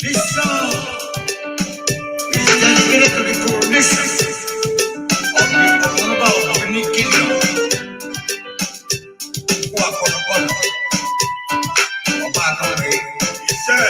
This song is dedicated to the coronation of the Oba Of Benin Kingdom, who are for the bottom. Oba Akaba, yes, sir.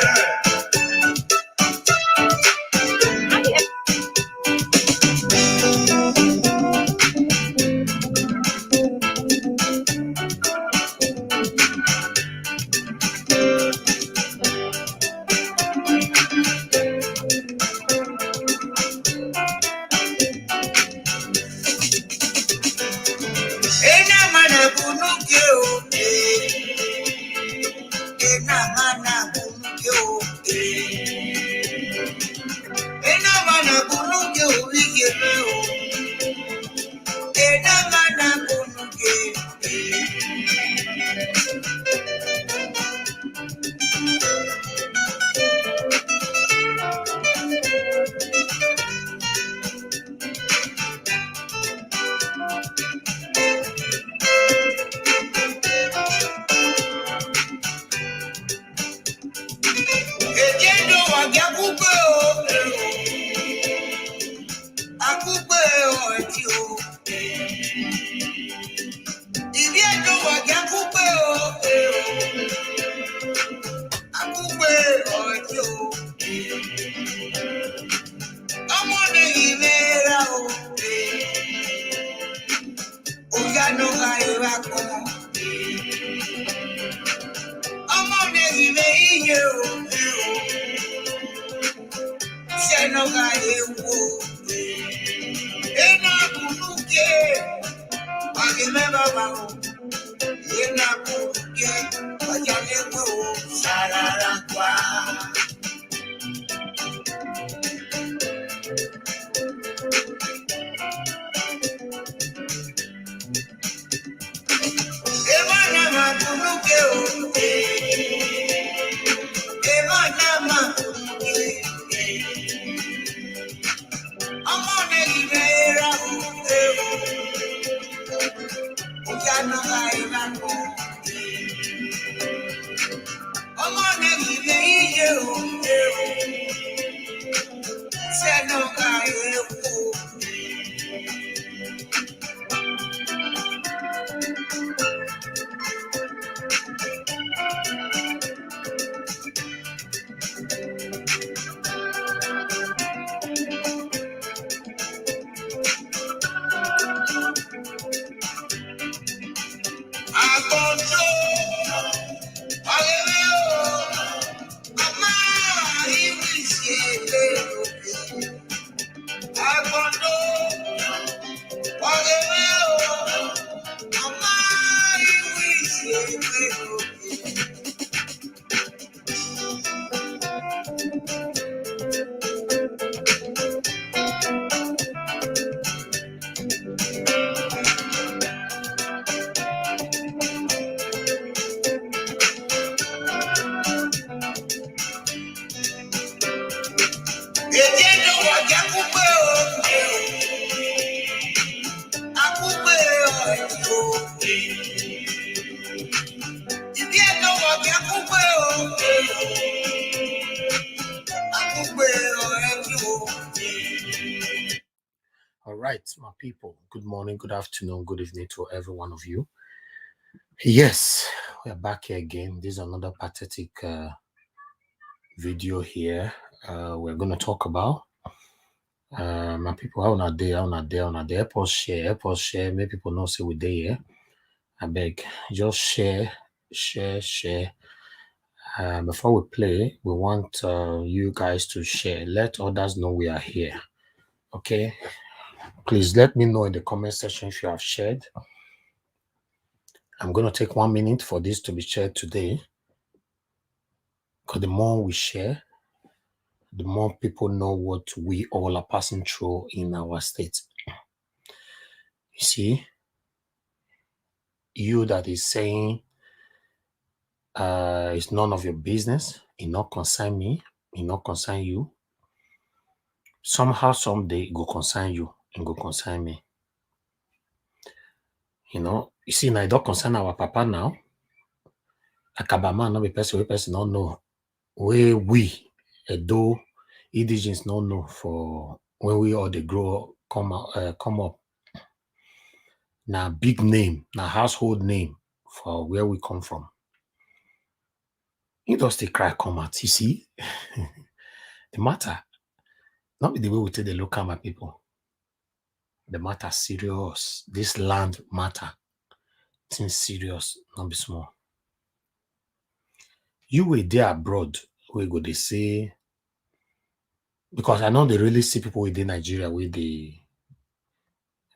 Ena mana bunuke o, ena mana bunuke o, ena mana bunuke o, wikeme o, ena mana bunuke. Ejendo wagakupe o, akupe o eti o. Ejendo wagakupe o, akupe o eti o. Ọmọ mi ìlera o, oyanu ayọ̀ra kan. Ọmọ mi ìlé iye o, sẹ́nu ayé wo. Ena bunuke, wàgé mẹ́bà wà o. Ena bunuke, ọjà lẹ́gbẹ̀ o, sàràrà pa. Ema nama bunuke o, ema nama bunuke. Ọmọ mi ìlera o, oyanu ayọ̀ra kan. Ọmọ mi ìlé iye o, sẹ́nu ayé wo. Agbọ̀njọ́, ọ̀rẹ́rẹ́ o, ọmọ ìwé ìṣẹ̀lẹ̀ òkè. Agbọ̀njọ́, ọ̀rẹ́rẹ́ o, ọmọ ìwé ìṣẹ̀lẹ̀ òkè. Ejendo wagakupe o, akupe o eti o. Ejendo wagakupe o, akupe o eti o. All right, my people. Good morning, good afternoon, good evening to every one of you. Yes, we are back here again. This is another pathetic video here. We're going to talk about my people. How on day? Help us share. Make people know say we're there. I beg, just share. Before we play, we want you guys to share. Let others know we are here. Okay. Please let me know in the comment section if you have shared. I'm going to take 1 minute for this to be shared today. Because the more we share, the more people know what we all are passing through in our state. You see, you that is saying it's none of your business, it not concern me, it not concern you. Somehow, someday, it go concern you and go concern me. You know, you see, now it don't concern our papa now. Akaba man, not be person, we person don't know where we Though indigenous no know for when we all they grow come up. Now big name, now household name for where we come from. You just the cry come out. You see, the matter, not be the way we take the local my people. The matter serious. This land matter. Things serious, not be small. You were there abroad, we go they say, because I know they really see people within Nigeria where they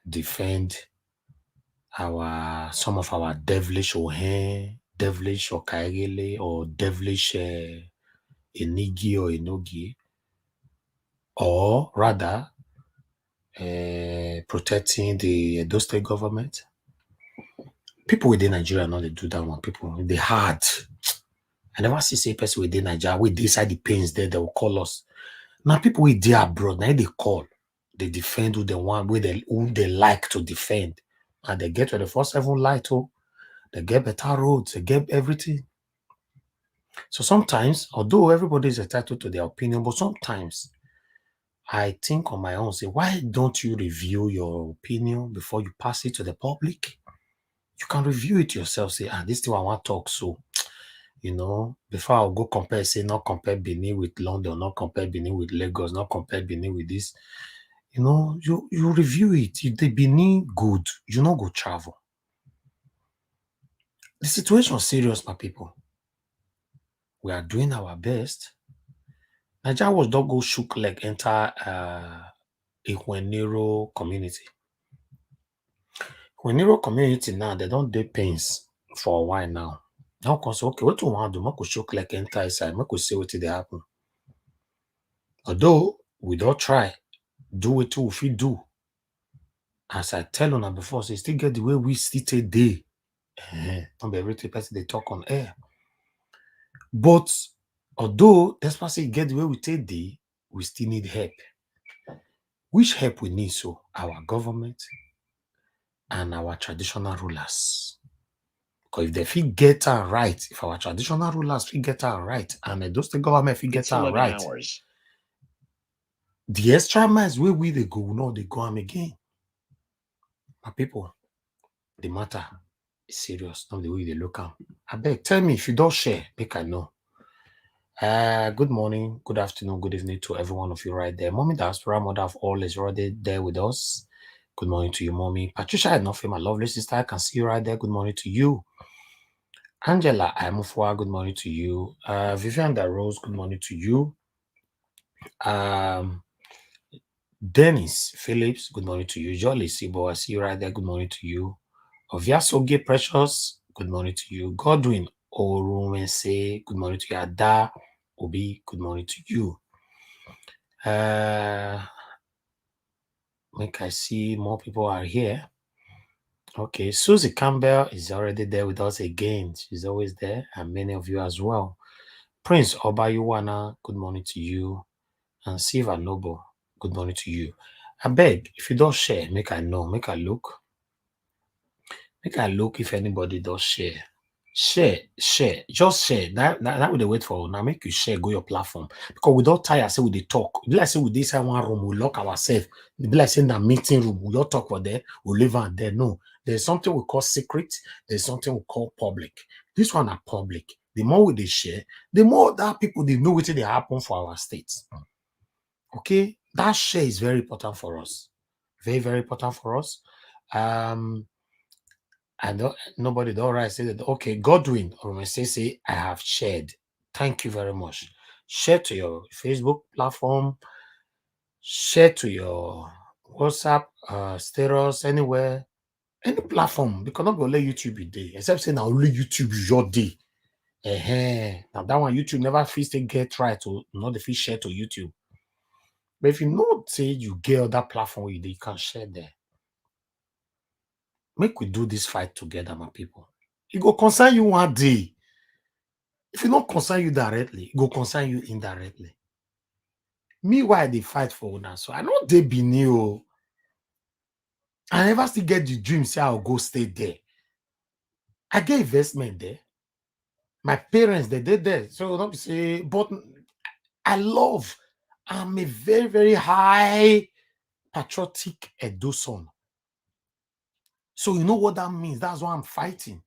defend some of our devilish ohen, devilish okaegele, or devilish enigi or enogi, or rather protecting the Edo state government. People within Nigeria know they do that one. People they hard. I never see a person within Nigeria we decide the pains there, they will call us. Now people with there abroad, now they call, they defend who they want, who they like to defend. And they get 24/7 light, oh, they get better roads, they get everything. So sometimes, although everybody is entitled to their opinion, but sometimes I think on my own, say, why don't you review your opinion before you pass it to the public? You can review it yourself, say, this thing I want to talk, so before I'll go compare, say, not compare Benin with London, not compare Benin with Lagos, not compare Benin with this. You review it. If they Benin good, you not go travel. The situation is serious, my people. We are doing our best. Nigeria was don't go shook like enter Ikhueniro community. Ikhueniro community now, they don't do pains for a while now. Now, say, okay, what do we want to do? Make we shook like enter inside. Make we see what they happen. Although we don't try, do it too if we do. As I tell on before, so still get the way we still today. Don't be every person they talk on air. But although despite say get the way we take day, we still need help. Which help we need? So our government and our traditional rulers. Because if they fit get her right, if our traditional rulers fit get her right, and those the government fit get her right, the extra miles where we they go, no, they go am again. My people, the matter is serious, not the way they look am. I beg, tell me if you don't share, make I know. Good morning, good afternoon, good evening to every one of you right there. Mommy Diaspora, mother of all, is already there with us. Good morning to you, Mommy. Patricia Enofe, my lovely sister, I can see you right there. Good morning to you. Angela Aimufwa, good morning to you. Vivian Rose, good morning to you. Dennis Phillips, good morning to you. Jolly Sibo, I see you right there. Good morning to you. Oviasoge Precious, good morning to you. Godwin Orumense, good morning to you. Ada Obi, good morning to you. Make I see more people are here. Okay, Susie Campbell is already there with us again. She's always there, and many of you as well. Prince Obayuwana, good morning to you. And Siva Noble, good morning to you. I beg, if you don't share, make I know, make I look. Make I look if anybody does share. Share, just share. That would they wait for. Now make you share, go your platform. Because we don't tire, say we they talk. Be like say we this one room, we lock ourselves. Be like saying that meeting room, we all talk for there, we live on there. No, there's something we call secret, there's something we call public. This one are public. The more we they share, the more that people they know what they happen for our states. Okay, that share is very important for us. Very, very important for us. Nobody don't write say that, okay, Godwin or say I have shared. Thank you very much. Share to your Facebook platform, share to your WhatsApp status, anywhere, any platform, because not gonna let YouTube be there, except say now only YouTube is your day. Now that one YouTube never feels to get right to not the fish share to YouTube. But if you know say you get other platform where you can share there. Make we do this fight together, my people. It go concern you one day. If it not concern you directly, it go concern you indirectly. Me, why they fight for una? So I know they be new. I never still get the dream, say I'll go stay there. I get investment there. My parents, they did there. So don't say, but I'm a very, very high patriotic Edo son. So you know what that means? That's why I'm fighting.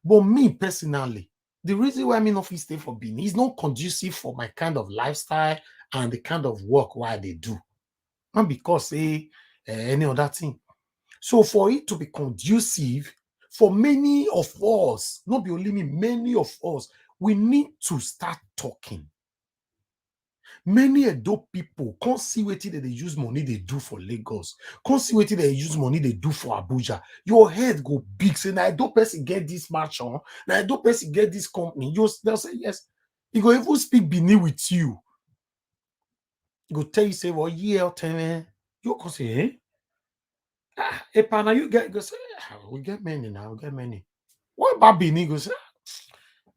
But me personally, the reason why I'm in office stay for Benin is not conducive for my kind of lifestyle and the kind of work why they do. Not because any other thing. So for it to be conducive, for many of us, not be only me, many of us, we need to start talking. Many Edo people can't see what they use money they do for Lagos. Can't see what they use money they do for Abuja. Your head go big. Say, now Edo person get this match on. Now Edo person get this company. They'll say, yes. He go even speak Benin with you. He go tell you, say, well, yeah, tell me. You go say, eh? Hey, partner, you get, go say, we get many now, we get many. What about Benin? Go say,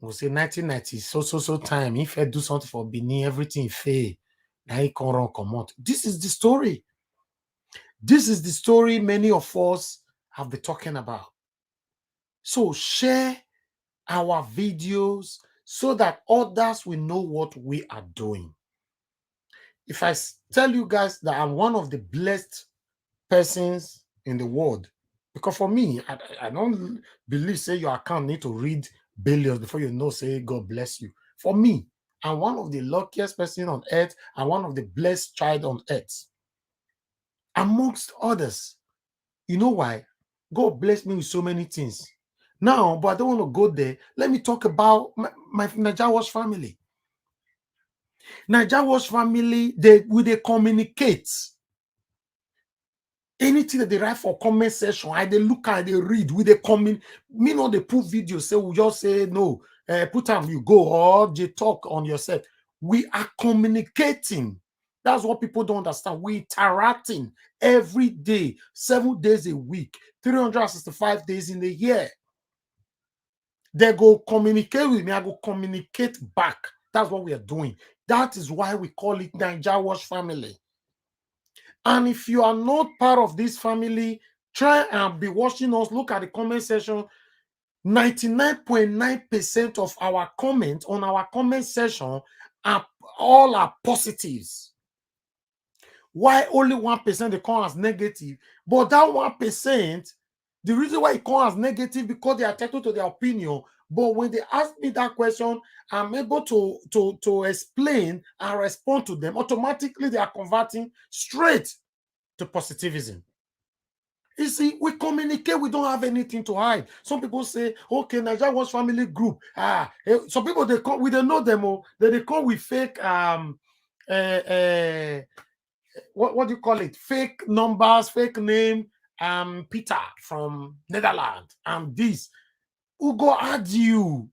we say 1990, so time. If I do something for Benin, everything fail. Now he can run, come out. This is the story. This is the story many of us have been talking about. So share our videos so that others will know what we are doing. If I tell you guys that I'm one of the blessed persons in the world, because for me, I don't believe, say, your account need to read billions before you know, say, God bless you. For me, I'm one of the luckiest person on earth and one of the blessed child on earth, amongst others. You know why? God blessed me with so many things. Now, but I don't want to go there. Let me talk about my Naija family. Naija family, they communicate. Anything that they write for comment section, they look at, they read, they comment. Me not they put videos, say we just say no, put them, you go, or they talk on yourself. We are communicating. That's what people don't understand. We interacting every day, 7 days a week, 365 days in the year. They go communicate with me, I go communicate back. That's what we are doing. That is why we call it Naija family. And if you are not part of this family, try and be watching us. Look at the comment section. 99.9% of our comments on our comment section are positives. Why only 1% they come as negative? But that 1%, the reason why it comes as negative because they are entitled to their opinion. But when they ask me that question, I'm able to explain and respond to them. Automatically, they are converting straight to positivism. You see, we communicate, we don't have anything to hide. Some people say, okay, Naija family group. Some people they come, we don't know them, they come with fake what do you call it? Fake numbers, fake name, Peter from Netherlands, this. Who go add you?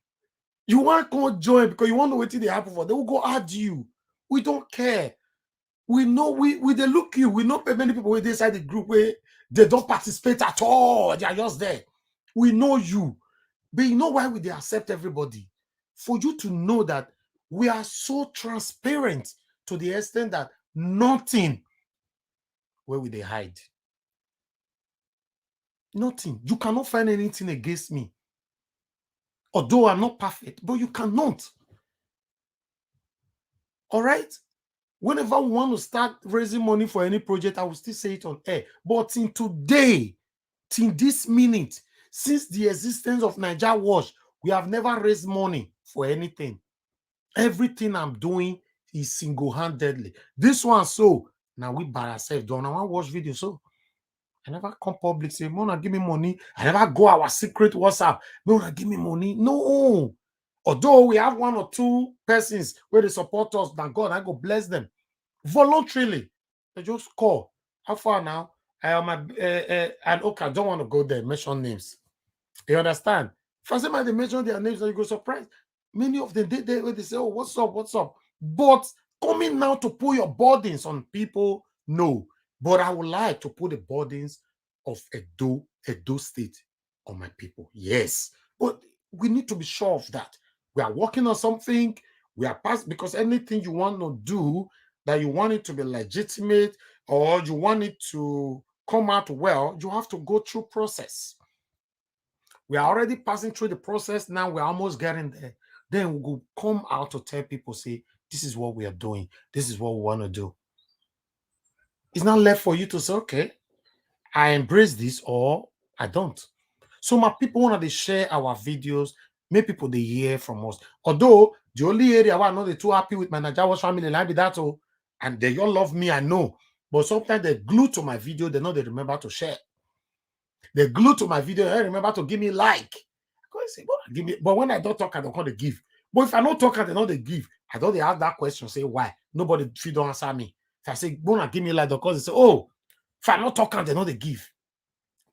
You want to join because you want to know what they happen for. They will go add you. We don't care. We know we they look you. We know many people where inside the group where they don't participate at all. They are just there. We know you. But you know why we they accept everybody? For you to know that we are so transparent to the extent that nothing where we they hide. Nothing. You cannot find anything against me. Although I'm not perfect, but you cannot. All right? Whenever we want to start raising money for any project, I will still say it on air. But in today, till this minute, since the existence of Naija Watch, we have never raised money for anything. Everything I'm doing is single-handedly. This one, so now we by ourselves. Don't want to watch video, so I never come public say, Mona, give me money. I never go our secret WhatsApp. Mona, give me money. No. Although we have 1 or 2 persons where they support us, thank God, I go bless them. Voluntarily, they just call. How far now? I am and okay, I don't want to go there, mention names. You understand? If I say they mention their names, then you go surprised. Many of them did where they say, oh, what's up? But coming now to put your burdens on people, no. But I would like to put the burdens of Edo State on my people. Yes. But we need to be sure of that. We are working on something. We are past, because anything you want to do that you want it to be legitimate or you want it to come out well, you have to go through process. We are already passing through the process now. We're almost getting there. Then we'll come out to tell people, say, this is what we are doing. This is what we want to do. It's not left for you to say, okay, I embrace this or I don't. So my people want to share our videos, make people they hear from us. Although the only area where I'm not too happy with my Nigerian family, like that, oh, and they all love me, I know. But sometimes they glue to my video, they know they remember to share. They glue to my video, they remember to give me like. I say, give me, but when I don't talk, I don't want to give. But if I don't talk, I don't they give. I don't they ask that question, say why? Nobody don't answer me. If I say, go and give me like, because they say, oh, if I not talk, they know they give.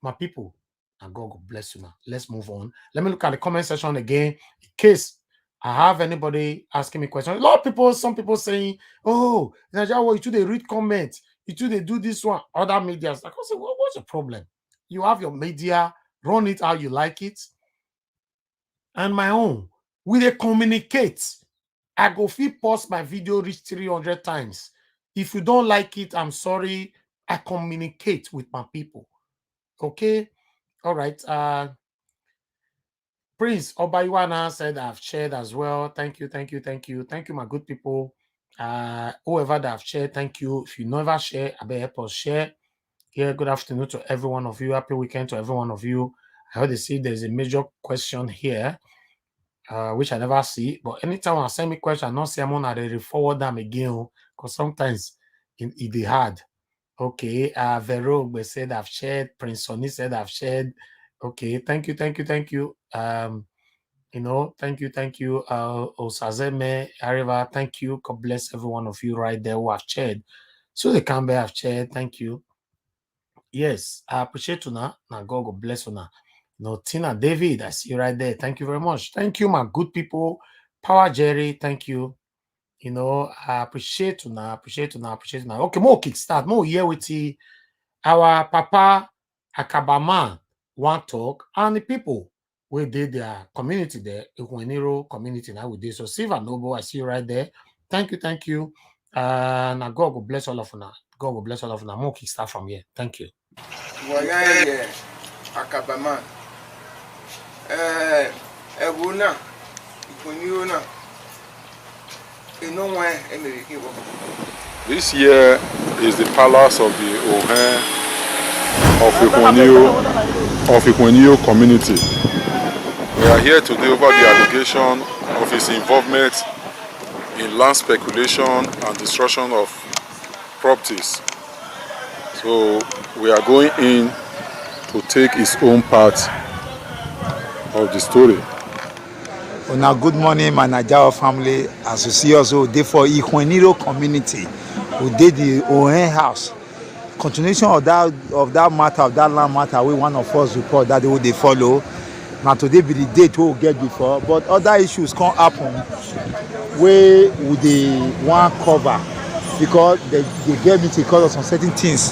My people, and God bless you now. Let's move on. Let me look at the comment section again in case I have anybody asking me questions. A lot of people, some people saying, oh, Nigeria, you too, they read comments. You too, they do this one. Other medias. Like I say, well, what's the problem? You have your media, run it how you like it. And my own, we they communicate. I go fit post my video reach 300 times. If you don't like it, I'm sorry. I communicate with my people. Okay. All right. Prince Obayuana said I've shared as well. Thank you, thank you, thank you. Thank you, my good people. Whoever that have shared, thank you. If you never share, I better help us share. Yeah, good afternoon to every one of you. Happy weekend to every one of you. I heard they see there's a major question here, which I never see. But anytime I send me question, I not see I'm on to forward them again. Because sometimes it be hard. Okay, Vero said I've shared. Prince Sonny said I've shared. Okay, thank you, thank you, thank you. Thank you, thank you. Osazeme, Ariva, thank you. God bless every one of you right there who have shared. So the Campbell have shared. Thank you. Yes, I appreciate you now. Now God bless you now. Tina David, I see you right there. Thank you very much. Thank you, my good people. Power Jerry, thank you. I appreciate you now. Appreciate you now. Okay, more kickstart. More here with you. Our Papa Akaba man want talk, and the people we did their community there, Ikhueniro community now with this. So Silver Noble, I see you right there. Thank you. Now God will bless all of you now. God will bless all of you now. More kickstart from here. Thank you. Akaba man. Ebuna, Ikhueniro na. This year is the palace of the Ohen of Ikhueniro community. We are here today over the allegation of his involvement in land speculation and destruction of properties. So we are going in to take his own part of the story. Now, good morning, my Nigerian family. As you see, also they for Ikhueniro community, who did the Ohen house. Continuation of that matter, of that land matter, we one of us report that they follow. Now today be the date we will get before, but other issues can't happen. Where would they want cover because they get me to call us on certain things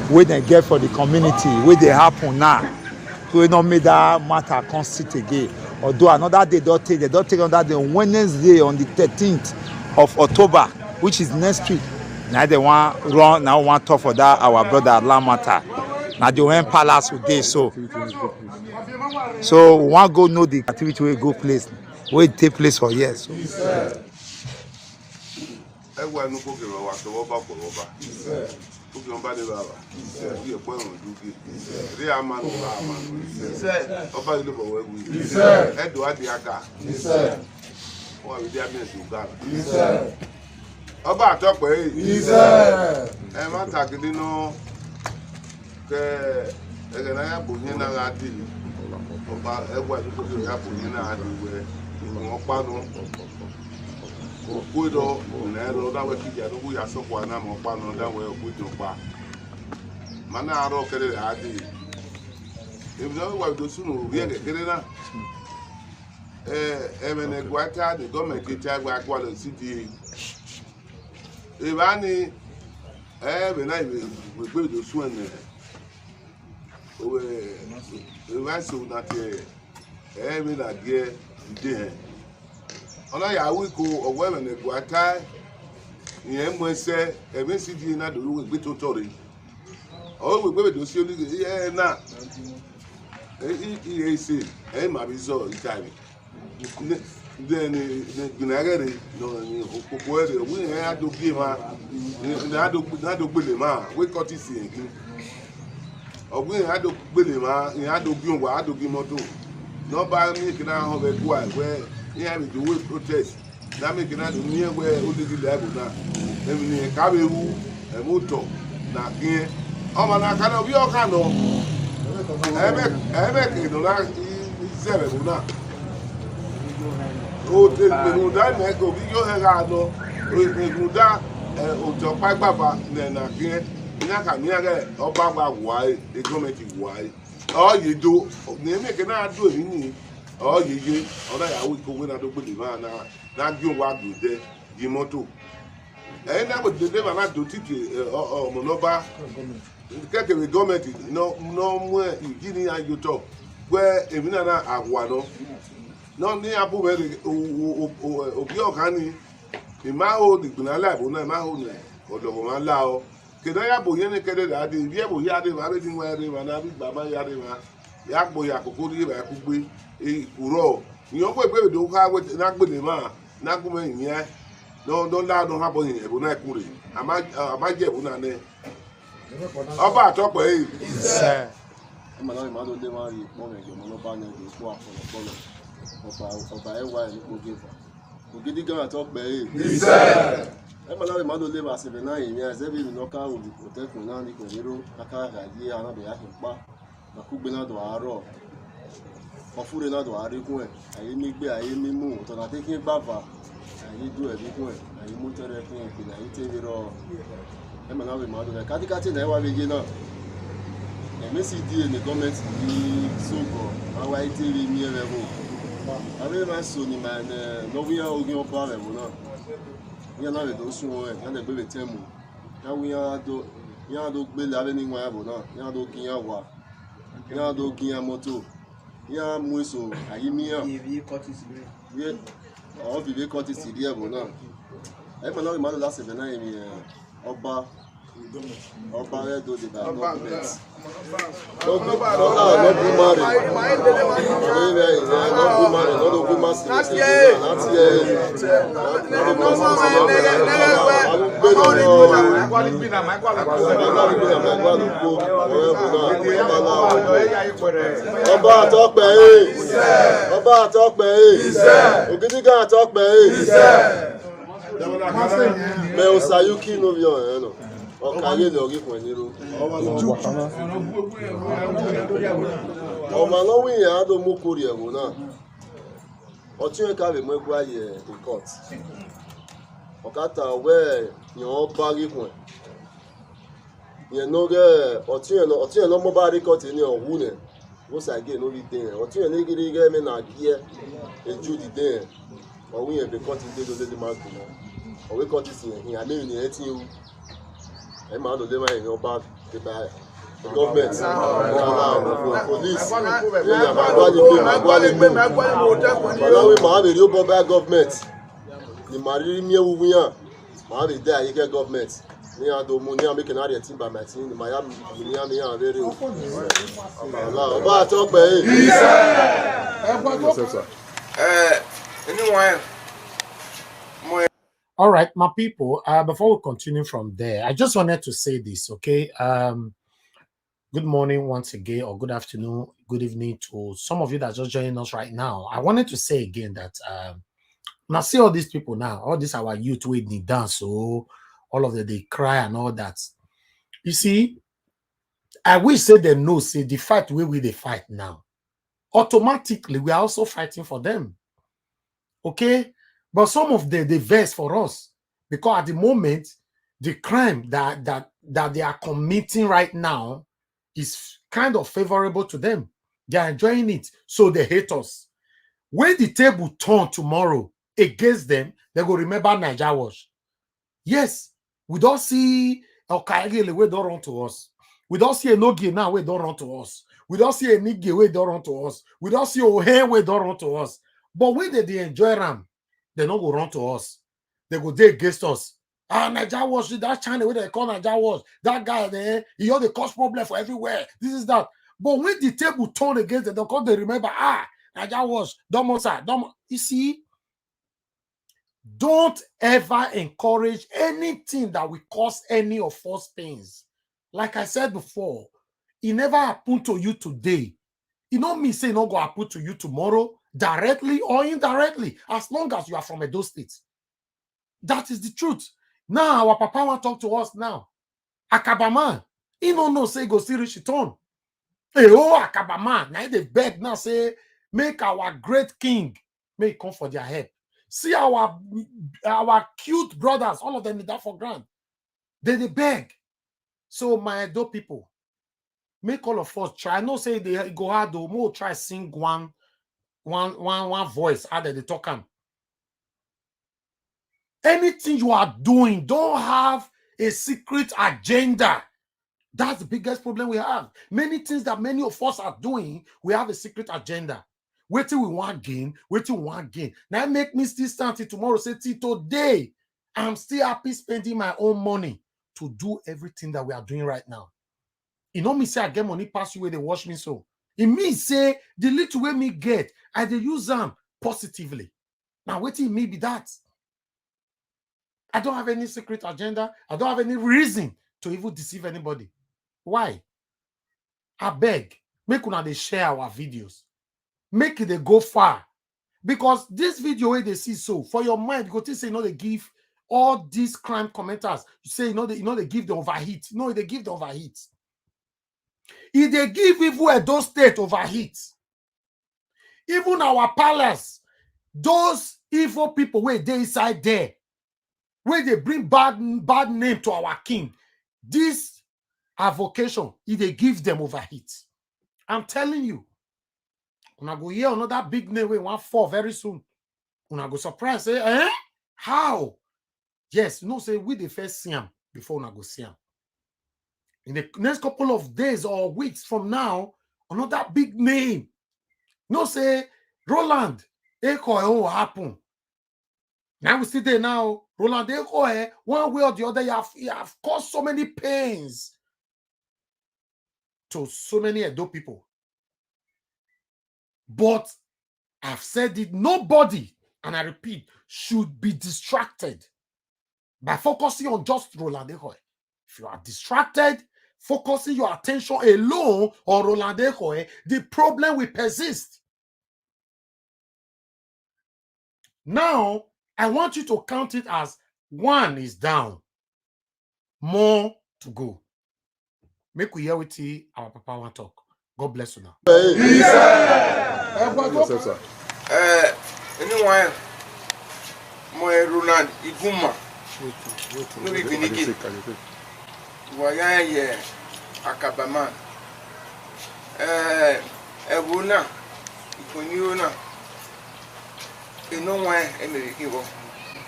where they get for the community where they happen now. So we don't make that matter constant again. Although another day they don't take another day on Wednesday on the 13th of October, which is next week. Now they want run, now want talk for that our brother land matter. Now they went palace today, so we want go know the activity will go place, where it take place for years. So. Oba atọpọ yìí. Ẹ má tàgídí nù kẹ ẹgẹnà yà bò yín náà á dì. Ọba ẹgbẹ́ àdúgbò kẹ yà bò yín náà á dì wẹ̀ ìwọ̀n pánú. Òkú ìdọ̀ ọ̀nà ẹ̀rọ dáwọ̀ kíjà àdúgbò yà sọ̀kọ̀ àná mọ̀ pánú dáwọ̀ òkú ìdọ̀ pa. Màná àárọ̀ kẹrẹ rẹ̀ á dì. Ìbùdó wà ìdòsùn òbí ẹ̀gẹ̀ kẹrẹ náà. Emenegwata, the government can Outlawed CDA. If any, when I will build the swing, we answer that every idea there. On a week or women, a guata, you say, every city not the rule with Totori. Oh, we will see you now. He said, might be so time. then gunagere no ni opopoere we had to give ma na do gbele ma we cut it in ogun had to gbele ma had to give wa had to give moto no ba mi kina ho be go we here we do we protest na mi kina do ni we o di level na emi ni ka be wu e moto na kin o ma na kana bi o ka no ebe ke do na zebe bu na o te ìgbìmọ̀dá mẹ́kọ̀ọ́ bí yóò hẹ́ra lọ ìgbìmọ̀dá òjò pàgbàgbà nẹ̀nà kí nyaka miare ọba gba wáyé gọọmenti wáyé ọ̀yẹ̀dọ̀ ní ẹ̀mẹ́kẹ́ náà dùn èyí nìyí ọ̀yẹ̀yẹ ọ̀dàyàwó ìkówé náà tó gbèlè máa náà gbé wá dòdẹ yìí mọ́tò ẹ̀yìn náà kò dédé máa náà dòtítì ọ̀mọ̀nọ́bá kẹ́kẹ̀wé gọọmenti náà mú ìjì ní ayọ̀tọ̀ pé èmi náà àwà náà. No ni abu mere obi okan ni imaho digbina laibo na imaho ne odogo ma la o kedo ya bo yen kede da de bi e bo ya de ma be tin wa de ma na bi baba ya de ma ya gbo ya kokoro ye ba ku gbe ikuro ni o pe do ka we na gbe le ma na ku me yin no la do ha bo yin e bo na ikure ama je bo na ne oba atopo e se ma na ma do de ma ri mo me mo no ba ne do po afolo ọba ẹwà ẹ̀ nípò gẹ́fà ògidì gan àtọ́pẹ́ ẹ̀ ẹ̀mọ̀láwẹ̀ má ló lébà síbẹ̀ náà ìrìn àìsẹ́bí ìrìnàká òtẹ́kùn náà ní pẹ̀lú akáàkà yé arábìyá kì ń pa màkúgbé náà dọ̀ àárọ̀ ọ̀fúre náà dọ̀ àríkún ẹ̀ àyè mígbé àyè mímú ọ̀tọ̀nà tí kí ń bàbà àyè dú ẹ̀bí kún ẹ̀ àyè mú tẹ́rẹ̀ fún ìpìlẹ̀ àyè tẹ́lẹ̀ rọ ẹ̀mọ̀láwẹ̀ má ló lẹ̀ kátíkátí náà wà méje náà ẹ̀mí sì di ènì gọ́ọ̀mẹ̀ntì ní sóògùn àwọn àyè tẹ́lẹ̀ mí ẹ̀rẹ̀ wò avec ma sonne ma no we are going to parler voilà il y en a des dossiers il y a des bébés thèmes là où il y a d'autres bébés avec ni moi voilà il y a d'autres qui y a wa il y a d'autres qui y a moto il y a moiso ayimia vivre côté CDA on vivre côté CDA voilà et maintenant il m'a là c'est maintenant il Oba rẹ̀ do de ba government no good Ọba àtọ́pẹ́ ògidì gan àtọ́pẹ́ mais Osayuki no vient non ọkàyé lọ rí Ikhueniro ọmọ lọ́wọ́ ìyẹn á ló mú kórè ẹ̀wò náà ọtí ẹ̀ka rẹ̀ mọ́ ẹgbẹ́ ayẹ ìkọ́t ọ̀kátà ọ̀wẹ́ yẹn ọ bá rí kùn ẹ̀ yẹn ló rẹ̀ ọtí ẹ̀ lọ́mọ́ bá rí kọ́tì ní ọ̀hún nẹ̀ wọ́n ṣàgé lórí dé ẹ̀ ọtí ẹ̀ légiri rẹ̀ mẹ́nà àgíyẹ ẹjú dìde ẹ̀ ọ̀hún yẹn fi kọ́tì dé lórí máa gùn náà ọ̀wé kọ́tì sì yẹn ìyàn lẹ́yìn ẹ̀ tí ń ẹ máa lò lé máa yẹn ọba ìgbà gọọmenti police yẹn máa gbálẹ̀ máa bèrè ó bọ́ bá gọọmenti ní màá rí mi ewu yàn máa lè dé àyíkẹ́ gọọmenti ní àdómú ní àmì kìnnà rẹ̀ tí ń bà mẹ́ tí ní màá ní àmì yàn rere o ọba àtọ́pẹ́ All right, my people, before we continue from there, I just wanted to say this, okay? Good morning once again, or good afternoon, good evening to some of you that are just joining us right now. I wanted to say again that now see all these people now, all this our youth waiting dance, so all of them, they cry and all that. You see, I wish say them no, say the fight where we they fight now. Automatically, we are also fighting for them. Okay? But some of them, they vex for us. Because at the moment, the crime that they are committing right now is kind of favorable to them. They are enjoying it. So they hate us. When the table turn tomorrow against them, they will remember Niger Wash. Yes, we don't see Okaigele where don't run to us. We don't see a Nogi now where don't run to us. We don't see a Nige where don't run to us. We don't see Ohe where don't run to us. But when they enjoy them, they don't go run to us. They go there against us. Niger Wash, that China where they call Niger Wash, that guy there, he all the cause problem for everywhere. This is that. But when the table turn against them, they remember, Niger Wash, Domosa, you see, Don't ever encourage anything that will cause any of us pains. Like I said before, it never happened to you today. It don't mean say not go happen to you tomorrow, directly or indirectly, as long as you are from Edo State. That is the truth. Now our papa want to talk to us now. Akaba man, he don't know say go still reach the turn. Hey, oh Akaba man, now they beg now say make our great king may come for their help. See our cute brothers, all of them need that for grant. They beg. So my Edo people, make all of us try. I know say they go hard though. More try sing one voice out of the talk. Anything you are doing, don't have a secret agenda. That's the biggest problem we have. Many things that many of us are doing, we have a secret agenda. Wait till we want gain, wait till we want gain. Now make me still stand till tomorrow. Say till today, I'm still happy spending my own money to do everything that we are doing right now. You know me say I get money pass you where they wash me so. It means say the little way me get, I dey use them positively. Now wait till me be that. I don't have any secret agenda. I don't have any reason to even deceive anybody. Why? I beg, make una dey share our videos. Make it they go far. Because this video where they see so, for your mind, go to say, they give all these crime commenters. You say, they give the overheat. No, they give the overheat. If they give even Edo State overheat, even our palace, those evil people where they inside there, where they bring bad name to our king, this avocation, if they give them overheat. I'm telling you, when I go hear another big name we want fall very soon. When I go surprise, say, eh? How? Yes, say we the first see him before I go see him. In the next couple of days or weeks from now, another big name. Say Roland Ikhueniro will happen. Now we see there now, Roland Ikhueniro, one way or the other, you have caused so many pains to so many Edo people. But I've said it, nobody, and I repeat, should be distracted by focusing on just Roland Ikhueniro. If you are distracted, focusing your attention alone on Roland Ikhueniro, the problem will persist. Now, I want you to count it as 1 is down, more to go. Make we hear with you, our papa want talk. God bless you now. Anyone, my Roland Iguma, no be binigi. Waya Akaba man. Ebuna, Ikhueniro na. No one ever give up,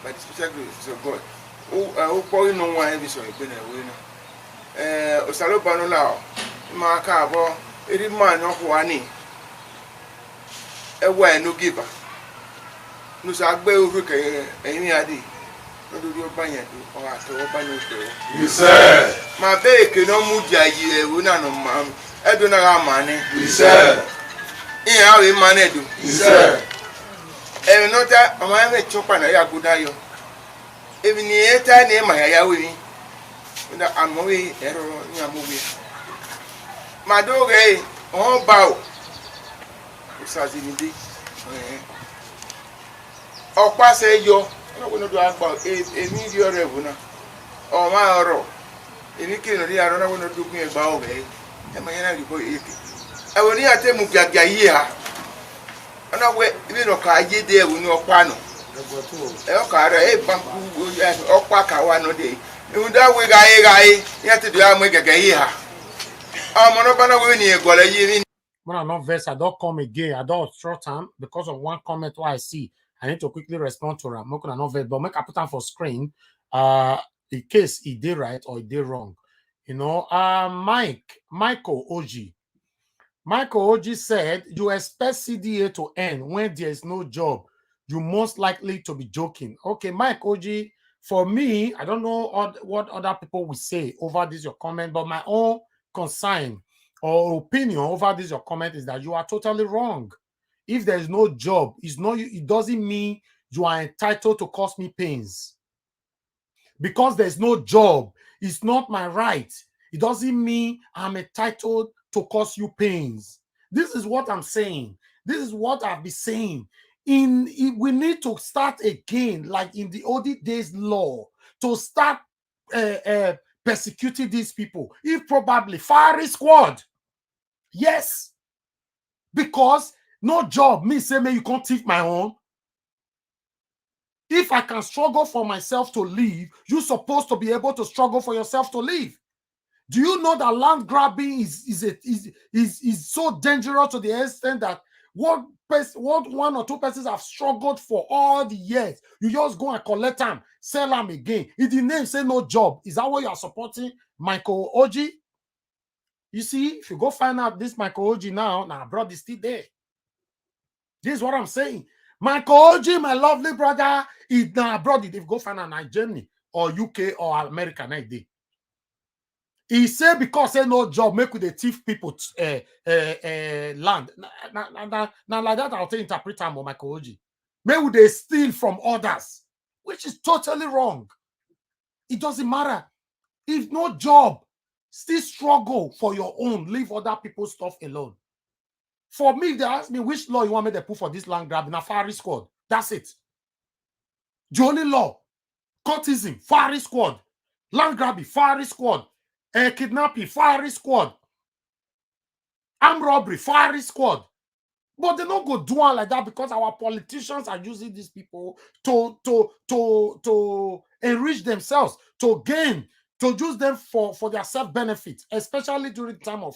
but especially so God. Oh, probably no one ever saw a winner. Osalo Banola, Akaba, every man of one. A way no giver. No sagbe over any idea. No do your banyan or at all banyan. You said, my baby no muja ye, Wuna no mam, Edona money. You said, in how we manage. You said. And not that I may chop on a yagudayo. Even the time name my yawi, I'm away, error, movie. My dog, all bow. Sazini, or pass a yo, I'm going to do about a media revuna or my row. In the king of the I don't want to do me a bow, and my enemy go eat. I will near them Gaia. And I wait, even a car ye there with no pano. El car, a bamboo, or quack one day. And that way, guy, you have to do I make a Gaia. I'm on a banner when you go a When I'm not versed, I don't come again. I don't short time because of one comment what I see. I need to quickly respond to them. I'm not versed, but make I put them for screen. In case he did right or he did wrong. Michael OG said, you expect CDA to end when there is no job. You most likely to be joking. Okay, Mike OG, for me, I don't know what other people will say over this your comment, but my own concern or opinion over this your comment is that you are totally wrong. If there is no job, it doesn't mean you are entitled to cause me pains. Because there's no job, it's not my right. It doesn't mean I'm entitled to cause you pains. This is what I'm saying. This is what I've been saying. We need to start again, like in the olden days law, to start persecuting these people. If probably fiery squad. Yes. Because no job, me say, me, you can't thief my own. If I can struggle for myself to live, you're supposed to be able to struggle for yourself to live. Do you know that land grabbing is so dangerous to the extent that what one or two persons have struggled for all the years, you just go and collect them, sell them again. If the name say no job, is that what you are supporting, Michael Oji? You see, if you go find out this Michael Oji now abroad is still there. This is what I'm saying. Michael Oji, my lovely brother, is now abroad. If you go find out in Germany or UK or America, night day. He said because say no job, make with the thief people land. Now like that, I'll take interpret time or Michael Oji. Maybe they steal from others, which is totally wrong. It doesn't matter. If no job, still struggle for your own. Leave other people's stuff alone. For me, they ask me which law you want me to put for this land grab in a fiery squad. That's it. The only law, courtesan, fiery squad, land grabbing, fiery squad, kidnapping, fiery squad, armed robbery, fiery squad. But they don't go do it like that because our politicians are using these people to enrich themselves, to gain, to use them for their self-benefit, especially during the time of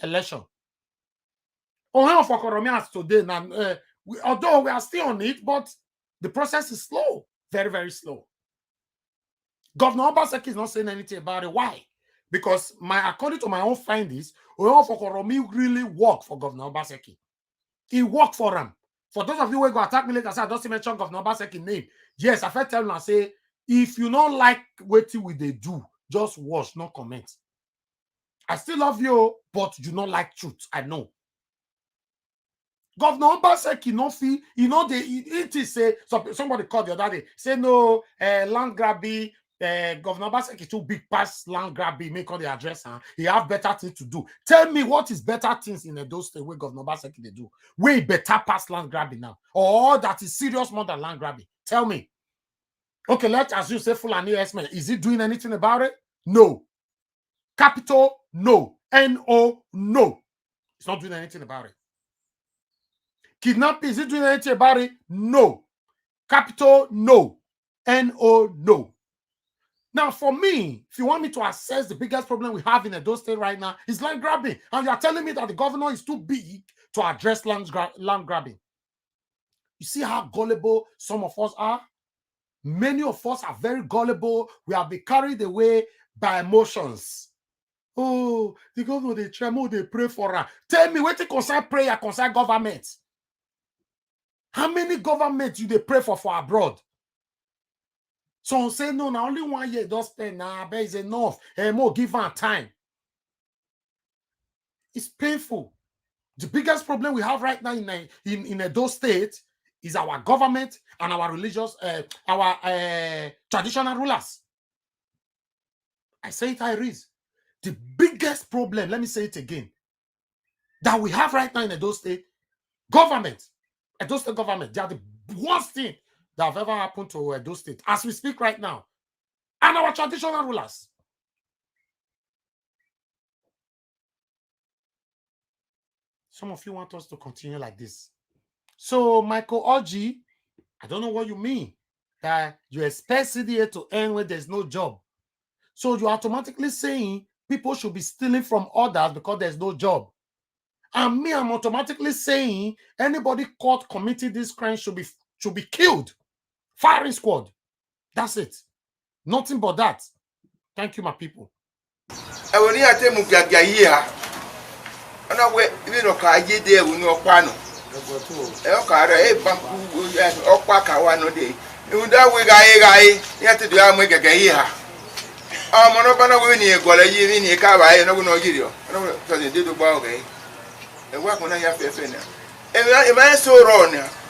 election. Today, although we are still on it, but the process is slow, very, very slow. Governor Obaseki is not saying anything about it. Why? Because according to my own findings, Oyonfokoromi really worked for Governor Obaseki. He worked for him. For those of you who go attack me later, I don't mention Governor Obaseki's name. Yes, I tell them and say, if you don't like what they do, just watch, no comment. I still love you, but you don't like truth. I know. Governor Obaseki no fee, it is say somebody called the other day, say no, land grabby, Governor Obaseki too big past land grabby, make all the address, he have better things to do. Tell me what is better things in those states where Governor Obaseki they do. Way better past land grabbing now, or that is serious more than land grabbing. Tell me. Okay, let's assume say Fulani Esmen, is he doing anything about it? No. Capital, no. N-O, no. It's not doing anything about it. Kidnapping, is it doing anything about it? No. Capital, no. N-O, no. Now, for me, if you want me to assess the biggest problem we have in Edo State right now, is land grabbing. And you are telling me that the governor is too big to address land grabbing. You see how gullible some of us are? Many of us are very gullible. We have been carried away by emotions. Oh, the governor, they tremble, they pray for her. Tell me, what concern prayer, concern government? How many governments do they pray for abroad? Some say, no, now only 1 year, don't spend, but it's enough. More give her time. It's painful. The biggest problem we have right now in Edo State is our government and our religious, our traditional rulers. I say it, I is. The biggest problem, let me say it again, that we have right now in Edo State, government, Edo State government, they are the worst thing that have ever happened to Edo State as we speak right now. And our traditional rulers. Some of you want us to continue like this. So, Michael Oji, I don't know what you mean. That you expect CDA to end when there's no job. So you're automatically saying people should be stealing from others because there's no job. And me, I'm automatically saying anybody caught committing this crime should be killed. Firing squad. That's it. Nothing but that. Thank you, my people.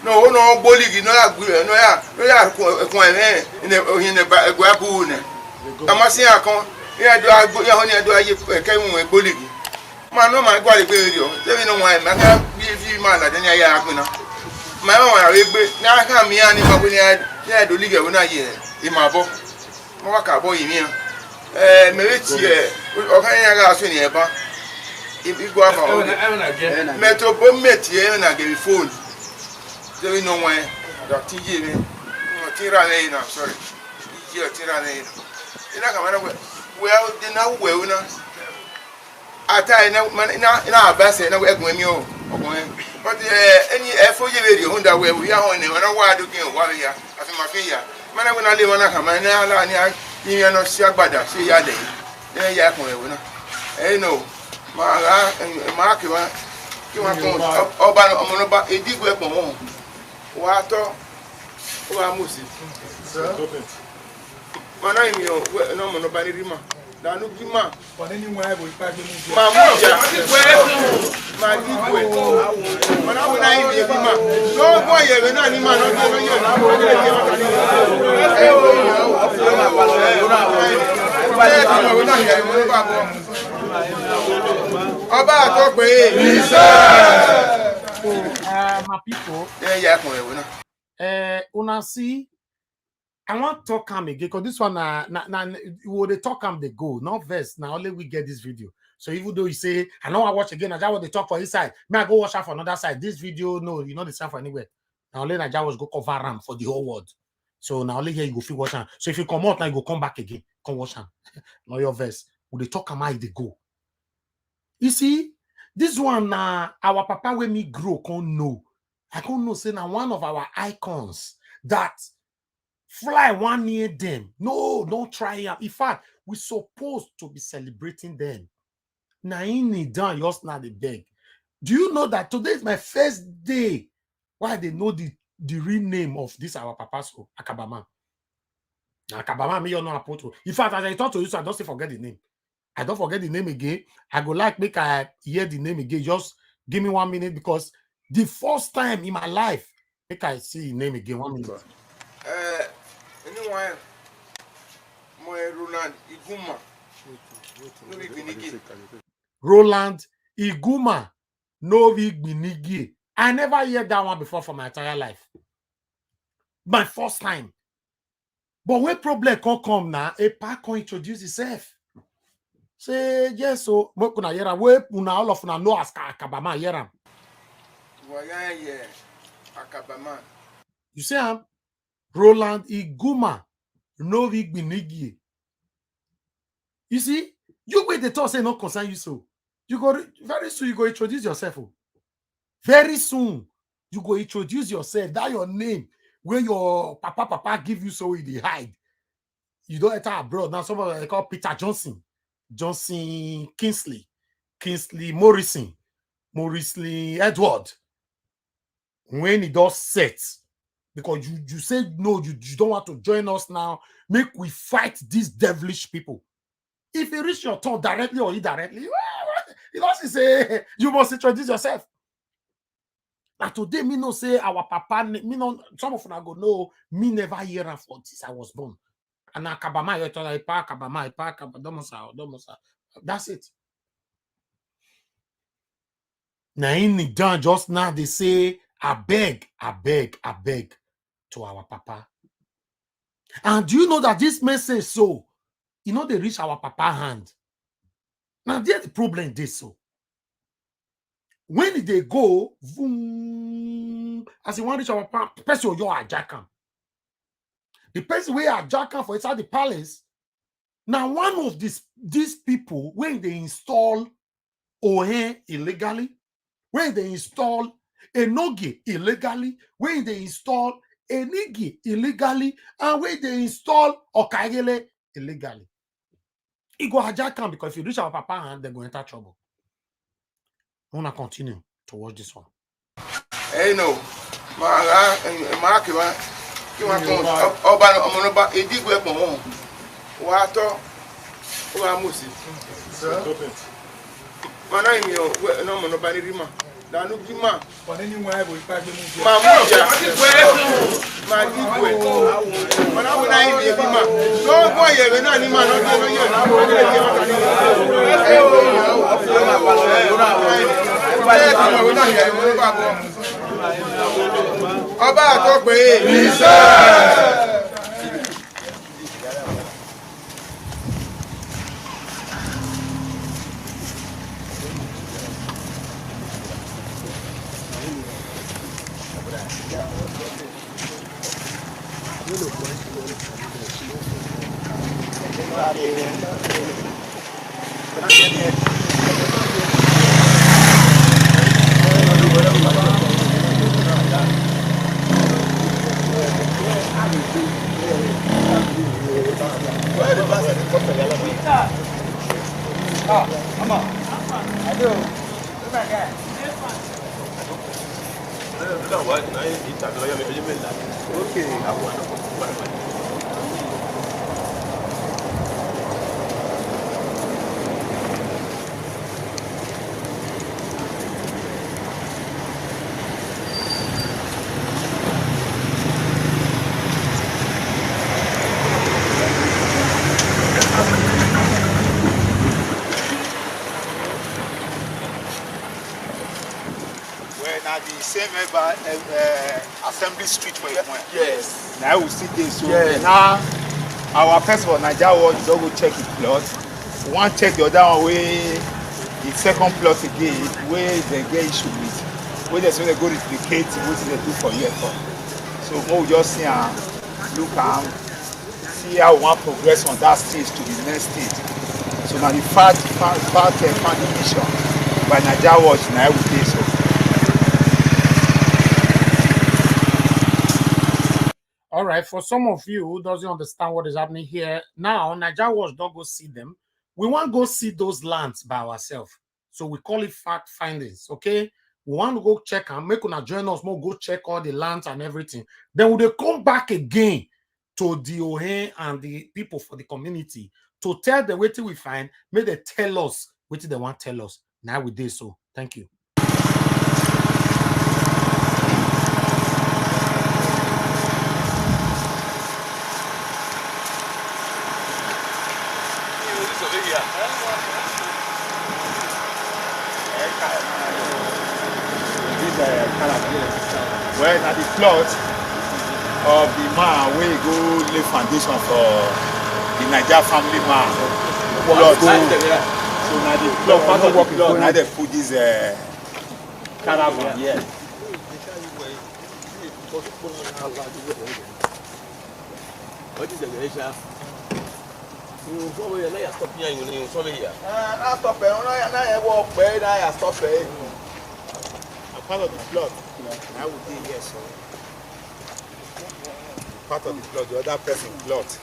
no no boligi no ya kun ne ba egwa bu ne amasi akon ya do agbo ya honi do aye kemu boligi ma no ma gwa le pe ri o se bi no wa ma ka bi ma na de ni aya akun na ma wa re gbe na ka mi ani ma bo ni ya do liga wo na ye ima bo mo wa ka bo yi mi mere ti o kan ya ga so ni e ba ibi gwa ma o metro bo meti e na ge phone there is no way that TJ me tira le na sorry TJ tira le ina ka mana well the now we na ata na abase na egun mi o ogun but any efoje be ri honda we ya hon ni na wa do kin wa ya afi ma fi ya mana we na le mana ka mana ala ni no si agbada si ya le ni ya kun we na no ma ke wa ki wa kon oba omo no ba edigu epon won wa to wa musi mana imi o no mo no ba ni rima da no bima Kwa nini mwa ebo ipage mu ma muja ma digwe mana wo na imi bima no go ye be na ni ma no go ye na mo le ke ma ni Oba to pe my people, ya kun we na una see, I want to talk am again because this one we dey talk am they go, not verse. Now only we get this video. So even though you say I know I watch again, I just want to talk for inside. May I go watch out for another side? This video, no, you know the same for anywhere. Now only I just was go cover am for the whole world. So now only here you go feel watch am. So if you come out now, you go come back again, come watch am. Not your verse. We dey talk am how they go. You see, this one our papa when me grow can't know. I can't know say now one of our icons that fly one near them. No, don't try it. In fact, we're supposed to be celebrating them. Now in down, yours now the beg. Do you know that today is my first day? Why they know the real name of this our papa so Akaba man. Akaba man, me you know approach. In fact, as I talk to you, so I don't say forget the name. I don't forget the name again. I go like make I hear the name again. Just give me 1 minute because the first time in my life, make I see the name again. 1 minute. Anyone, my Roland Iguma. Roland Iguma Novi Binigi. I never heard that one before for my entire life. My first time. But when problem can come now, a pack can introduce itself. Say yes, so kuna yera we una all of una know as Akabama yera. Waya Akabama. You see him? Roland Iguma Novi Binigi. You see, you wait the talk say no concern you so. You go very soon you go introduce yourself. Very soon you go introduce yourself. That your name where your papa give you so they hide. You don't enter abroad. Now somebody they call Peter Johnson Kingsley Morrison Edward. When it does set, because you said no, you don't want to join us now. Make we fight these devilish people. If you reach your turn directly or indirectly, you know say you must introduce yourself. Now today, me no say our papa, me no some of them go know me never hear her for since I was born. And Akabama, you talk Akabama, that's it. Now in done just now they say I beg to our papa. And do you know that this message so you know they reach our papa hand? Now there's the problem this so. When they go, boom, as you want to reach our papa, person you are jacking. The person we are jacking for inside the palace. Now, one of these people, when they install Ohe illegally, when they install Enogi illegally, when they install Enigi illegally, and when they install Okagele illegally. It go hijack because if you reach our papa hand, they're going to enter trouble. I want to continue to watch this one. Hey, no. Oba Omonoba Edigu epon won. Wa to wa musi. Mana imi o no mo no ba ni rima. Nanu Gima. Anywhere we pack the Mamuja. Magigwe. Manabuna ile Gima. No boy ye na ni man no ye Oba Atokpe. Now the same assembly street for Ikhueniro. Yes. Now we see this. So Yes. now our person for Nigeria Watch don't go check his plot. One check the other one way the second plot again where they get issue with. Where they say they go replicate what they do for you. So we just see and look and see how we want progress on that stage to the next stage. So now the part funding mission by Nigeria Watch now we do so. All right, for some of you who doesn't understand what is happening here, now Nigeria Watch don't go see them. We want to go see those lands by ourselves. So we call it fact findings, okay? We want to go check and make una join us more, go check all the lands and everything. Then we will come back again to the OHE and the people for the community to tell them what we find, make they tell us what they want to tell us. Now we do so. Thank you. Well, at the plot of the man where you go lay foundation for the Niger family man. Plot. So now the plot, part of work plot, now they put this caravan. Yeah. What is the relation? You go away and I stop here. You stop here. I stop it. I walk away. I stop it. Part of the plot, I would be here, so part of the plot, the other person plot.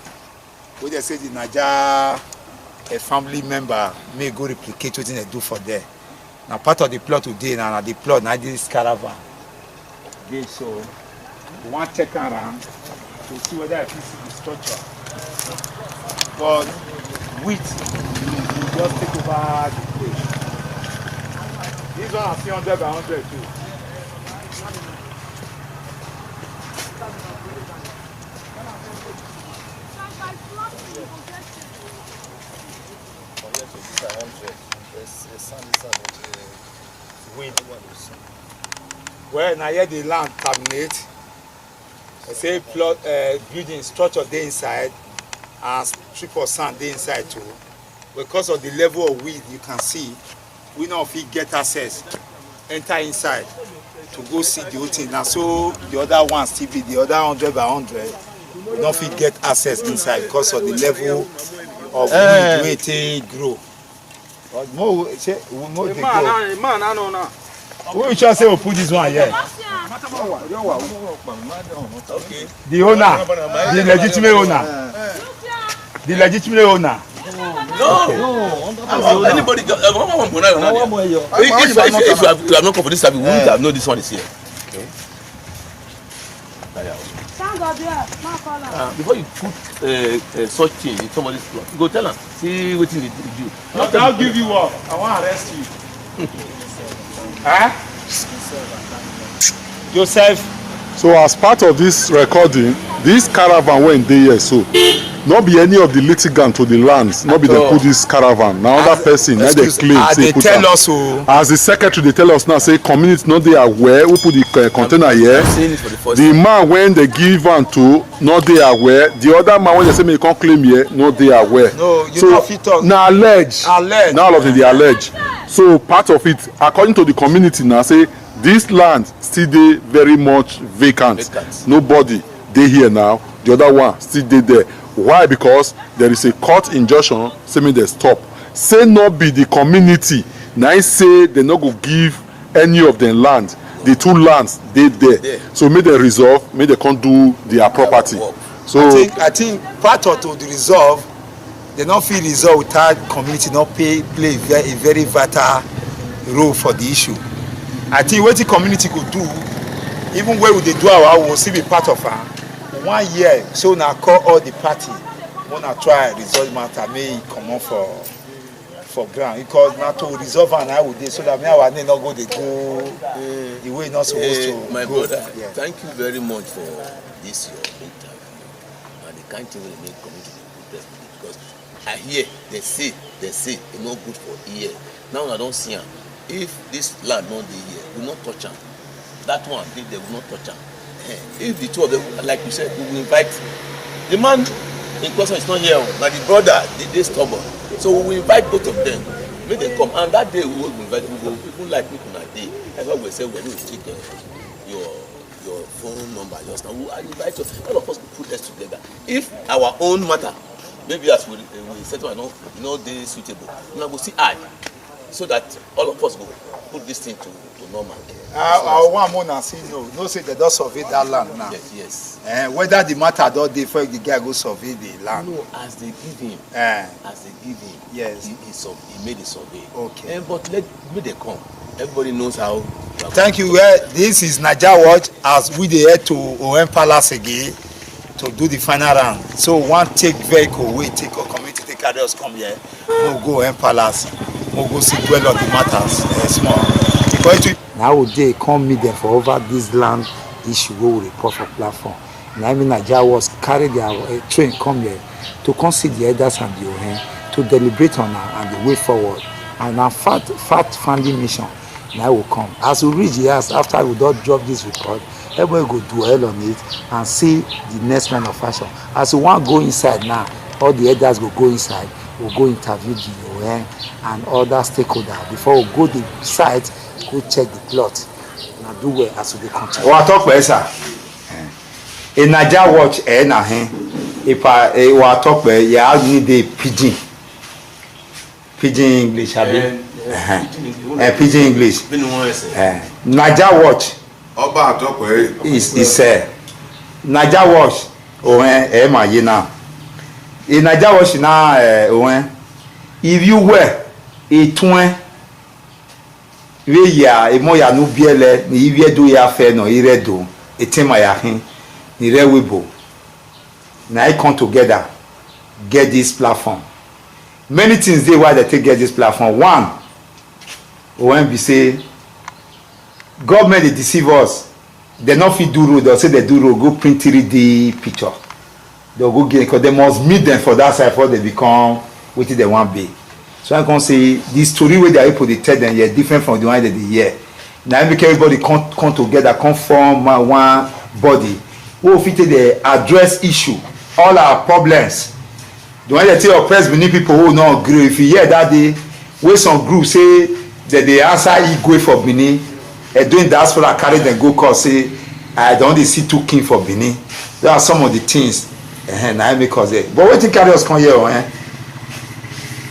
We just say the Niger a family member may go replicate what they do for there. Now part of the plot today, now the plot, now this caravan. Okay, so we want to check around to see whether I can see the structure. But with you just take over the place. This one are 300 by 100 too. Well, now here the land terminate. I say plot building structure dey inside and strip of sand dey inside too. Because of the level of wind you can see, we no fit get access, enter inside to go see the whole thing. Now so the other one still be the other 100 by 100. We no fit get access inside because of the level of wind wey take grow. But more dey go. We sure say we put this one here. Okay. The owner, the legitimate owner. The legitimate owner. No. Anybody? If you have not come for this service, we wouldn't have known this one is here. Okay. Before you put such thing in somebody's plot, you go tell them, see what you do. I'll give you up. I want to arrest you. Huh? Joseph. So as part of this recording, this caravan went there here, so not be any of the litigant to the lands, not be they put this caravan. Now other person, now they claim, say they put tell am. us so. As the secretary, they tell us now, say community not they aware who put the container here. The man when they give one to, not they aware. The other man when they say me can't claim here, not they aware. No, you so not fit talk. now allege. Now all of them they allege. So part of it, according to the community now, say this land still dey very much vacant. Nobody dey here now. The other one still dey there. Why? Because there is a court injunction say make dem stop. Say not be the community. Now say they no go give any of them land. The two lands dey there. So make them resolve. Make they come do their property. So I think part of the resolve, they not feel resolve without community not play a very vital role for the issue. I think what the community could do, even where would they do our will still be part of her. 1 year, so now call all the party. Wanna try resolve matter, may come on for ground. Because now to resolve and I would do so that me our name not go they go the way not supposed to. My go. brother, Yeah. thank you very much for this your interview. And the kind thing will make community because I hear they say it's not good for ear. Now I don't see them. If this land not dey here, we not touch am. That one they will not touch am. If the two of them, like you said, we will invite the man in question is not here, but the brother they stubborn. So we will invite both of them. Make them come, and that day we will invite. We will even like people on that day. That's why we say we will take your phone number just now. We will invite you. All of us will put this together. If our own matter, maybe as we settle and not they suitable, now we see add. So that all of us will put this thing to normal. Our one more now say no say they don't survey that land now. Yes. Whether the matter don't dey for the guy go survey the land. No, as they give him. Yes. He made a survey. Okay. But let they come. Everybody knows how. Thank you. This is Naija Watch as we dey head to Owen Palace again to do the final round. So one take vehicle, we take a community take carry us come here. We'll go Owen Palace. We'll go see dwell on the matters small. Now they come meet them for over this land issue we will report for platform. Now I mean Naija was carry their train come here to come see the elders and the Ohen to deliberate on and the way forward. And our fact finding mission now will come. As we reach the house after we don't drop this report, everybody go dwell on it and see the next line of action. As we want to go inside now, all the elders will go inside. We'll go interview the UN and other stakeholders before we go to the site, go check the plot. Now do well as we continue. What talk about sir? In Naija Watch, if I talk about you need a pidgin English, pidgin English. Naija Watch. Oba talk about is Naija Watch. Ma ye now. In Naija Watch now, if you were a twin, we ya a moya no biele, ni ivye do ya fe no iredo, a tema ya hin, ni rewebo. Now I come together, get this platform. Many things they why they take get this platform. One, when we say government they deceive us, they not fit do road, they'll say they do road, go print 3D picture. They'll go get because they must meet them for that side before they become what they want be. So I can say the story where they are able to tell them is different from the one that they hear. Now make everybody come together, come form one body. We fit the address issue, all our problems. The one that tell oppressed many people who not agree. If you hear that day, where some group say that they answer Igwe for Benin, and doing diaspora carry them go call say I don't see two king for Benin. There are some of the things. Now make us there. But what you carry us come here,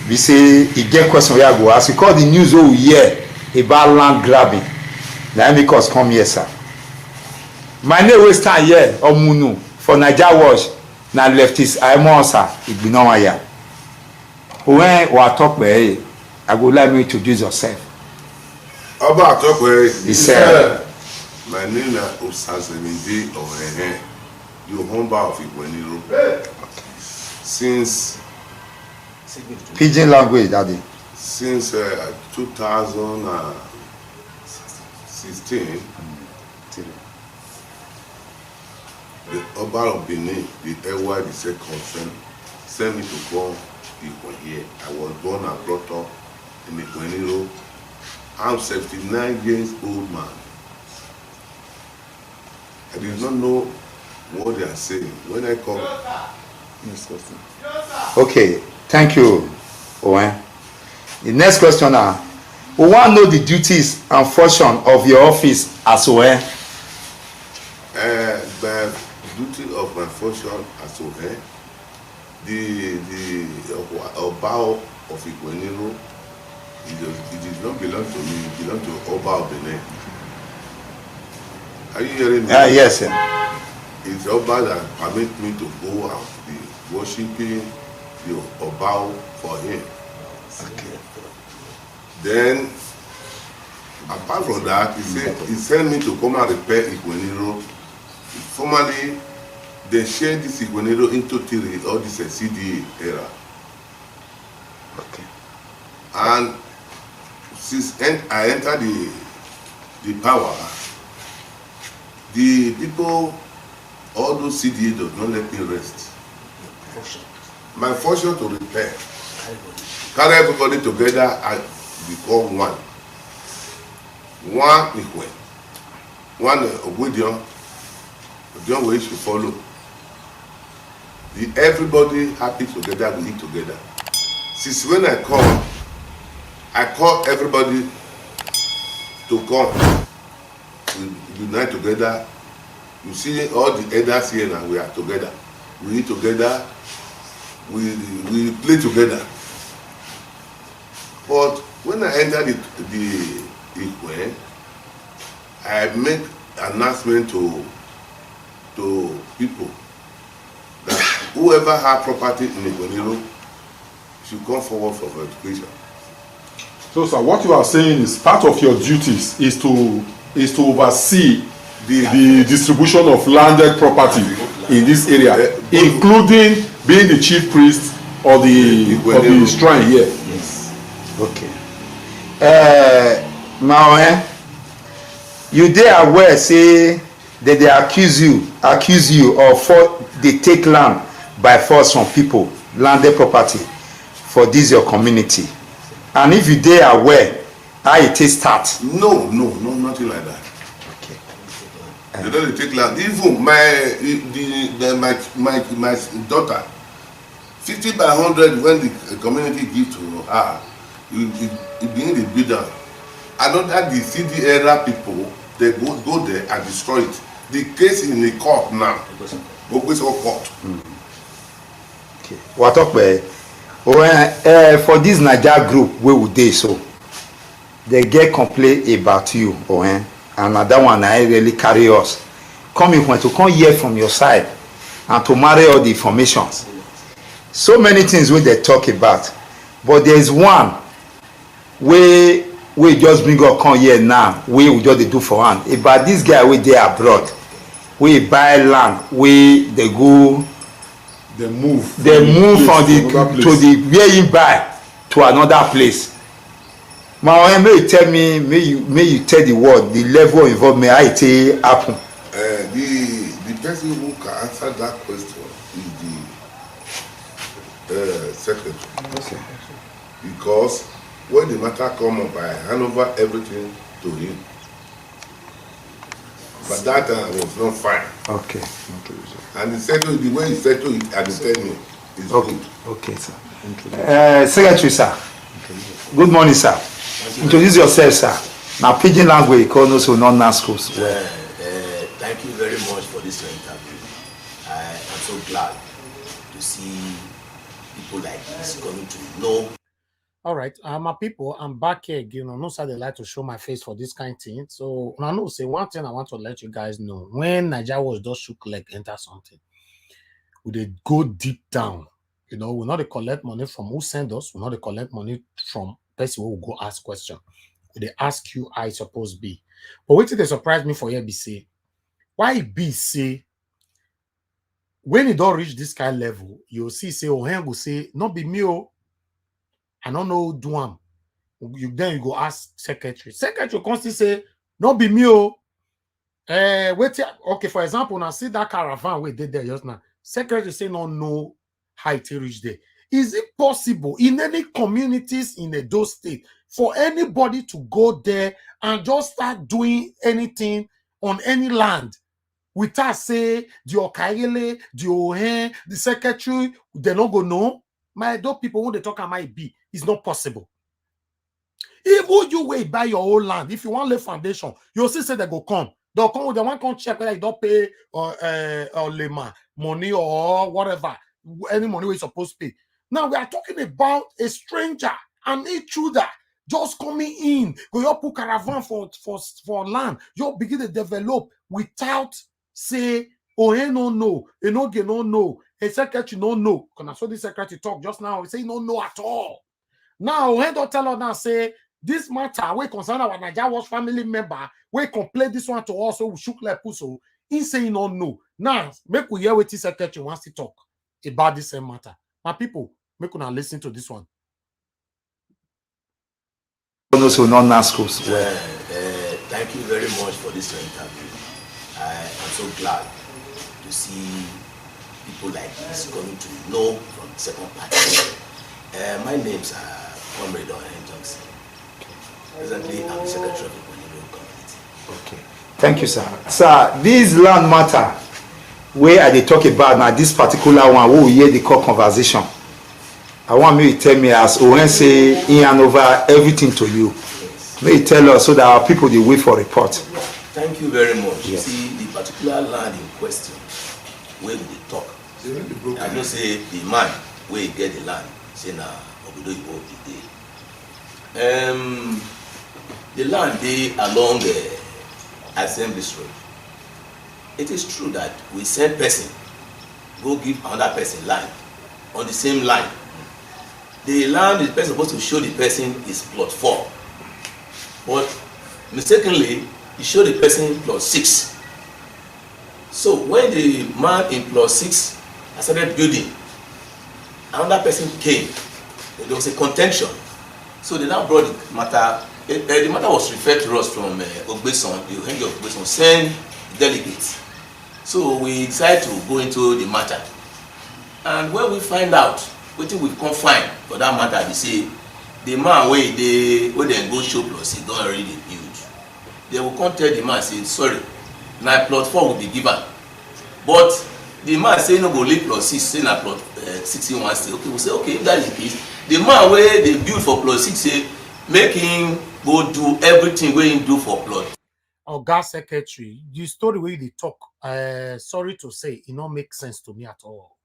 we say he get question where I go ask. We call the news over here about land grabbing. Now make us come here, sir. My name will stand here, Omunu, for Naija Watch. Now leftist, I'm answer. It be no one here. When we talk about I would like me to introduce yourself. Oba talk about He said, my name is Osasemide Ohehe. You Oba of Ikhueniro. Since Pidgin language, daddy. Since 2016, 16, the Oba of Benin, the Ewa, the second, sent me to go here. I was born and brought up in Ikhueniro. I'm 79 years old man. I did not know what they are saying. When I come, Okay, thank you, Owen. The next question now. We want to know the duties and function of your office as Owen. the duty of my function as Owen, the Oba of Ikhueniro, it did not belong to me, it belonged to Oba of Benin. Are you hearing me? Yes, sir. It's Oba that permit me to go and be worshiping the Oba for him. Okay. Then, apart from that, he sent me to come and repair Ikhueniro. Formerly, they shared this Ikhueniro into three, all this CDA era. Okay. And since I entered the power, the people, all those CDA does not let me rest. My function to repair, carry everybody together and become one. One Ikhueniro, one Obedion, John way should follow. Everybody happy together, we eat together. Since when I call everybody to come. We unite together. You see all the elders here now, we are together. We eat together. We play together. But when I entered the Ikhueniro, I make announcement to people that whoever have property in Ikhueniro should come forward for verification. So, sir, what you are saying is part of your duties is to oversee the distribution of landed property in this area, including being the chief priest of the shrine here. Yes. Okay. Now, you dey aware say that they accuse you of they take land by force from people, landed property for this your community. And if you dey aware, how it is start? No, nothing like that. Okay. They don't take land. Even my daughter, 50 by 100 when the community give to her, it begin the builder. Another the CD era people, they go there and destroy it. The case in the court now, always on court. Okay. What up, for this Naija group wey we dey so, they get complaint about you, and another one I really carry us. Come in to come hear from your side and to marry all the informations. So many things wey they talk about, but there is one wey just bring up come here now, wey we just dey do for one about this guy wey dey abroad, wey buy land, wey they go. They move from the where you buy to another place. My may you tell me, may you tell the world the level of involvement how it happen. The person who can answer that question is the secretary. Okay. Because when the matter come up, I hand over everything to him. But that time was not fine. Okay. And he settled the way he settled it and he tell me it's good. Okay, sir. Secretary, sir. Good morning, sir. Introduce yourself, sir. Now, pidgin language, call also non-NASCOs. Thank you very much for this interview. I am so glad to see people like this coming to know. All right, my people, I'm back here again. No sir, they like to show my face for this kind of thing. So I know say one thing I want to let you guys know. When Naija was just shook leg enter something, we did go deep down. You know, we not to collect money from who send us, we not to collect money from person who will go ask question. They ask you how it's supposed to be. But wait till they surprise me for here be say, why it be say when it don't reach this kind of level, you'll see say Ohen will say, not be me. I don't know who do am. Then you go ask secretary. Secretary constantly say, Not be me, oh. Wait, okay, for example, now see that caravan we did there just now. Secretary say no how it reach there. Is it possible in any communities in Edo State for anybody to go there and just start doing anything on any land without say the Okayele, the Ohen, the secretary, they don't go no? My Edo people, when they talk might be, it's not possible. Even you wait buy your own land, if you want lay foundation, you'll see say they go come. They'll come with the one come check whether you don't pay or lema money or whatever, any money we're supposed to pay. Now we are talking about a stranger, an intruder just coming in. Go you put caravan for land. You begin to develop without say, oh, he no know, no know, a secretary no know. Because I saw the secretary talk just now. He say no know at all. Now, when don't tell us now, say this matter, we concern our Nigeria was family member, we complain this one to us, so we shook like puso. He say no know. Now, make we hear what the secretary wants to talk about this same matter. My people, make una listen to this one. Also, non schools. Thank you very much for this interview. I am so glad to see people like this coming to know from the second party. My name's Comrade Ohen Johnson. Presently, I'm the Secretary of the Ikhueniro community. Okay. Thank you, sir. Sir, this land matter where they talk about now, this particular one, who we hear the call conversation. I want me to tell me as Ohen say he hand over everything to you. Yes. May you tell us so that our people they wait for report. Thank you very much. Yes. You see, the particular land in question, where we talk. I know say the man where he get the land, say na Obodo Ibo the land they along the Assembly Road. It is true that we send person go give another person land on the same line. The land the person supposed to show the person is plot 4, but mistakenly he showed the person plot 6. So when the man in plot 6 started building, another person came. There was a contention. So they now brought the matter. The matter was referred to us from Ogbeson, the Ohenge of Ogbeson, send delegates. So we decided to go into the matter. And when we find out, what we can find for that matter, they say the man where they go show plus he don't already build. They will come tell the man say sorry, now plot 4 will be given. But the man say no go leave plot 6, say na plot 61 say okay, we say okay, if that is the case. The man where they build for plot 6 say make him go do everything where he do for plot. Oga Secretary, the story where they talk, sorry to say, it not make sense to me at all.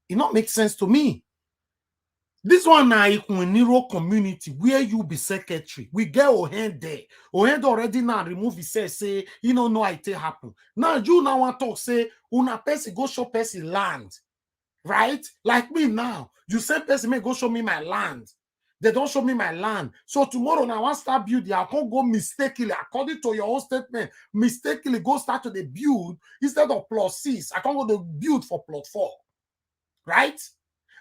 It not make sense to me. This one na Ikhueniro community where you be secretary. We get Ohen there. Ohen already now remove his say you don't know how it happen. Now you now want to talk say una person go show person land. Right? Like me now. You say person may go show me my land. They don't show me my land. So tomorrow now I want to start building. I can't go mistakenly, according to your own statement, mistakenly go start to the build instead of plot 6. I can't go to build for plot 4. Right?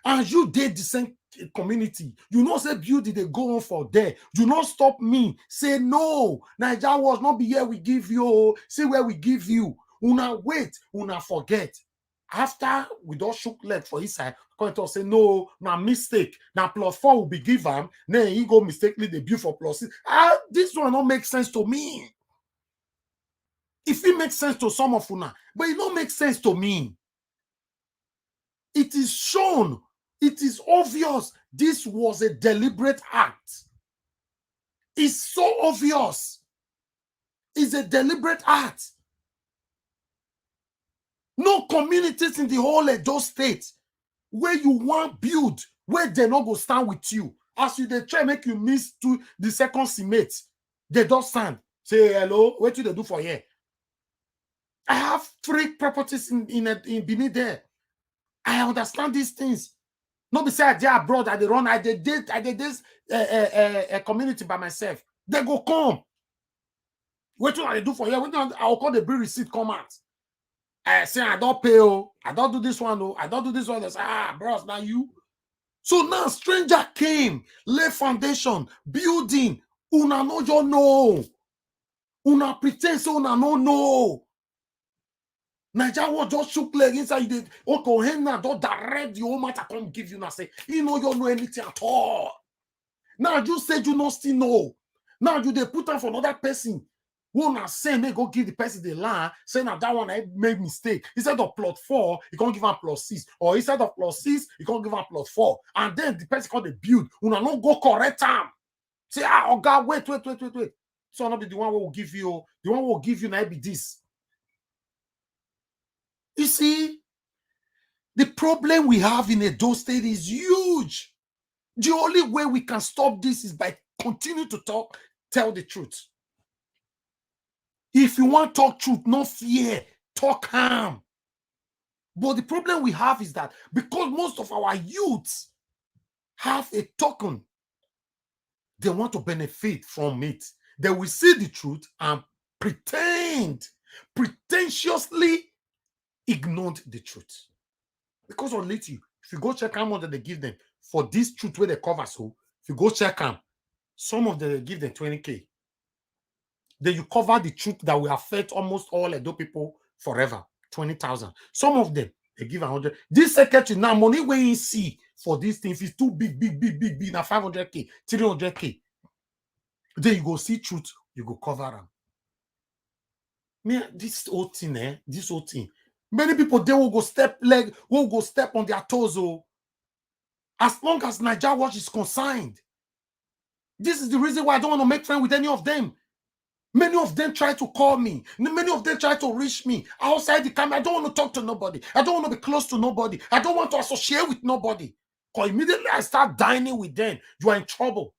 And you did the same community. You know, say beauty they go on for there. You not stop me. Say no. Nigeria was not be here. We give you. See where we give you. Una wait. Una forget. After we don't shook leg for his side, going to say no. Now mistake. Now plot 4 will be given. Then he go mistakenly the build for plot 6. This one don't make sense to me. If it makes sense to some of una, but it don't make sense to me. It is shown. It is obvious this was a deliberate act. It's so obvious. It's a deliberate act. No communities in the whole Edo State where you want build, where they not go stand with you. As you they try make you miss to the second cement, they don't stand. Say hello, what do they do for here? I have 3 properties in Benin there. I understand these things. Not be say I did abroad, I did run, I did this community by myself. They go come. What do I do for you? I'll call the bill receipt come out. I say I don't pay, I don't do this one, I don't do this one. They say, bros, now you. So now stranger came, lay foundation, building. Una no you know. Una pretend so una no know. Naija was just shook leg inside the okay, Henna don't direct the whole matter come give you now say, you know anything at all. Now you said you don't still know. Now you they put on for another person. Who not say they go give the person the land, say now that one I made mistake. Instead of plot 4, you can't give him +6. Or instead of +6, you can't give him +4. And then the person called the build. Una not go correct time. Say, oh God, wait. So not be the one who will give you, the one who will give you now be this. You see, the problem we have in Edo State is huge. The only way we can stop this is by continuing to tell the truth. If you want to talk truth, no fear, talk calm. But the problem we have is that because most of our youths have a token, they want to benefit from it. They will see the truth and pretentiously ignored the truth. Because on later, if you go check how much they give them for this truth where they cover, so if you go check them, some of them they give them 20K. Then you cover the truth that will affect almost all Edo people forever, 20,000. Some of them they give 100. This secretary now money when you see for this thing, if it's too big, now 500K, 300K. Then you go see truth, you go cover them. Man, this whole thing, this whole thing. Many people they will go step on their toes. Oh, as long as Naija Watch is concerned. This is the reason why I don't want to make friends with any of them. Many of them try to call me. Many of them try to reach me outside the camera. I don't want to talk to nobody. I don't want to be close to nobody. I don't want to associate with nobody. Because immediately I start dining with them, you are in trouble.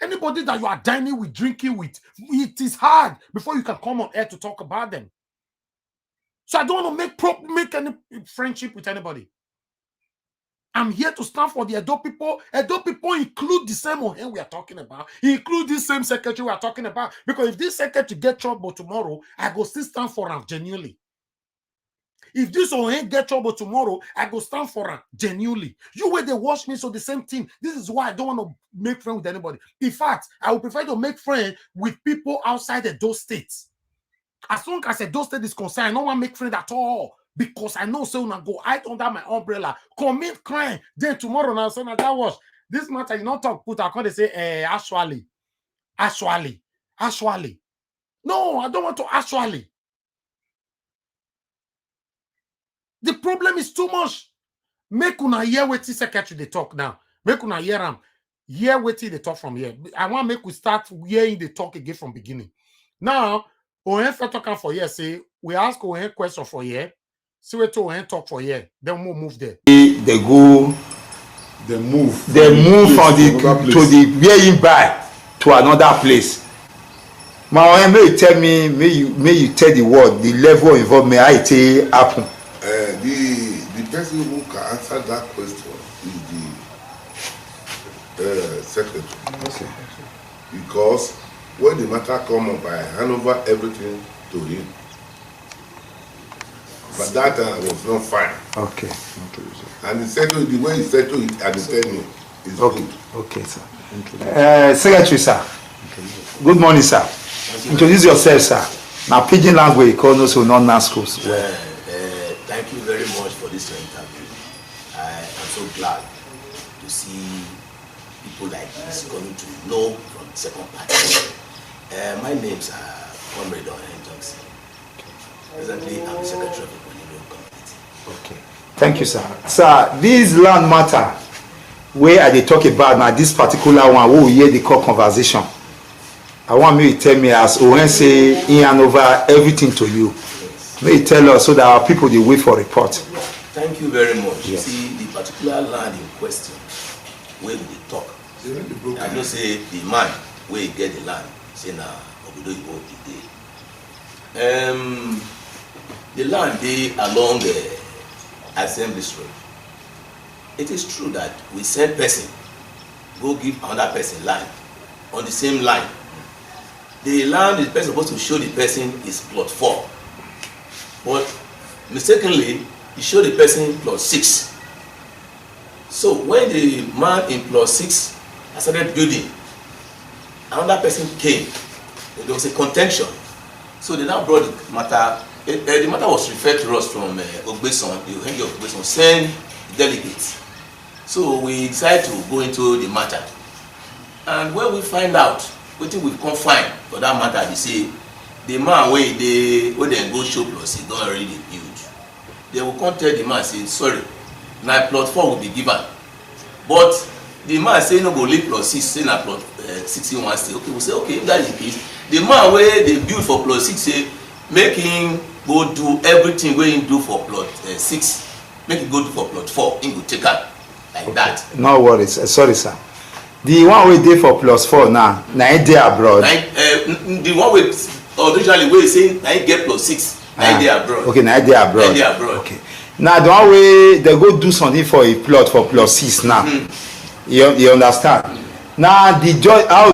Anybody that you are dining with, drinking with, it is hard before you can come on air to talk about them. So I don't want to make any friendship with anybody. I'm here to stand for the Edo people. Edo people include the same Ohen we are talking about. Include this same secretary we are talking about. Because if this secretary get trouble tomorrow, I go still stand for him genuinely. If this Ohen get trouble tomorrow, I go stand for him genuinely. You where they watch me, so the same thing. This is why I don't want to make friends with anybody. In fact, I would prefer to make friends with people outside Edo State. As long as Edo State is concerned, I don't want to make friends at all. Because I know so now go hide under my umbrella, commit crime. Then tomorrow now, so now that was this matter. You not talk put. I can't say actually. No, I don't want to actually. The problem is too much. Make una hear what the secretary they talk now. Make una hear them. Hear what they talk from here. I want make we start hearing the talk again from beginning. Now, Ohen talk for here. Say we ask Ohen question for here. See where to talk for here. Then we'll move there. They move from the where you buy to another place. My may you tell me, may you tell the world the level of involvement how it happen. The person who can answer that question is the secretary. Okay. Because when the matter come up, I hand over everything to him. But that was not fine. Okay. And he said the way he said to it and he told me is good. Okay, sir. Secretary, sir. Good morning, sir. Introduce yourself, sir. Now, pidgin language, call also non-NASCOs. Thank you very much for this interview. I am so glad to see people like this coming to know from the second party. My name's Comrade Ohen Johnson. Presently, I'm the secretary of the Ikhueniro community. Okay. Thank you, sir. Sir, this land matter where they talk about now, this particular one, we hear the call conversation. I want me to tell me as Ohen say in and over everything to you. Yes. May you tell us so that our people they wait for report. Thank you very much. Yes. You see, the particular land in question, where we talk. I know say the man where he get the land, say now Obodo Ibo dey. The land they along the Assembly Road. It is true that we send person go give another person land on the same line. The land the person supposed to show the person is plot 4, but mistakenly he showed the person plot 6. So when the man in plot 6 started building, another person came there was a contention. So they now brought the matter. The matter was referred to us from Ogbeson, the Ohenge of Ogbeson, send delegates. So we decided to go into the matter. And when we find out, what we can find for that matter, they say, the man where they go show plus, he don't already build. They will come tell the man, say, sorry, now plot 4 will be given. But the man say, no, go leave plot 6, say, now plot 6 in one stay. Okay, we say, okay, if that is the case, the man where they build for plot 6, say, make him go do everything where he do for plot 6, make him go do for plot 4, he go take out like okay. That. No worries, sorry, sir. The one we did for plus 4 now, na dey abroad. The one we originally we say na get plus 6, na dey abroad. Okay, na dey abroad. Na dey abroad. Okay. Now the one way they go do something for a plot for plus 6 now. You understand? Now the judge how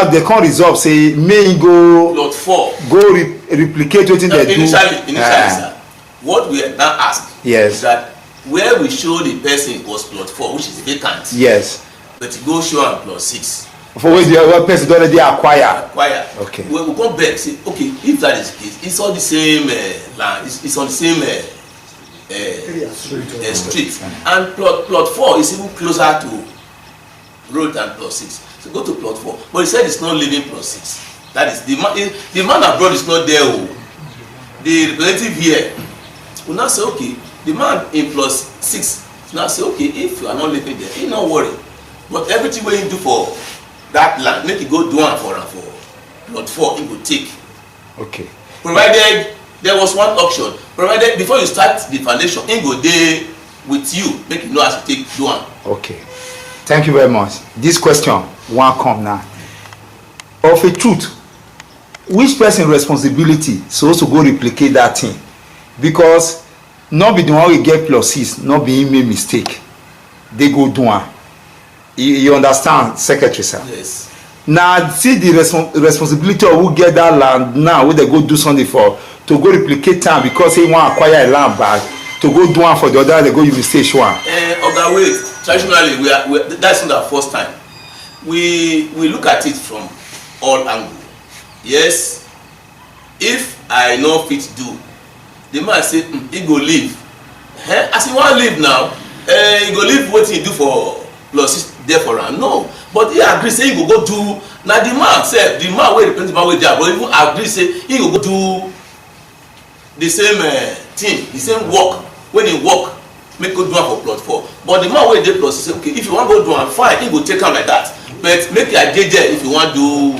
they can't resolve say may go plot 4 go replicate wetin they do. Initially, sir. What we now ask yes. Is that where we show the person was plot 4, which is vacant. Yes. But you go show am plus 6. For which the other person already acquire. Okay. We come back say okay, if that is the case, it's all the same land. It's on the same street. And plot 4 is even closer to road than plot 6. So go to plot 4. But he said it's not living plot 6. That is the man abroad is not there. The representative here will now say okay, the man in plus 6 now say okay, if you are not living there, you not worry. But everything wey you do for that land, make you go do am for plot 4, you go take. Okay. Provided there was one option. Provided before you start the foundation, he go dey with you, make you know as you take do am. Okay. Thank you very much. This question wan come now. Of a truth, which person responsibility suppose to go replicate that thing? Because not be the one we get plus 6, not be him make mistake. They go do am. You understand, Secretary, sir? Yes. Now, see the responsibility of who get that land now, where they go do something for, to go replicate time because he want to acquire a land back, to go do one for the other, they go use stage 1. Oga, wait. Traditionally, that's not our first time. We look at it from all angles. Yes, if I no fit do, the man say, he go leave. As he want leave now, he go leave what he do for plus there for am. No, but he agree say he go do. Now the man sef, the man wey represent the man wey dey abroad even agree say he go do the same thing, the same work. When he work, make go do am for plot 4. But the man wey dey plus say okay, if you wan go do am fine, he go take am like that. But make you dey there if you wan do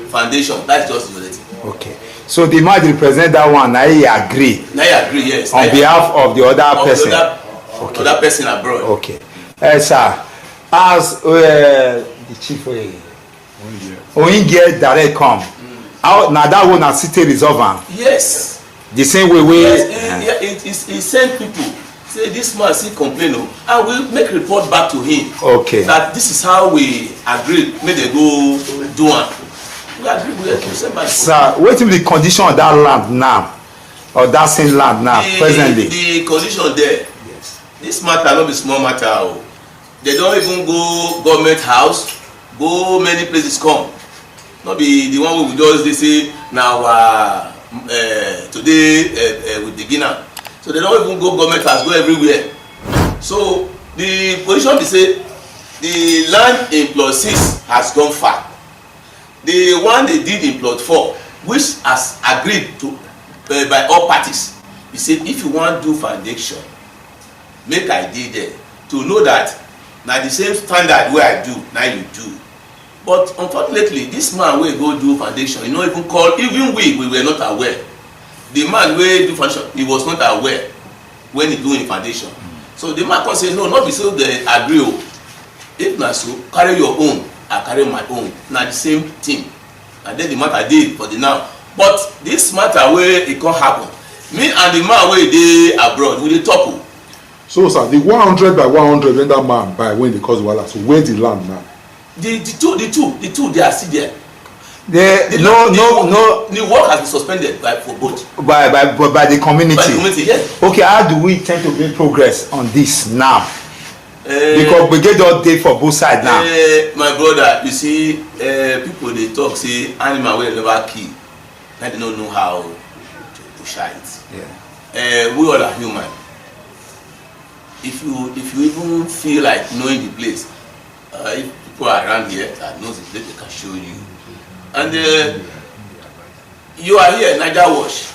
foundation. That's just the thing. Okay. So the man represent that one. Now he agree. Now he agree, yes. On behalf of the other person. Okay. Other person abroad. Okay. Sir, as the chief Oinge direct come, how now that one na city resolve am? Yes. The same way we. Yes, he send people. Say this man still complain and we make report back to him. Okay. That this is how we agree. Make they go do one. We agree with send back. Sir, wetin be the condition of that land now, or that same land now presently? The condition there. Yes. This matter no be small matter. They don't even go government house, go many places come. Not be the one wey we just dey say now today with the Guinea. So they don't even go government house, go everywhere. So the position be say the land in plot 6 has gone far. The one they did in plot 4, which has agreed to by all parties, he said if you want do foundation, make I dey there to know that na the same standard wey I do na you do. But unfortunately, this man wey go do foundation, he no even call, even we were not aware. The man wey do foundation, he was not aware when he do him foundation. So the man come say no, not be so they agree. If na so, carry your own, I carry my own. Na the same thing. And then the matter dey for the now. But this matter wey e come happen, me and the man wey dey abroad, we dey talk. So sir, the 100 by 100 when that man buy when they cause wahala, so where the land now? The two they are still there. The work has been suspended for both. By the community. By the community, yes. Okay, how do we tend to make progress on this now? Because we get all day for both sides now. My brother, you see, people they talk say animal will never kill. They don't know how to shine it. Yeah. We all are human. If you even feel like knowing the place, if people are around here that knows the place, they can show you. And you are here, Niger Wash.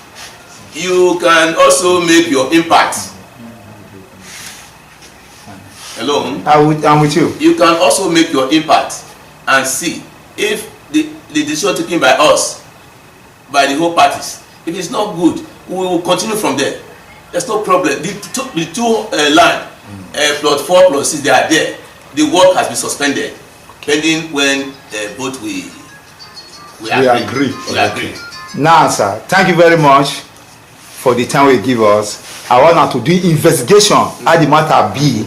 You can also make your impact. Hello. I'm with you. You can also make your impact and see if the decision taken by us, by the whole parties, if it's not good, we will continue from there. There's no problem. The two land, plot 4, plot 6, they are there. The work has been suspended, pending when both we agree. We agree. Now, sir, thank you very much for the time you give us. I want to do investigation how the matter be,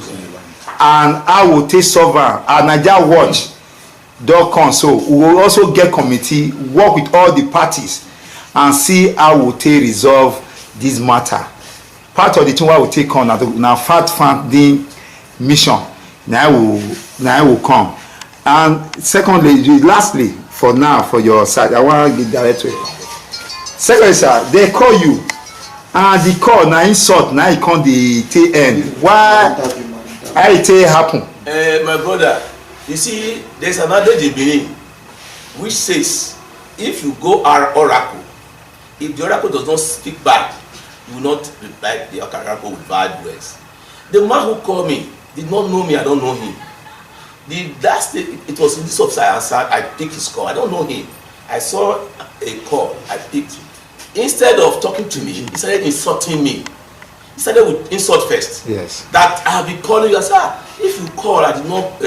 and I will take sovereign and Niger Watch.com. So we will also get committee, work with all the parties, and see how we take resolve this matter. Part of the thing we will take on now fact-finding mission. Now will come. And secondly, lastly, for now, for your side, I want to get direct to it. Secondly, sir, they call you, and the call now insult, now you come the tail end. Why? How it happen? My brother, you see, there's an adage in Benin which says, if you go our oracle, if the oracle does not speak back, you will not reply the oracle with bad words. The man who called me did not know me, I don't know him. It was in this office I answered, I picked his call, I don't know him. I saw a call, I picked it. Instead of talking to me, he started insulting me. He started with insult first. Yes. That I have been calling you, sir. If you call, I did not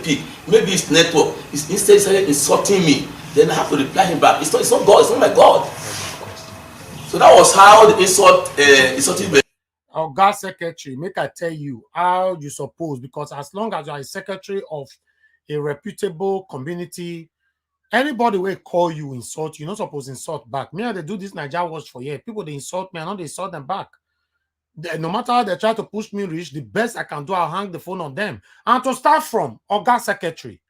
pick. Maybe it's network. Instead, he started insulting me. Then I have to reply him back. It's not God. It's not my God. So that was how the insulting me. Our God secretary, make I tell you how you suppose, because as long as you are a secretary of a reputable community, anybody will call you insult, you're not supposed to insult back. Me, they do this Niger Watch for years. People they insult me, I know they insult them back. No matter how they try to push me reach, the best I can do, I'll hang the phone on them. And to start from, Oga secretary,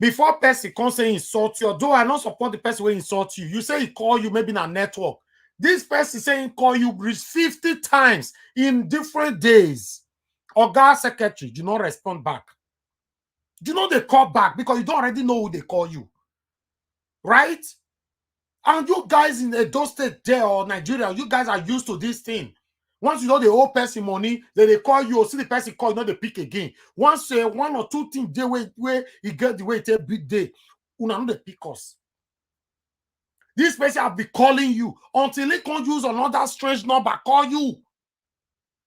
before person can say insult you, although I not support the person will insult you, you say he call you maybe in a network. This person saying call you reach 50 times in different days. Oga secretary, do not respond back. Do not they call back because you don't already know who they call you. Right? And you guys in Edo State there or Nigeria, you guys are used to this thing. Once you know the old person money, then they call you, or see the person call, you know they pick again. Once one or two things they where you get the way it a big day, you know they pick us. This person have been calling you until they can't use another strange number, call you.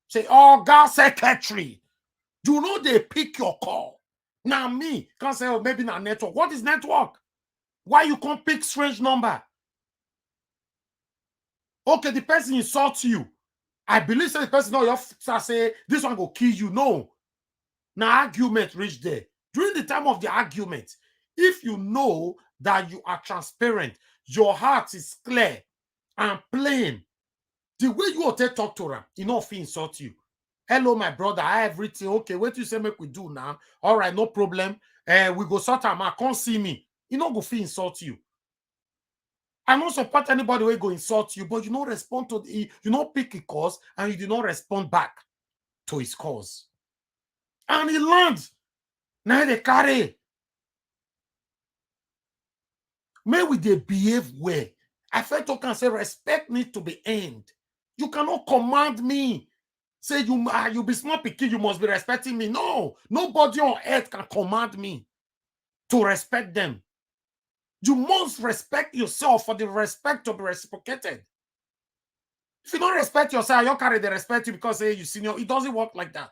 Say, oh, God secretary. You know they pick your call. Now me, can't say, oh, maybe not network. What is network? Why you can't pick strange number? Okay, the person insults you. I believe the person know your say this one will kill you. No. Now argument reach there. During the time of the argument, if you know that you are transparent, your heart is clear and plain, the way you will talk to them, you know, if he insult you. Hello, my brother, I have everything. Okay, what you say make we do now? All right, no problem. We go sort out. I can't see me. You know, go feel insult you. I don't support anybody who go insult you, but you don't respond to the, you don't pick a cause and you do not respond back to his cause. And he lands. Now they carry. May we they behave well. I felt to can say respect needs to be earned. You cannot command me. Say you be small picky, you must be respecting me. No, nobody on earth can command me to respect them. You must respect yourself for the respect to be reciprocated. If you don't respect yourself, you don't carry the respect you because hey, you senior. It doesn't work like that.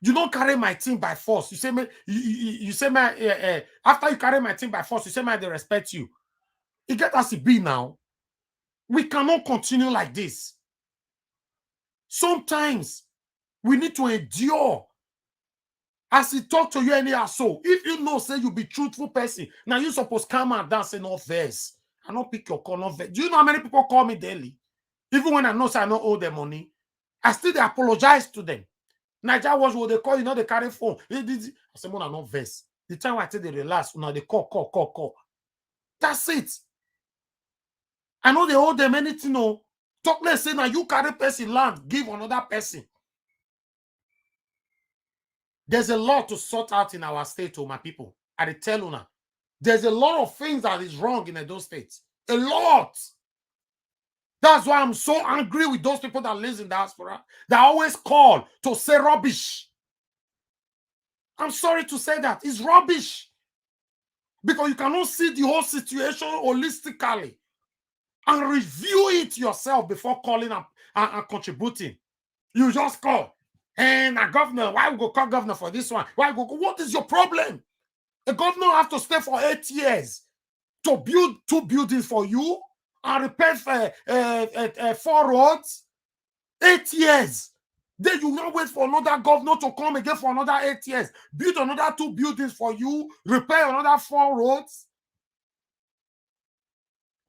You don't carry my team by force. You say me, you say me, after you carry my team by force, you say me they respect you. It get us to be now. We cannot continue like this. Sometimes we need to endure. As he talk to you anyhow, so if you know, say you be truthful person, now you supposed come and dance and no verse. I don't pick your call, no verse. Do you know how many people call me daily? Even when I know say I don't owe them money, I still apologize to them. Niger Watch will they call, you know, they carry phone. I say, "Mona not verse." The time I tell they relax, now they call. That's it. I know they owe them anything. No, talk less. Say now you carry person land, give another person. There's a lot to sort out in our state, oh my people. I tell you now, there's a lot of things that is wrong in those states. A lot. That's why I'm so angry with those people that live in diaspora. They always call to say rubbish. I'm sorry to say that. It's rubbish. Because you cannot see the whole situation holistically and review it yourself before calling up and contributing. You just call. And a governor, why we go call governor for this one? Why go? What is your problem? A governor have to stay for 8 years to build 2 buildings for you and repair 4 roads. 8 years. Then you now wait for another governor to come again for another 8 years, build another 2 buildings for you, repair another 4 roads.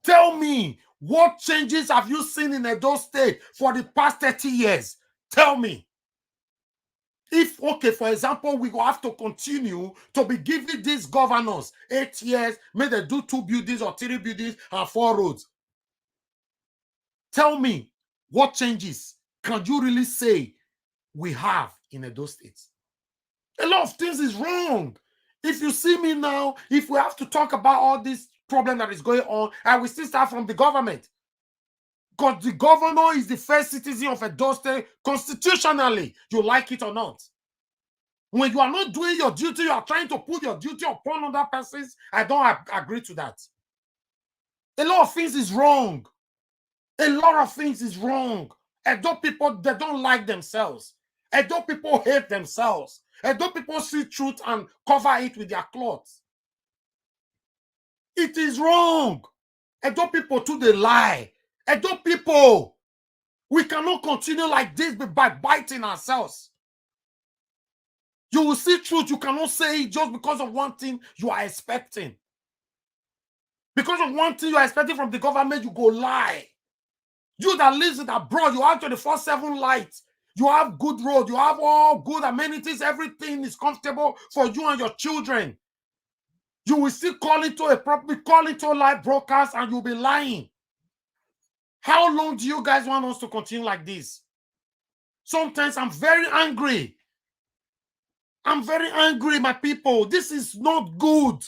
Tell me, what changes have you seen in Edo State for the past 30 years? Tell me. If, okay, for example, we will have to continue to be giving these governors 8 years, may they do 2 buildings or 3 buildings and 4 roads. Tell me, what changes can you really say we have in Edo State? A lot of things is wrong. If you see me now, if we have to talk about all this problem that is going on, I will still start from the government. Because the governor is the first citizen of Edo State constitutionally, you like it or not. When you are not doing your duty, you are trying to put your duty upon other persons. I don't agree to that. A lot of things is wrong. A lot of things is wrong. Edo people, they don't like themselves. Edo people hate themselves. Edo people see truth and cover it with their clothes. It is wrong. Edo people too, they lie. Edo people, we cannot continue like this by biting ourselves. You will see truth. You cannot say it just because of one thing you are expecting. Because of one thing you are expecting from the government, you go lie. You that lives in abroad, you have 24/7 light. You have good road. You have all good amenities. Everything is comfortable for you and your children. You will still call into a live broadcast and you'll be lying. How long do you guys want us to continue like this? Sometimes I'm very angry. I'm very angry, my people. This is not good.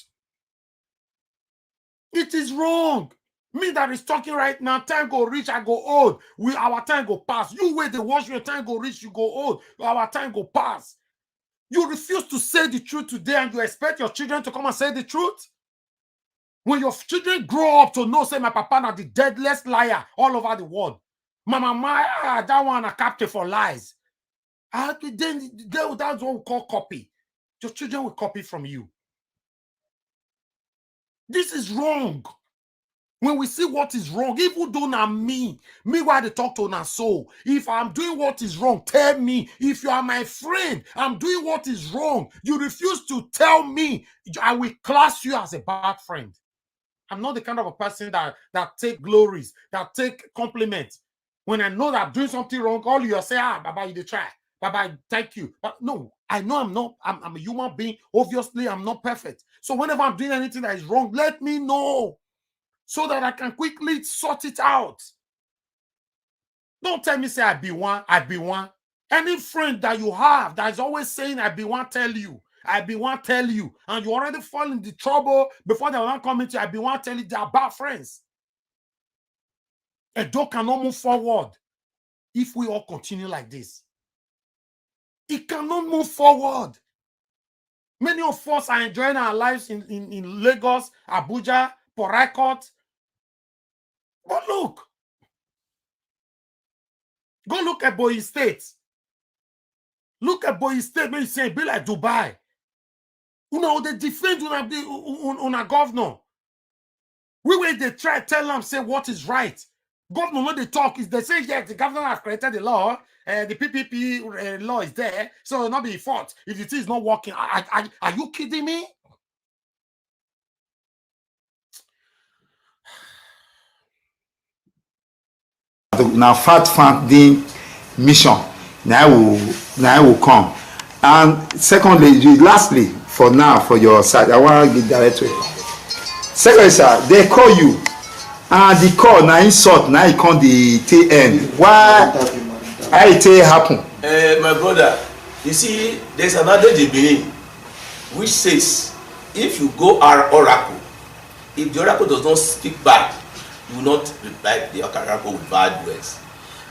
It is wrong. Me that is talking right now, time go reach, I go old. Our time go pass. You wait, they watch your time go reach, you go old. Our time go pass. You refuse to say the truth today and you expect your children to come and say the truth? When your children grow up to know, say, my papa is the deadliest liar all over the world. My mama, that one a captive for lies. Then that's what we call copy. Your children will copy from you. This is wrong. When we see what is wrong, even though not me why they talk to na so. If I'm doing what is wrong, tell me. If you are my friend, I'm doing what is wrong. You refuse to tell me, I will class you as a bad friend. I'm not the kind of a person that take glories, that take compliments. When I know that I'm doing something wrong, all you say, Baba, you try. Baba, thank you. But no, I know I'm a human being. Obviously, I'm not perfect. So whenever I'm doing anything that is wrong, let me know, so that I can quickly sort it out. Don't tell me, say, I be one. Any friend that you have that is always saying, I be one, tell you. I be one, tell you. And you already fall in the trouble before they want to come into you. I be one, tell you they are bad friends. A dog cannot move forward if we all continue like this. It cannot move forward. Many of us are enjoying our lives in Lagos, Abuja, Port Harcourt. But look, go look at Boyi State. Look at Boyi State, when you say, be like Dubai. You know, they defend on a governor. When they try to tell them, say what is right. Governor, when they talk, is they say, yes, the governor has created the law, the PPP law is there, so it'll not be fault if it is not working. Are you kidding me? Now, fact-finding mission now will come. And secondly, lastly, for now, for your side, I want to get direct to it. Secondly, sir, they call you, and the call now insult, now you come the tail end. Why? How it happen? My brother, you see, there's an adage in Benin which says, if you go our oracle, if the oracle does not speak back, you will not reply the oracle with bad words.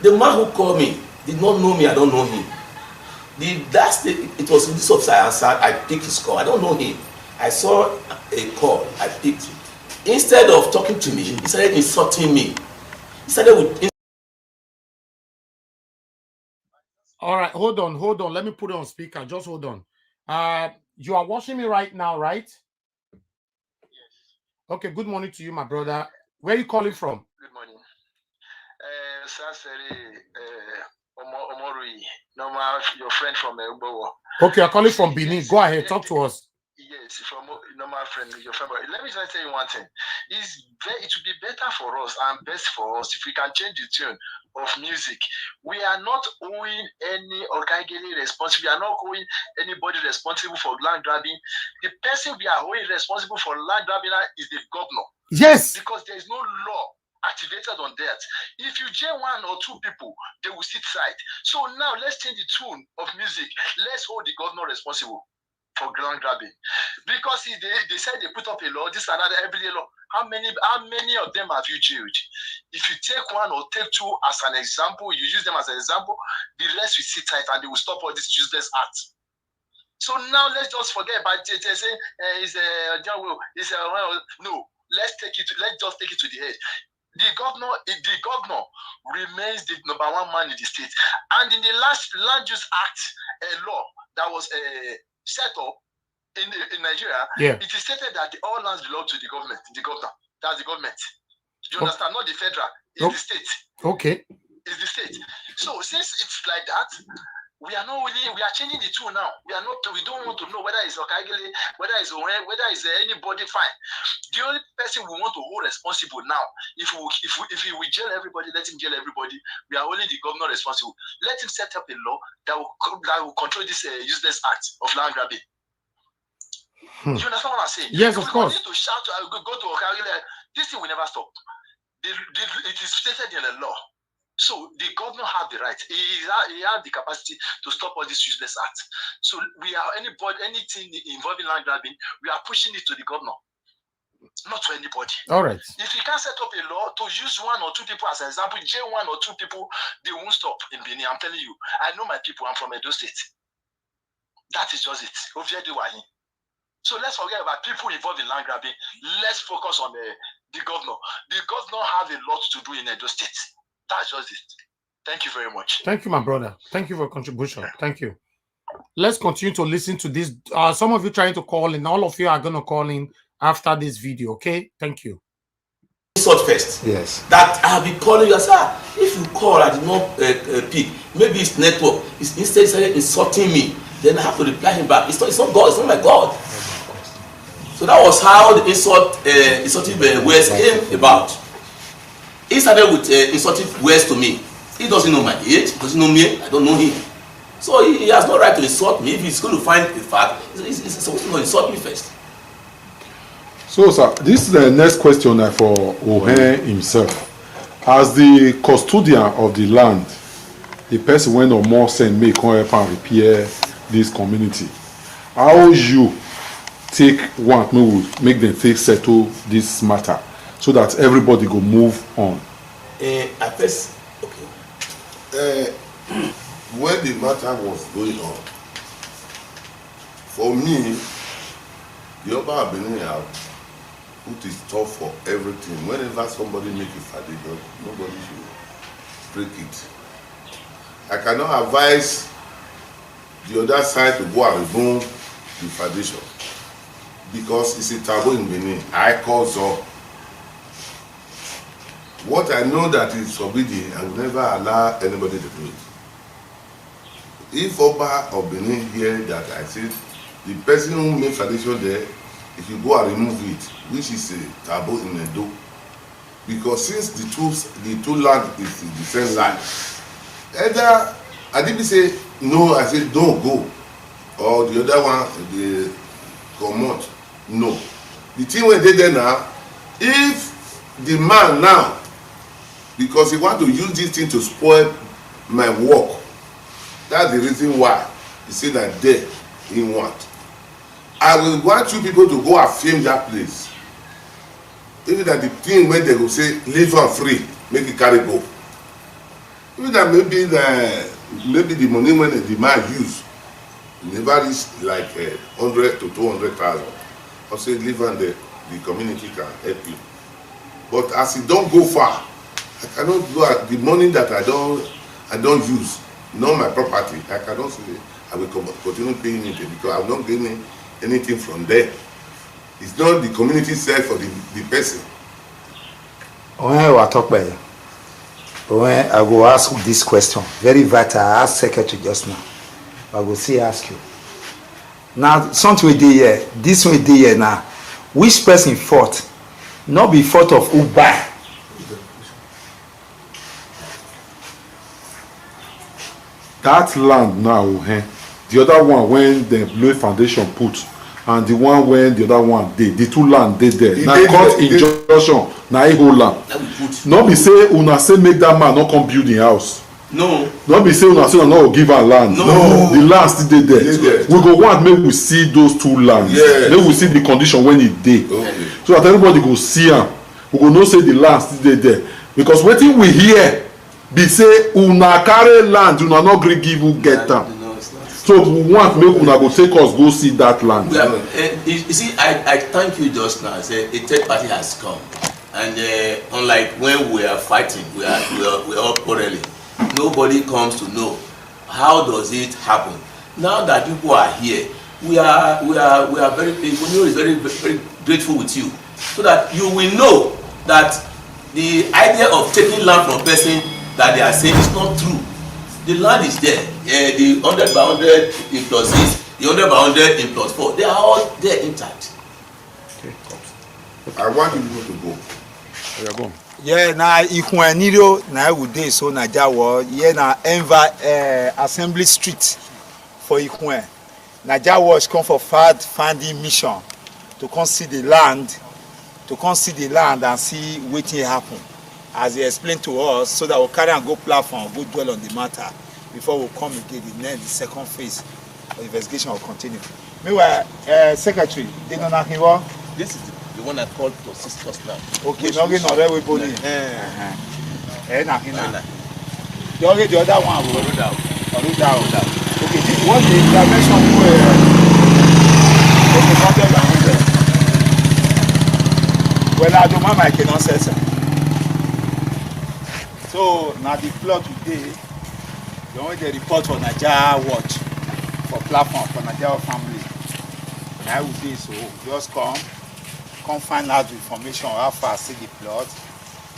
The man who called me did not know me, I don't know him. It was in this office I answered, I picked his call. I don't know him. I saw a call, I picked it. Instead of talking to me, he started insulting me. He started with... All right, hold on. Let me put it on speaker. Just hold on. You are watching me right now, right? Yes. Okay, good morning to you, my brother. Where are you calling from? Good morning. Omorui, normal, your friend from Ubowo. Okay, you're calling from Benin. Go ahead, talk to us. Yes, from normal friend, your friend. Let me just tell you one thing. It would be better for us and best for us if we can change the tune of music. We are not owing any organically responsible. We are not owing anybody responsible for land grabbing. The person we are owing responsible for land grabbing is the governor. Yes. Because there is no law activated on that. If you jail one or two people, they will sit side. So now let's change the tune of music. Let's hold the governor responsible for land grabbing. Because they said they put up a law, this and another everyday law. How many of them have you jailed? If you take one or take two as an example, you use them as an example, the rest will sit tight and they will stop all this useless acts. So now let's just forget about it. They say no. Let's just take it to the head. The governor remains the number one man in the state. And in the last Land Use Act, a law that was set up in Nigeria, it is stated that all lands belong to the government, the governor. That's the government. Do you understand? Not the federal. It's the state. Okay. It's the state. So since it's like that, we are changing the tune now. We don't want to know whether it's Okagele, whether it's anybody, fine. The only person we want to hold responsible now, if we jail everybody, let him jail everybody. We are holding the governor responsible. Let him set up a law that will control this useless act of land grabbing. Do you understand what I'm saying? Yes, of course. We need to shout, go to Okagele. This thing will never stop. It is stated in the law. So the governor has the right. He has the capacity to stop all these useless acts. So anything involving land grabbing, we are pushing it to the governor, not to anybody. All right. If you can't set up a law to use one or two people as an example, jail one or two people, they won't stop in Benin. I'm telling you. I know my people. I'm from Edo State. That is just it. So let's forget about people involved in land grabbing. Let's focus on the governor. The governor has a lot to do in Edo State. That's just it. Thank you very much. Thank you, my brother. Thank you for your contribution. Thank you. Let's continue to listen to this. Some of you trying to call in. All of you are going to call in after this video, okay? Thank you. Insult first. Yes. That I'll be calling you, sir. If you call, I did not pick. Maybe it's network. Instead started insulting me. Then I have to reply him back. It's not God. It's not my God. So that was how the insulting words came about. He started with insulting words to me. He doesn't know my age. He doesn't know me. I don't know him. So he has no right to insult me. If he's going to find the fact, he's supposed to insult me first. So, sir, this is the next question for Ohen himself. As the custodian of the land, the person when no more send me come help and repair this community. How you take one make them take settle this matter so that everybody go move on? At first, okay. When the matter was going on, for me, the Oba Of Benin have put his stop for everything. Whenever somebody make a foundation, nobody should break it. I cannot advise the other side to go and remove the foundation because it's a taboo in Benin. I call so. What I know that is forbidden, I will never allow anybody to do it. If Oba Of Benin hear that I said the person who made foundation there, if you go and remove it, which is a taboo in Edo, because since the two land is the same land, either I didn't say no, I said don't go. Or the other one, the comot. No. The thing when they there now, if the man now, because he want to use this thing to spoil my work, that's the reason why he say that there he want. I will want you people to go and film that place. Even that the thing when they go say leave am free, make it carry go. Even that maybe the money when the man use never reach like 100 to 200,000. I say leave am there, the community can help you. But as it don't go far, I cannot go at the money that I don't use, not my property. I cannot say I will continue paying it because I'm not getting anything from there. It's not the community side for the person. When I talk about it, when I go ask this question, very vital. I asked secretary just now. I go see ask you. Now something we dey here, this way dey here now. Which person fault? Not be fault of who buy. That land now, the other one when the blue foundation put, and the one when the other one dey, the two land dey there. Now court injunction, na e whole land. No be say una say make that man not come build the house. No. No be say una say una no go give am land. No. The land still dey there. We go want make we see those two lands. Yes. Make we see the condition when e dey. Okay. So that everybody go see am. We go know say the land still dey there. Because wetin we hear be say una carry land, una no gree give who get am. So we want make una go take us go see that land. You see, I thank you just now. Say a third party has come, and unlike when we are fighting, we are all quarreling. Nobody comes to know how does it happen. Now that people are here, we are very Ikhueniro is very grateful with you, so that you will know that the idea of taking land from person that they are saying is not true. The land is there. The 100 by 100 in plus 6, the 100 by 100 in plus 4, they are all there intact. I want you people to go. Yeah, go. Yeah, na Ikhueniro na we dey so Naija war. Yeah, na Assembly Street for Ikhueniro. Naija war come for finding mission to come see the land, and see wetin happen. As he explained to us, so that we'll carry and go platform, go dwell on the matter before we come again. The second phase of the investigation will continue. Meanwhile, Secretary, they don't know him. This is the one I called to assist us now. Okay, no, no, everybody. The other one. Okay, this one the dimension well, I don't mind my cannot say so. So now the plot today, the only the report for Naija Watch for platform for Naija family. Now we do so just come find out the information how far see the plot,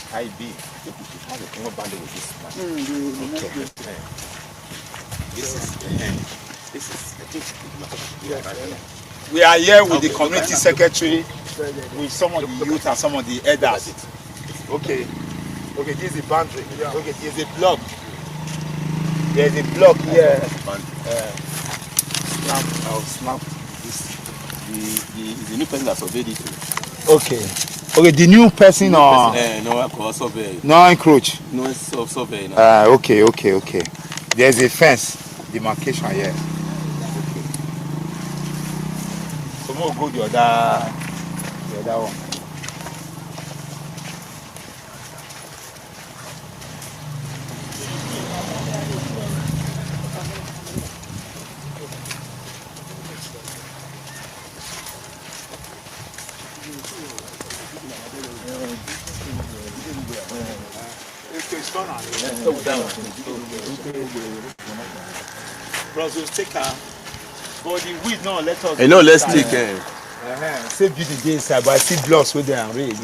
how it be. How they come about with this one? Okay. This is I think we are here with the community secretary, with some of the youth and some of the elders. Okay. Okay, this is the boundary. Okay, there's a block. There's a block here. Snap this. The new person that surveyed it. Okay. Okay, the new person or no survey. No encroach. No survey. Okay. There's a fence demarcation here. Okay. So we'll go the other one. But the weed no let us. Hey, no, let's take care. Save you the day inside, but I see blocks where they are raised.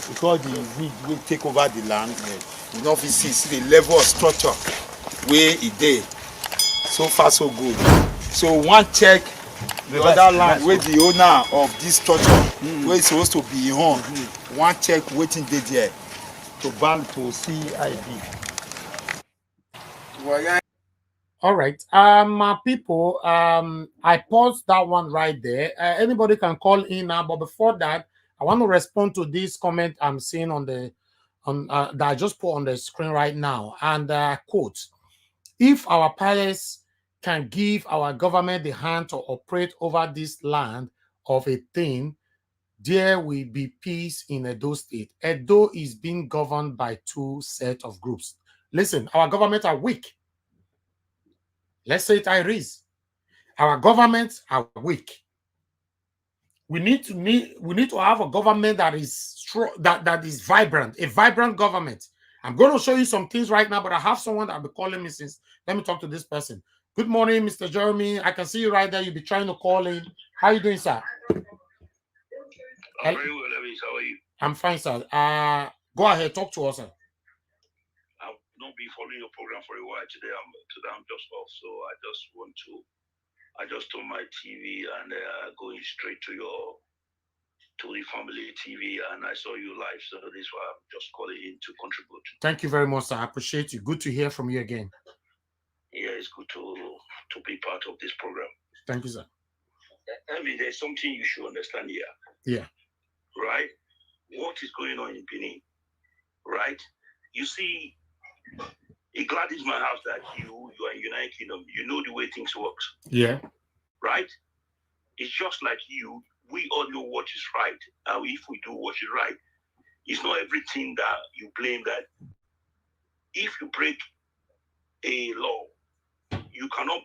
Because the weed will take over the land. You know, if you see the level of structure where it dey. So far, so good. So one check the other land where the owner of this structure, where it's supposed to be on. One check waiting there to ban to see ID. All right. People, I paused that one right there. Anybody can call in now, but before that, I want to respond to this comment I'm seeing on the that I just put on the screen right now. And quote: "If our palace can give our government the hand to operate over this land of a thing, there will be peace in Edo State. Edo is being governed by two sets of groups." Listen, our government are weak. Let's say it is. Our governments are weak. We need to have a government that is strong, that is vibrant, a vibrant government. I'm going to show you some things right now, but I have someone that will be calling me since. Let me talk to this person. Good morning, Mr. Jeremy. I can see you right there. You'll be trying to call in. How are you doing, sir? I'm very well, Elvis. How are you? I'm fine, sir. Go ahead, talk to us, sir. I've not been following your program for a while. Today I'm just off, so I just turned my TV and going straight to the family TV, and I saw you live. So this is why I'm just calling in to contribute. Thank you very much, sir. I appreciate you. Good to hear from you again. Yeah, it's good to be part of this program. Thank you, sir. I mean, there's something you should understand here. Yeah. Right? What is going on in Benin? Right? You see, it gladdens my house that you are in United Kingdom. You know the way things work. Yeah. Right? It's just like you. We all know what is right. And if we do what is right, it's not everything that you blame that. If you break a law, you cannot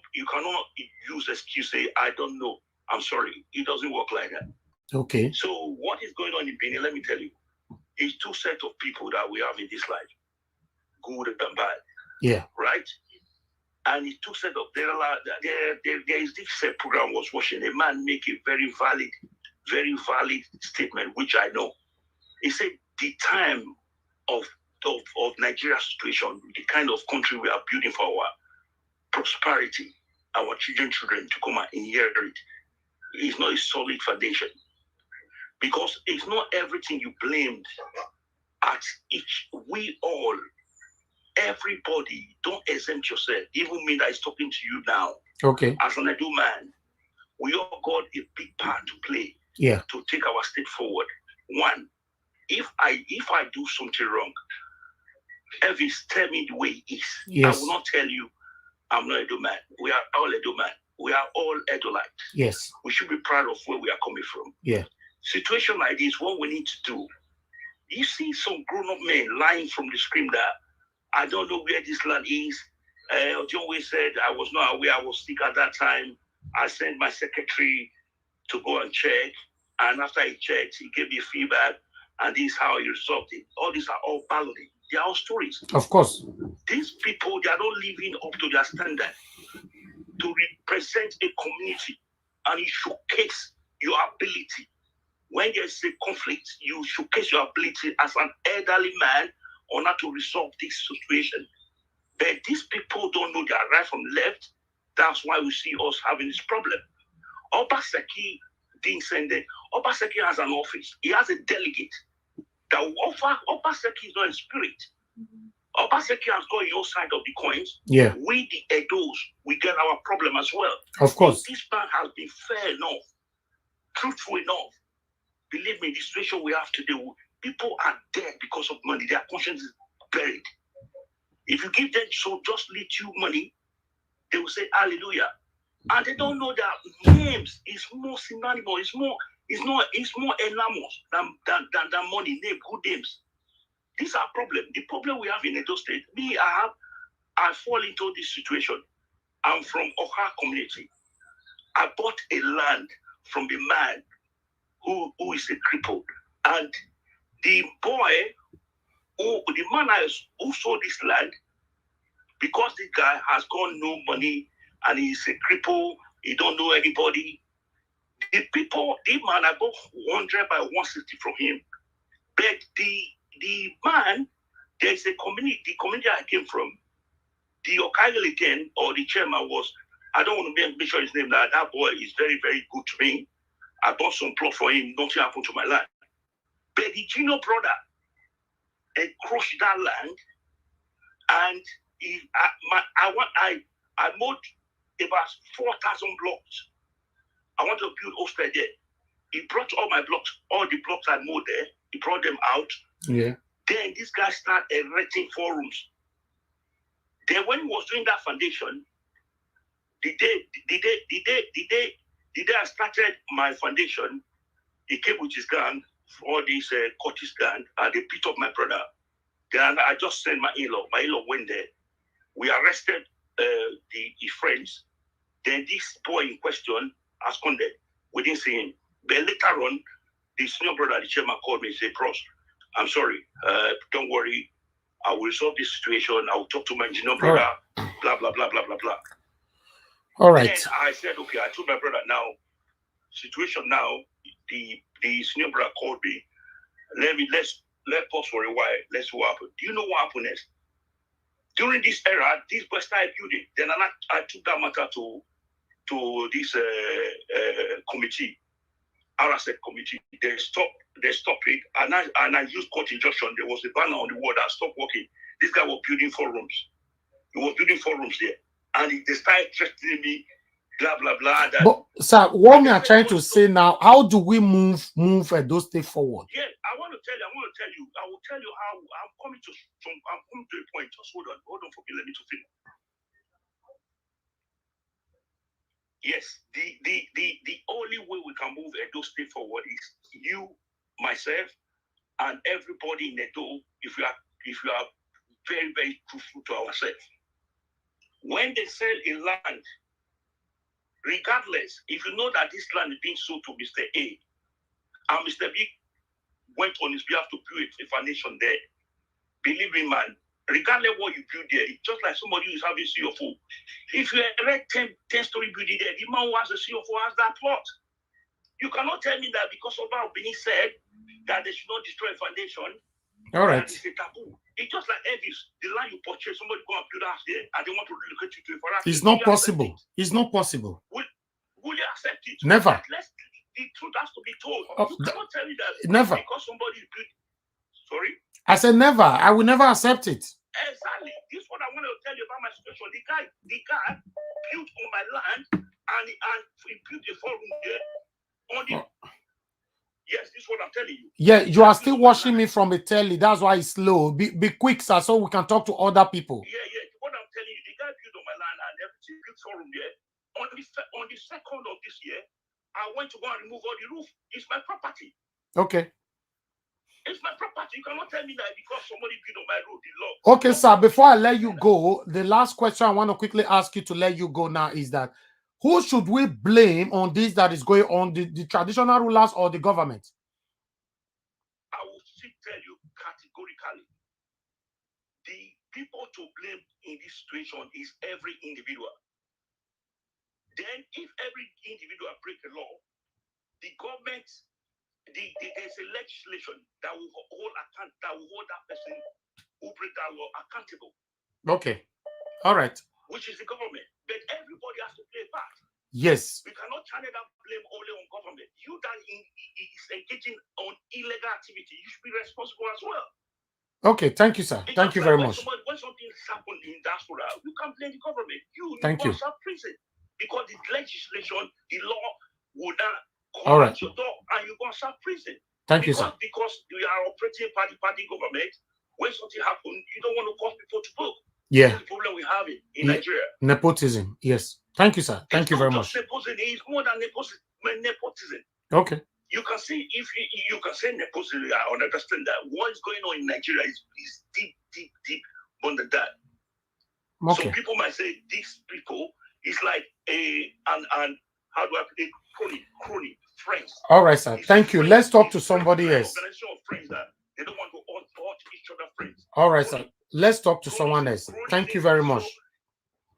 use excuse say, I don't know. I'm sorry. It doesn't work like that. Okay. So what is going on in Benin, let me tell you, it's two sets of people that we have in this life. Good and bad. Yeah. Right? And it's two sets of there is this program I was watching. A man make a very valid statement, which I know. He said the time of Nigeria's situation, the kind of country we are building for our prosperity, our children to come and inherit it, is not a solid foundation. Because it's not everything you blamed at each. We all, everybody, don't exempt yourself. Even me that is talking to you now. Okay. As an Edo man, we all got a big part to play. Yeah. To take our state forward. One, if I do something wrong, Elvis, tell me the way it is. Yes. I will not tell you I'm not Edo man. We are all Edo man. We are all Edolite. Yes. We should be proud of where we are coming from. Yeah. Situation like this, what we need to do. You see some grown-up men lying from the screen that I don't know where this land is. John Way said I was not aware, I was sick at that time. I sent my secretary to go and check. And after he checked, he gave me feedback. And this is how he resolved it. All these are all balloting. They are all stories. Of course. These people, they are not living up to their standard to represent a community and you showcase your ability. When there's a conflict, you showcase your ability as an elderly man on how to resolve this situation. But these people don't know their right from left. That's why we see us having this problem. Obaseki didn't send it. Obaseki has an office. He has a delegate. That offer Obaseki is not in spirit. Obaseki has got your side of the coins. Yeah. We, the Edos, we get our problem as well. Of course. If this man has been fair enough, truthful enough. Believe me, the situation we have today, people are dead because of money. Their conscience is buried. If you give them just little money, they will say hallelujah. And they don't know that names is more synonymous, it's more enormous than money, name, good names. These are problems. The problem we have in Edo State, I fall into this situation. I'm from Oka community. I bought a land from the man who is a cripple. And the man who sold this land, because this guy has got no money and he's a cripple, he don't know anybody. The man, I bought 100 by 160 from him. But the man, there's a community, the community I came from, the Okagel again, or the chairman was, I don't want to make sure his name, that boy is very, very good to me. I bought some plot for him, nothing happened to my land. But the junior brother encroached that land, and I mowed about 4,000 blocks. I want to build hostel there. He brought all my blocks, all the blocks I mowed there. He brought them out. Yeah. Then this guy started erecting 4 rooms. Then when he was doing that foundation, the day I started my foundation, he came with his gang, all these Curtis gang, and they beat up my brother. Then I just sent my in-law. My in-law went there. We arrested the friends. Then this boy in question absconded. We didn't see him. But later on, the senior brother, the chairman, called me and said, "Pros, I'm sorry. Don't worry. I will resolve this situation. I will talk to my engineer brother, blah, blah, blah, blah, blah, blah." All right. Then I said, okay, I told my brother now, situation now, the senior brother called me. Let's pause for a while. Let's see what happened. Do you know what happened next? During this era, this boy started building. Then I took that matter to this committee, RSF committee. They stopped it, and I used court injunction. There was a banner on the wall that stopped working. This guy was building 4 rooms. He was building 4 rooms there, and they started threatening me, blah blah blah. That, but sir, what we are trying to say now, how do we move those State forward? Yeah, I will tell you how I'm coming to a point. Just hold on for me. Let me to finish. Yes, the only way we can move Edo State forward is you, myself, and everybody in Edo. If you are very, very truthful to ourselves, when they sell a land, regardless, if you know that this land is being sold to Mr. A, and Mr. B went on his behalf to build a foundation there, believe me, man, regardless what you build there, it's just like somebody who is having CFO. If you erect 10-story building there, the man who has a CFO has that plot. You cannot tell me that because Oba Of Benin said that they should not destroy a foundation. All right. It's a taboo. It's just like Elvis, the land you purchase, somebody go and build a house there, and they want to relocate you to a foreign. It's not possible. It's not possible. Will you accept it? Never. The truth has to be told. You cannot tell me that never. Because somebody built. Sorry? I said never. I will never accept it. Exactly. This is what I want to tell you about my situation. The guy built on my land, and he built a 4-room there. Yes, this is what I'm telling you. Yeah, you are still watching me from a telly. That's why it's slow. Be quick, sir, so we can talk to other people. Yeah. What I'm telling you, the guy built on my land and everything, built 4-room there. On the 2nd of this year, I went to go and remove all the roof. It's my property. Okay. It's my property. You cannot tell me that because somebody built on my road, the law. Okay, sir, before I let you go, the last question I want to quickly ask you to let you go now is that who should we blame on this that is going on, the traditional rulers or the government? I will still tell you categorically, the people to blame in this situation is every individual. Then if every individual break a law, the government, there's a legislation that will hold that person who break that law accountable. Okay. All right. Which is the government. But everybody has to play a part. Yes. We cannot channel that blame only on government. You that is engaging on illegal activity, you should be responsible as well. Okay, thank you, sir. Thank you very much. When something happens in diaspora, you can't blame the government. You thank you. Prison because the legislation, the law would not all right. Your door and you're going to serve prison. Thank you, sir. Because we are operating party government. When something happens, you don't want to cause people to book. Yeah. That's the problem we have in Nigeria. Nepotism. Yes. Thank you, sir. Thank you very much. Nepotism is more than nepotism. Okay. You can see if you can say nepotism, I understand that what is going on in Nigeria is deep under that. Okay. So people might say these people is like and how do I put it? Crony friends. All right, sir. Thank you. Let's talk to somebody else. Organization of friends that they don't want to hurt each other friends. All right, sir. Let's talk to someone else. Thank you very much.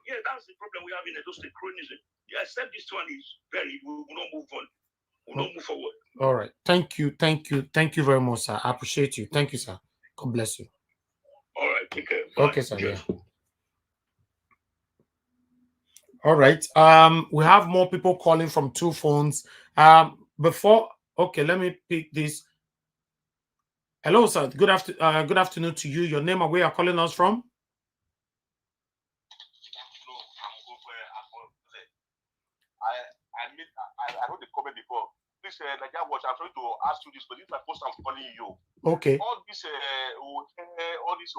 Yeah, that's the problem we have in Edo State, chronism. Yeah, except this one is buried, we will not move on. We will not move forward. All right. Thank you very much, sir. I appreciate you. Thank you, sir. God bless you. All right, take care. Bye. Okay, sir. Yeah. All right. We have more people calling from 2 phones. Okay, let me pick this. Hello, sir. Good afternoon to you. Your name and where you're calling us from? comment before. This Nigeria Watch, I'm trying to ask you this, but this is my first time calling you. Okay. All this Ikhueniro, all this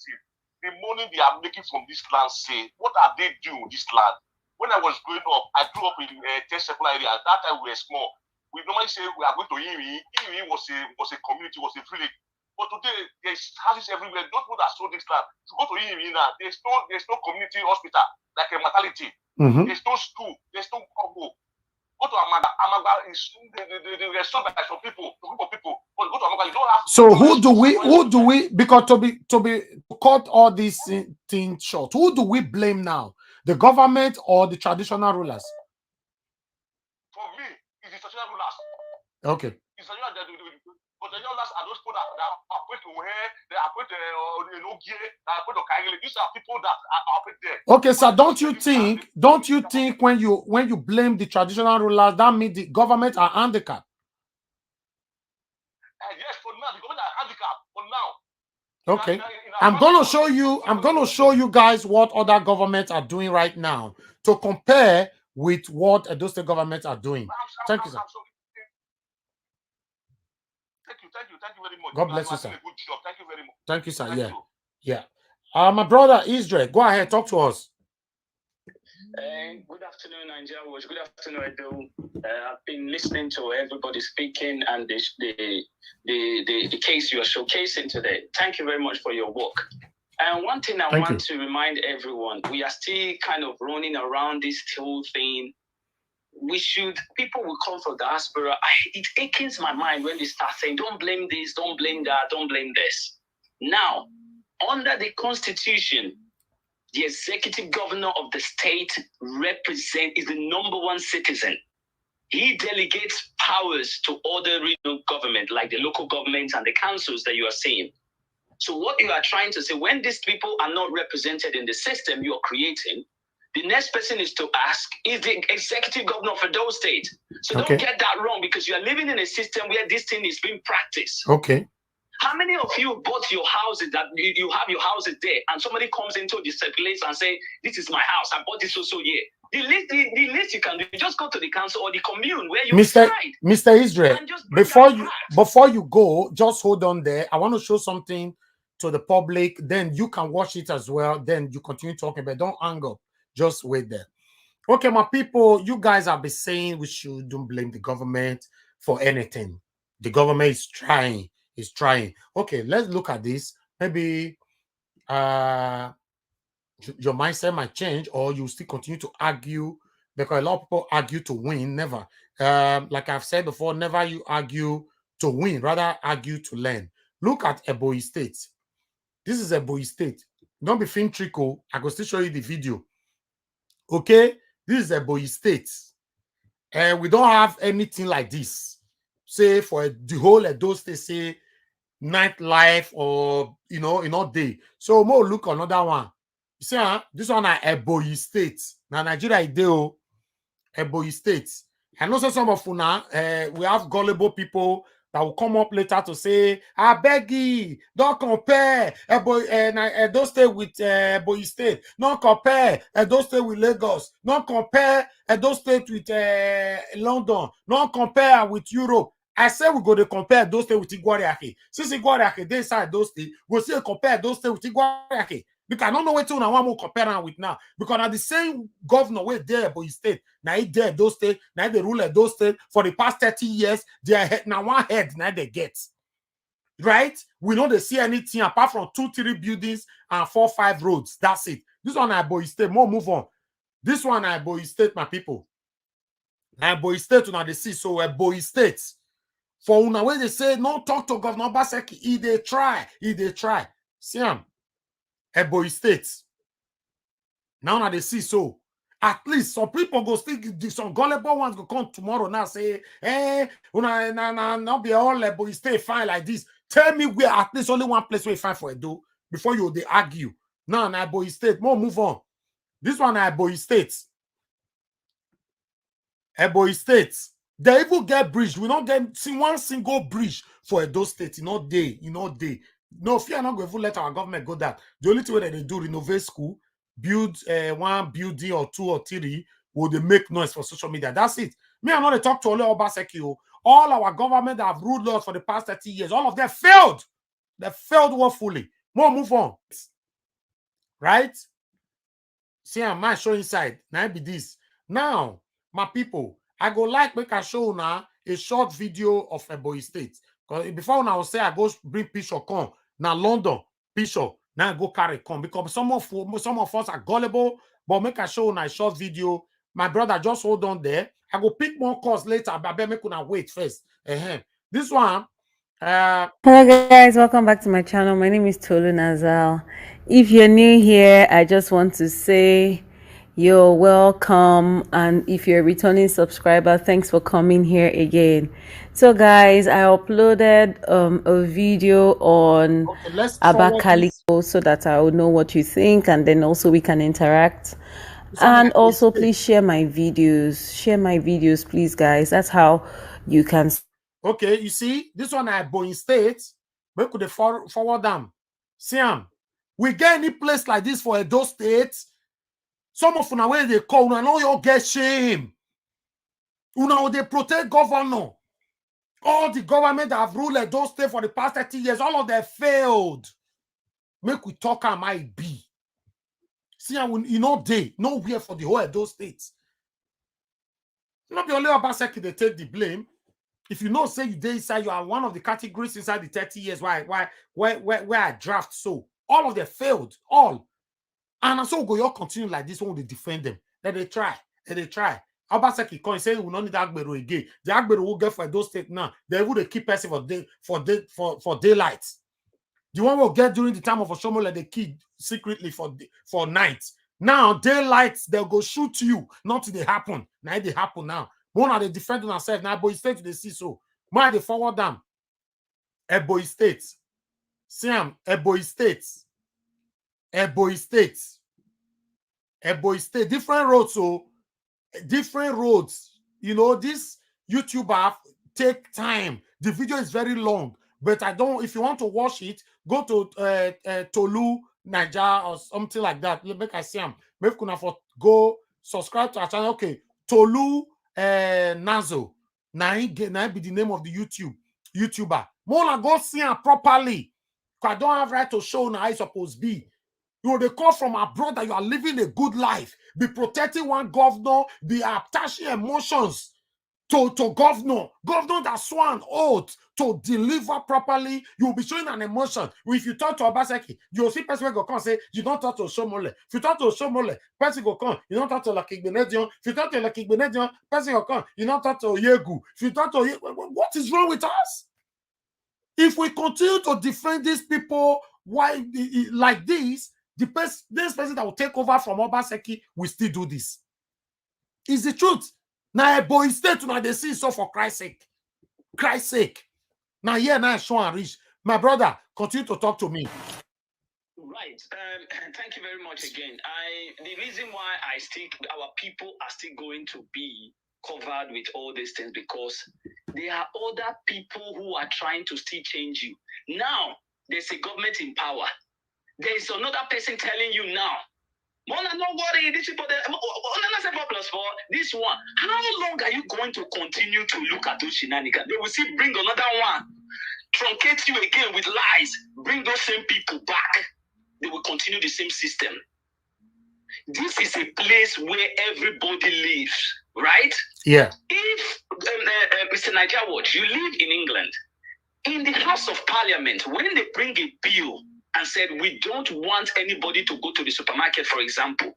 thing, the money they are making from this land, say, what are they doing with this land? When I was growing up, I grew up in a secular area. At that time, we were small. We normally say we are going to Iri. Iri was a community, was a village. But today, there's houses everywhere. Those people that sold this land, to go to Iri now, there's no community hospital, like a maternity. There's no school. There's no combo. Go to Amaga. Amaga is they sold by some people, a group of people. But go to Amaga, you don't have. So who do we because to cut all these things short, who do we blame now? The government or the traditional rulers? For me, it's the traditional rulers. Okay. It's the but the rulers are those people that are put to where they are put these are people that are put there. Okay, so don't you think when you blame the traditional rulers, that means the government are handicapped? Yes, for now, the government are handicapped for now. Okay, I'm gonna show you guys what other governments are doing right now to compare with what those state governments are doing. Thank you, sir. Thank you very much. God bless you, sir. Good job. Thank you very much. Thank you, sir. Yeah. My brother Israel, go ahead, talk to us. Good afternoon, Nigeria Watch. Good afternoon, Edo. I've been listening to everybody speaking and the case you are showcasing today. Thank you very much for your work. And one thing I want to remind everyone, we are still kind of running around this whole thing. People will come from diaspora. It achens my mind when they start saying, don't blame this, don't blame that, don't blame this. Now, under the Constitution, the executive governor of the state is the #1 citizen. He delegates powers to other regional government, like the local governments and the councils that you are seeing. So what you are trying to say, when these people are not represented in the system you are creating, the next person is to ask, is the executive governor for those states? So don't get that wrong, because you are living in a system where this thing is being practiced. Okay. How many of you bought your houses that you have your houses there, and somebody comes into this place and say, this is my house, I bought this so year. The least you can do, just go to the council or the commune where you reside. Mr. Israel, before you go, just hold on there. I want to show something to the public. Then you can watch it as well. Then you continue talking, but don't hang up. Just wait there. Okay, my people, you guys have been saying we shouldn't blame the government for anything. The government is trying. Okay, let's look at this. Maybe your mindset might change, or you still continue to argue, because a lot of people argue to win. Never. Like I've said before, never you argue to win, rather argue to learn. Look at Ebonyi State. This is Ebonyi State. Don't be film trickle. I will still show you the video. Okay, this is Ebonyi State, and we don't have anything like this. Say for the whole Edo State, say nightlife or day. So more look another one. You see, this one is Ebonyi State. Now Nigeria is Ebonyi State. And also some of una, we have gullible people that will come up later to say, I beg you, don't compare Edo State with Ebonyi State. Don't compare Edo State with Lagos. Don't compare Edo State with London. Don't compare with Europe. I say we go to compare those states with Ikhueniro. Since Ikhueniro they inside those states, we'll see compare those states with Ikhueniro. Because I don't know what to want to compare them with now. Because now the same governor way there, but state now he there those states, now they rule at those states for the past 30 years. They are now one head now they get. Right? We don't see anything apart from 2-3 buildings and 4-5 roads. That's it. This one Ebonyi State. More move on. This one Ebonyi State, my people. Ebonyi State now they see so Ebonyi State. For una way they say no talk to Governor Obaseki, he they try. See him. Ebonyi State. Now they see so. At least some people go still some gullible ones go come tomorrow now say, not be all Ebonyi State fine like this. Tell me where at least only one place we find for Edo before they argue. Now Ebonyi State. More move on. This one Ebonyi State. Ebonyi State. They even get bridge. We don't get one single bridge for Edo State. No day. No fear not going to let our government go that. The only thing that they do renovate school, build one building or 2 or 3 will they make noise for social media. That's it. Me, I'm not to talk to Ole Obaseki. All our government that have ruled us for the past 30 years, all of them failed. They failed woefully. More move on. Right? See, I might show inside. Now be this. Now, my people, I go like make I show now a short video of Ebonyi State. Because before now I will say I go bring picture come. Now London, picture. Now I go carry come. Because some of us are gullible, but make I show now a short video. My brother, just hold on there. I go pick more calls later, but I better make una wait first. This one. Hello guys, welcome back to my channel. My name is Tolu Nazal. If you're new here, I just want to say you're welcome, and if you're a returning subscriber, thanks for coming here again. So guys, I uploaded a video on Abakaliki so that I will know what you think, and then also we can interact. And also please share my videos, please guys. That's how you can. Okay, you see, this one I Ebonyi State, we could forward them. See, we get any place like this for Edo State. Some of una where they call, una know you get shame. Una they protect governor. All the government that have ruled Edo State for the past 30 years, all of them failed. Make we talk how might be. See, you know, nowhere for the whole Edo State. Not be only Obaseki they take the blame. If you know, say you did inside, you are one of the categories inside the 30 years where I draft. So all of them failed, all. And so go you continue like this when they defend them. Then they try. Obaseki can say we don't need Agbero again. The Agbero will get for those state now. They would keep person for daylight. The one will get during the time of Oshomole, they keep secretly for night. Now daylight, they'll go shoot you. Nothing they happen. Now they happen now. One are they defending themselves now. Ebonyi State they see so. Why they forward them? Ebonyi State. Siam, Ebonyi State. Different roads, so different roads. You know, this YouTuber take time. The video is very long, but I don't. If you want to watch it, go to Tolu Naija or something like that. Make I see him. Maybe kuna for go subscribe to our channel. Okay, Tolu Nazo. Now be the name of the YouTuber. More go see him properly. Because I don't have right to show now how it's supposed to be. You know, they call from abroad that you are living a good life. Be protecting one governor, be attaching emotions to governor. Governor that sworn oath to deliver properly. You will be showing an emotion. If you talk to Obaseki, you'll see person will come and say, you don't talk to Shomole. If you talk to Shomole, person will come, you don't talk to Ikhueniro. If you talk to Ikhueniro, person will come, you don't talk to Yegu. If you talk to what is wrong with us? If we continue to defend these people why like this person that will take over from Obaseki will still do this. It's the truth. Now Ebonyi State now they see so for Christ's sake. Christ's sake. Now here now show and reach. My brother, continue to talk to me. Right. Thank you very much again. The reason why our people are still going to be covered with all these things because there are other people who are trying to still change you. Now there's a government in power. There is another person telling you now, Mona, don't worry, this people, this one. How long are you going to continue to look at those shenanigans? They will still bring another one, truncate you again with lies, bring those same people back. They will continue the same system. This is a place where everybody lives, right? Yeah. If, Mr. Niger Watch, you live in England, in the House of Parliament, when they bring a bill and said, we don't want anybody to go to the supermarket, for example.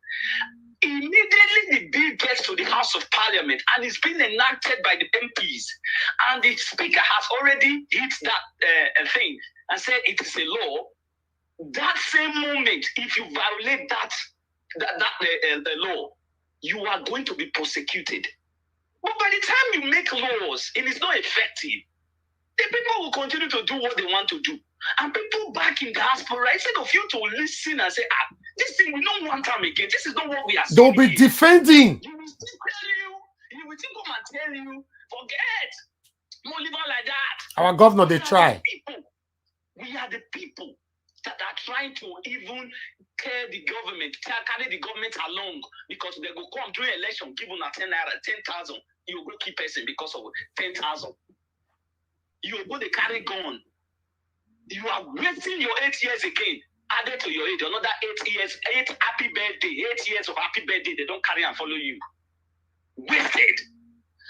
Immediately the bill gets to the House of Parliament and it's been enacted by the MPs. And the Speaker has already hit that thing and said it is a law. That same moment, if you violate the law, you are going to be prosecuted. But by the time you make laws and it's not effective, the people will continue to do what they want to do. And people back in diaspora, instead of you to listen and say, this thing, we don't want them again. This is not what we are saying. They'll be defending. You will still tell you, he will still come and tell you, forget. Don't live on like that. Our governor, they try. We are the people. that are trying to even carry the government along because they go come during election, give them 10,000. You go keep person because of 10,000. You go to carry gun. You are wasting your 8 years again. Added to your age, another 8 years, 8 happy birthday, 8 years of happy birthday. They don't carry and follow you. Wasted.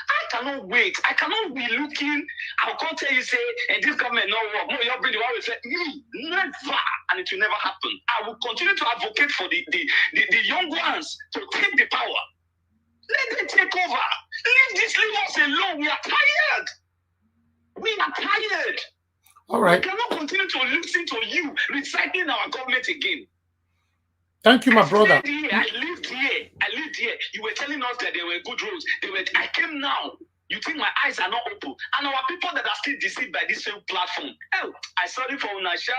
I cannot wait. I cannot be looking. I can't tell you, say, and this government no work. No, you're bringing the say, never, and it will never happen. I will continue to advocate for the young ones to take the power. Let them take over. Leave us alone. We are tired. We are tired. All right. We cannot continue to listen to you recycling our government again. Thank you, my brother. I lived here. You were telling us that there were good roads. I came now. You think my eyes are not open? And our people that are still deceived by this same platform. Oh, I sorry for Una, Sha.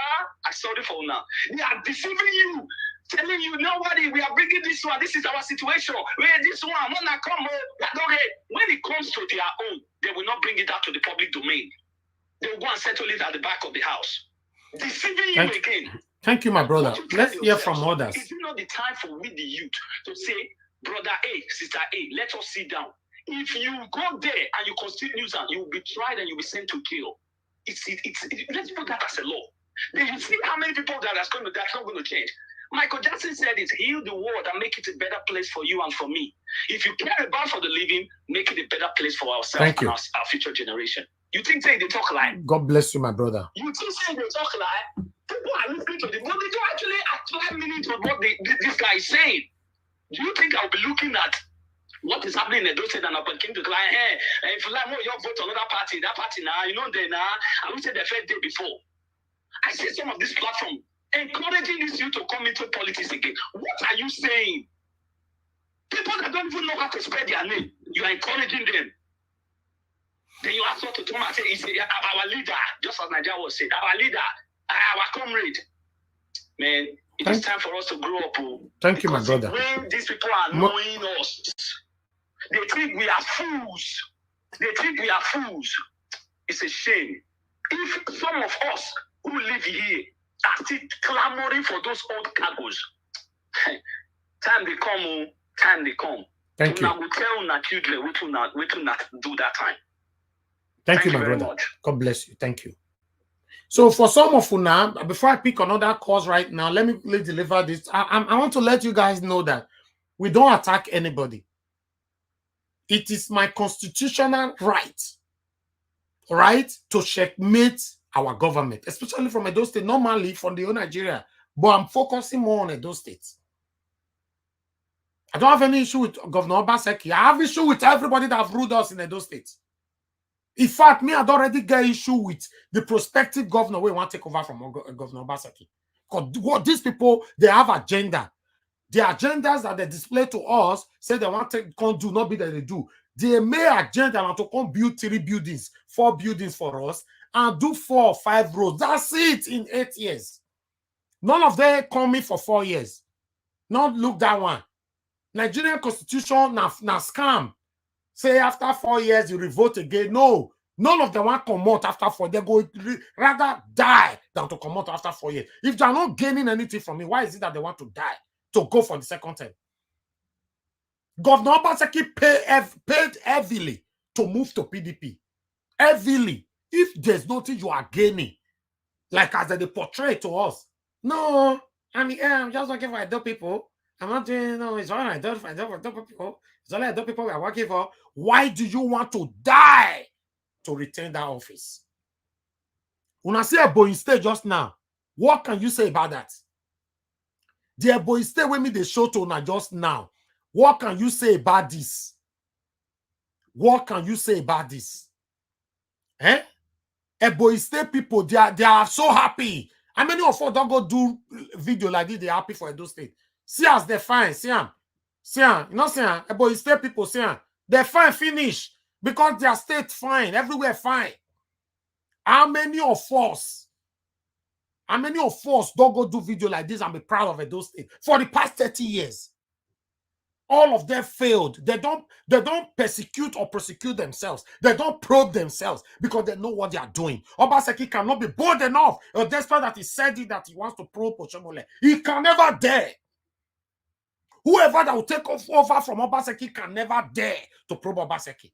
I sorry for Una. They are deceiving you, telling you, nobody, we are bringing this one. This is our situation. Where this one, when I come home, when it comes to their own, they will not bring it out to the public domain. They will go and settle it at the back of the house. Deceiving you again. Thank you, my brother. Let's hear from others. Is it not the time for we, the youth, to say, brother A, sister A, let us sit down. If you go there and you constitute nuisance, you will be tried and you will be sent to jail. Let's put that as a law. Then you see how many people that's not going to change. Michael Jackson said it, heal the world and make it a better place for you and for me. If you care about for the living, make it a better place for ourselves and our future generation. You think they talk lie? God bless you, my brother. You think they talk lie? People are listening to them, but they don't actually apply meaning to what this guy is saying. Do you think I'll be looking at what is happening in the State and I'll begin to like, hey, if you like more, you vote on another party, that party now, you know, they now, I would say the first day before. I see some of this platform encouraging this youth to come into politics again. What are you saying? People that don't even know how to spell their name, you are encouraging them. Then you ask what to come and say, it's our leader, just as Nigeria was said, our leader, our comrade. Man, it is time for us to grow up. Thank you, my brother. When these people are knowing us, they think we are fools. It's a shame. If some of us who live here are still clamoring for those old cargoes, time they come. Thank you. Now we tell our children we will not do that time. Thank you, my brother. God bless you. Thank you. So for some of you now, before I pick another cause right now, let me deliver this. I want to let you guys know that we don't attack anybody. It is my constitutional right to checkmate our government, especially from Edo State, normally from the whole Nigeria. But I'm focusing more on Edo State. I don't have any issue with Governor Obaseki. I have issue with everybody that have ruled us in Edo State. In fact, me, I'd already get issue with the prospective governor we want to take over from Governor Obaseki. Because these people, they have agenda. The agendas that they display to us say they want to come do, not be that they do. They may agenda want to come build 3 buildings, 4 buildings for us, and do 4 or 5 roads. That's it in 8 years. None of them coming for 4 years. Not look that one. Nigerian constitution na scam. Say after 4 years you revote again. No, none of them want to come out after 4. They go rather die than to come out after 4 years. If they're not gaining anything from me, why is it that they want to die to go for the second term? Governor Obaseki paid heavily to move to PDP. Heavily. If there's nothing you are gaining, like as they portray to us. No, I'm just working for Edo people. I'm not doing, no, it's all right. Edo people. It's all Edo people we are working for. Why do you want to die to retain that office? When I say Ebonyi State just now, what can you say about that? The Ebonyi State with me they show to Una just now. What can you say about this? What can you say about this? Eh? Ebonyi State people, they are so happy. How many of us don't go do video like this? They're happy for Edo State. See as they're fine. See them. See them. You know, see them. Ebonyi State people, see them. They're fine, finish. Because their state fine. Everywhere fine. How many of us don't go do video like this and be proud of Edo State for the past 30 years? All of them failed. They don't persecute or prosecute themselves. They don't probe themselves because they know what they are doing. Obaseki cannot be bold enough, despite that he said it that he wants to probe Oshomole. He can never dare. Whoever that will take over from Obaseki can never dare to probe Obaseki.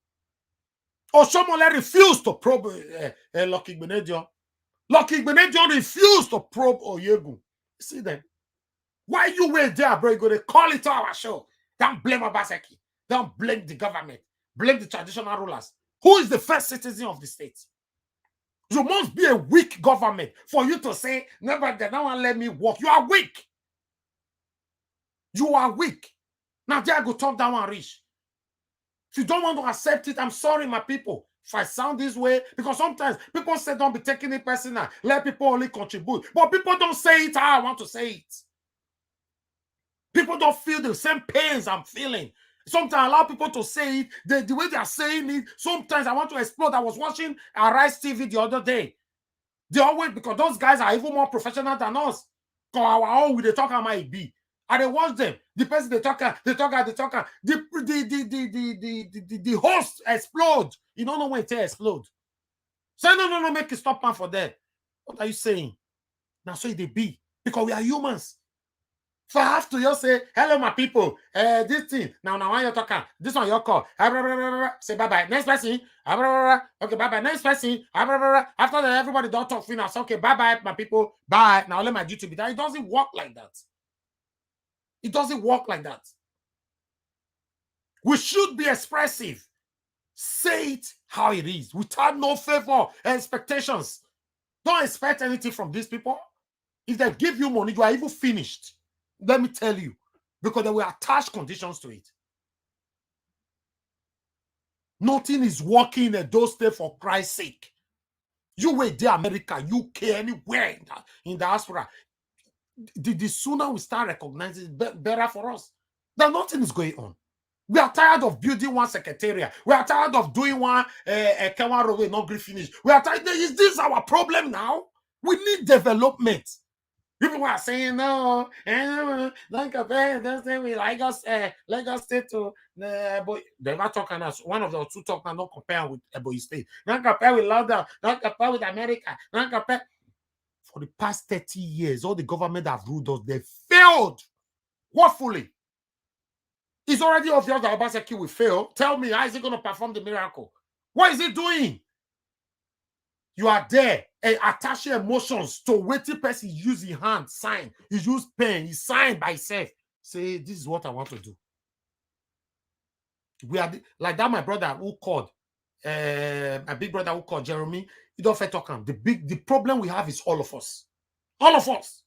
Oshomole refused to probe Lucky Benedion. Lucky Benedion refused to probe Oyegu. See them. Why you wait there, bro? You go to call it to our show. Don't blame Obaseki. Don't blame the government. Blame the traditional rulers. Who is the first citizen of the state? You must be a weak government for you to say, never, they don't let me walk. You are weak. You are weak. Now, there go talk down and reach. If you don't want to accept it, I'm sorry, my people. If I sound this way, because sometimes people say don't be taking it personal. Let people only contribute. But people don't say it how I want to say it. People don't feel the same pains I'm feeling. Sometimes I allow people to say it the way they are saying it. Sometimes I want to explode. I was watching Arise TV the other day. They always, because those guys are even more professional than us. Because our own with the talker might be. And they watch them. The person the talker. The host explode. You don't know when it explode. Say no, make it stop for them. What are you saying? Now so they be. Because we are humans. So I have to just say, hello, my people. This thing. Now when you're talking, this one your call. Say bye-bye. Next person. Okay, bye-bye. Next person. After that, everybody don't talk finish. Okay, bye-bye, my people. Bye. Now let my duty be done. It doesn't work like that. It doesn't work like that. We should be expressive. Say it how it is. Without no favor and expectations. Don't expect anything from these people. If they give you money, you are even finished. Let me tell you, because they will attach conditions to it. Nothing is working in a doorstep for Christ's sake. You wait there, America, UK, anywhere in diaspora. The sooner we start recognizing it, better for us. That nothing is going on. We are tired of building one secretariat. We are tired of doing one Kenwan Road not finish. We are tired. Is this our problem now? We need development. People are saying no, don't compare. Don't say we Lagos State to but they're not talking as one of the two talking. Not compare with Ebonyi State. Don't compare with London. Don't compare with America. Don't compare. For the past 30 years, all the government have ruled us. They failed woefully. It's already obvious that Obaseki will fail. Tell me, how is he going to perform the miracle? What is he doing? You are there and attach your emotions to waiting person use his hand, sign. He use pen, he sign by himself. Say, this is what I want to do. We are like that, my brother who called, my big brother who called Jeremy, you don't talk him. The problem we have is all of us. All of us.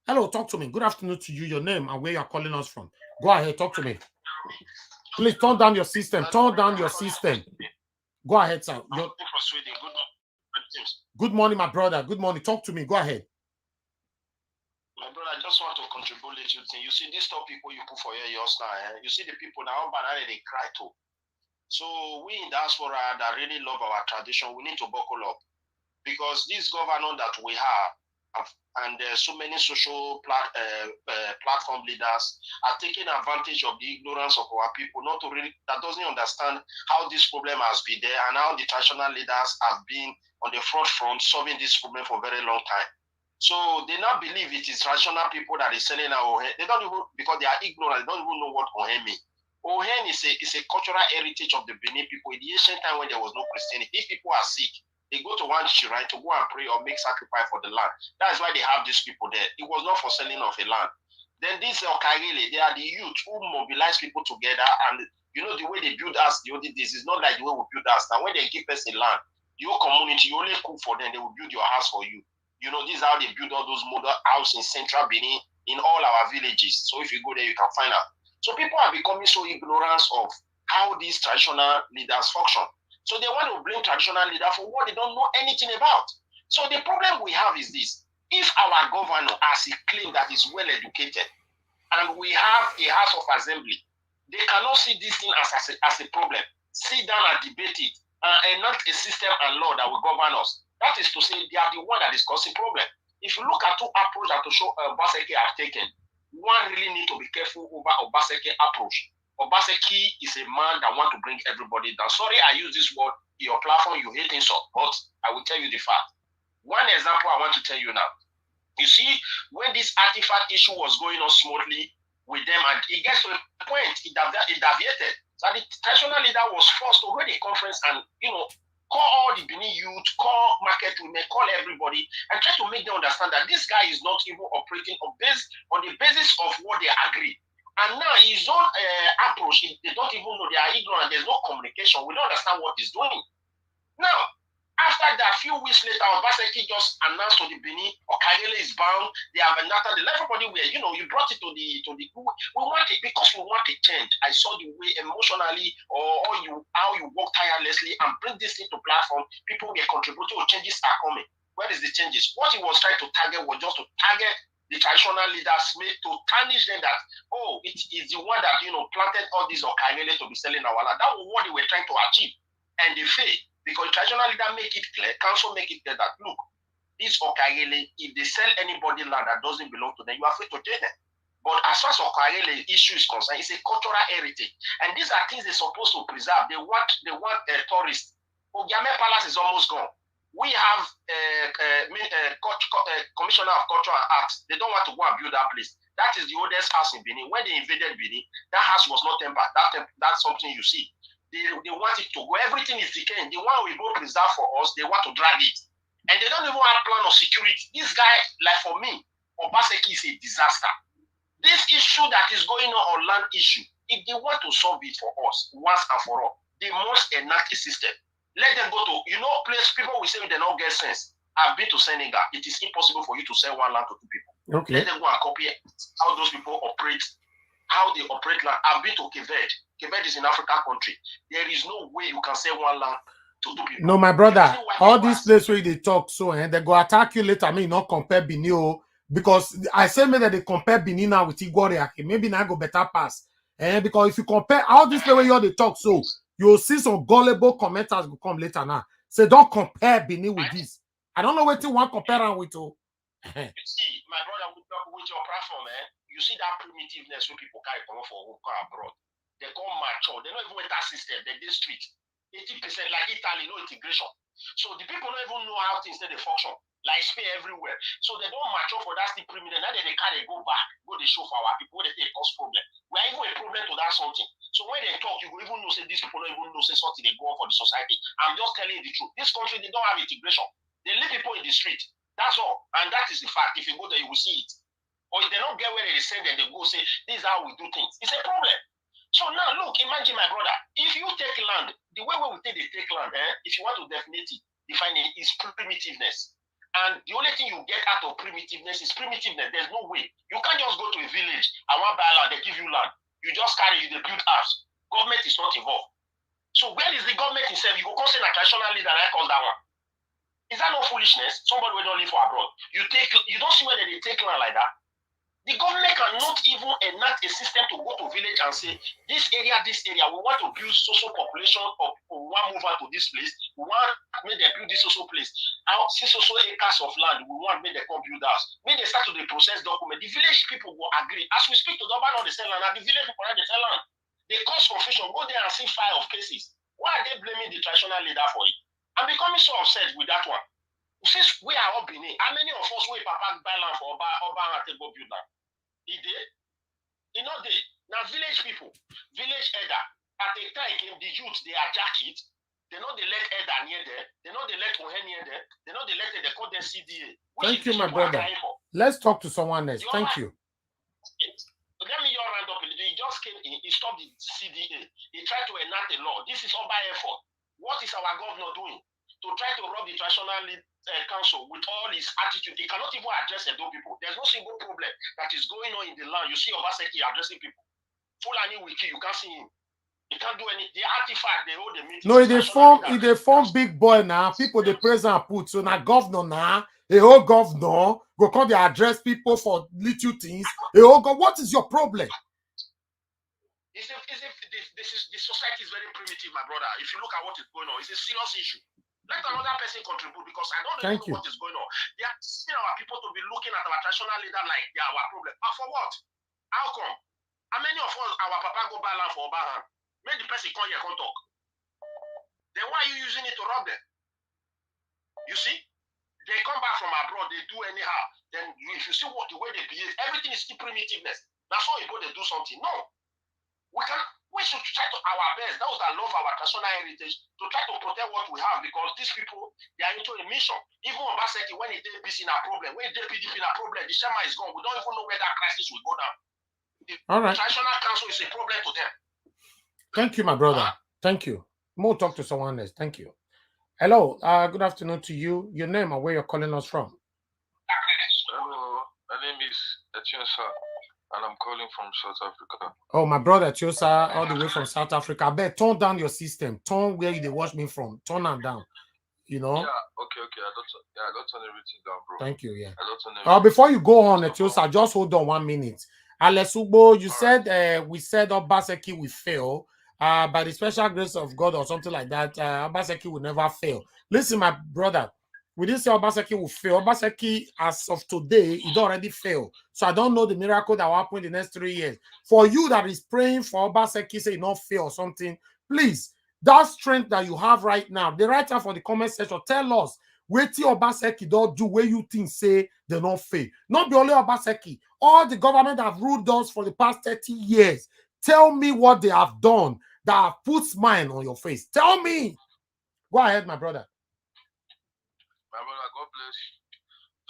Hello, talk to me. Good afternoon to you, your name and where you're calling us from. Go ahead, talk to me. Please turn down your system. Turn down your system. Go ahead, sir. Good morning, my brother. Good morning. Talk to me. Go ahead. My brother, I just want to contribute a little thing. You see, these top people you put for here, you see the people now, but they cry too. So we in diaspora that really love our tradition, we need to buckle up. Because this governor that we have, and there's so many social platform leaders are taking advantage of the ignorance of our people, not to really, that doesn't understand how this problem has been there and how the traditional leaders have been on the front solving this problem for a very long time. So they now believe it is traditional people that is selling our Ohen. They don't even, because they are ignorant, they don't even know what Ohen means. Ohen is a cultural heritage of the Benin people in the ancient time when there was no Christianity. If people are sick, they go to one shrine to go and pray or make sacrifice for the land. That's why they have these people there. It was not for selling of a land. Then these Okagele, they are the youth who mobilize people together. And you know, the way they build us the olden days is not like the way we build us. Now, when they give us a land, your community, you only cook for them, they will build your house for you. You know, this is how they build all those model houses in central Benin, in all our villages. So if you go there, you can find out. So people are becoming so ignorant of how these traditional leaders function. So they want to blame traditional leaders for what they don't know anything about. So the problem we have is this. If our governor has a claim that is well educated, and we have a House of Assembly, they cannot see this thing as a problem. Sit down and debate it, and not a system and law that will govern us. That is to say, they are the one that is causing problem. If you look at two approaches that Obaseki have taken, one really need to be careful over Obaseki approach. Obaseki is a man that wants to bring everybody down. Sorry, I use this word. Your platform, you hate insult, but I will tell you the fact. One example I want to tell you now. You see, when this artifact issue was going on smoothly with them, and it gets to a point, it deviated. So the traditional leader was forced to hold a conference and, call all the Benin youth, call market women, call everybody, and try to make them understand that this guy is not even operating on the basis of what they agree. And now his own approach, they don't even know, they are ignorant, there's no communication, we don't understand what he's doing. Now, after that, a few weeks later, Obaseki just announced to the Benin, Okayele is bound. They have another. Everybody were, you brought it to the. We want it because we want a change. I saw the way emotionally, or how you work tirelessly and bring this into platform. People were contributing. Changes are coming. Where is the changes? What he was trying to target was just to target the traditional leaders, to tarnish them that it is the one that planted all these Okayele to be selling our land. That was what they were trying to achieve, and they failed. Because traditional leader make it clear, council make it clear that look, this Okayele, if they sell anybody land that doesn't belong to them, you are free to take them. But as far as Okayele issue is concerned, it's a cultural heritage, and these are things they're supposed to preserve. They want tourists. Ogiame Palace is almost gone. We have Commissioner of Culture and Arts. They don't want to go and build that place. That is the oldest house in Benin. When they invaded Benin, that house was not tempered. That's something you see. They want it to go. Everything is decaying. The one we both preserve for us, they want to drag it. And they don't even have plan of security. This guy, like for me, Obaseki is a disaster. This issue that is going on land issue, if they want to solve it for us once and for all, they must enact a system. Let them go to, place people will say they don't get sense. I've been to Senegal. It is impossible for you to sell one land to two people. Okay. Let them go and copy how those people operate, how they operate land. I've been to Quebec. Quebec is an African country. There is no way you can sell one land to two people. No, my brother, all these places where they talk so, and they go attack you later. I mean, not compare Benin, because I say maybe that they compare Benin now with Igoriaki. Maybe now go better pass. And because if you compare all these places where you they talk so, you'll see some gullible commenters will come later now. So don't compare Benin with this. I don't know what you want to compare them with. You see, my brother, with your platform, you see that primitiveness when people carry come for home, come abroad. They come mature. They don't even enter system. They street. 80% like Italy, no integration. So the people don't even know how things they function. Like spay everywhere. So they don't mature for that still primitive. Now they carry go back, go they show for our people. They take cause problem. We are even a problem to that something. So when they talk, you will even know say these people don't even know say something they go on for the society. I'm just telling you the truth. This country they don't have integration. They leave people in the street. That's all. And that is the fact. If you go there, you will see it. Or if they don't get where they send them, they go say, this is how we do things. It's a problem. So now, look, imagine my brother, if you take land, the way we take land, if you want to define it, is primitiveness. And the only thing you get out of primitiveness is primitiveness. There's no way. You can't just go to a village, I want to buy land, they give you land. You just carry, you build house. Government is not involved. So where is the government itself? You go consider a traditional leader, I call that one. Is that no foolishness? Somebody will not live for abroad. You don't see whether they take land like that. The government cannot even enact a system to go to village and say, this area, we want to build social population of one move out to this place. We want to make them build this social place. Our social acres of land, we want to make them come build house. When they start to the process document, the village people will agree. As we speak to the man on the sell land, and the village people on the sell land, they cause confusion. Go there and see 5 of cases. Why are they blaming the traditional leader for it? I'm becoming so upset with that one. Since we are all Benin, how many of us will Papa buy land for Oba and go build land? He did. You know, now village people, village elder, at the time the youth, they are jacket. They know they let elder near there. They know they let Ohen near there. They know they let they call them CDA. Thank you, my brother. Let's talk to someone else. Thank you. Let me just round up. He just came in. He stopped the CDA. He tried to enact a law. This is Oba effort. What is our governor doing? To try to rob the traditional council with all his attitude. He cannot even address Edo people. There's no single problem that is going on in the land. You see Obaseki addressing people. Fulani Wiki, you can't see him. He can't do anything. The artifact, they hold the meeting. No, they form big boy now. People they present and put. So now governor now, a whole governor go come they address people for little things. What is your problem? The society is very primitive, my brother. If you look at what is going on, it's a serious issue. Let another person contribute because I don't know what is going on. They are seeing our people to be looking at our traditional leader like they are our problem. But for what? How come? How many of us, our papa go buy land for Oba? Make the person come here, come talk. Then why are you using it to rob them? You see? They come back from abroad, they do anyhow. Then if you see the way they behave, everything is still primitiveness. That's how you go, they do something. No. We should try to our best, those that love our traditional heritage, to try to protect what we have, because these people, they are into a mission. Even Obaseki, when he did BC in a problem, when he did PDP in a problem, the Shema is gone. We don't even know where that crisis will go down. The traditional council is a problem to them. Thank you, my brother. Thank you. More talk to someone else. Thank you. Hello. Good afternoon to you. Your name and where you're calling us from? Hello. My name is Etiensa, and I'm calling from South Africa. Oh, my brother Tiosa, all the way from South Africa. I bet turn down your system. Turn where you watch me from. Turn them down. You know? Yeah, okay. I don't turn everything down, bro. Thank you, yeah. I don't turn everything. Before you go on, Tiosa, just hold on 1 minute. Alesubo, you said we said Obaseki will fail. By the special grace of God or something like that, Obaseki will never fail. Listen, my brother, we didn't say Obaseki will fail. Obaseki, as of today, it already failed. So I don't know the miracle that will happen in the next 3 years. For you that is praying for Obaseki, say not fail or something, please, that strength that you have right now, the writer for the comment section, tell us, wetin Obaseki don't do where you think say they not fail. Not be only Obaseki. All the government have ruled us for the past 30 years. Tell me what they have done that have put smile on your face. Tell me. Go ahead, my brother. My brother, God bless you.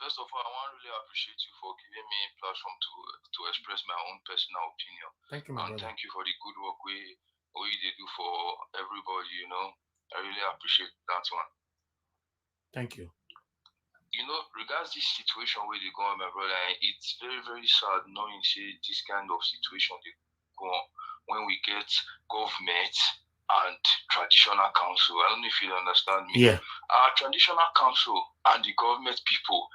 First of all, I want to really appreciate you for giving me a platform to express my own personal opinion. Thank you, my brother. Thank you for the good work we they do for everybody, you know. I really appreciate that one. Thank you. You know, regards this situation where they go on, my brother, it's very, very sad knowing say this kind of situation they go on when we get government and traditional council. I don't know if you understand me. Yeah. Our traditional council and the government people,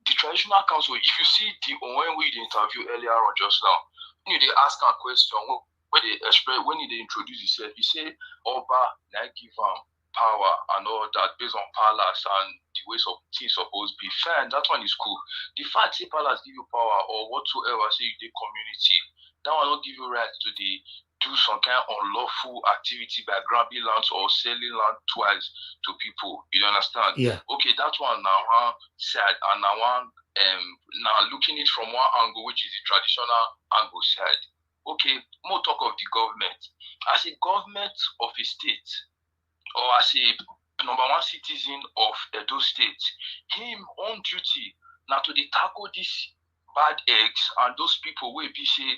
the traditional council, if you see when we interview earlier on just now, when they ask a question, when they introduce himself, he say Oba I give power and all that based on palace and the ways of things supposed to be fine. That one is cool. The fact say palace give you power or whatsoever, say you the community, that one not give you right to do some kind of unlawful activity by grabbing lands or selling land twice to people. You understand? Yeah. Okay, that one now one side and now one now looking it from one angle, which is the traditional angle side. Okay, more talk of the government. As a government of a state, or as a number one citizen of Edo State, him on duty now to tackle these bad eggs and those people will be say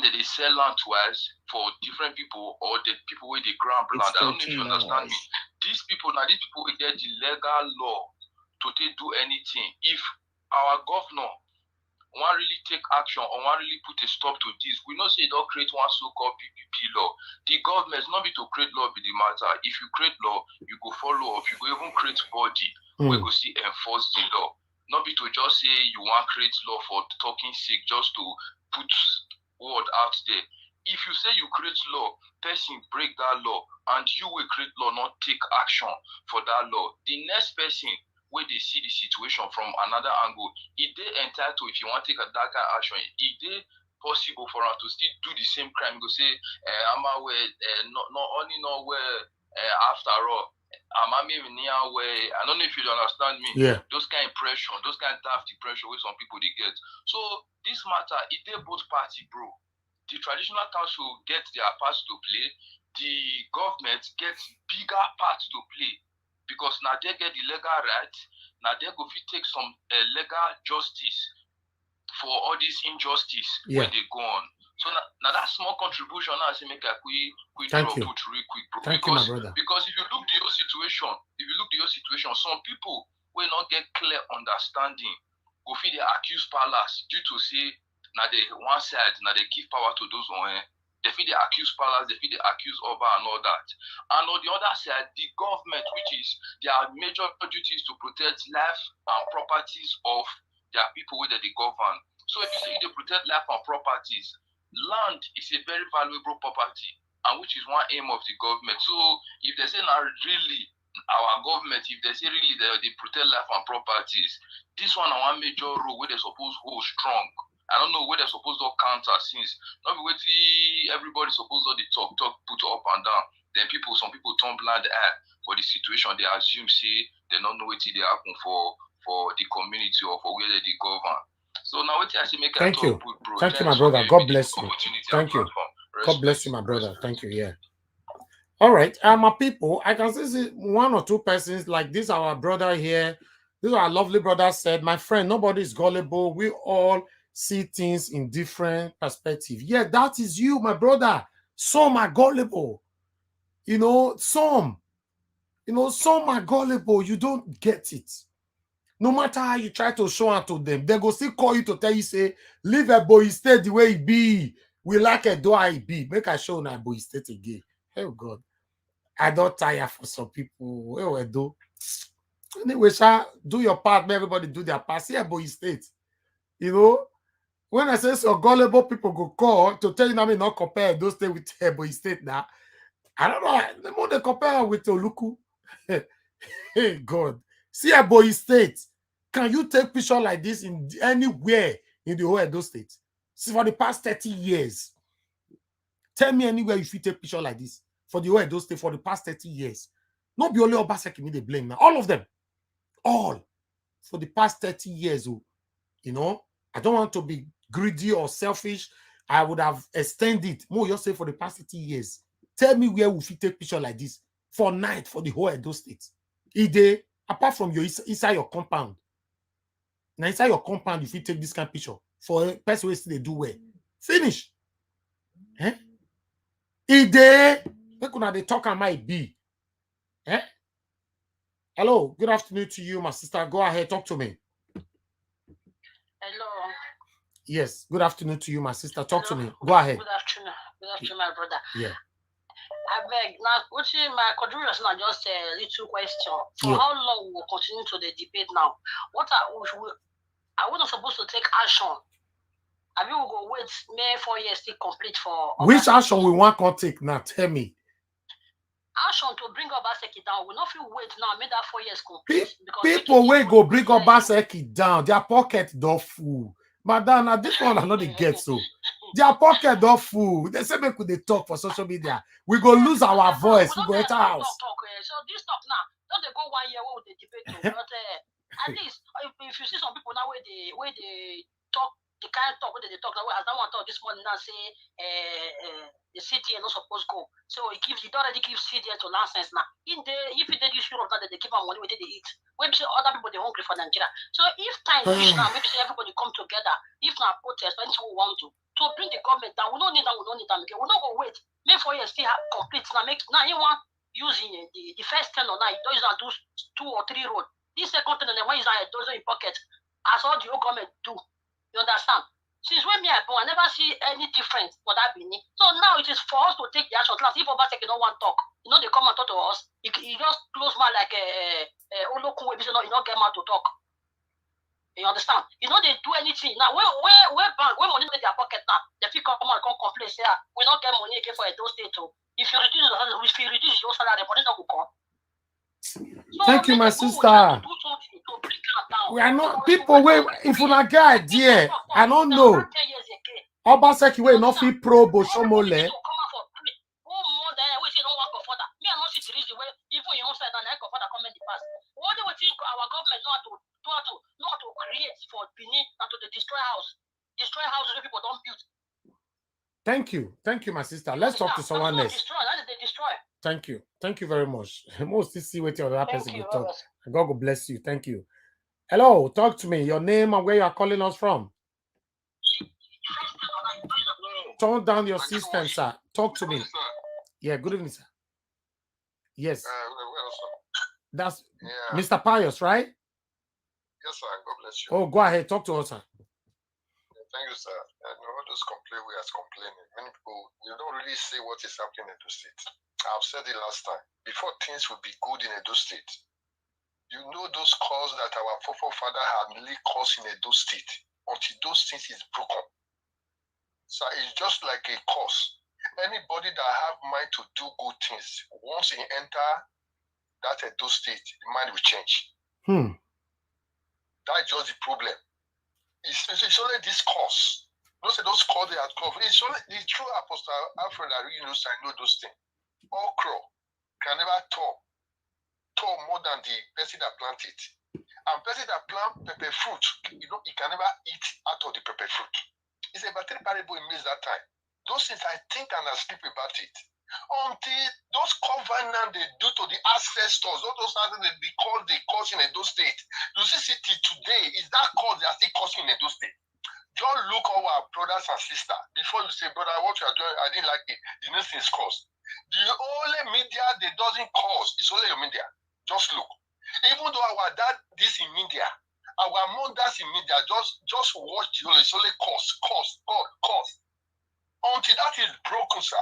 that they sell land twice for different people or the people where they grab land. I don't know if you understand me. These people will get the legal law to do anything. If our governor want really take action or want really put a stop to this, we know say don't create one so-called PPP law. The government not be to create law be the matter. If you create law, you go follow up. You go even create body we go see enforce the law. Not be to just say you want create law for talking sake, just to put word out there. If you say you create law, person break that law, and you will create law, not take action for that law, the next person where they see the situation from another angle, if they entitled, if you want to take that kind of action, if they possible for them to still do the same crime, go say, I'm aware, not only know where after all, I'm aware, I don't know if you understand me. Yeah. Those kind of pressure, those kind of daft pressure where some people they get. So this matter, if they both party, bro, the traditional council gets their parts to play, the government gets bigger parts to play. Because now they get the legal right, now they go take some legal justice for all this injustice when they go on. So now that small contribution now I say make a quick Thank draw you. put real quick, bro. Thank you, my brother. Because if you look the whole situation, some people will not get clear understanding. Go feed they accuse palace due to say now they one side now they give power to those on they feel they accuse palace, they feel they accuse Oba and all that. And on the other side, the government, which is their major duties to protect life and properties of their people where they govern. So if you say they protect life and properties, land is a very valuable property, and which is one aim of the government. So if they say now really our government, if they say really they protect life and properties, this one major role where they suppose hold strong. I don't know where they're supposed to counter since. Not be waiting, everybody supposed to talk, put up and down. Then some people turn blind eye for the situation. They assume, say, they don't know what they happen for the community or for where they govern. So now what I say make Thank you. Bro. Thank you, my brother. God bless you. Thank you. God bless you, my brother. Thank you. Yeah. All right. My people, I can see one or two persons like this, our brother here. This is our lovely brother said, my friend, nobody is gullible. We all see things in different perspective. Yeah, that is you, my brother. Some are gullible. You know, some are gullible. You don't get it. No matter how you try to show it to them, they go still call you to tell you, say, leave a boy state the way it be. We like a do I be. Make I show na boy state again. Oh God. I don't tire for some people. Well, we do. Anyway, do your part. Make everybody do their part. See a boy state. You know, when I say so gullible people go call to tell you now, me not compare those things with a boy state now. I don't know. The more they compare with Oluku. Hey God. See a boy state. Can you take picture like this in anywhere in the whole Edo state? See, for the past 30 years. Tell me anywhere you fit take picture like this for the whole Edo state for the past 30 years. Not be only Obaseki me they blame now. All of them. All. For the past 30 years. You know, I don't want to be greedy or selfish. I would have extended more you say for the past 30 years. Tell me where we fit take picture like this for night for the whole Edo state. Ide, apart from your inside your compound. Now inside your compound, if you take this kind of picture for a person who they do well. Finish. Eh? Ide, they talk I might be. Eh? Hello, good afternoon to you, my sister. Go ahead, talk to me. Hello. Yes, good afternoon to you, my sister. Talk to me. Go ahead. Good afternoon. Good afternoon, my brother. Yeah. I beg now. What's my contribution? Now, just a little question. For Yeah. how long we will continue to the debate now? What are we not supposed to take action? I mean, we go wait May 4 years to complete for. Which action we want to take now? Tell me. Action to bring Obaseki down. We not feel wait now. Make that 4 years complete. People will go bring Obaseki down. Their pocket don't full. Madam, now this one I know they get so. Their pocket don't full. They say we could they talk for social media. We go lose our voice. We go enter house. So this talk now, don't they go 1 year with the debate? But at least if you see some people now where they talk, the kind of talk where they talk now, as that one talk this morning now say the CDA not supposed to go. So it already gives CDA to license now. If they use Europe now, they give them money where they eat. Maybe say other people they hungry for Nigeria. So if time reach now, maybe say everybody come together. If now protest, anything we want to bring the government down. We don't need that. We don't need that. We're not gonna wait. May 4 years still complete now. Now you want using the first 10 or 9. Those are do 2 or 3 road. This second 10 and then one is those in pocket. As all the old government do. You understand? Since when me I born, I never see any difference for that Benin. So now it is for us to take the action. Class if Obaseki don't want talk, they come and talk to us. He just close my like Olokun wey be say no, he not get mouth to talk. You understand? They do anything. Now where money in their pocket now, they fit come and complain say we not get money again for those state too. If you reduce your salary, money not go come. Thank you, my sister. We are not people where if you not get idea, I don't know. Obaseki way not feel pro Boshomole. Thank you, my sister. Let's talk to someone else. Thank you very much. Most see what your other person will talk. God will bless you. Thank you. Hello, talk to me. Your name and where you are calling us from. Turn down your system, sir. Talk to me. Yeah, good evening, sir. Yes. That's Mr. Pius, right? Yes, sir. God bless you. Oh, go ahead. Talk to us, sir. Thank you, sir. All those complain we are complaining. Many people, you don't really see what is happening in Edo State. I've said it last time. Before things would be good in Edo State, you know those calls that our forefather had really caused in Edo State until those things is broken. So it's just like a cause. Anybody that have mind to do good things, once he enter that Edo State, the mind will change. That's just the problem. It's only this cause. Those are those calls they had covered. It's only the true Apostle Alfred that really knows I know those things. Okra can never talk more than the person that plant it. And person that plant pepper fruit, you know, he can never eat out of the pepper fruit. It's about 3 parable in that time. Those things I think and I sleep about it. Until those covenants they do to the ancestors, all those things they cause in Edo State. You see today, is that cause they are still causing in Edo State? Just look all our brothers and sisters before you say, brother, what you are doing, I didn't like it. The next thing is cause. The only media they doesn't cause is only your media. Just look. Even though our dad this in media, our mothers in media, just watch the only, it's only cause. Until that is broken, sir,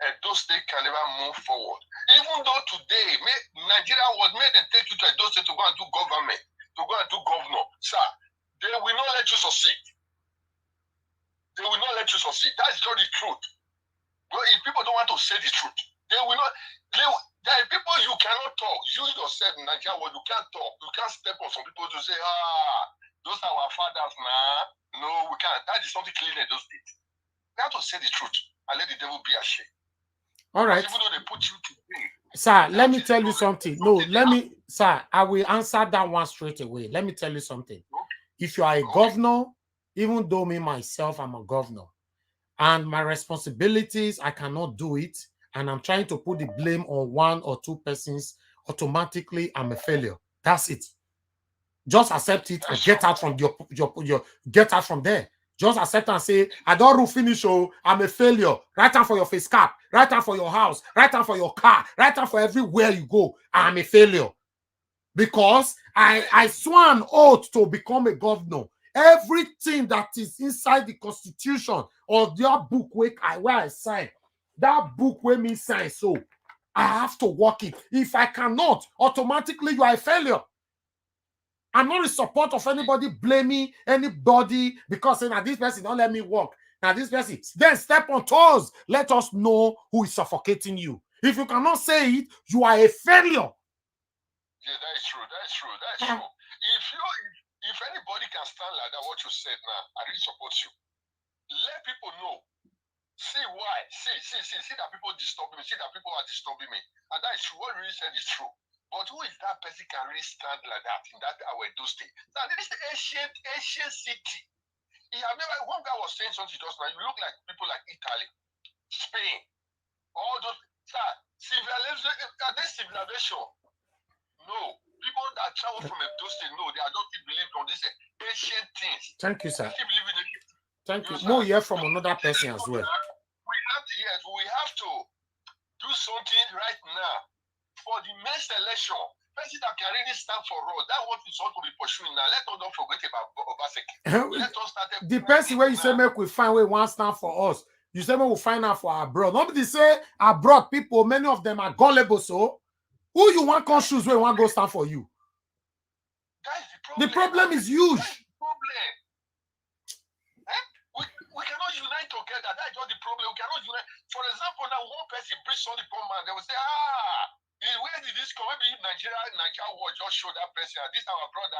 and those states can never move forward. Even though today, Nigeria was made and take you to those states to go and do government, to go and do governor, sir, they will not let you succeed. They will not let you succeed. That's just the truth. But if people don't want to say the truth, they will not. There are people you cannot talk. You yourself in Nigeria, you can't talk. You can't step on some people to say, those are our fathers, nah. No, we can't. That is something clear in those states. We have to say the truth and let the devil be ashamed. All right. Even though they put you to pay. Sir, let me tell you something. No, sir, I will answer that one straight away. Let me tell you something. If you are a governor, even though me myself, I'm a governor, and my responsibilities, I cannot do it, and I'm trying to put the blame on 1 or 2 persons, automatically I'm a failure. That's it. Just accept it and get out from your get out from there. Just accept and say, I don't finish, I'm a failure. Write down for your face cap, write down for your house, write down for your car, write down for everywhere you go. I'm a failure. Because I swore an oath to become a governor. Everything that is inside the constitution or that book where I sign, that book where me sign, so I have to work it. If I cannot, automatically you are a failure. I'm not in support of anybody blaming anybody because now this person don't let me work. Now this person, then step on toes. Let us know who is suffocating you. If you cannot say it, you are a failure. Yeah, that is true. If anybody can stand like that, what you said now, I really support you. Let people know. See why. See that people disturb me. See that people are disturbing me. And that is true. What you really said is true. But who is that person can really stand like that in that our Edo State? Now, this is ancient city. One guy was saying something just now. You look like people like Italy, Spain, all those. Civilization. No. People that travel from Edo State, no, they are not believe on this ancient things. Thank you, sir. Thank you. Sir. More here from another person as well. We have to do something right now for the next election. Person that can really stand for road. That what we want to be pursuing now. Let us not forget about Obaseki. Let us start. The person where you say make we find where one stand for us. You say we'll find out for abroad. Nobody say abroad people. Many of them are gullible. So who you want come choose where one go stand for you? That is the problem. The problem is huge. That is the problem. We cannot unite together. That is not the problem. We cannot unite. For example, now one person brings on the poor man, they will say, where did this come? Maybe Nigeria will just show that person. This is our brother.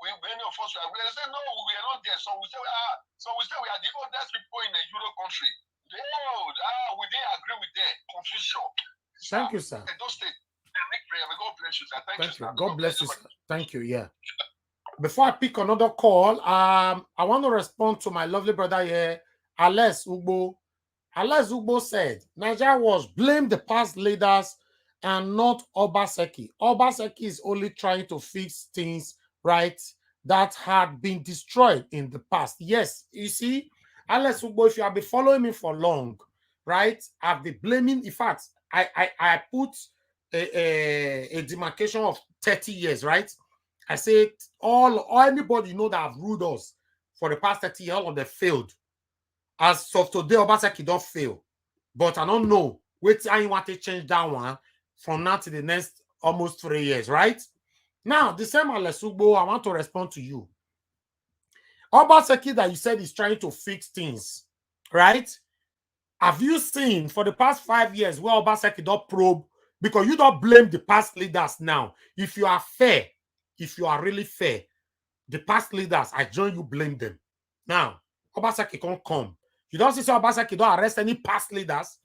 Many of us were. They say, no, we are not there. So we say, we are the oldest people in the Euro country. We didn't agree with them. Confusion. Thank you, sir. Those states, make prayer. May God bless you, sir. Thank you, sir. God bless you, sir. Thank you. Yeah. Before I pick another call, I want to respond to my lovely brother here, Alex Ugbo. Alex Ugbo said, Nigeria was blame the past leaders and not Obaseki. Obaseki is only trying to fix things, right, that had been destroyed in the past. Yes, you see, Alex Ugbo, if you have been following me for long, right, I've been blaming, in fact, I put a demarcation of 30 years, right? I said anybody know that have ruled us for the past 30 years, all of them failed. As of today, Obaseki don't fail. But I don't know. Wait, I want to change that one from now to the next almost 3 years, right? Now, the same Alesugbo, I want to respond to you. Obaseki that you said is trying to fix things, right? Have you seen for the past 5 years where Obaseki don't probe? Because you don't blame the past leaders now. If you are fair, if you are really fair, The past leaders, I join you, blame them. Now, Obaseki can't come. You don't see Obaseki don't arrest any past leaders.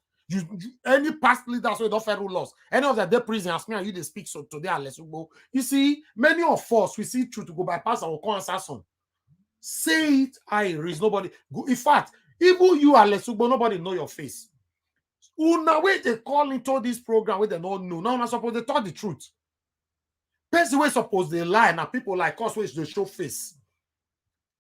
Any past leaders who don't federal laws. Any of the prison ask me and you they speak so today unless you go. You see, many of us we see through to go bypass our assassin. Say it, I raise nobody. In fact, even you unless you go, nobody know your face. Una way they call into this program where they don't know. Now, not supposed to tell the truth. Person way supposed they lie. Now people like us which they show face.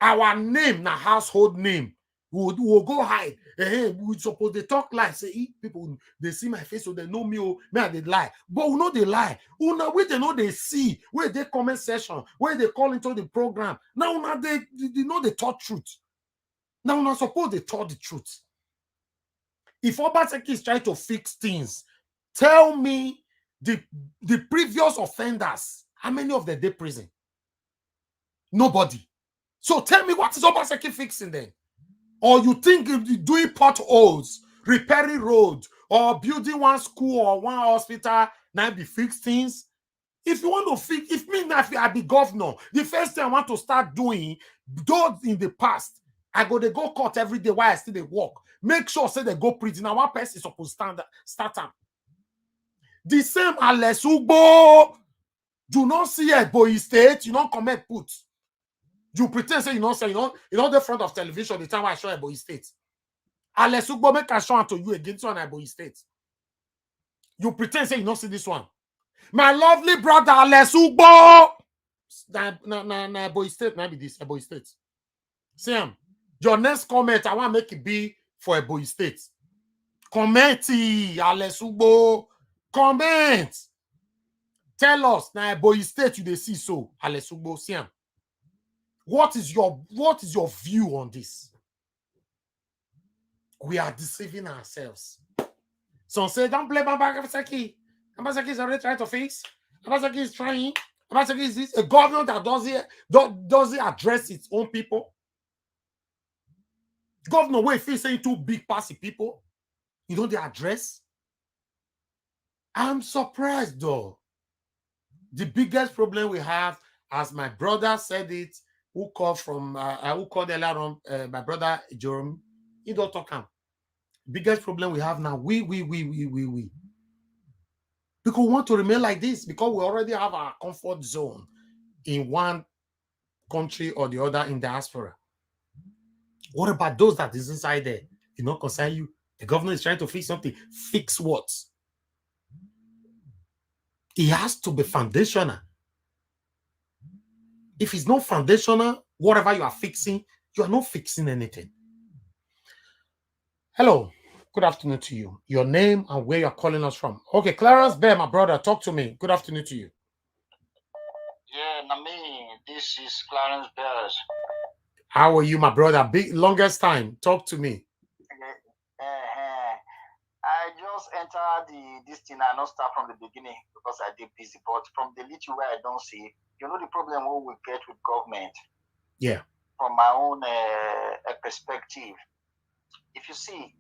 Our name, na household name. We'll go hide. We suppose they talk lie. Say, people, they see my face, so they know me, man, they lie. But we know they lie. We they know they see, where they comment session, where they call into the program. Now, they know they taught truth. Now, not suppose they taught the truth. If Obaseki is trying to fix things, tell me the previous offenders, how many of them they prison? Nobody. So tell me, what is Obaseki fixing then? Or you think doing potholes, repairing roads, or building one school or one hospital now be fix things? If you want to fix, if me now I be governor, the first thing I want to start doing, those in the past, I go they go court every day while I still they work. Make sure say they go prison. Now one person is supposed to start them. The same Alex Ugbo, do not see a boy state, you don't comment put. You pretend say you know say you know the front of television the time I show Ebonyi State. Alex Ugbo make a show to you against one Ebonyi State. You pretend say you don't see this one. My lovely brother Alex Ugbo. Na Ebonyi State, na be this Ebonyi State. Sam, your next comment I want to make it be for Ebonyi State. Comment, Alex Ugbo. Comment. Tell us na Ebonyi State you dey see so Alex Ugbo. Sam. What is your view on this? We are deceiving ourselves. Some say, don't blame Obaseki. Obaseki is already trying to fix. Obaseki is trying. Obaseki is this. A government that doesn't address its own people. Governor, where if he's saying too big passy people, you know the address. I'm surprised though. The biggest problem we have, as my brother said it, who called earlier on, my brother Jerome, he don't talk him. Biggest problem we have now, we. Because we want to remain like this because we already have our comfort zone in one country or the other in diaspora. What about those that is inside there? You know, concern you. The government is trying to fix something. Fix what? It has to be foundational. If it's not foundational, whatever you are fixing, you are not fixing anything. Hello. Good afternoon to you. Your name and where you're calling us from. Okay, Clarence Bear, my brother, talk to me. Good afternoon to you. Yeah, Nami, this is Clarence Bears. How are you, my brother? Longest time. Talk to me. I just entered this thing. I not start from the beginning because I did busy. But from the little way I don't see, you know the problem we get with government. Yeah. From my own perspective, if you see,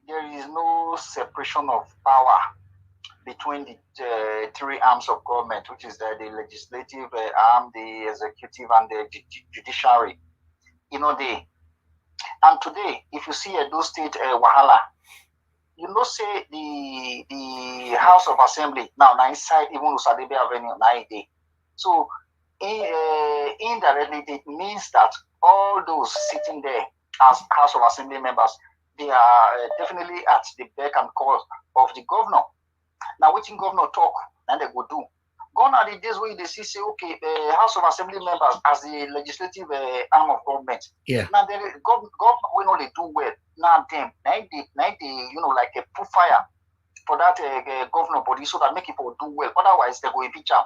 there is no separation of power between the three arms of government, which is the legislative arm, the executive, and the judiciary. You know, and today, if you see Edo State Wahala, you know, say the House of Assembly now inside even Usadebe Avenue now. So indirectly, it means that all those sitting there as House of Assembly members, they are definitely at the beck and call of the governor. Now, what governor talk, and they go do. Gone are the days where they see, say, okay, House of Assembly members as the legislative arm of government. Yeah. Now, the government will not do well. Now, them, you know, like a put fire for that governor body so that make people do well. Otherwise, they go impeach them.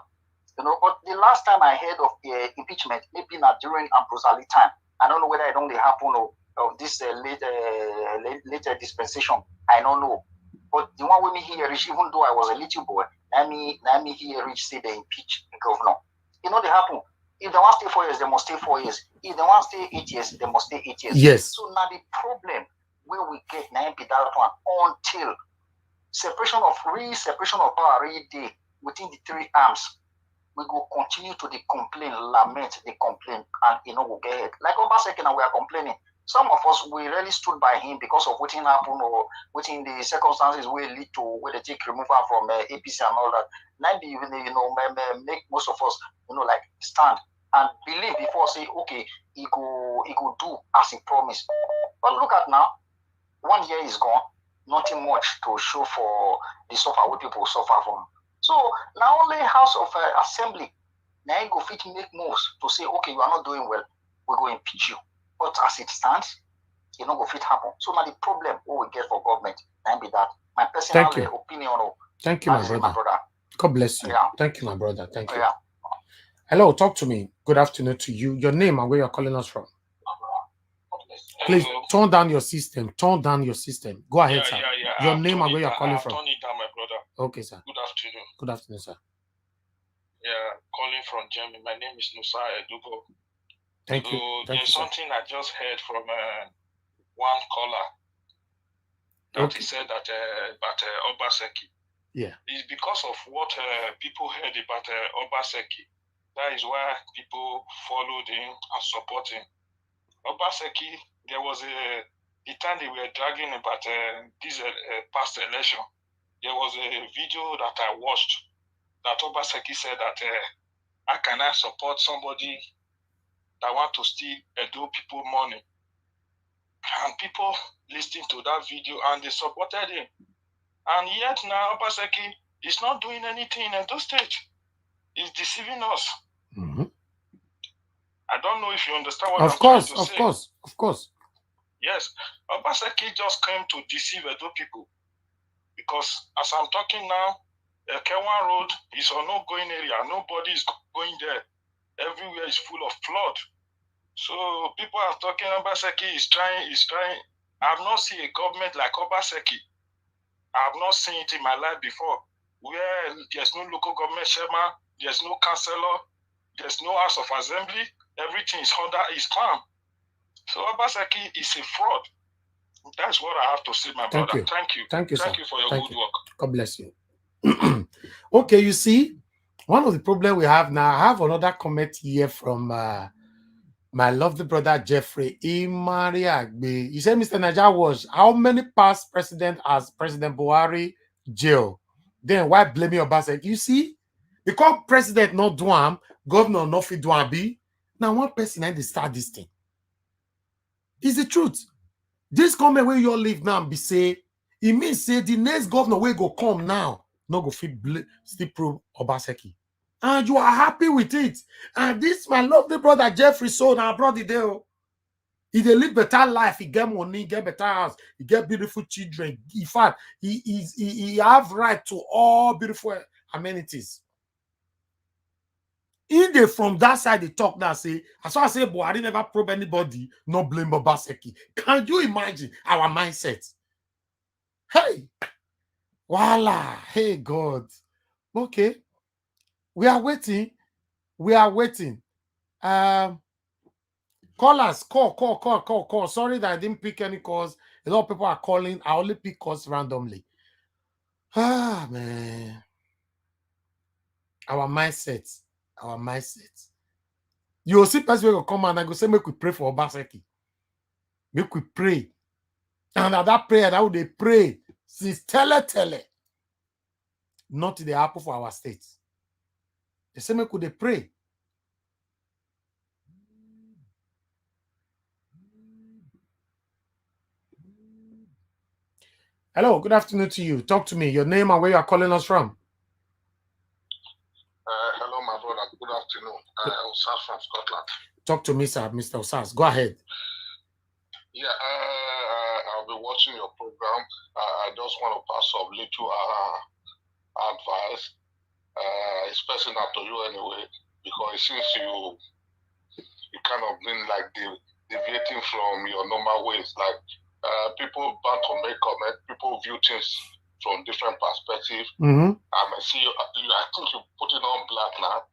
You know, but the last time I heard of impeachment, maybe not during Ambrose Ali time. I don't know whether it only happened of this later dispensation. I don't know. But the one with me here reach, even though I was a little boy, let me here reach say they impeach the governor. You know they happen. If they want to stay 4 years, they must stay 4 years. If they want to stay 8 years, they must stay 8 years. Yes. So now the problem where we get now be that one until separation of power really day within the three arms. we go continue to complain, lament, complain, and go get it. Like Obaseki now we are complaining. Some of us we really stood by him because of what happened or what in the circumstances will lead to where they take removal from APC and all that. Now even make most of us like stand and believe before say okay he go do as he promised. But look at now, 1 year is gone, nothing much to show for the suffer what people suffer from. So now only House of Assembly now you go fit make moves to say okay you are not doing well, we go impeach you. But as it stands, you know, go fit happen. So now the problem what we get for government, and be that my personal opinion. Thank you, my brother. God bless you. Yeah. Thank you, my brother. Thank you. Yeah. Hello, talk to me. Good afternoon to you. Your name and where you're calling us from. Please turn down your system. Turn down your system. Go ahead, sir. Your name and where you're calling from. Turn it down, my brother. Okay, sir. Good afternoon. Good afternoon, sir. Yeah, calling from Germany. My name is Nusa Edugo. Thank you. There's something I just heard from one caller that he said that about Obaseki. Yeah. It's because of what people heard about Obaseki. That is why people followed him and support him. Obaseki, there was the time they were dragging about this past election. There was a video that I watched that Obaseki said that how can I support somebody that want to steal Edo people money? And people listening to that video and they supported him. And yet now Obaseki is not doing anything in Edo State. He's deceiving us. Mm-hmm. I don't know if you understand what I'm trying to say. Of course. Yes, Obaseki just came to deceive Edo people. Because as I'm talking now, Kewan Road is an ongoing area. Nobody is going there. Everywhere is full of flood. So people are talking Obaseki is trying. I have not seen a government like Obaseki. I have not seen it in my life before. Where there's no local government chairman, there's no councillor, there's no House of Assembly, everything is under his palm. So Obaseki is a fraud. That's what I have to say, my brother. Thank you. Thank you, sir. Thank you for your good work. God bless you. Okay, you see, one of the problems we have now, I have another comment here from my lovely brother Jeffrey Imariagbe. He said, Mr. Naija was how many past president has President Buhari jail? Then why blaming Obaseki? You see, because president not do am, governor not fit do am be. Now one person had to start this thing. It's the truth. This comment where you all live now be say, it means say the next governor will go come now, no go fit still prove Obaseki. And you are happy with it. And this my lovely brother Jeffrey sold our brother there. He dey live better life, he get money, he get better house, he get beautiful children. In fact, he have right to all beautiful amenities. In the from that side, they talk now, say, as I say, Buhari never probe anybody, no blame Obaseki. Can you imagine our mindset? Hey, voila, hey God. Okay, we are waiting. We are waiting. Callers, call. Sorry that I didn't pick any calls. A lot of people are calling. I only pick calls randomly. Ah, man. Our mindset. You see person will come and I go say, make we pray for Obaseki. Make we pray. And at that prayer, that would they pray since tele. Not the apple for our state. They say, make we they pray. Hello, good afternoon to you. Talk to me. Your name and where you are calling us from. Hello, my brother. Good afternoon. Osas from Scotland. Talk to me, sir, Mr. Osas. Go ahead. Yeah, I'll be watching your program. I just want to pass some little advice. It's personal to you anyway, because it seems you kind of been like deviating from your normal ways. Like people want to make comment, people view things from different perspectives. Mm-hmm. I may see you, I think you put it on black now.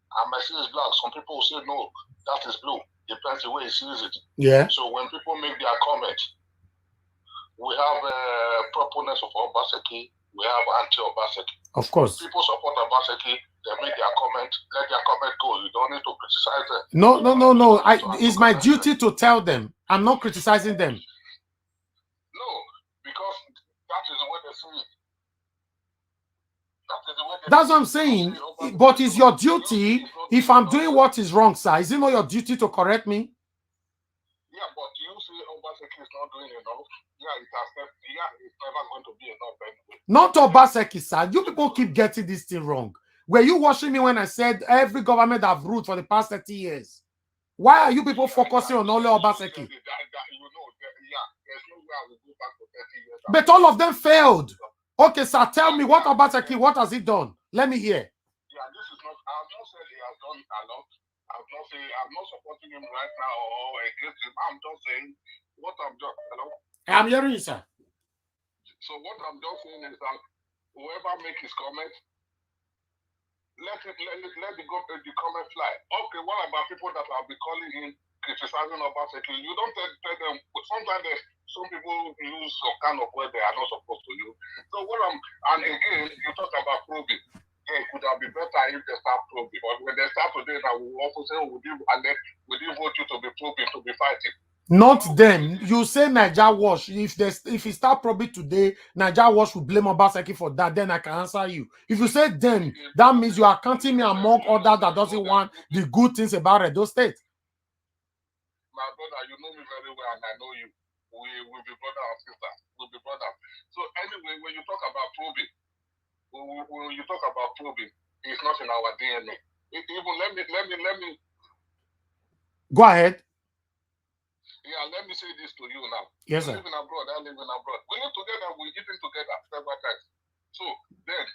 I may see it's black. Some people will say no, that is blue. Depends the way he sees it. Yeah. So when people make their comment, we have proponents of Obaseki, we have anti-Obaseki. Of course. People support Obaseki, they make their comment, let their comment go. You don't need to criticize them. No. It's my duty to tell them. I'm not criticizing them. No, because that is the way they see it. That is the way they That's what I'm saying. But it's your duty. If I'm doing what is wrong, sir, is it not your duty to correct me? Yeah, but you say Obaseki is not doing enough. Yeah, it's never going to be enough anyway. Not Obaseki, sir. You people keep getting this thing wrong. Were you watching me when I said every government have ruled for the past 30 years? Why are you people focusing on only Obaseki? But all of them failed. Okay, sir, tell me what Obaseki, what has he done? Let me hear. Yeah, this is not, I've not said he has done a lot. I'm not supporting him right now or against him. I'm just saying what I'm just, hello? I'm hearing you, sir. So what I'm just saying is that whoever make his comment, let the comment fly. Okay, what about people that have been calling him, criticizing Obaseki? You don't tell them, sometimes some people use some kind of word they are not supposed to use. So and again, you talk about probing. Yeah, it could have been better if they start probing. But when they start today, now we also say, we didn't vote you to be probing, to be fighting. Not them. You say Naija Wash. If you start probing today, Naija Wash will blame Obaseki for that. Then I can answer you. If you say them, that means you are counting me among others that doesn't want the good things about Edo State. My brother, you know me very well, and I know you. We'll be brother and sister. We'll be brother. So anyway, when you talk about probing, it's not in our DNA. Let me. Go ahead. Yeah, let me say this to you now. Yes, you sir. live in abroad, I live in abroad. We live together, we eating together several times. So then,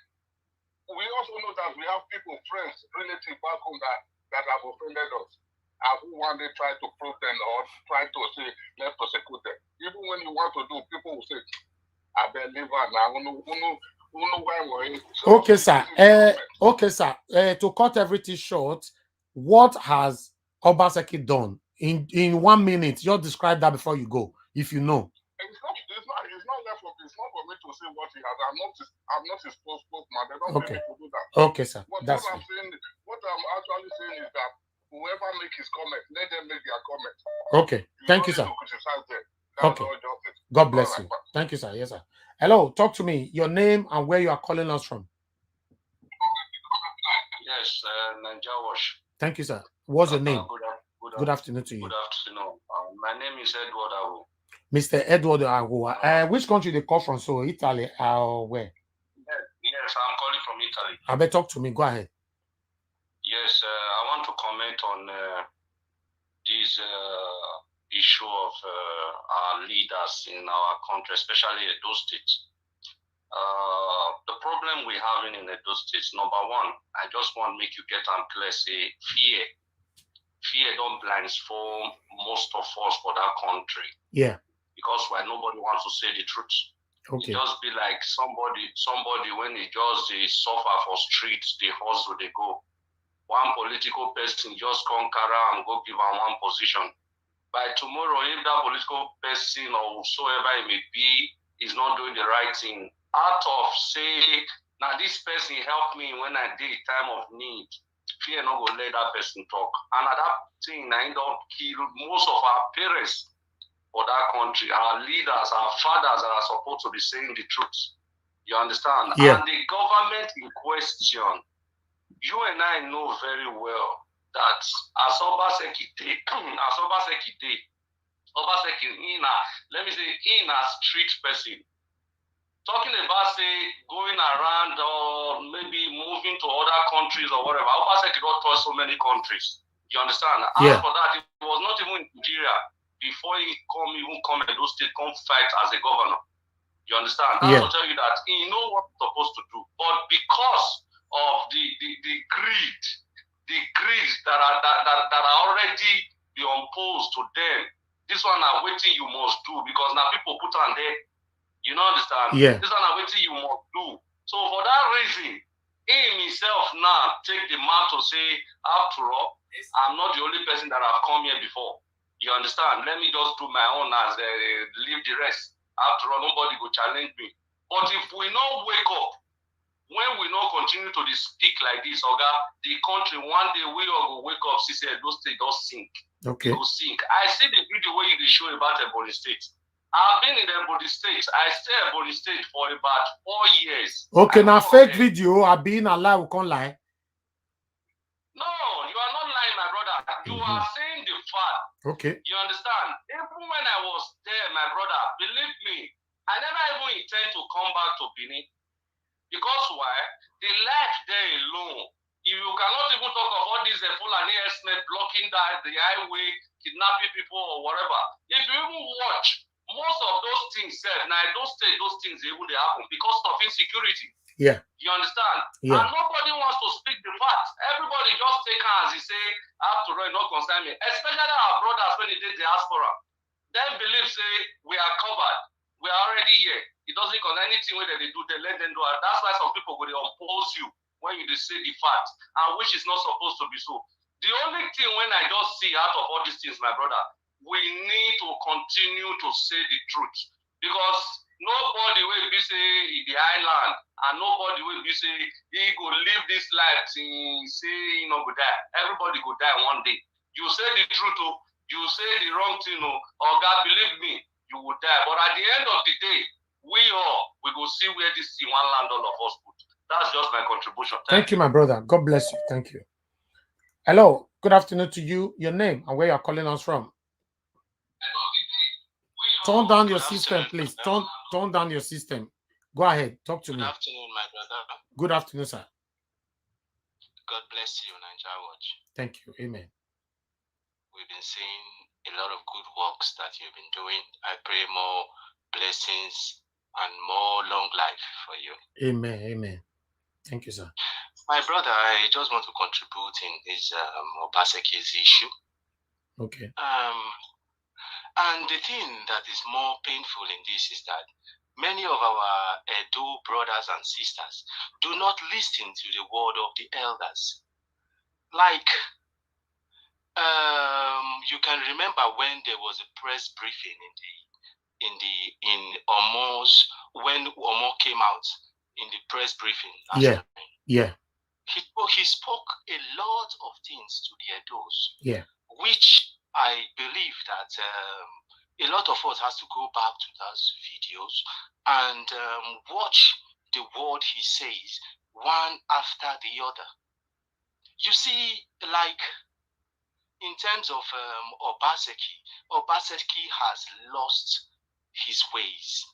we also know that we have people, friends, relatives back home that have offended us. And who one day try to probe them or try to say, let's prosecute them. Even when you want to do, people will say, I believe now, Okay, sir. Okay, sir. To cut everything short, what has Obaseki done in 1 minute? Just describe that before you go, if you know. It's not for me to say what he has. I'm not his spokesman. They don't Okay. pay me to do that. Okay, sir. But That's what I'm actually saying is that whoever make his comment, let them make their comment. okay. Thank you, sir. Criticize them. Okay. God bless you. Thank you, sir. Yes, sir. Hello, talk to me. Your name and where you are calling us from. Yes, Naija Wash. Thank you, sir. What's your name? Good afternoon to you. Good afternoon. My name is Edward Awu. Mr. Edward Awu. Which country they call from? So Italy or where? Yes, I'm calling from Italy. I better talk to me. Go ahead. Yes, I want to comment on this issue of our leaders in our country, especially Edo State. The problem we're having in Edo State, number one, I just want to make you get and clear, say fear. Fear don't blindfold most of us for that country. Yeah. Because why nobody wants to say the truth. Okay. It just be like somebody when they just they suffer for streets, they hustle, they go. One political person just conquer and go give them one position. By tomorrow, if that political person or whosoever it may be is not doing the right thing, out of say, now this person helped me when I did time of need, fear not go let that person talk. And at that thing, I end up kill most of our parents for that country, our leaders, our fathers that are supposed to be saying the truth. You understand? Yeah. And the government in question, you and I know very well that as Obaseki did, Obaseki let me say, in a street person, talking about say going around or maybe moving to other countries or whatever, Obaseki don't touch so many countries. You understand? Yeah. As for that, it was not even in Nigeria before he come Edo State, come fight as a governor. You understand? That's Yeah. to tell you that he knows what he's supposed to do. But because of the greed that are already be imposed to them, this one are waiting you must do because now people put on there. You know, understand? Yeah. This one are waiting you must do. So for that reason, him himself now take the man to say, after all, I'm not the only person that have come here before. You understand? Let me just do my own as leave the rest. After all, nobody go challenge me. But if we not wake up when we not continue to speak like this, Oga, the country one day we all go wake up, see say those states don't sink. Okay. Go sink. I see the video where you show about Ebony State. I've been in Ebony State. I stay in Ebony State for about 4 years. Okay, now fake video, I've been alive, we can't lie. No, you are not lying, my brother. You are saying the fact. Okay. You understand? Even when I was there, my brother, believe me, I never even intend to come back to Benin. Because why? The life there alone. If you cannot even talk of all these Fulani herdsmen blocking the highway, kidnapping people or whatever. If you even watch, most of those things said, now those things even they happen because of insecurity. Yeah. You understand? Yeah. And nobody wants to speak the facts. Everybody just take hands. He say, after all, not concern me. Especially our brothers when they did diaspora. They believe, say, we are covered. We are already here. It doesn't concern anything whether they do, they let them do it. That's why some people go, they oppose you when you say the facts, and which is not supposed to be so. The only thing when I just see out of all these things, my brother, we need to continue to say the truth. Because nobody will be say in the island, and nobody will be say he go live this life and say he no go die. Everybody go die one day. You say the truth, you say the wrong thing, or God believe me, you will die. But at the end of the day, we go see where this thing one land all of us put. That's just my contribution. Thank you, my brother. God bless you. Thank you. Hello. Good afternoon to you. Your name and where you're calling us from. Turn down your system, please. Turn down your system. Go ahead. Talk to me. Good afternoon, my brother. Good afternoon, sir. God bless you, Nigeria Watch. Thank you. Amen. We've been seeing a lot of good works that you've been doing. I pray more blessings and more long life for you. Amen. Amen. Thank you, sir. My brother, I just want to contribute in this Obaseki's issue. Okay. And the thing that is more painful in this is that many of our Edo brothers and sisters do not listen to the word of the elders. Like, you can remember when there was a press briefing in Omo's, when Omo came out in the press briefing. Yeah. Yeah. He spoke a lot of things to the Edos. Yeah. Which I believe that a lot of us has to go back to those videos and watch the word he says one after the other. You see, like in terms of Obaseki has lost his ways.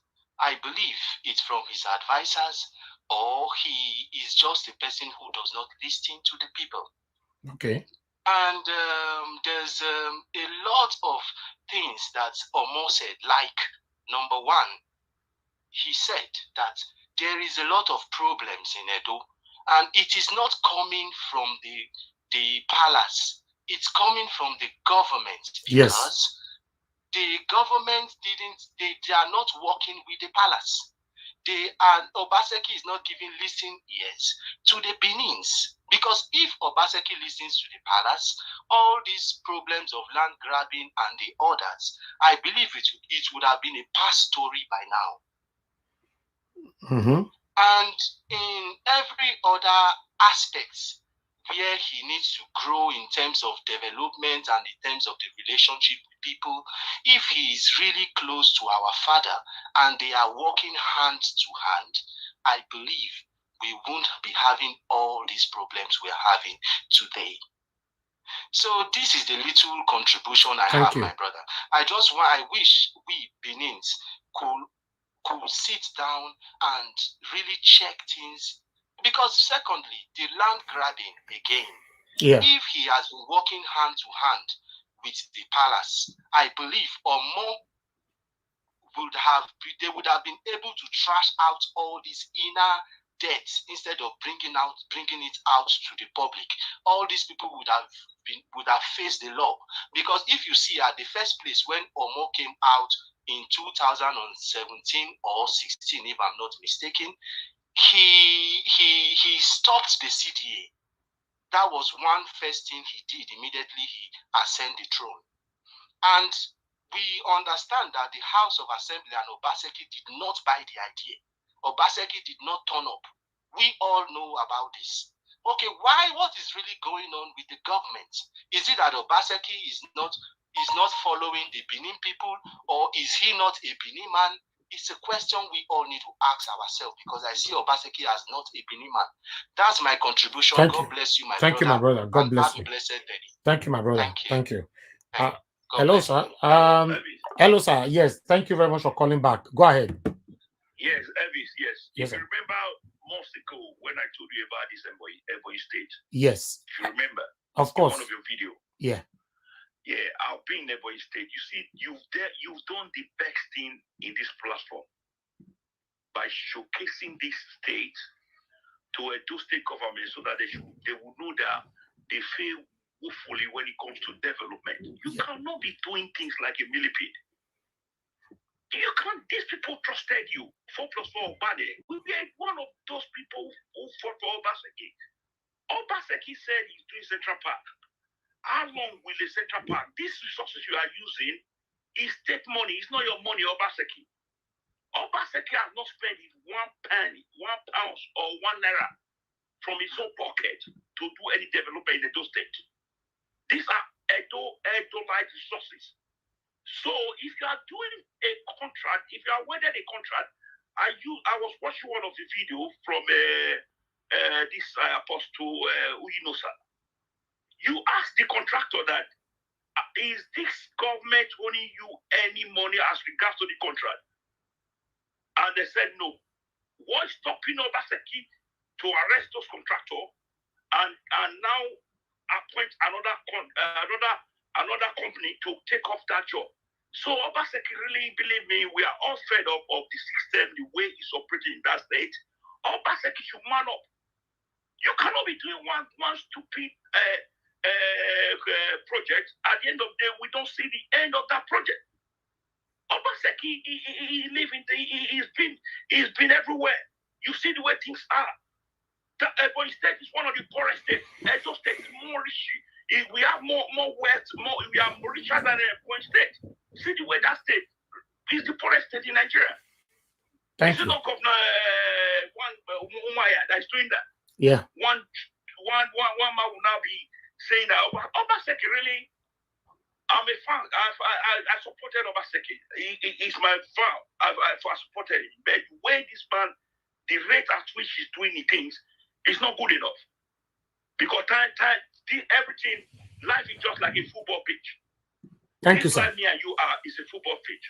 I believe it's from his advisors, or he is just a person who does not listen to the people. Okay. And there's a lot of things that Omo said, like, number one, he said that there is a lot of problems in Edo, and it is not coming from the palace. It's coming from the government, because the government they are not working with the palace. Obaseki is not giving listening ears to the Benins. Because if Obaseki listens to the palace, all these problems of land grabbing and the others, I believe it would have been a past story by now. Mm-hmm. And in every other aspect where he needs to grow in terms of development and in terms of the relationship with people, if he is really close to our father and they are working hand to hand, I believe we won't be having all these problems we're having today. So this is the little contribution I have, my brother. I wish we Benins could sit down and really check things. Because secondly, the land grabbing again, if he has been working hand to hand with the palace, I believe or more they would have been able to trash out all these inner debts instead of bringing it out to the public. All these people would have faced the law. Because if you see at the first place when Omo came out in 2017 or 16, if I'm not mistaken, he stopped the CDA. That was one first thing he did immediately he ascended the throne. And we understand that the House of Assembly and Obaseki did not buy the idea. Obaseki did not turn up We all know about this. Okay, why? What is really going on with the government? Is it that Obaseki is not following the Benin people, or is he not a Benin man? It's a question we all need to ask ourselves, because I see Obaseki as not a Benin man. That's my contribution. God bless you, my brother. Thank you, my brother. God bless you. Blessed day. Thank you, my brother. Thank you. Hello, sir. Hello, sir. Yes, thank you very much for calling back. Go ahead. Yes, Elvis, yes. Yes, if you remember months ago when I told you about this Ebonyi State. Yes. If you remember. Of course. One of your video. Yeah. Yeah, I've been in Ebonyi State. You see, you've done the best thing in this platform by showcasing this state to a state government so that they will know that they fail woefully when it comes to development. You cannot be doing things like a millipede. You can't. These people trusted you. 4+4 Obade. We were one of those people who fought for Obaseki. Obaseki said he's doing Central Park. How long will the Central Park? These resources you are using is state money. It's not your money, Obaseki. Obaseki has not spent his 1 penny, 1 pound, or 1 naira from his own pocket to do any development in Edo State. These are Edo-like resources. So if you are doing a contract, if you are awarded a contract, I was watching one of the video from this apostle Uyinosa. You ask the contractor that, is this government owing you any money as regards to the contract? And they said no. What's stopping Obaseki to arrest those contractors and now appoint another company to take off that job? So Obaseki, really, believe me, we are all fed up of the system, the way it's operating in that state. Obaseki should man up. You cannot be doing one stupid project. At the end of the day, we don't see the end of that project. Obaseki, he's been everywhere. You see the way things are. The Ebonyi State is one of the poorest states. Edo State is more rich. We have more wealth. We are more richer than Ebonyi State. See the way that state is the poorest state in Nigeria. Thank you. Not Governor Umaya that is doing that. Yeah. One man will now be saying that Obaseki, really, I'm a fan. I supported Obaseki. He's my fan. I supported him. But the way this man, the rate at which he's doing the things, is not good enough. Because everything, life is just like a football pitch. Thank you, sir. Me and you are is a football pitch.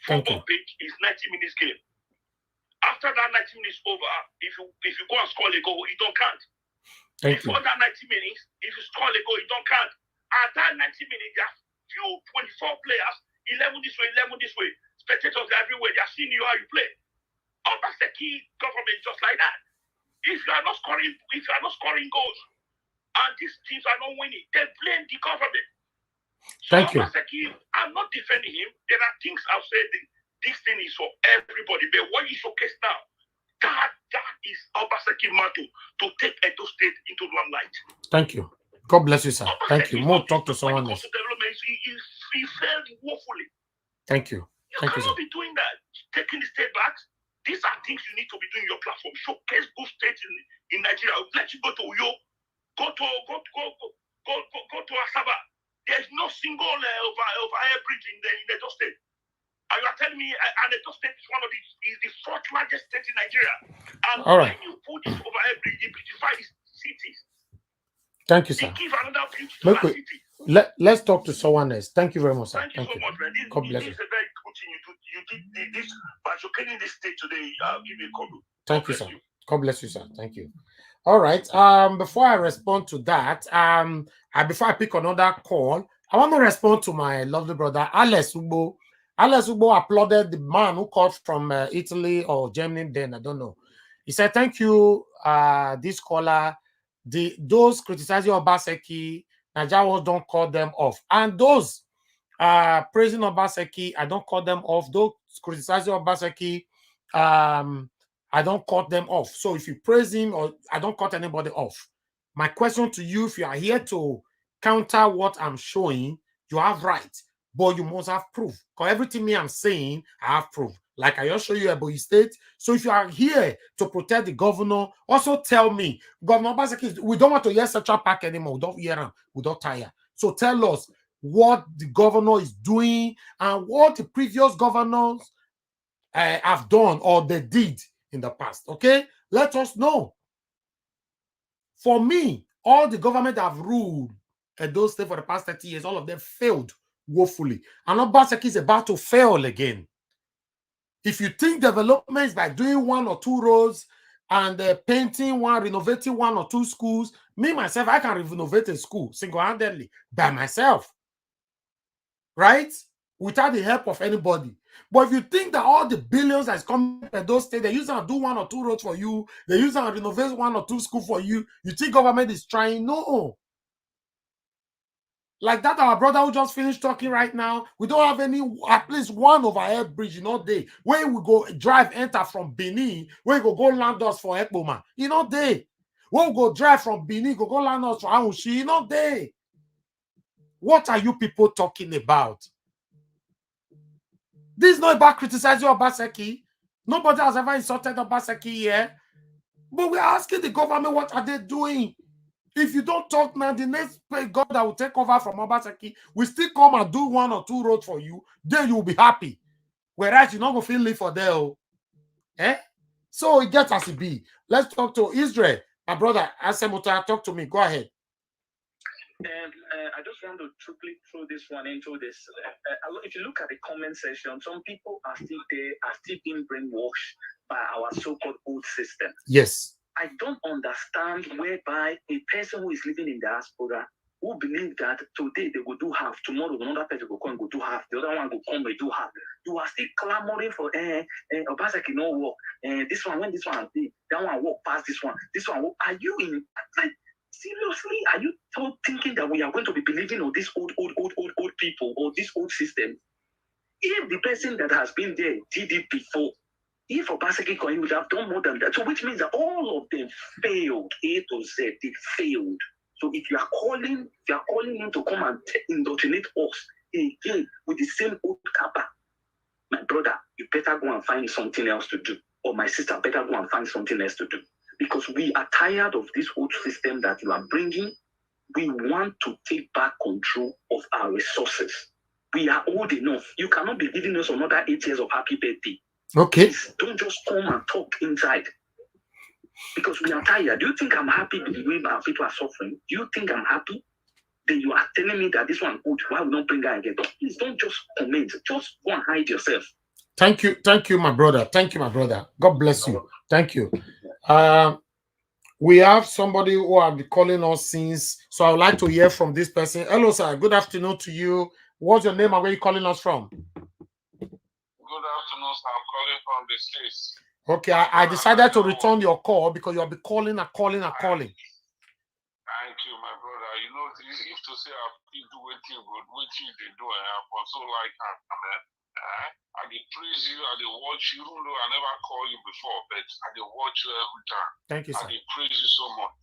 Football pitch is 90 minutes game. After that 90 minutes over, if you go and score a goal, it don't count. Before that 90 minutes, if you score a goal, it don't count. At that 90 minutes, there are few 24 players, 11 this way, 11 this way. Spectators everywhere, they are seeing you how you play. Obaseki government just like that. If you are not scoring goals, and these teams are not winning, they blame the government. Thank you. I'm not defending him. There are things I've said. This thing is for everybody. But what you showcase now, that is Obaseki Mato to take Edo State into limelight. Thank you. God bless you, sir. Thank you. More talk to someone else. He failed woefully. Thank you. You cannot be doing that. Taking the state back. These are things you need to be doing in your platform. Showcase good states in Nigeria. I would let you go to Uyo, go to Akaba. There's no single over-air bridge in Edo State. And you are telling me Edo State is the 4th largest state in Nigeria. And when you put this over-air bridge, it beautifies these cities. Thank you, sir. It gives another beauty to that city. Let's talk to someone else. Thank you very much, sir. Thank you so much, man. God bless you. This is a very good thing you did this by showcasing this state today. I'll give you a call. Thank you, sir. God bless you, sir. Thank you. All right. Before I respond to that, before I pick another call, I want to respond to my lovely brother Alex Ugbo. Alex Ugbo applauded the man who called from Italy or Germany. Then I don't know. He said, "Thank you, this caller. Those criticizing Obaseki, Nigerians don't call them off, and those praising Obaseki, I don't call them off. Those criticizing Obaseki, I don't cut them off. So if you praise him, or I don't cut anybody off. My question to you, if you are here to counter what I'm showing, you have right, but you must have proof. Because everything I'm saying, I have proof. Like I just show you Ebonyi State. So if you are here to protect the governor, also tell me, Governor Obaseki, we don't want to hear Central Park anymore. We don't hear him. We don't tire. So tell us what the governor is doing and what the previous governors have done or they did in the past. Okay? Let us know. For me, all the government have ruled those states for the past 30 years, all of them failed woefully. And Obaseki is about to fail again. If you think development is by doing 1 or 2 roads and painting one, renovating 1 or 2 schools, me, myself, I can renovate a school single-handedly by myself, right? Without the help of anybody. But if you think that all the billions that's coming to those states, they use them to do 1 or 2 roads for you, they use them to renovate 1 or 2 schools for you, you think government is trying? No. Like that, our brother who just finished talking right now, we don't have any, at least one overhead bridge, you know, day where we go drive, enter from Benin, where we go land us for Ekboma, you know, day. Where we go drive from Benin, go land us for Aunshi, you know, day. What are you people talking about? This is not about criticizing Obaseki. Nobody has ever insulted Obaseki here. But we're asking the government, what are they doing? If you don't talk now, the next God that will take over from Obaseki will still come and do 1 or 2 roads for you. Then you will be happy. Whereas you're not going to feel live for there. Eh? So it gets as it be. Let's talk to Israel. My brother, Asemuta, talk to me. Go ahead. I just want to quickly throw this one into this. If you look at the comment section, some people are still there, are still being brainwashed by our so-called old system. Yes. I don't understand whereby a person who is living in diaspora who believe that today they will do half, tomorrow another person will come and go do half, the other one will come and do half. You are still clamoring for Obaseki no work. This one, when this one did, that one walk past this one. This one walk. Are you in like seriously? Are you thinking that we are going to be believing on these old people or this old system? If the person that has been there did it before, if Obaseki would have done more than that, so which means that all of them failed, A to Z, they failed. So if you are calling him to come and indoctrinate us again with the same old Akaba, my brother, you better go and find something else to do. Or my sister, better go and find something else to do. Because we are tired of this old system that you are bringing. We want to take back control of our resources. We are old enough. You cannot be giving us another 8 years of happy birthday. Okay. Please, don't just come and talk inside. Because we are tired. Do you think I'm happy with the way our people are suffering? Do you think I'm happy? Then you are telling me that this one good. Why we don't bring her again? Please don't just comment. Just go and hide yourself. Thank you, my brother. Thank you, my brother. God bless you. Thank you. We have somebody who have been calling us since, so I would like to hear from this person. Hello, sir. Good afternoon to you. What's your name and where are you calling us from? Good afternoon, sir. I'm calling from the States. Okay, I decided to return your call because you'll be calling and calling and calling. Thank you, my brother. You know, if to say I do waiting good, waiting they do, but so like I dey praise you, I dey watch you, even though I never call you before, but I dey watch you every time. Thank you, sir. I dey praise you so much.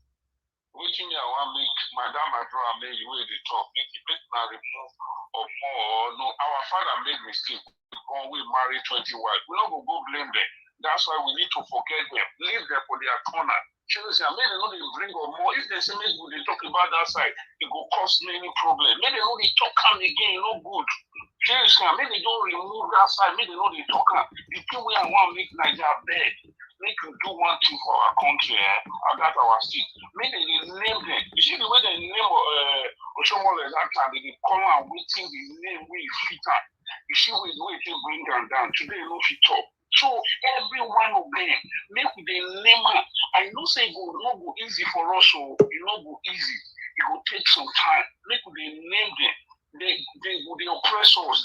Waiting I want make my brother make the way they talk, make my remove of more. No, our father made mistake. When we marry 20 wives, we don't go blame them. That's why we need to forget them, leave them for their corner. Chelsea, maybe they know they bring up more. If they say maybe they talk about that side, it will cause many problems. Maybe they know they talk again, you know, good. Chelsea, maybe they don't remove that side. Maybe they know they talk. The thing we want to make Nigeria bad. Make you do one thing for our country, and that's our state. Maybe they name them. You see the way they name Oshomole that time, they call and waiting the name we fit on. You see the way they bring them down. Today, no fit talk. So every one of them, make the name. I know say it will not go easy for us, so it not go easy. It will take some time. Make the name them. They will oppress us.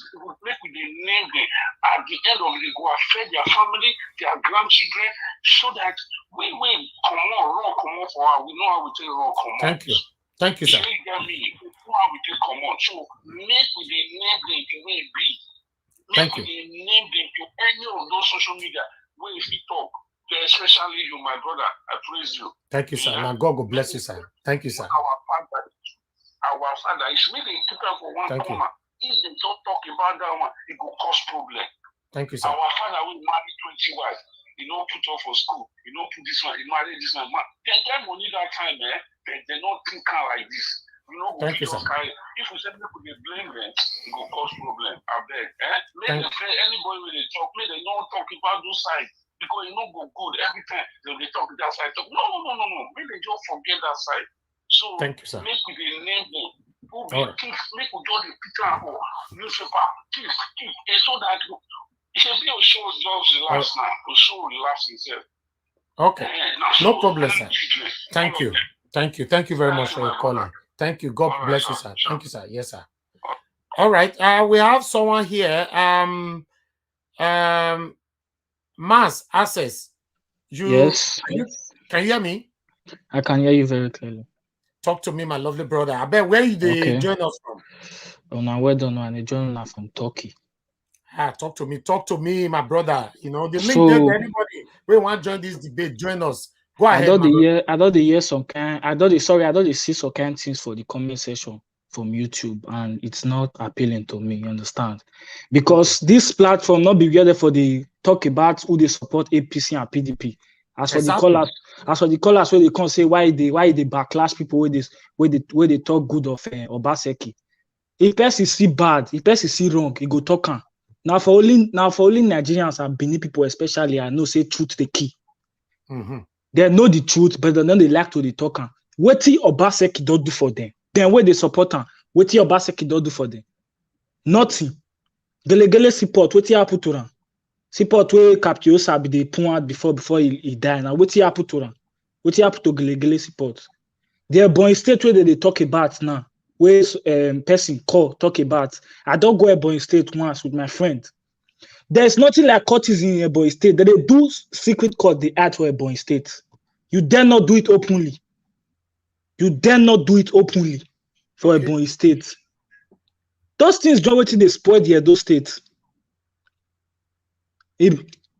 Make the name them. At the end of it, they go affect their family, their grandchildren, so that we come on for our, we know how we take wrong come on. Thank you. Thank you, sir. We know how we take come on. So make the name them the way it be. Thank you. Name them to any of those social media where if you talk, especially you, my brother. I praise you. Thank you, sir. Now God will bless you, sir. Thank you, sir. Our father is really people for one Thank you. comma. If they don't talk about that one, it will cause problem. Thank you, sir. Our father will marry 20 wives. He don't put up for school. He don't put this one. He married this one. They get money that time, they not think like this. You know, Thank you, sir. if we say people they blame them, it will cause problem. I beg. Make them say anybody when they talk, make they don't talk about those sides. Because it not go good every time they talk that side. Talk. No. Make they just forget that side. So thank you, sir. Make we name them. Who be thief, make we just the picture of newspaper, thief, and so that it should be a show just relax now. A show relax himself. Okay. No problem, sir. Thank you. Thank you very much for your calling. Thank you. God bless you, sir. Thank you, sir. Yes, sir. All right. We have someone here. Mass Access. Yes. Can you hear me? I can hear you very clearly. Talk to me, my lovely brother. I bet where you join us from? Oh, now well done, and they join us from Turkey. Talk to me, my brother. You know the link there to anybody. We want to join this debate. Join us. Go ahead. I thought they hear some kind. I thought they see some kind things for the comment section from YouTube, and it's not appealing to me. You understand? Because this platform not be together for the talk about who they support APC and PDP. As for the callers, where they can't say why they backlash people where they talk good of Obaseki. If person see bad, if person see wrong, he go talk on. Now for only Nigerians and Benin people especially, I know say truth the key. They know the truth, but then they like to the talk on. What Obaseki don't do for them? Then where they support them? What Obaseki don't do for them? Nothing. Gelegele support. What happen to them? Support where Captiosa be the point before he die. Now what happen to them? What happen to Gelegele support? They're born state where they talk about now. Where person call talk about. I don't go Ebonyi State once with my friend. There's nothing like courts in Ebonyi State. They do secret court they add for Ebonyi State. You dare not do it openly. You dare not do it openly for Ebonyi State. Those things don't wait till they spoil the Edo State.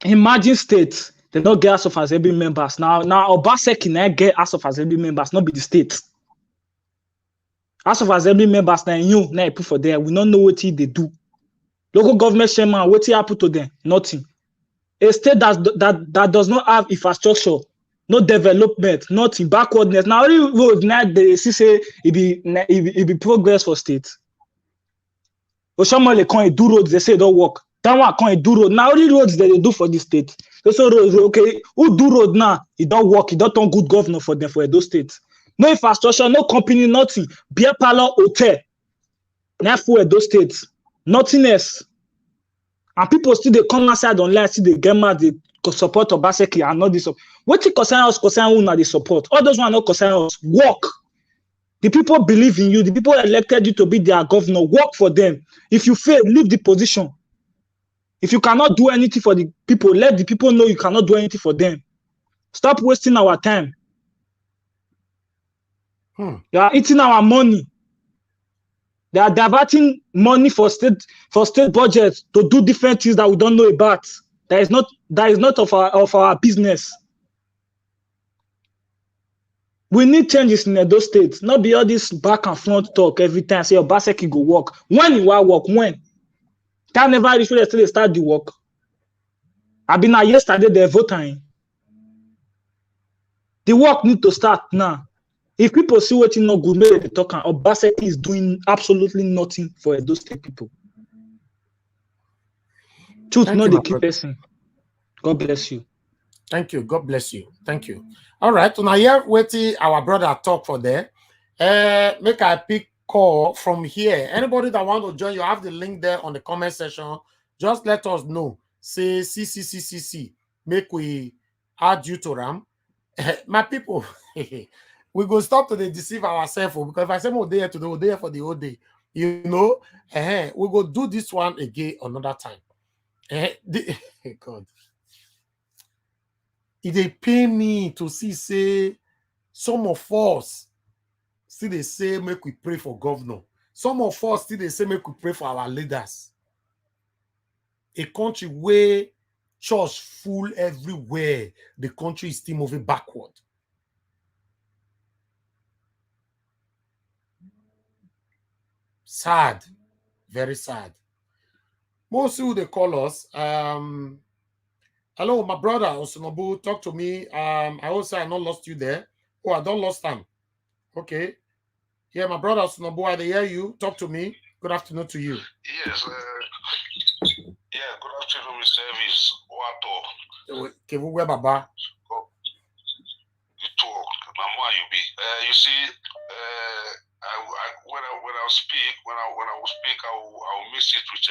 Imagine states they don't get House of Assembly members. Now Obaseki now get House of Assembly members, not be the state. House of Assembly members now you now put for there. We don't know what they do. Local government chairman, what happen to them? Nothing. A state that does not have infrastructure, no development, nothing, backwardness. Now road now they say it be progress for state. Oshamole can't do roads, they say don't work. That one can't do road. Now only roads that they do for the state. So roads, okay, who do road now? It don't work, it don't turn good governor for them for those states. No infrastructure, no company, nothing. Beer parlor, hotel. Now for those states. Nothing else. And people still they come outside online, see they get mad, they support Obaseki and not this. What you concern us, concern who now they support? All those one not concern us. Work. The people believe in you. The people elected you to be their governor. Work for them. If you fail, leave the position. If you cannot do anything for the people, let the people know you cannot do anything for them. Stop wasting our time. You are eating our money. They are diverting money for state budgets to do different things that we don't know about. That is not of our business. We need changes in those states. Not be all this back and front talk every time. Say Obaseki go work. When you will work, when? Can never reach where they start the work. I've been yesterday they voting. The work need to start now. If people see what you know good, maybe they talk. Obaseki is doing absolutely nothing for those state people. Truth not the key person. God bless you. Thank you. God bless you. Thank you. All right. So now here waiting our brother talk for there. Make I pick call from here. Anybody that want to join, you have the link there on the comment section. Just let us know. Say CCCCC. Make we add you to RAM. My people, we go stop to deceive ourselves because if I say more day today, we're there for the whole day. You know, we go do this one again another time. God. It pain me to see say some of us still they say make we pray for governor. Some of us still they say make we pray for our leaders. A country where church full everywhere, the country is still moving backward. Sad, very sad. Most who they call us. Hello, my brother Osunobu, talk to me. I also I not lost you there. Oh, I don't lost time. Okay. Yeah, my brother Osunobu, I hear you. Talk to me. Good afternoon to you. Yes. Yeah. Good afternoon, Mr. Elvis. Wato. Kevuwe Baba. You talk. Mama, you be. You see. When I speak, when I will speak, I will mix it with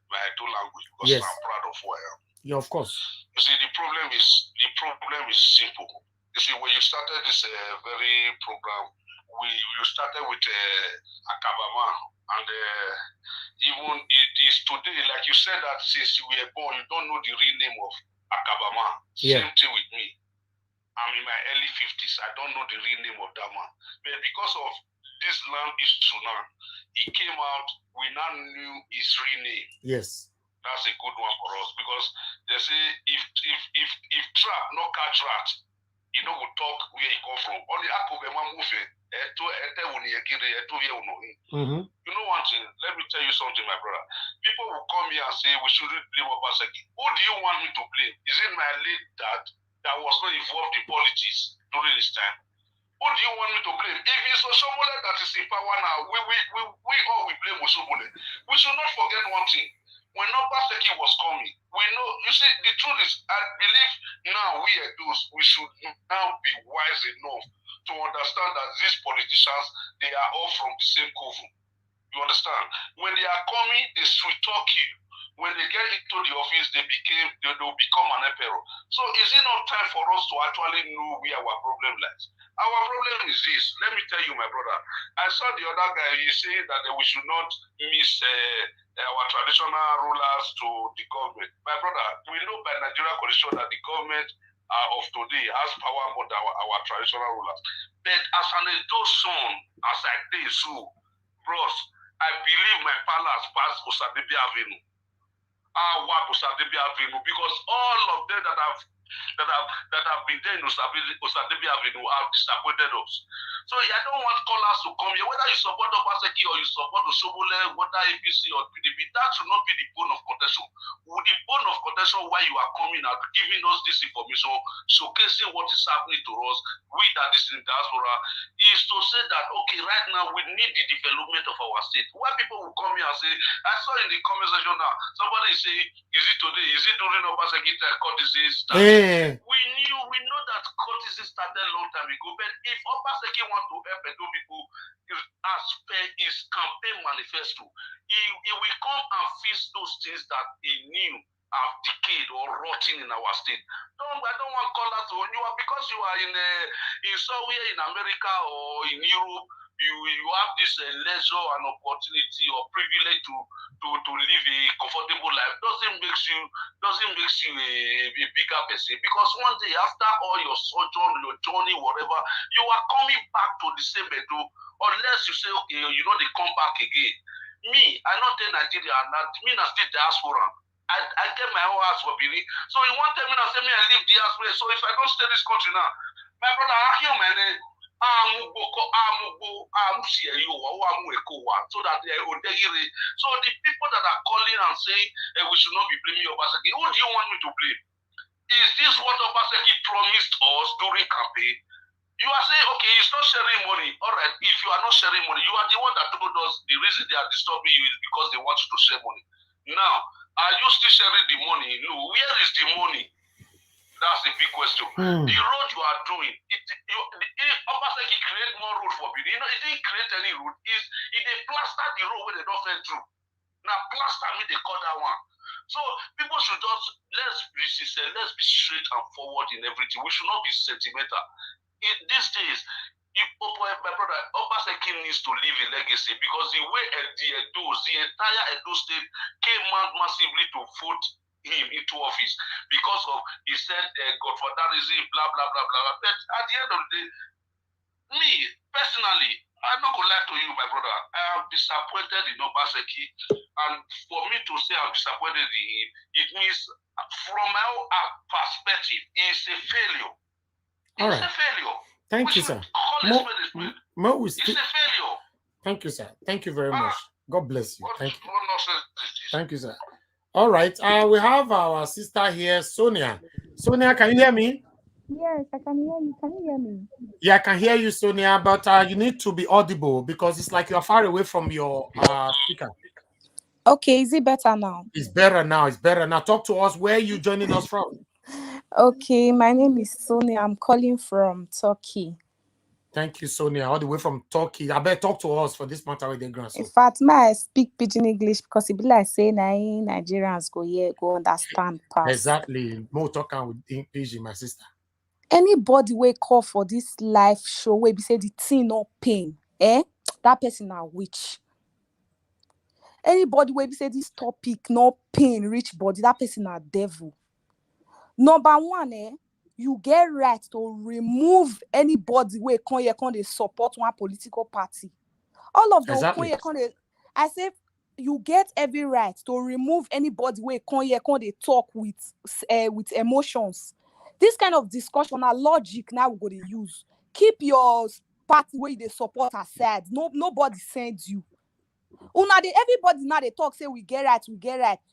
my two language because Yes. I'm proud of who I am. Yeah, of course. You see, the problem is simple. You see, when you started this very program, you started with Akaba, and even it is today, like you said that since you were born, you don't know the real name of Akaba. Yeah. Same thing with me. I'm in my early 50s. I don't know the real name of that man, but because of this land issue now, he came out. We now knew his real name. Yes. That's a good one for us because they say if trap not catch rat, you know we talk where he come from. Only Akobema move You know one thing, let me tell you something, my brother. People will come here and say we shouldn't blame Obaseki. Who do you want me to blame? Is it my late dad that was not involved in politics during his time? Who do you want me to blame? If it's Oshomole that is in power now, we all we blame Oshomole. We should not forget one thing. When Obaseki was coming, we know, you see, the truth is, I believe now we should now be wise enough to understand that these politicians, they are all from the same coven. You understand? When they are coming, they sweet talk you. When they get into the office, they will become an emperor. So is it not time for us to actually know where our problem lies? Our problem is this. Let me tell you, my brother. I saw the other guy, he said that we should not miss our traditional rulers to the government. My brother, we know by Nigerian constitution that the government of today has power more than our traditional rulers. But as an adult son, as I say so, bros, I believe my palace passed Osadebi Avenue. Because all of them that have been there in Osadebi Avenue have disappointed us. So I don't want callers to come here. Whether you support Obaseki or you support Oshomole, whether APC or PDP, that should not be the bone of contention. The bone of contention why you are coming and giving us this information, showcasing what is happening to us, we that is in diaspora, is to say that, okay, right now we need the development of our state. Why people will come here and say, I saw in the comment section now, somebody say, is it today? Is it during Obaseki time courtesy started? We know that courtesy started a long time ago, but if Obaseki want to help Edo people, as per his campaign manifesto, he will come and fix those things that he knew have decayed or rotting in our state. I don't want to call that to you because you are in somewhere in America or in Europe. You have this leisure and opportunity or privilege to live a comfortable life. Doesn't make you a bigger person, because one day after all your sojourn, your journey, whatever, you are coming back to the same Edo, unless you say, okay, they come back again. Me, I not in Nigeria, me not still diaspora. I get my own house for Benin. So you want to tell me now, say me I live diaspora. So if I don't stay this country now, my brother, I hear man. So that they will so the people that are calling and saying we should not be blaming Obaseki, who do you want me to blame? Is this what Obaseki promised us during campaign? You are saying, okay, he's not sharing money. All right, if you are not sharing money, you are the one that told us the reason they are disturbing you is because they want you to share money. Now, are you still sharing the money? No, where is the money? That's a big question. The road you are doing, Obaseki create more road for Benin. It didn't create any road. It they plaster the road where they don't fall through. Now plaster me they call that one. So people should just let's be straight and forward in everything. We should not be sentimental. These days, my brother, Obaseki needs to leave a legacy, because the way the entire Edo state came out massively to vote him into office because of he said godfatherism, blah blah blah blah. But at the end of the day, me personally, I'm not gonna lie to you, my brother. I am disappointed in Obaseki, and for me to say I'm disappointed in him, it means from my own perspective, it's a failure. It's a failure. Thank you, sir. It's a failure. Thank you, sir. Thank you very much. God bless you. Thank you. Thank you, sir. All right. We have our sister here, Sonia. Sonia, can you hear me? Yes, I can hear you. Can you hear me? Yeah, I can hear you, Sonia, but you need to be audible because it's like you're far away from your speaker. Okay, is it better now? It's better now. It's better now. Talk to us. Where are you joining us from? Okay, my name is Sonia. I'm calling from Turkey. Thank you, Sonia, all the way from Turkey. I better talk to us for this matter with the grand. In fact, I speak pidgin English because it be like saying Nigerians go understand pass. Exactly. More talking with pidgin, my sister. Anybody wake call for this live show where we say the thing no pain, that person a witch. Anybody where we say this topic no pain, rich body, that person a devil. Number one, you get right to remove anybody where they support one political party. All of them exactly. I say you get every right to remove anybody where they talk with emotions. This kind of discussion and logic now we're going to use. Keep your party where they support aside. Nobody sends you. Everybody now they talk say we get right.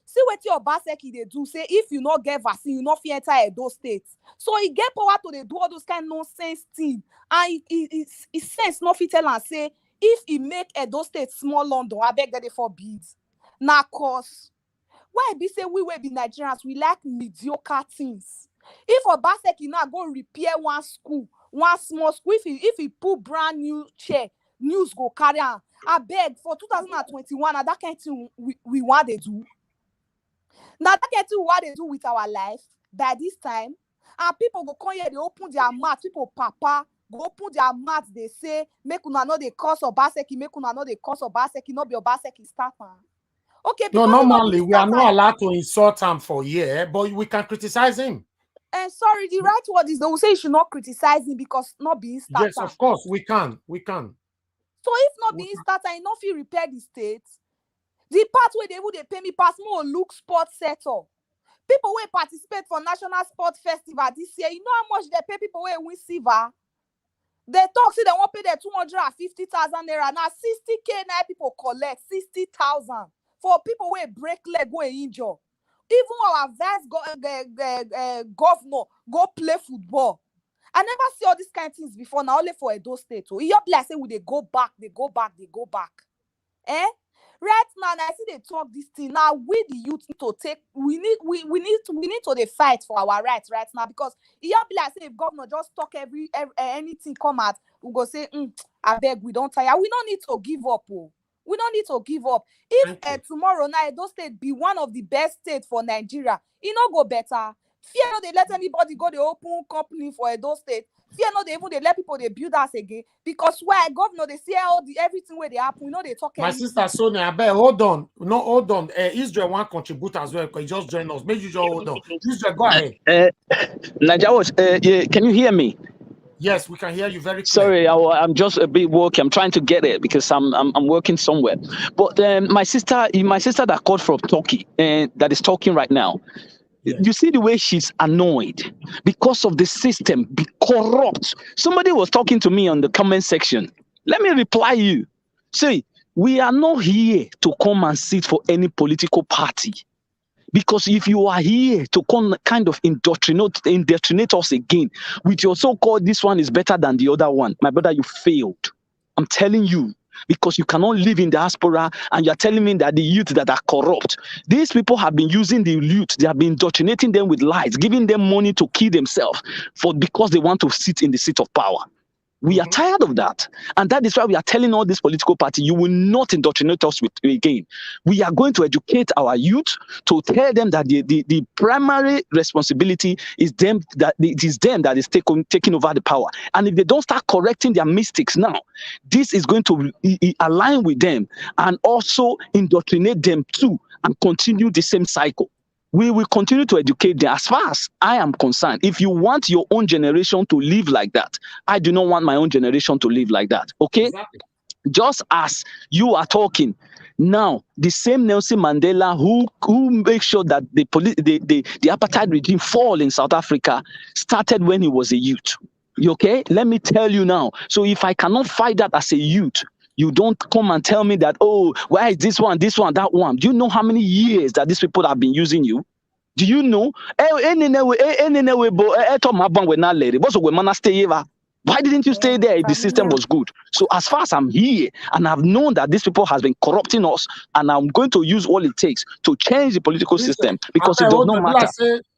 See what your Baseki they do say if you not get vaccine, you not fit enter Edo State. So he get power to they do all those kind of nonsense thing. And it sense not fit tell and say if he make Edo State small London, I beg that they forbid. Now cause why be say we will be Nigerians, we like mediocre things. If Obaseki now go repair one school, one small school, if he put brand new chair, news go carry on. I beg for 2021, and that kind of thing we want to do. Now that kind of thing what they do with our life by this time, and people go come here, they open their mouth, people papa go open their mouth, they say, make una know the cause of Obaseki, make una know the cause of Obaseki, not be Obaseki starter. Okay, no, normally we are not allowed to insult him for a year, but we can criticize him. And sorry, the right word is they will say you should not criticize him because not being starter. Yes, of course, we can. So if not being starter, I not feel repair the state. The part where they pay me pass more look sports settle. People will participate for National Sport Festival this year. You know how much they pay people who win silver? They talk say they won't pay their 250,000 naira. Now 60K now people collect 60,000 for people who break leg go injure. Even our vice governor go play football. I never see all these kind of things before. Now only for Edo State. So you like say they go back. Right now, I see they talk this thing. Now we the youth need to take. We need to fight for our rights right now because you be like say if governor just talk anything come out, we go say I beg we don't tire. We don't need to give up. We don't need to give up. If tomorrow now Edo State be one of the best states for Nigeria, it no go better. Fear no they let anybody go the open company for Edo State. Fear no they let people they build us again because why governor they see everything where they happen. We know they talk. My sister Sonia, I bet hold on. No, hold on. Israel want to contribute as well because he just joined us. Make you just hold on. Israel, go ahead. Can you hear me? Yes, we can hear you very clear. Sorry, I'm just a bit working. I'm trying to get it because I'm working somewhere. But my sister that called from Turkey and that is talking right now. Yeah. You see the way she's annoyed because of the system be corrupt. Somebody was talking to me on the comment section. Let me reply you. See, we are not here to come and sit for any political party. Because if you are here to come kind of indoctrinate us again with your so-called this one is better than the other one, my brother, you failed. I'm telling you. Because you cannot live in diaspora and you're telling me that the youth that are corrupt. These people have been using the youth. They have been indoctrinating them with lies, giving them money to kill themselves because they want to sit in the seat of power. We are tired of that. And that is why we are telling all these political parties, you will not indoctrinate us with again. We are going to educate our youth to tell them that the primary responsibility is them, that it is them that is taking over the power. And if they don't start correcting their mistakes now, this is going to align with them and also indoctrinate them too and continue the same cycle. We will continue to educate them. As far as I am concerned, if you want your own generation to live like that, I do not want my own generation to live like that. Okay? Exactly. Just as you are talking now, the same Nelson Mandela who makes sure that the apartheid regime fall in South Africa started when he was a youth. Okay? Let me tell you now. So if I cannot fight that as a youth, You don't come and tell me that, oh, why is this one, that one? Do you know how many years that these people have been using you? Do you know? Why didn't you stay there if the system was good? So as far as I'm here and I've known that these people has been corrupting us, and I'm going to use all it takes to change the political system because it does not matter.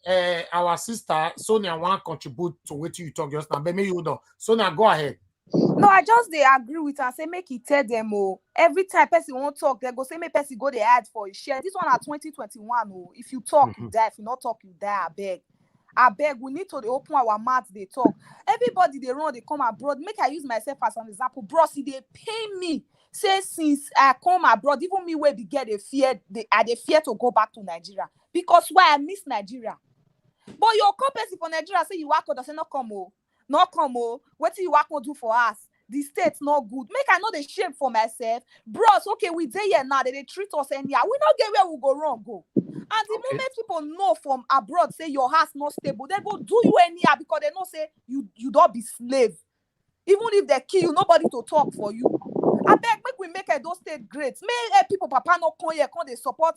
Say, our sister Sonia want to contribute to what you talk just now. But maybe you know. Sonia, go ahead. No, I just they agree with her. Say make it tell them every time person won't talk, they go say make person go the ad for a share. This one at 2021. Oh, if you talk, you die. If you not talk, you die. I beg, we need to open our mouth, they talk. Everybody they run, they come abroad. Make I use myself as an example. Bro, see, they pay me. Say since I come abroad, even me where they get a fear, they fear to go back to Nigeria. Because why I miss Nigeria. But your company for Nigeria say you work on, say not come what do you work on do for us? The state's not good. Make I know the shame for myself. Bros, okay, we there here now. They treat us anyhow. We not get where we go wrong. Go. And the moment people know from abroad, say your house not stable, they go do you anyhow because they know say you don't be slave. Even if they kill you, nobody to talk for you. I beg, make we make those state great. Make people papa no come here, come they support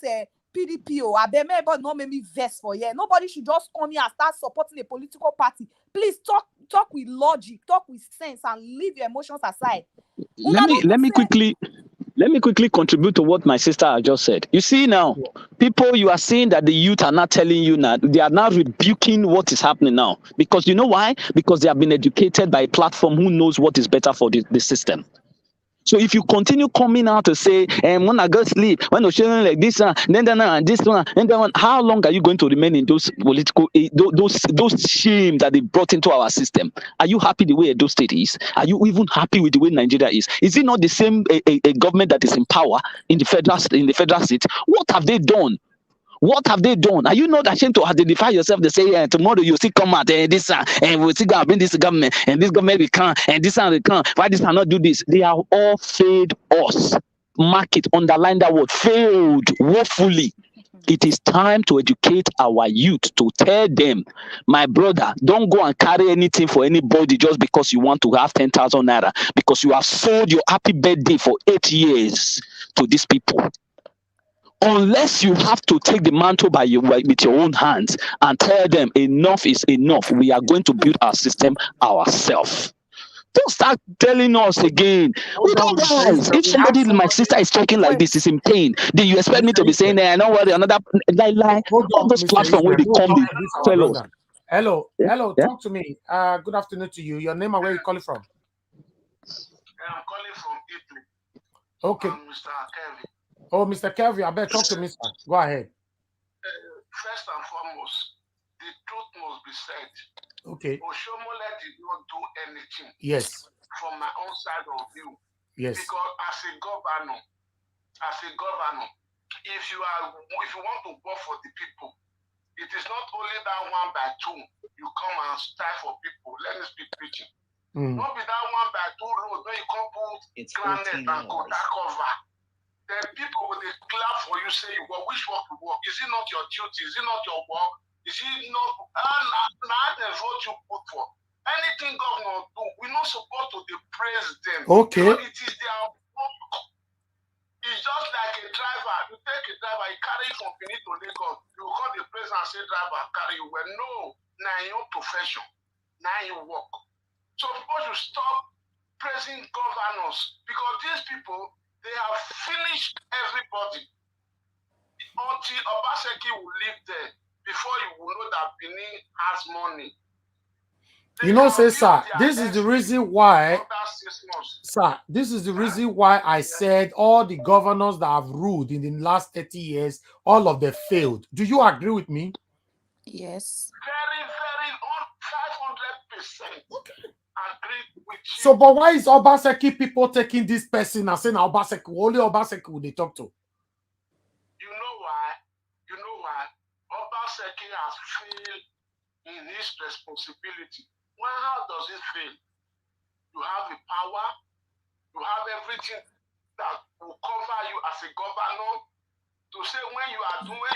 PDP or I beg, but not make me vex for here. Nobody should just come here and start supporting a political party. Please talk with logic, talk with sense, and leave your emotions aside. Let me quickly contribute to what my sister has just said. You see now, people, you are saying that the youth are not telling you now, they are now rebuking what is happening now. Because you know why? Because they have been educated by a platform who knows what is better for the system. So if you continue coming out to say, when I go sleep, when you're showing like this, then this one, and then one, how long are you going to remain in those political, those shame that they brought into our system? Are you happy the way Edo State is? Are you even happy with the way Nigeria is? Is it not the same a government that is in power in the federal state? What have they done? What have they done? Are you not ashamed to identify yourself to say tomorrow you still come out and this and we'll still bring this government and this government will come and this one will come? Why this cannot do this? They have all failed us. Mark it, underline that word, failed woefully. It is time to educate our youth, to tell them, my brother, don't go and carry anything for anybody just because you want to have 10,000 naira, because you have sold your happy birthday for 8 years to these people. Unless you have to take the mantle with your own hands and tell them enough is enough, we are going to build our system ourselves. Don't start telling us again. Guys, if somebody, my sister, is talking like this, is in pain, then you expect me to be saying, I know what another lie. All those platforms where they come, they tell us. Hello, talk to me. Good afternoon to you. Your name and where you calling from? I'm calling from Italy. Okay. I'm Mr. Kevin. Oh, Mr. Kelvin, I better talk to me, sir. Go ahead. First and foremost, the truth must be said. Okay. Oshomole did not do anything. Yes. From my own side of view. Yes. Because as a governor, if you want to work for the people, it is not only that 1 by 2. You come and strive for people. Let me speak preaching. Not be that 1 by 2 road where you come put granite and go that cover. Then people will clap for you, say you work. Which work you work? Is it not your duty? Is it not your work? Is it not? Now the vote you put for. Anything governor do, we're not supposed to praise them. Okay. Because it is their work. It's just like a driver. You take a driver, you carry from Benin to Lagos. You call the place and say, driver, carry you. Well, no, now your profession, now your work. So people should stop praising governors because these people, they have finished everybody. Until Obaseki will live there, before you will know that Benin has money. You know, say, sir, this is the reason why, sir, this is the reason why I said all the governors that have ruled in the last 30 years, all of them failed. Do you agree with me? Yes. Very, very 500%. Okay. Agree with you. So, but why is Obaseki people taking this person and saying Obaseki, only Obaseki will they talk to? You know why? Obaseki has failed in his responsibility. Well, how does it fail? You have the power, you have everything that will cover you as a governor to say when you are doing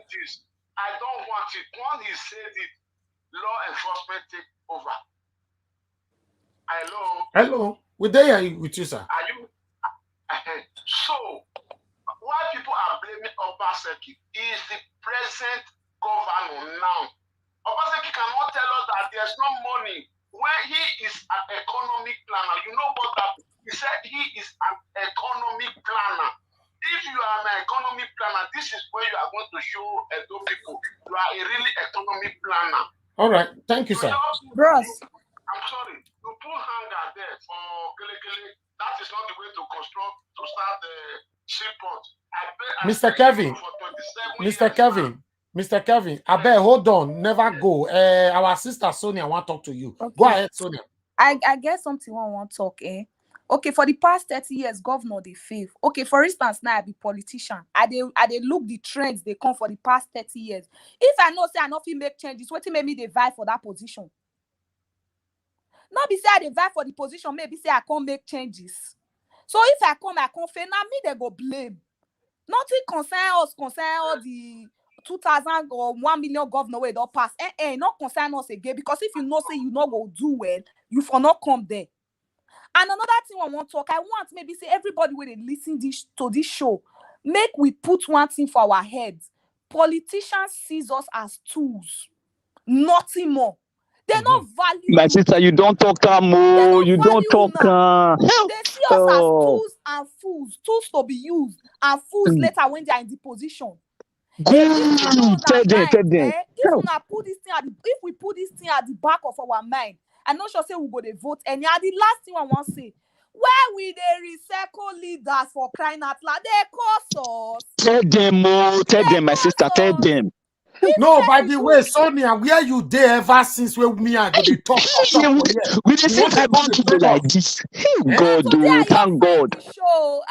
this, I don't want it. Once he said it, law enforcement take over. Hello. We're there with you, sir. Are you So, why people are blaming Obaseki is the present governor now. Obaseki cannot tell us that there's no money when he is an economic planner. You know what that he said? He is an economic planner. If you are an economic planner, this is where you are going to show Edo people you are a really economic planner. All right, thank you, sir. Bros. I'm sorry, you put hanger there for Kelekele. That is not the way to construct to start the seaport. Mr. Kevin, Mr. Kevin, I bet hold on, never go. Our sister Sonia want to talk to you. Okay. Go ahead, Sonia. I guess something I want to talk, eh? Okay, for the past 30 years, governor they fail. Okay, for instance, now I be politician. I they look the trends they come for the past 30 years. If I know say I not fit make changes, what make me they vie for that position? Not be say I they vie for the position, maybe say I can't make changes. So if I can't fail, now me they go blame. Nothing concern us, concern all the 2,000 or 1 million governor way don't pass. Not concern us again, because if you know say you not go do well, you for not come there. And another thing I want to talk, I want maybe say everybody when they listen to this show, make we put one thing for our heads. Politicians sees us as tools, nothing more. They not value My sister, you don't talk more. You don't talk. They see us as tools and fools to be used, and fools later when they are in the position. If we put this thing at the back of our mind, I'm not sure say we go to vote. And yeah, the last thing I want to say, where we they recycle leaders for crying out loud? They cost us. Tell them, my sister, tell them. No, by the way, Sonia, where you there ever since when me and they talk we just say like this. God, do thank God. Show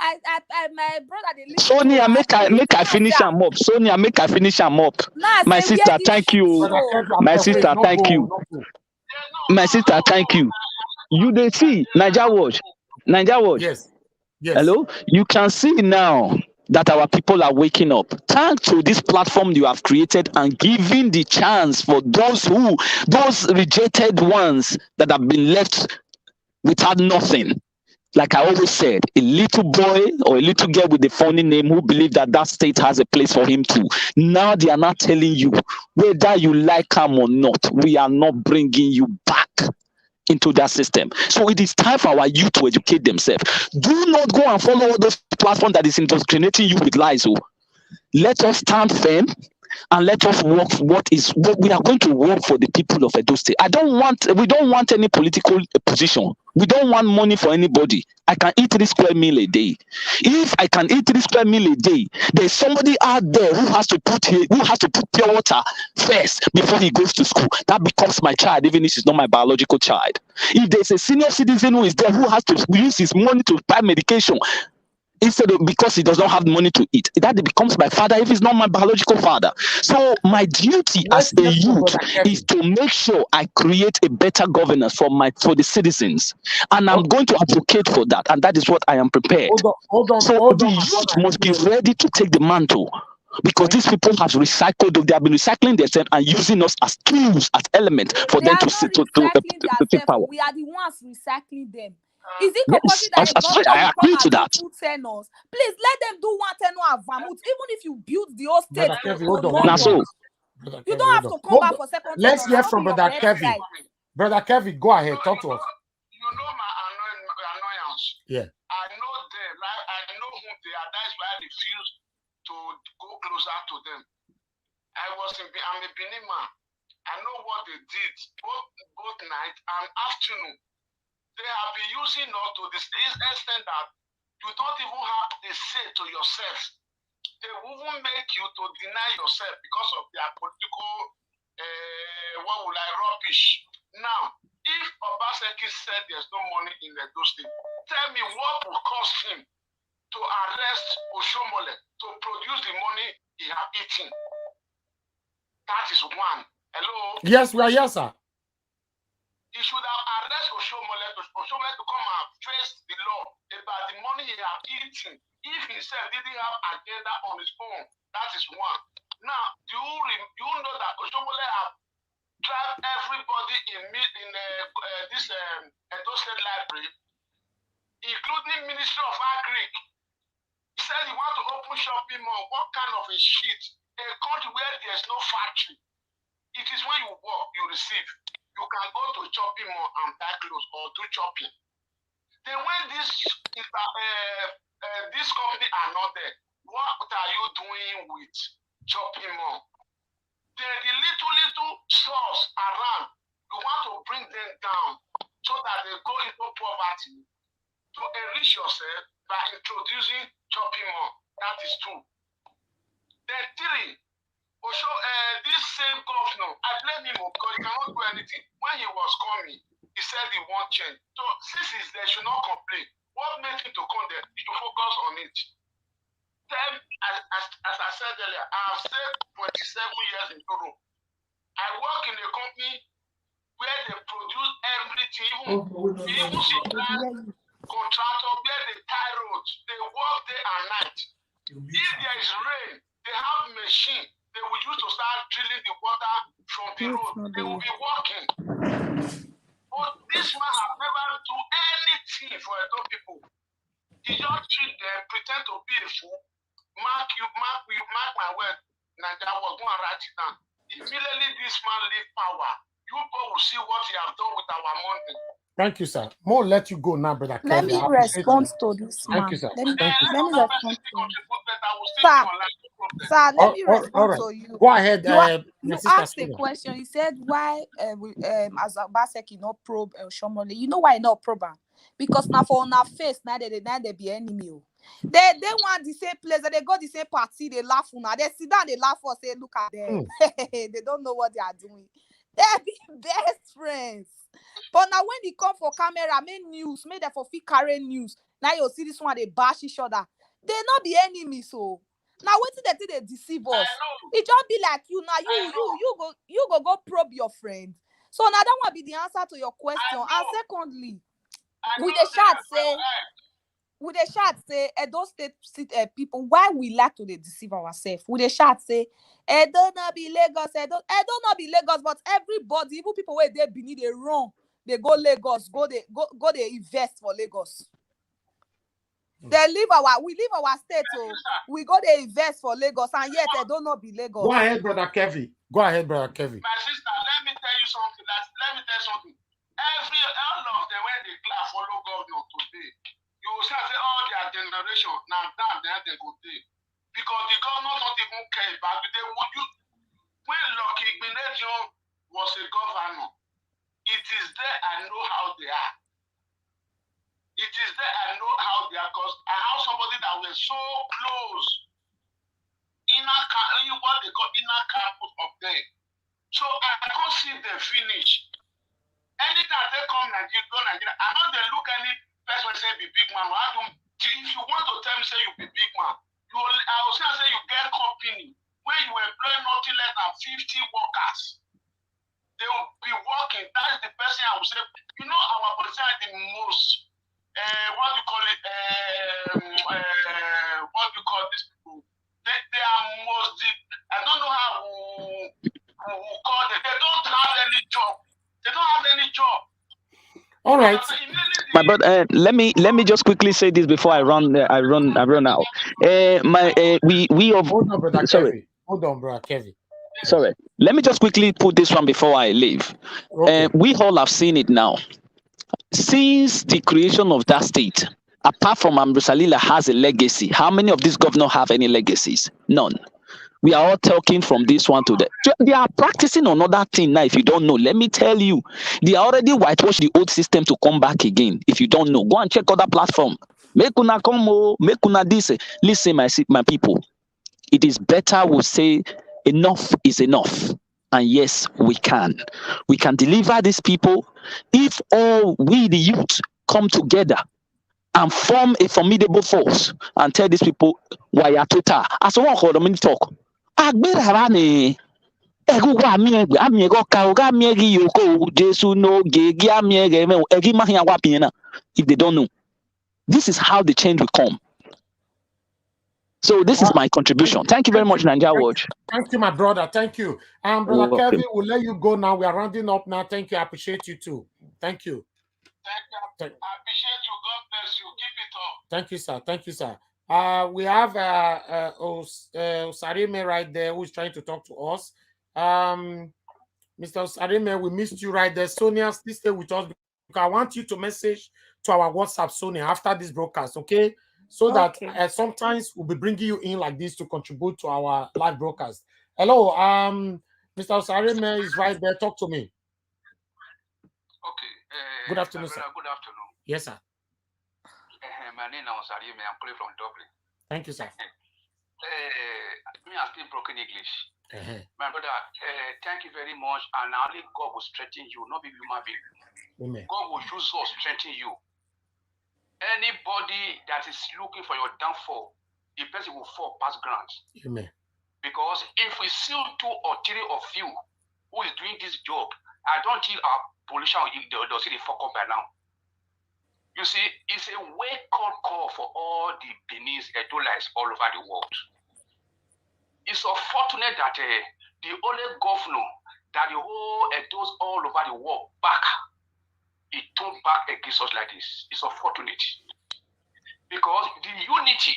my brother they listen. Sonia, make I finish him up. Sonia, make I finish him up. My sister, thank you. My sister, thank you. My sister, thank you. You they see Niger Watch. Yes. Hello, you can see now that our people are waking up. Thanks to this platform you have created and giving the chance for those rejected ones that have been left without nothing. Like I always said, a little boy or a little girl with a funny name who believe that state has a place for him too. Now they are not telling you whether you like him or not. We are not bringing you back into that system. So it is time for our youth to educate themselves. Do not go and follow all those platforms that is indoctrinating you with lies. Let us stand firm and let us work what we are going to work for the people of Edo State. We don't want any political position. We don't want money for anybody. I can eat 3 square meal a day. If I can eat 3 square meal a day, there's somebody out there who has to put pure water first before he goes to school. That becomes my child, even if it's not my biological child. If there's a senior citizen who is there who has to use his money to buy medication, instead of because he does not have money to eat, that becomes my father if he's not my biological father. So my duty as a youth is to make sure I create a better governance for the citizens, and I'm going to advocate for that, and that is what I am prepared. Hold on, the youth must be ready to take the mantle, because these people have recycled. They have been recycling themselves and using us as tools, as elements for them to take power. We are the ones recycling them. Is it compulsory that I agree to that? Tenors? Please let them do one tenor of Vermouth, even if you build the whole state. You don't have to come back for second. Let's hear from Brother Kevin. Brother Kevin, go ahead, talk to us. You know my annoyance. Yeah. I know them. I know who they are. That's why I refuse to go closer to them. I'm a Benin man. I know what they did both night and afternoon. They have been using us to this extent that you don't even have a say to yourself. They will even make you to deny yourself because of their political rubbish. Now, if Obaseki said there's no money in the state, tell me what will cost him to arrest Oshomole to produce the money he has eaten. That is one. Hello? Yes, we are here, sir. He should have arrested Oshomole to come and face the law about the money he has eaten. If he said didn't have agenda on his own, that is one. Now, do you know that Oshomole have drive everybody in this Edo State Library, including Ministry of Agri. shopping mall, what kind of a shit? A country where there's no factory. It is when you work, you receive. You can go to shopping mall and buy clothes or do shopping. Then when this company are not there, what are you doing with shopping mall? The little stores around, you want to bring them down so that they go into poverty to enrich yourself by introducing shopping mall. That is two. Then three, also, this same governor, I blame him because he cannot do anything. When he was coming, he said he won't change. So since he's there, should not complain. What made him to come there? He should focus on it. Then, as I said earlier, I have stayed 27 years in Europe. I work in a company where they produce everything, even supply contractor where they tie roads. They work day and night. If there is rain, they have machine. They will use to start drilling the water from the road. They will be working. But this man has never do anything for Edo people. He just treat them, pretend to be a fool. Mark my word. Nigeria was going to write it down. Immediately this man leave power. You people will see what he has done with our money. Thank you, sir. More let you go now, brother. Let me respond to this man. Thank you, sir. Let me respond to you. Sir, let me respond to you. Go ahead. You asked a question. You said why as Obaseki not probe Shomole. You know why not probe? Because now for on our face now they be enemy. They want the same place, they go the same party, they laugh now. They sit down, they laugh or say, look at them. They don't know what they are doing. They be best friends. But now when they come for camera, make news, make them for fit carry news. Now you see this one, they bash each other. They not be enemies, so now what did they deceive us? It just be like you now, you go probe your friend. So now that will be the answer to your question. And secondly, with the chat say Edo State people, why we like to deceive ourselves? With the chat say Edo not be Lagos, Edo not be Lagos, but everybody, even people where they beneath they run, they go Lagos, go they invest for Lagos. We leave our state, so we go they invest for Lagos, and yet Edo not be Lagos. Go ahead, brother Kevin. My sister, let me tell you something. All of them when they class follow governor today. You will say all their generation now they go there. Because the governor don't even care about it. When Lucky Igbeneghu was a governor, it is there I know how they are. It is there I know how they are, because I have somebody that was so close. What they call inner campus of them. So I can't see them finish. Anytime they come Nigeria, I know they look any person say be big man. If you want to tell me say you be big man, I will say you get company where you employ nothing less than 50 workers. They will be working. That is the person I will say. You know our politician is the most what do you call it? What do you call these people? They are most deep. I don't know how we call them. They don't have any job. They don't have any job. All right. My brother, let me just quickly say this before I run out. Hold on, brother Kevin. Sorry. Let me just quickly put this one before I leave. Okay. We all have seen it now. Since the creation of that state, apart from Ambrisalila has a legacy, how many of these governors have any legacies? None. We are all talking from this one to that. They are practicing another thing now. If you don't know, let me tell you, they are already whitewashed the old system to come back again. If you don't know, go and check other platform. Make una come, make una this. Listen, my people, it is better we say enough is enough. And yes, we can. We can deliver these people if all we, the youth, come together and form a formidable force and tell these people why you are total. As one called them in talk. If they don't know, this is how the change will come. So this is my contribution. Thank you very much, Nigeria Watch. Thank you, my brother. Thank you. Brother Kevin, we'll let you go now. We are rounding up now. Thank you. I appreciate you too. Thank you. I appreciate you. God bless you. Keep it up. Thank you, sir. Thank you, sir. We have Osarime right there who is trying to talk to us. Mr. Osarime, we missed you right there. Sonia, please stay with us because I want you to message to our WhatsApp, Sonia, after this broadcast, okay? So that sometimes we'll be bringing you in like this to contribute to our live broadcast. Hello, Mr. Osarime is right there. Talk to me. Okay. Good afternoon, sir. Good afternoon. Yes, sir. My name is Osarime. I'm calling from Dublin. Thank you, sir. Me, I speak broken English. My brother, thank you very much. And only God will strengthen you, not be human being. Amen. God will use us to strengthen you. Anybody that is looking for your downfall, the person will fall past ground. Amen. Because if we see 2 or 3 of you who is doing this job, I don't think our politician will see the fuck up by now. You see, it's a wake-up call for all the Benin's Edolites all over the world. It's unfortunate that the only governor that the whole Edos all over the world it turned back against us like this. It's unfortunate. Because the unity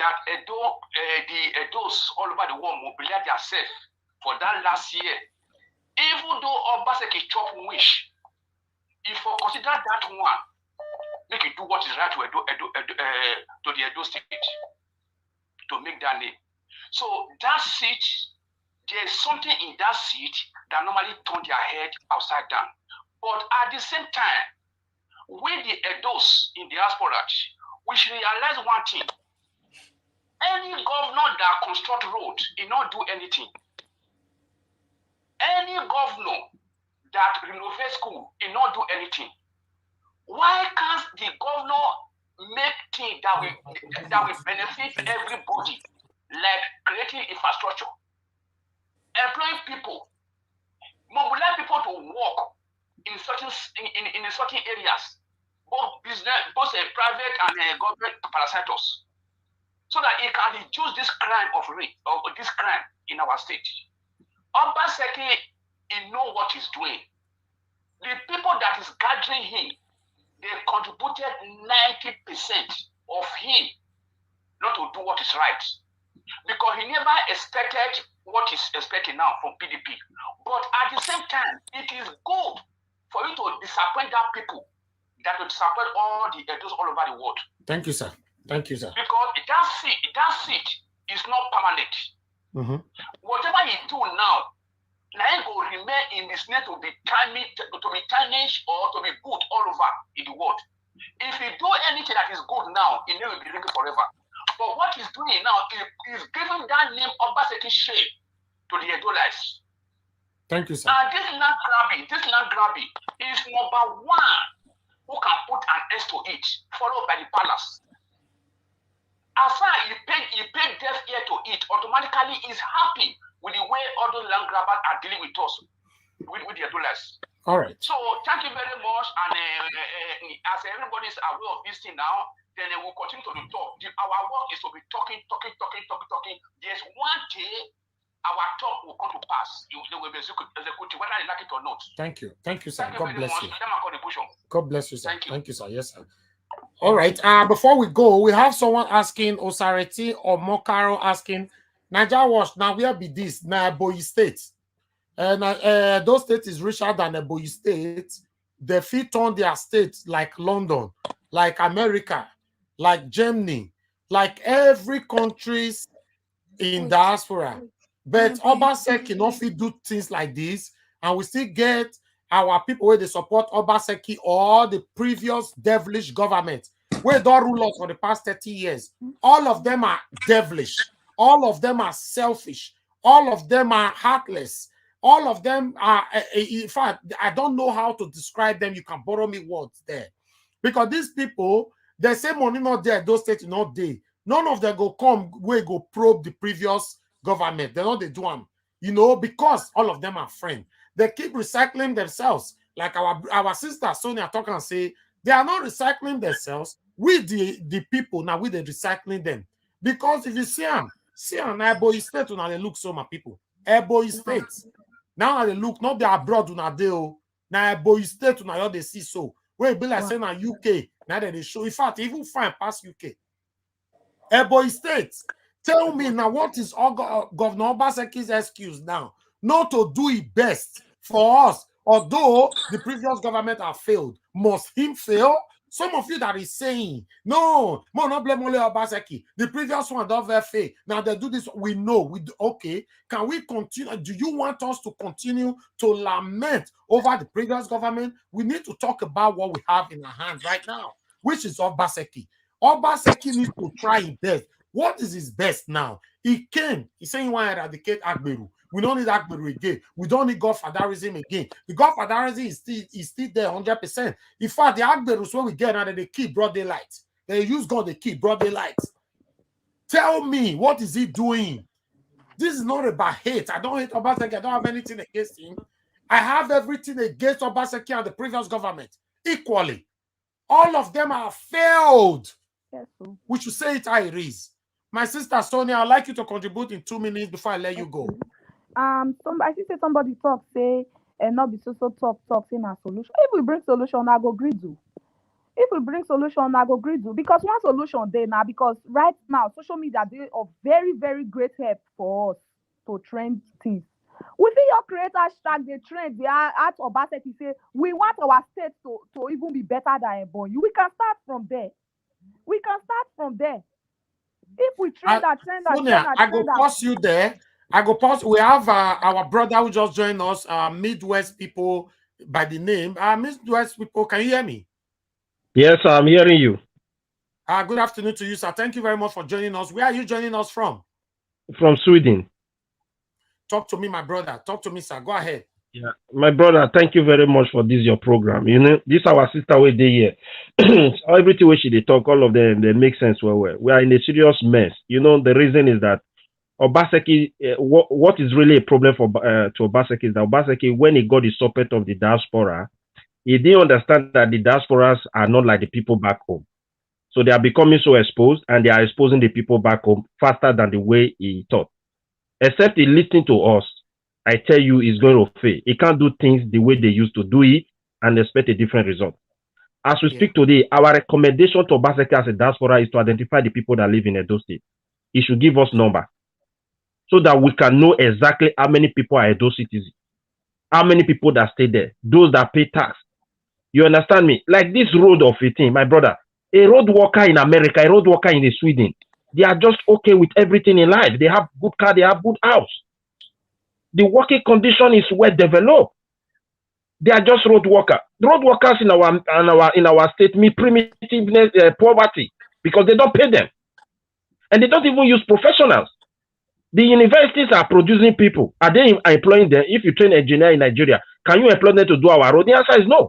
that the Edos all over the world mobilized themselves for that last year, even though Obaseki chop wish, if you consider that one, make it do what is right to the Edo state to make that name. So that seat, there's something in that seat that normally turn their head upside down. But at the same time, we the Edos in diaspora, we should realize one thing. Any governor that construct road, he not do anything. Any governor that renovate school, he not do anything. Why can't the governor make things that will benefit everybody, like creating infrastructure, employing people, mobilize people to work in certain areas, both business, both private and government parasitos, so that it can reduce this crime of this crime in our state. Obaseki, he know what he's doing. The people that is gathering him, they contributed 90% of him not to do what is right. Because he never expected what he's expecting now from PDP. But at the same time, it is good for you to disappoint that people that will disappoint all the Edos all over the world. Thank you, sir. Thank you, sir. Because that seat is not permanent. Whatever he do now, he will remain in his name to be tarnished or to be good all over in the world. If he do anything that is good now, he will be living forever. But what he's doing now is giving that name Obaseki shape to the Edolites. Thank you, sir. And this land grabbing is number one who can put an end to it, followed by the palace. As far as he paid deaf ear to it, automatically is happy with the way other land grabbers are dealing with us, with the Edolites. All right. So thank you very much. And as everybody is aware of this thing now, then we'll continue to talk. Our work is to be talking. There's one day our talk will come to pass. They will be executed, whether they like it or not. Thank you. Thank you, sir. Thank God bless you. you. God bless you, sir. Thank you, sir. Yes, sir. All right. Before we go, we have someone asking, Osareti or Mokaro asking, Niger Wash, now where be this? Now Ebonyi State. And those states is richer than Ebonyi State. They fit on their states like London, like America, like Germany, like every countries in diaspora. But Obaseki not fit do things like this, and we still get our people where they support Obaseki or the previous devilish government where don't rule us for the past 30 years. All of them are devilish. All of them are selfish. All of them are heartless. All of them are, in fact, I don't know how to describe them. You can borrow me words there. Because these people, they say money not there, those states not there. None of them go come where go probe the previous government. They know they do them. You know, because all of them are friends. They keep recycling themselves. Like our sister Sonia talk and say, they are not recycling themselves. We the people, now we the recycling them. Because if you see them Ebonyi State, now they look so my people. Ebonyi State. Now they look, not they abroad, now they now Ebonyi State, now they see so. Where it be like saying now UK, now they show. In fact, even fine past UK. Ebonyi State. Tell me now, what is Governor Obaseki's excuse now? Not to do it best for us, although the previous government have failed. Must him fail? Some of you that is saying, no, not blame only Obaseki. The previous one don't fail. Now they do this. We know. We do, okay. Can we continue? Do you want us to continue to lament over the previous government? We need to talk about what we have in our hands right now, which is Obaseki. Obaseki needs to try his best. What is his best now? He came. He said he want to eradicate Agberu. We don't need Agberu again. We don't need Godfatherism again. The Godfatherism is still there 100%. In fact, the Agberus, when we get out, they keep broad daylight. They use God, they keep broad daylight. Tell me, what is he doing? This is not about hate. I don't hate Obaseki. I don't have anything against him. I have everything against Obaseki and the previous government equally. All of them are failed. Yes, we should say it how it is. My sister Sonia, I'd like you to contribute in 2 minutes before I let you go. I see somebody talk, say, and not be so talk, saying a solution. If we bring solution, I go agree to. If we bring solution, I go agree to. Because one solution there now, because right now, social media, they are very, very great help for us to trend things. We see your create hashtag, the trend, they are at Obaseki say, we want our state to even be better than Ebonyi. We can start from there. If we trend Sonia, I go pause you there. I go pause. We have our brother who just joined us, Midwest people by the name. Midwest people, can you hear me? Yes, I'm hearing you. Good afternoon to you, sir. Thank you very much for joining us. Where are you joining us from? From Sweden. Talk to me, my brother. Talk to me, sir. Go ahead. Yeah, my brother, thank you very much for this, your program. You know, this our sister way day here. Everything where she they talk, all of them, they make sense well. We are in a serious mess. You know, the reason is that Obaseki, what is really a problem for to Obaseki is that Obaseki, when he got the support of the diaspora, he didn't understand that the diasporas are not like the people back home. So they are becoming so exposed, and they are exposing the people back home faster than the way he thought. Except he listening to us, I tell you, he's going to fail. He can't do things the way they used to do it and expect a different result. As we speak today, our recommendation to Obaseki as a diaspora is to identify the people that live in Edo State. He should give us numbers so that we can know exactly how many people are Edo citizens, how many people that stay there, those that pay tax. You understand me? Like this road of 18, my brother, a road worker in America, a road worker in Sweden, they are just okay with everything in life. They have good car, they have good house. The working condition is well developed. They are just road workers. Road workers in our state meet primitiveness, poverty, because they don't pay them, and they don't even use professionals. The universities are producing people. Are they employing them? If you train an engineer in Nigeria, can you employ them to do our road? The answer is no.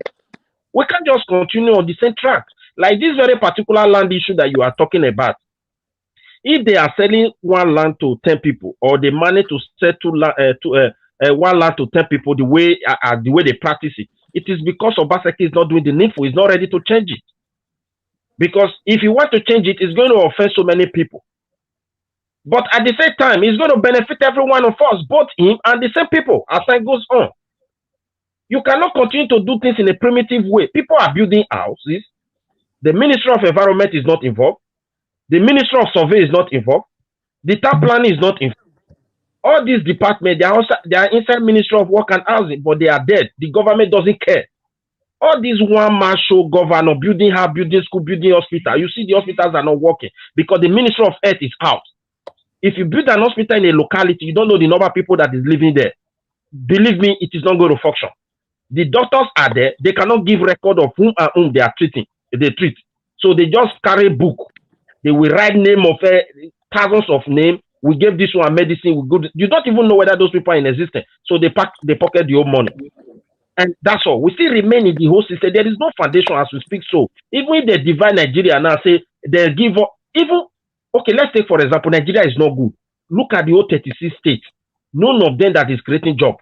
We can't just continue on the same track. Like this very particular land issue that you are talking about. If they are selling one land to 10 people, or they manage to sell one land to 10 people the way they practice it, it is because Obaseki is not doing the needful. He's not ready to change it. Because if you want to change it, it's going to offend so many people. But at the same time, it's going to benefit every one of us, both him and the same people, as time goes on. You cannot continue to do things in a primitive way. People are building houses. The Ministry of Environment is not involved. The Ministry of Survey is not involved. The town planning is not involved. All these departments, they are inside Ministry of Work and Housing, but they are dead. The government doesn't care. All these one-man show governor, building house, building school, building hospital. You see the hospitals are not working because the Ministry of Health is out. If you build an hospital in a locality, you don't know the number of people that is living there. Believe me, it is not going to function. The doctors are there. They cannot give record of whom and whom they are treating. They treat. So they just carry a book. They will write name of thousands of names. We gave this one medicine. We go. You don't even know whether those people are in existence. So they pocket the whole money. And that's all. We still remain in the whole system. There is no foundation as we speak. So even if they divide Nigeria now, say they give up, even, okay, let's take for example, Nigeria is not good. Look at the whole 36 states. None of them that is creating job.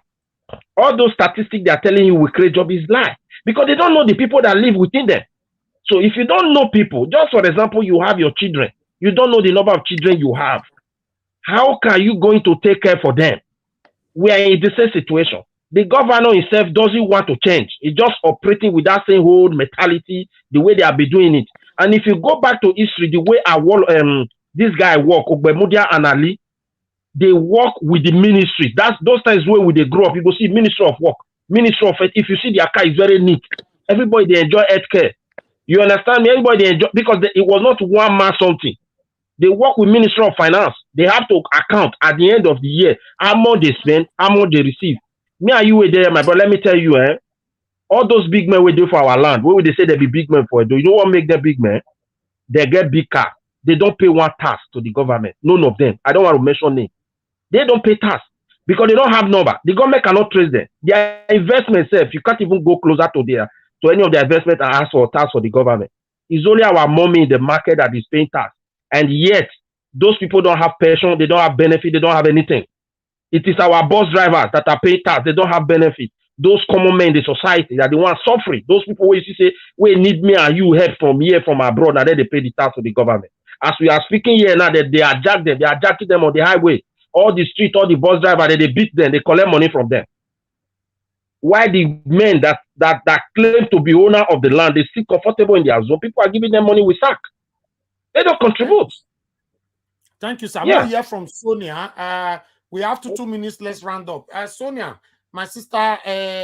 All those statistics they are telling you will create job is lie. Because they don't know the people that live within them. So if you don't know people, just for example, you have your children. You don't know the number of children you have. How can you going to take care for them? We are in the same situation. The governor himself doesn't want to change. He's just operating with that same old mentality, the way they have been doing it. And if you go back to history, the way This guy work, Ogbemudia and Ali, they work with the ministry. That's those times where we they grow up. You go see Ministry of Work, Ministry of Health. If you see their car is very neat. Everybody they enjoy healthcare. You understand me? Everybody they enjoy because it was not one man something. They work with Ministry of Finance. They have to account at the end of the year how much they spend, how much they receive. Me and you were there, my brother. Let me tell you, all those big men we do for our land. Where would they say they be big men for it? Do you know what make them big men? They get big car. They don't pay one tax to the government. None of them. I don't want to mention names. They don't pay tax because they don't have number. The government cannot trace them. Their investment self, you can't even go closer to any of their investment and ask for tax for the government. It's only our money in the market that is paying tax. And yet, those people don't have pension, they don't have benefit, they don't have anything. It is our bus drivers that are paying tax, they don't have benefit. Those common men in the society that the ones suffering. Those people who you say, we need me and you help from here, from abroad, and then they pay the tax to the government. As we are speaking here now, that they are jacking them on the highway. All the street, all the bus drivers, they beat them, they collect money from them. Why the men that claim to be owner of the land, they sit comfortable in their zone, people are giving them money with sack. They don't contribute. Thank you, sir. Yeah. We'll hear from Sonia. We have 2 minutes. Let's round up. Sonia, my sister,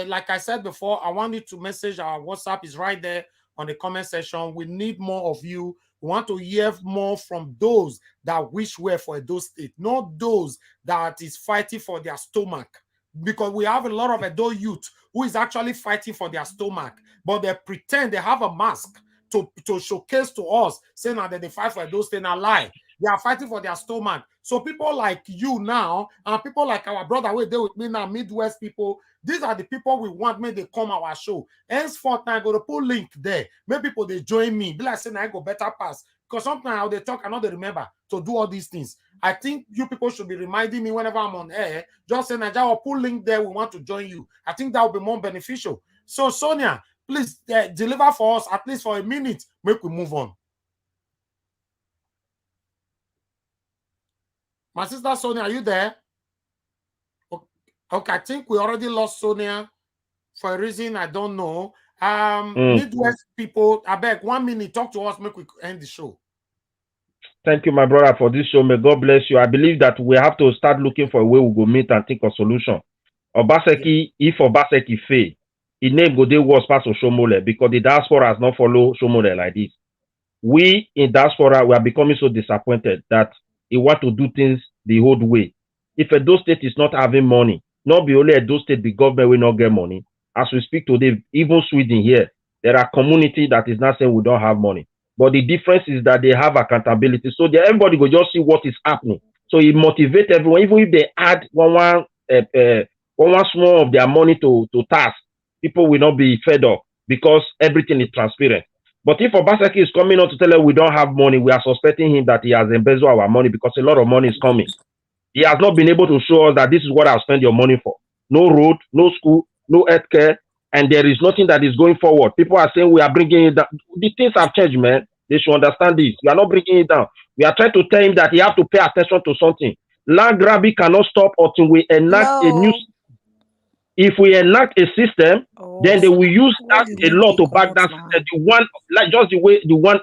like I said before, I want you to message our WhatsApp. Is right there on the comment section. We need more of you. We want to hear more from those that wish well for Edo State, not those that is fighting for their stomach. Because we have a lot of Edo youth who is actually fighting for their stomach, but they pretend they have a mask to showcase to us, saying that they fight for Edo State and lie. They are fighting for their stomach. So people like you now, and people like our brother who there with me now, Midwest people, these are the people we want. May they come our show. Henceforth, I go to put link there. Maybe people they join me. Be like saying I go better pass. Because sometimes how they talk, I know they remember to do all these things. I think you people should be reminding me whenever I'm on air. Just say Naija or put link there. We want to join you. I think that would be more beneficial. So Sonia, please deliver for us at least for a minute. Make we move on. My sister Sonia, are you there? Okay, I think we already lost Sonia for a reason I don't know. Midwest people, I beg 1 minute, talk to us, make we end the show. Thank you, my brother, for this show. May God bless you. I believe that we have to start looking for a way we go meet and think of solution. Obaseki, if Obaseki fail, his name go dey worse pass Oshomole because the diaspora has not followed Oshomole like this. We in diaspora, we are becoming so disappointed that he want to do things the old way. If Edo State is not having money, not be only Edo State, the government will not get money. As we speak today, even Sweden here, there are communities that is not saying we don't have money. But the difference is that they have accountability. So everybody will just see what is happening. So it motivates everyone. Even if they add one small of their money to tax, people will not be fed up because everything is transparent. But if Obaseki is coming out to tell us we don't have money, we are suspecting him that he has embezzled our money because a lot of money is coming. He has not been able to show us that this is what I'll spend your money for. No road, no school, no healthcare, and there is nothing that is going forward. People are saying we are bringing it down. The things have changed, man. They should understand this. We are not bringing it down. We are trying to tell him that he has to pay attention to something. Land grabbing cannot stop until we enact a new. If we enact a system, then they will use that a law to back that system. The one, like just the way the one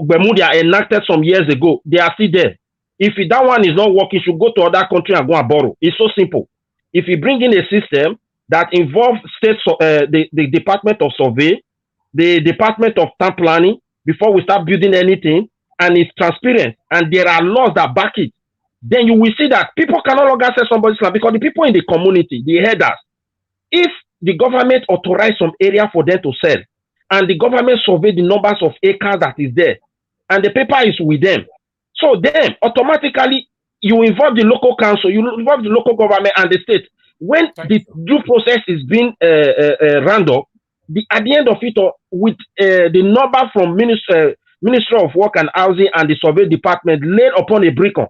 Bermuda enacted some years ago, they are still there. If that one is not working, you should go to other country and go and borrow. It's so simple. If you bring in a system that involves the Department of Survey, the Department of Town Planning, before we start building anything, and it's transparent, and there are laws that back it, then you will see that people can no longer sell somebody's land because the people in the community, the headers, if the government authorize some area for them to sell, and the government survey the numbers of acres that is there, and the paper is with them, so then automatically you involve the local council, you involve the local government and the state. When the due process is being round up, at the end of it, with the number from Ministry of Work and Housing and the Survey Department laid upon a beacon,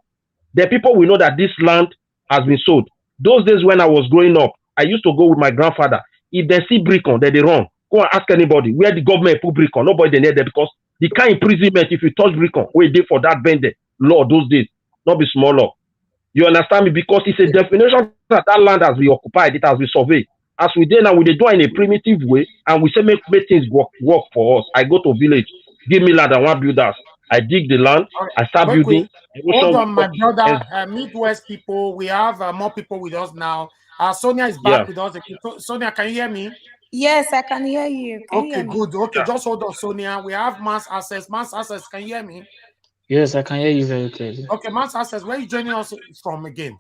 the people will know that this land has been sold. Those days when I was growing up, I used to go with my grandfather. If they see beacon, then they run. Go and ask anybody where the government put beacon. Nobody they need there because the kind of imprisonment if you touch beacon, we did for that vendor law those days, not be small law. You understand me? Because it's a definition that land has been occupied, it has been surveyed. As we did now, we do it in a primitive way, and we say make things work for us. I go to village, give me land, I want builders. I dig the land, I start Make building. hold Emotion on, my will brother. Midwest people, we have more people with us now. Sonia is back with us. Sonia, can you hear me? Yes, I can hear you. Can you hear me? Good. Okay, just hold on, Sonia. We have mass access. Mass access, can you hear me? Yes, I can hear you very clearly. Okay, mass access, where are you joining us from again?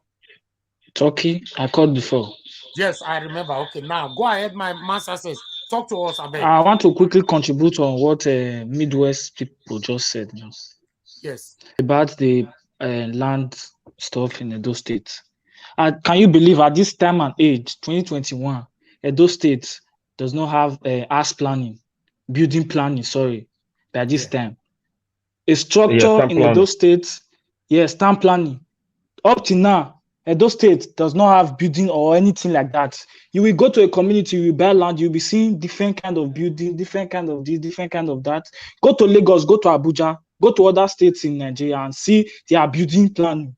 Turkey, I called before. Yes, I remember. Okay, now go ahead, my mass access. Talk to us, Abeg. I want to quickly contribute on what Midwest people just said. Yes. About the land stuff in Edo State. Can you believe at this time and age, 2021, Edo State does not have building planning, by this time. A structure in Edo State, town planning. Up to now, Edo State does not have building or anything like that. You will go to a community, you will buy land, you'll be seeing different kind of building, different kind of this, different kind of that. Go to Lagos, go to Abuja, go to other states in Nigeria and see their building plan.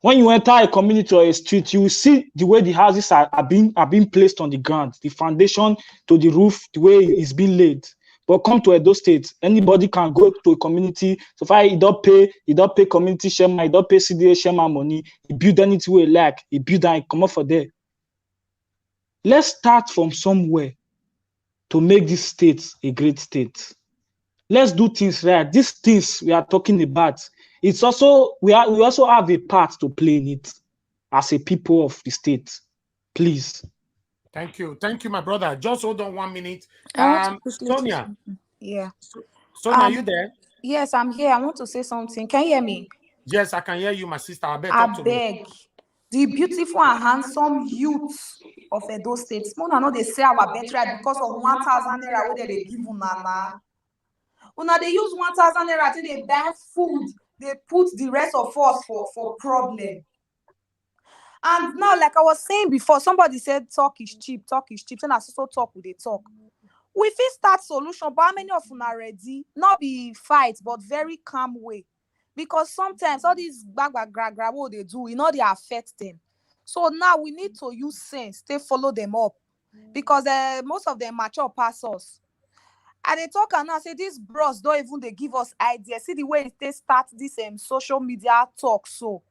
When you enter a community or a street, you will see the way the houses are being placed on the ground, the foundation to the roof, the way it's being laid. But come to Edo State, anybody can go to a community. So far, he don't pay community share, he don't pay CDA share money. He build anything he like, he build and he come up for there. Let's start from somewhere to make this state a great state. Let's do things right. These things we are talking about, it's also we also have a part to play in it as a people of the state. Please. Thank you, my brother. Just hold on 1 minute. Sonia. Yeah. Sonia, are you there? Yes, I'm here. I want to say something. Can you hear me? Yes, I can hear you, my sister. I beg. The beautiful and handsome youth of Edo State. Una no dey say our birthright because of 1,000 naira wey they give una. Una they use 1,000 naira till they buy food. They put the rest of us for problem. And now, like I was saying before, somebody said talk is cheap. And I also talk with they talk. We fit start solution, but how many of una ready? Not be fight, but very calm way. Because sometimes all these gra what they do, they affect them. So now we need to use sense, they follow them up. Because most of them mature pass us. And they talk and now say these bros don't even they give us ideas. See the way they start this social media talk so.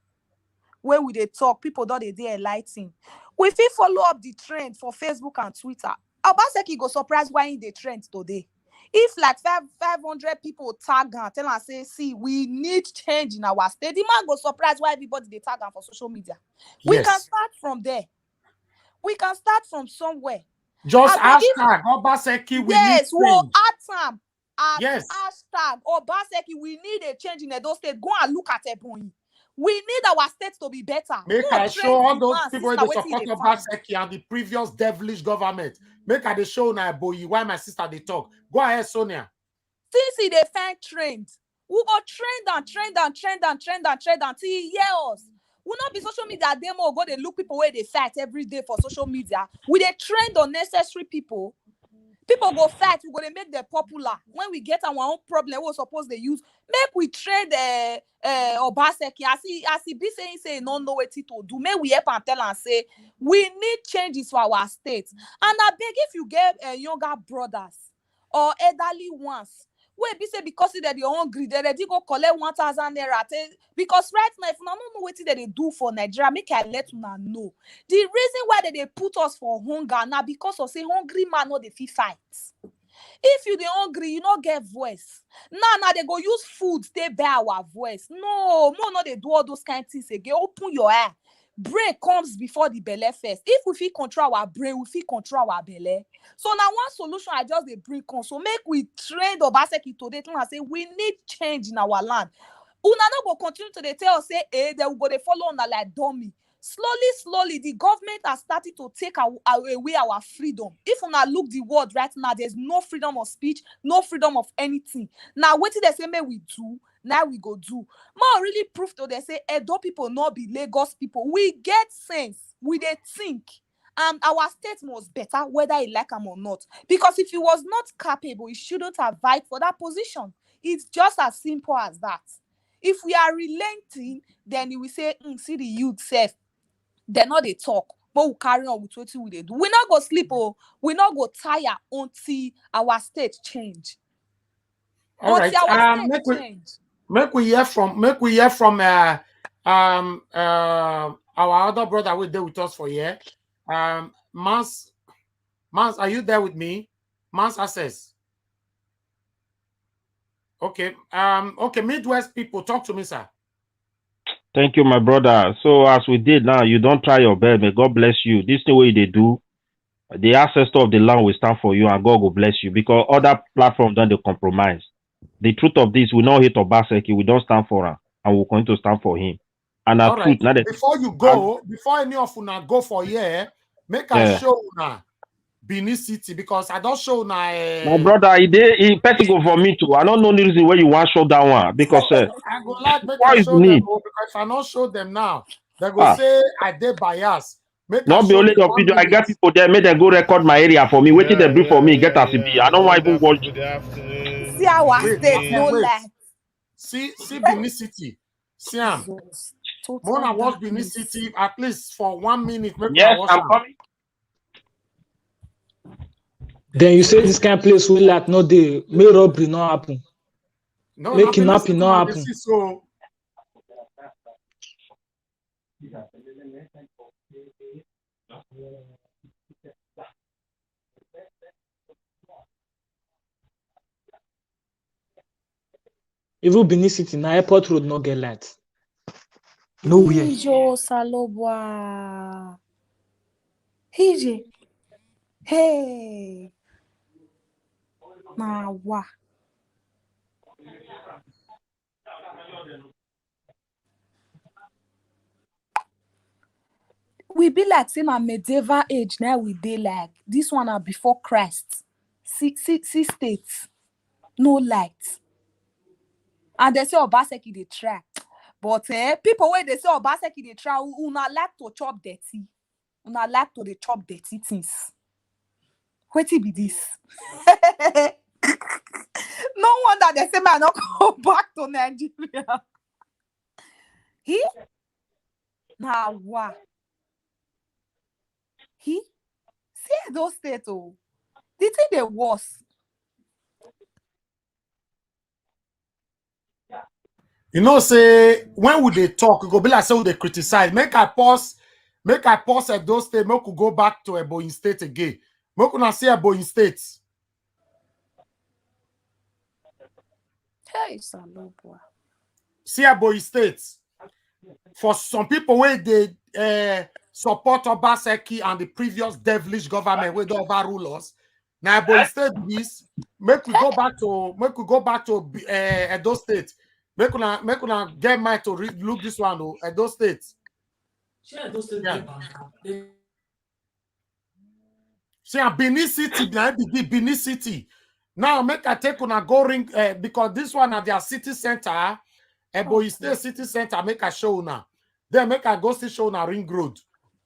Where we they talk, people don't they enlighten. We fit follow up the trend for Facebook and Twitter. Obaseki go surprise why in the trend today. If like 500 people tag and tell us say, see, we need change in our state, the man go surprise why everybody they tag for social media. Yes. We can start from there. We can start from somewhere. Just hashtag Obaseki, we need change. We'll add some. Yes. Hashtag Obaseki, we need a change in Edo State. Go and look at Ebonyi. We need our state to be better. Make I show all those people that support Obaseki and the previous devilish government. Make I show now boy why my sister they talk. Go ahead, Sonia. Since they find trend, we go trend until he hear us. We not be social media demo go they look people where they fight every day for social media. We they trend unnecessary people. People go fight, we're going to make them popular. When we get our own problem, we're supposed to use. Make we trade Obaseki. As he be saying, no know what to do. May we help and tell and say, we need changes for our state. And I beg if you get younger brothers or elderly ones, wait, be say because they're hungry, they go collect 1,000 naira. Because right now, if you don't know what they do for Nigeria, make I let you know. The reason why they put us for hunger now because of say hungry man no they fit fight. If you the hungry, you don't get voice. Now they go use food, they bear our voice. No, they do all those kind of things again. Open your eye. Brain comes before the belly first. If we feel control our brain, we feel control our belly. So now one solution I just they bring on. So make we train Obaseki today and say we need change in our land. Una no go continue to they tell us say they will go they follow on like dummy. Slowly, the government has started to take away our freedom. If una look the world right now, there's no freedom of speech, no freedom of anything. Now, what did they say may we do? Now we go do. More really proof to they say Edo people not be Lagos people. We get sense. We they think. And our state was better whether he like them or not. Because if he was not capable, he shouldn't have vied for that position. It's just as simple as that. If we are relenting, then he will say, see the youth self. They're not they talk, but we carry on with what we do. We not go sleep or we not go tire until our state change. All right. Until our state change. Make we hear from our other brother who there with us for here. Mans, are you there with me? Mans Access. Okay. Okay, Midwest people, talk to me, sir. Thank you, my brother. So as we did now, you don't try your best. May God bless you. This the way they do. The ancestor of the land will stand for you, and God will bless you, because other platforms don't they compromise. The truth of this, we don't hate Obaseki, we don't stand for him, and we're going to stand for him. And our truth, now that Before you go, before any of you go for here, make a show now Benin City, because I don't show now. My brother, he person go for me too. I don't know the reason why you want to show that one, because I go like make why I is show need? them, because if I don't show them now, they go say I did bias. Make Not be only your video. I get people there, make them go record my area for me. Wait till they do for me, get as it be. I don't want even watch. See our state, no lie. See Benin City. See am. Mona watch Benin City at least for 1 minute. Yes, I'm coming. Then you say this kind of place will like no day, may robbery not happen. No, make kidnapping not happen. So even Benin City, na airport road not get light. Nowhere. Hijo Salobwa. Hije. Hey. Nawa. We be like saying a medieval age now. We dey like this one are before Christ. See states, no light. And they say Obaseki they try, but people where they say Obaseki they try, una like to chop dirty, una like to dey chop dirty things. What it be this? No wonder they say man not go back to Nigeria. He now what? He see those states oh, the thing they was. you know, say when would they talk? Go be like say they criticize. Make I pause at those states. Make we go back to Ebonyi State again. Make we not see Ebonyi State. Hey, Salobwa. See Ebonyi State. For some people where they support Obaseki and the previous devilish government where they overrule us. Now Ebonyi State this. Make we go back to Edo State. Make una get mind to look this one though. Edo State. See, Benin City, Benin City. Now make I take una go ring because this one at their city center, Ebonyi State city center. Make a show now. Then make I go see show na Ring Road.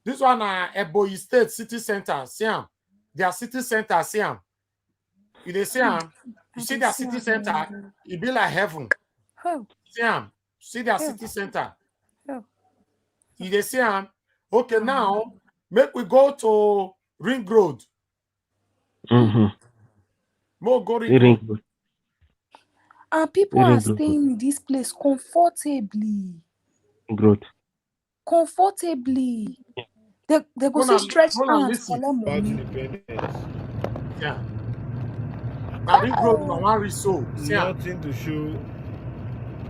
This one Ebonyi State city center. See am, their city center. See am. You dey see am. You see their city center. It be like heaven. See am. See their city center. You dey see am. Okay, now make we go to Ring Road. More go Ring Road. And people are staying in this place comfortably. Good. Comfortably. They go see stretch hands for them money. Yeah. Now Ring Road no one reso. Nothing to show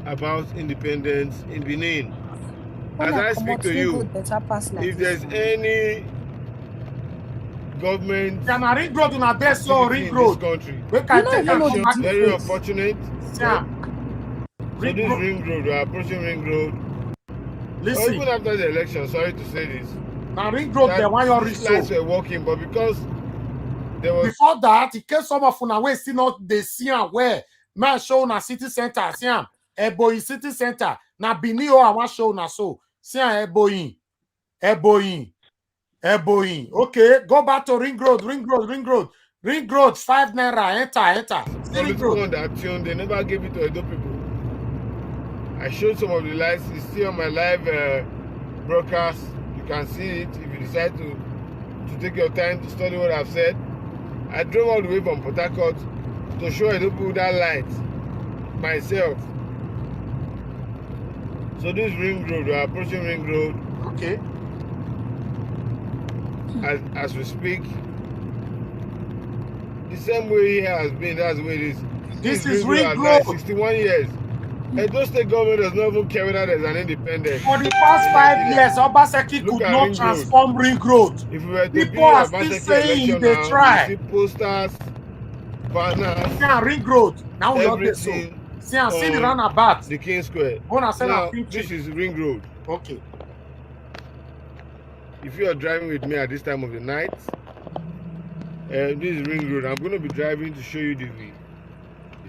about independence in Benin. As I speak to you, if there's any government Ring Road in this country, very unfortunate. So this Ring Road, we are approaching Ring Road. Listen, even after the election, sorry to say this. Now Ring Road, they want your lights were working, but because there was before that, it came some of una way still not they see where man show na city center, see am Ebonyi city center. Na Benin I want show na so. See am Ebonyi. Okay, go back to Ring Road. Ring Road, 5 naira. Enter. Ring Road. They never gave it to Edo people. I showed some of the lights. It's still on my live broadcast. You can see it if you decide to take your time to study what I've said. I drove all the way from Port Harcourt to show Edo people that light. myself. So this ring road, we are approaching ring road. Okay. As we speak. The same way it has been, that's the way it is. This is ring road. road. 61 years. Edo State government does not even care whether there's an independent. For the past 5 years, Obaseki could not transform ring road. If we were to People be are in still Obaseki saying election they now, try. you see posters, banners, yeah, ring road. Now we are so. See the roundabout. The King Square. Now, this is ring road. Okay. If you are driving with me at this time of the night, this is ring road. I'm going to be driving to show you the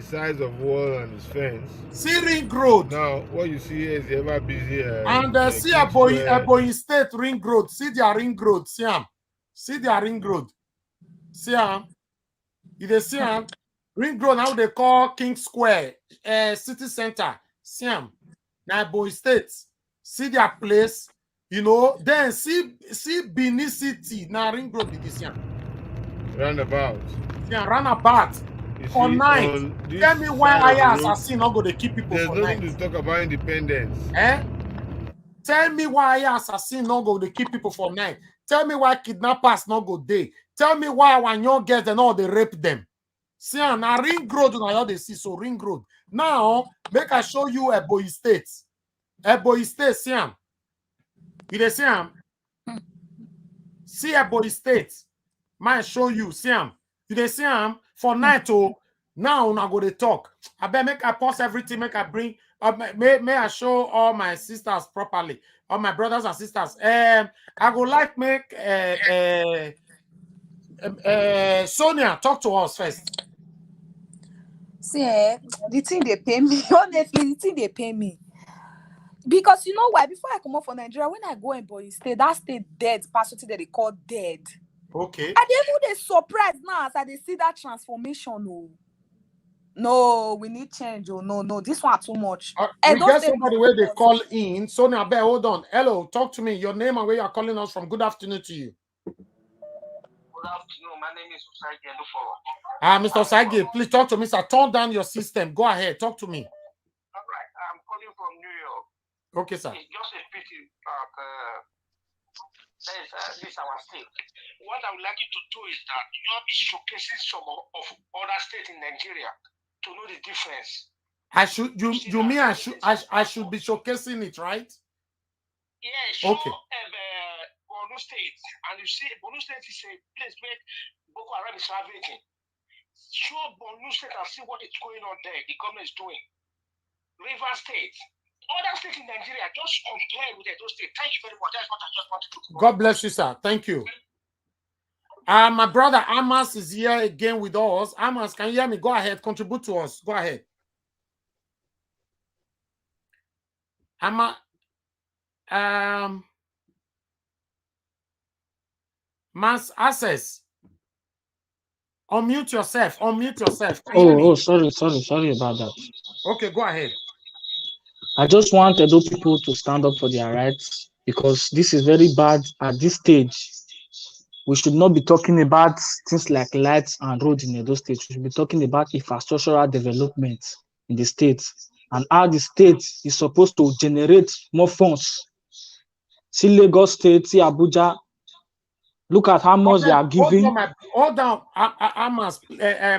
size of wall and its fence. See ring road. Now, what you see here is the ever busy. And see Ebonyi State ring road. See their ring road. See them. See their ring road. See them. If they see them, ring road now they call King Square, city center. See them. Now Ebonyi State. See their place. You know. Then see Benin City. Now ring road be this. Roundabout. Yeah, roundabout. For night. Tell me why I assassin not going to keep people for night. There's nothing to talk about independence. Tell me why I assassin not going to keep people for night. Tell me why kidnappers not go day. Tell me why when young girls they know they rape them. See, now ring road now they see so ring road. Now make I show you Ebonyi State. Ebonyi State, see him. You they see him? See Ebonyi State. Might show you, see him. You they see him for night. Oh, now I go to talk. I bet make I pause everything. Make I bring. May I show all my sisters properly, all my brothers and sisters. I go like make Sonia talk to us first. See, the thing they pay me, honestly, the thing they pay me. Because you know why? Before I come up for Nigeria, when I go in Ebonyi State, that state dead, pastor that they call dead. Okay. And they surprised now as they see that transformation. No, we need change. Oh, no, this one too much. We get somebody where they call in. Sonia, hold on. Hello, talk to me. Your name and where you are calling us from. Good afternoon to you. Good afternoon. My name is Osage. Mr. Osage, please talk to me, sir. Turn down your system. Go ahead. Talk to me. All right. I'm calling from New York. Okay, sir. It's just a pity this is our state. What I would like you to do is that you have to showcasing some of other states in Nigeria to know the difference. I should be showcasing it, right? Yeah, show okay. Borno State, and you see Borno State is a place where Boko Haram is ravaging. Show Borno State and see what is going on there. The government is doing. River State. Other states in Nigeria, just compare with those states. Thank you very much. That's what I just wanted to do. God bless you, sir. Thank you. My brother Amos is here again with us. Amos, can you hear me? Go ahead. Contribute to us. Go ahead. Mass access. Unmute yourself. Sorry about that. Okay, go ahead. I just want Edo people to stand up for their rights because this is very bad at this stage. We should not be talking about things like lights and roads in Edo State. We should be talking about infrastructural development in the state and how the state is supposed to generate more funds. See Lagos State, see Abuja. Look at how much they are giving. Hold on,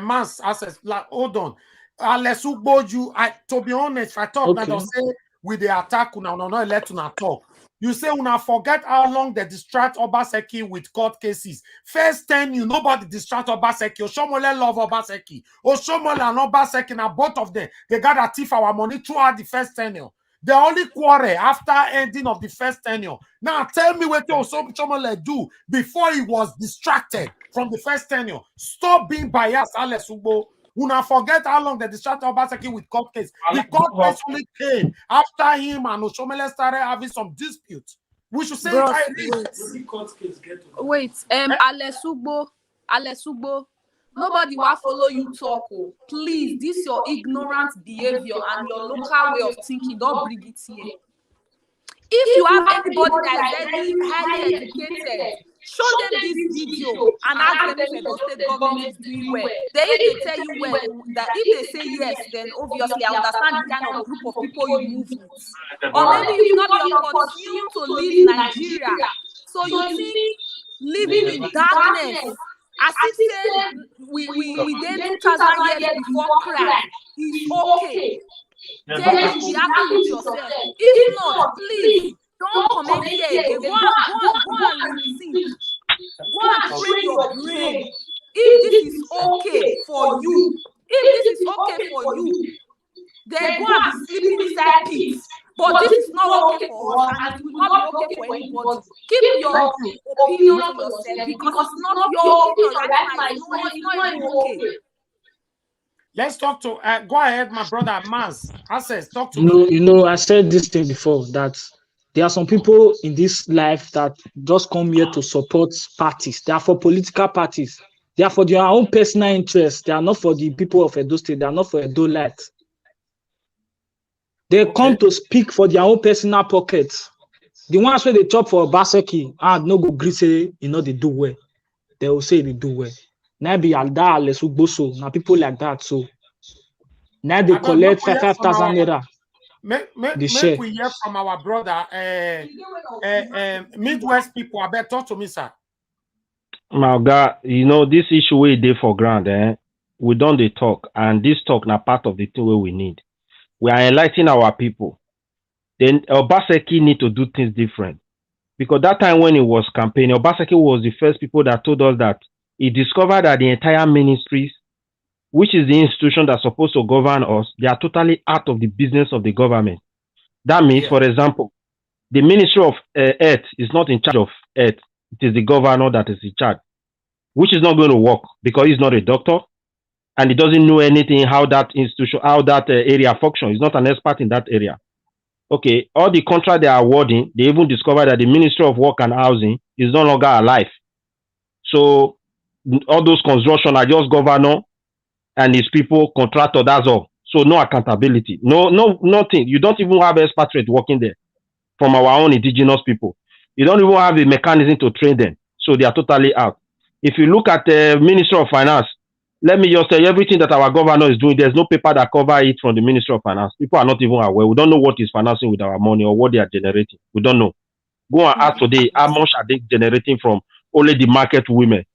mass access. Like, hold on. Let's you. To be honest, if I talk, I don't say with the attack, no, let una talk. You say una forget how long they distract Obaseki with court cases. First 10 you nobody distract Obaseki. Oshomole love Obaseki. Oshomole and Obaseki, now both of them, they got to thief our money throughout the first tenure. They only quarrel after ending of the first tenure. Now tell me what Oshomole do before he was distracted from the first tenure. Stop being biased, Alex Ugbo. Una forget how long they distracted Obaseki with court case. The court case only came after him and Oshomole started having some disputes. We should say wait, Alex Ugbo, nobody will follow you talk. Oh. Please, this your ignorant behavior and your local way of thinking. Don't bring it here. If you have anybody that is very highly educated show them this video and ask them if Edo State government is doing well. Then if they tell you well, that if they say yes, then obviously I understand the kind of group of people you move with. Or maybe you've not been opportune to leave Nigeria, so you think living in darkness, as if said we did 2,000 years before Cries, is okay. Then you should be happy with yourself. If not, please don't comment here again. Go and rethink. Go and train your brain. If this is okay for you, then go and be sleeping inside peace. But this is not okay for us, and it will not be okay for anybody. Keep your opinion to yourself, because it's not your opinion right now. It's not even okay. Let's talk to go ahead, my brother Maz. Access, talk to me. You know, I said this thing before, that there are some people in this life that just come here to support parties. They are for political parties. They are for their own personal interests. They are not for the people of Edo State. They are not for Edo Light. They come to speak for their own personal pockets. The ones where they chop for Obaseki and no go gree say, you know, they do well. They will say they do well. Now be Alda Lesugboso. Now people like that. So now they collect 5,000 naira. Make we hear from our brother, Midwest people. I better talk to me, sir. My God, you know, this issue we dey for ground, we don't dey talk, and this talk na part of the thing where we need. We are enlightening our people. Then Obaseki need to do things different. Because that time when he was campaigning, Obaseki was the first people that told us that he discovered that the entire ministries, which is the institution that's supposed to govern us, they are totally out of the business of the government. That means, for example, the Ministry of Earth is not in charge of Earth. It is the governor that is in charge, which is not going to work because he's not a doctor and he doesn't know anything how that institution, how that area functions. He's not an expert in that area. Okay, all the contract they are awarding, they even discovered that the Ministry of Work and Housing is no longer alive. So all those construction are just governor and his people, contractor, that's all. So no accountability, nothing. You don't even have expatriate working there from our own indigenous people. You don't even have a mechanism to train them. So they are totally out. If you look at the Ministry of Finance, let me just tell you, everything that our governor is doing, there's no paper that covers it from the Ministry of Finance. People are not even aware. We don't know what is financing with our money or what they are generating. We don't know. Go and ask today, how much are they generating from only the market women?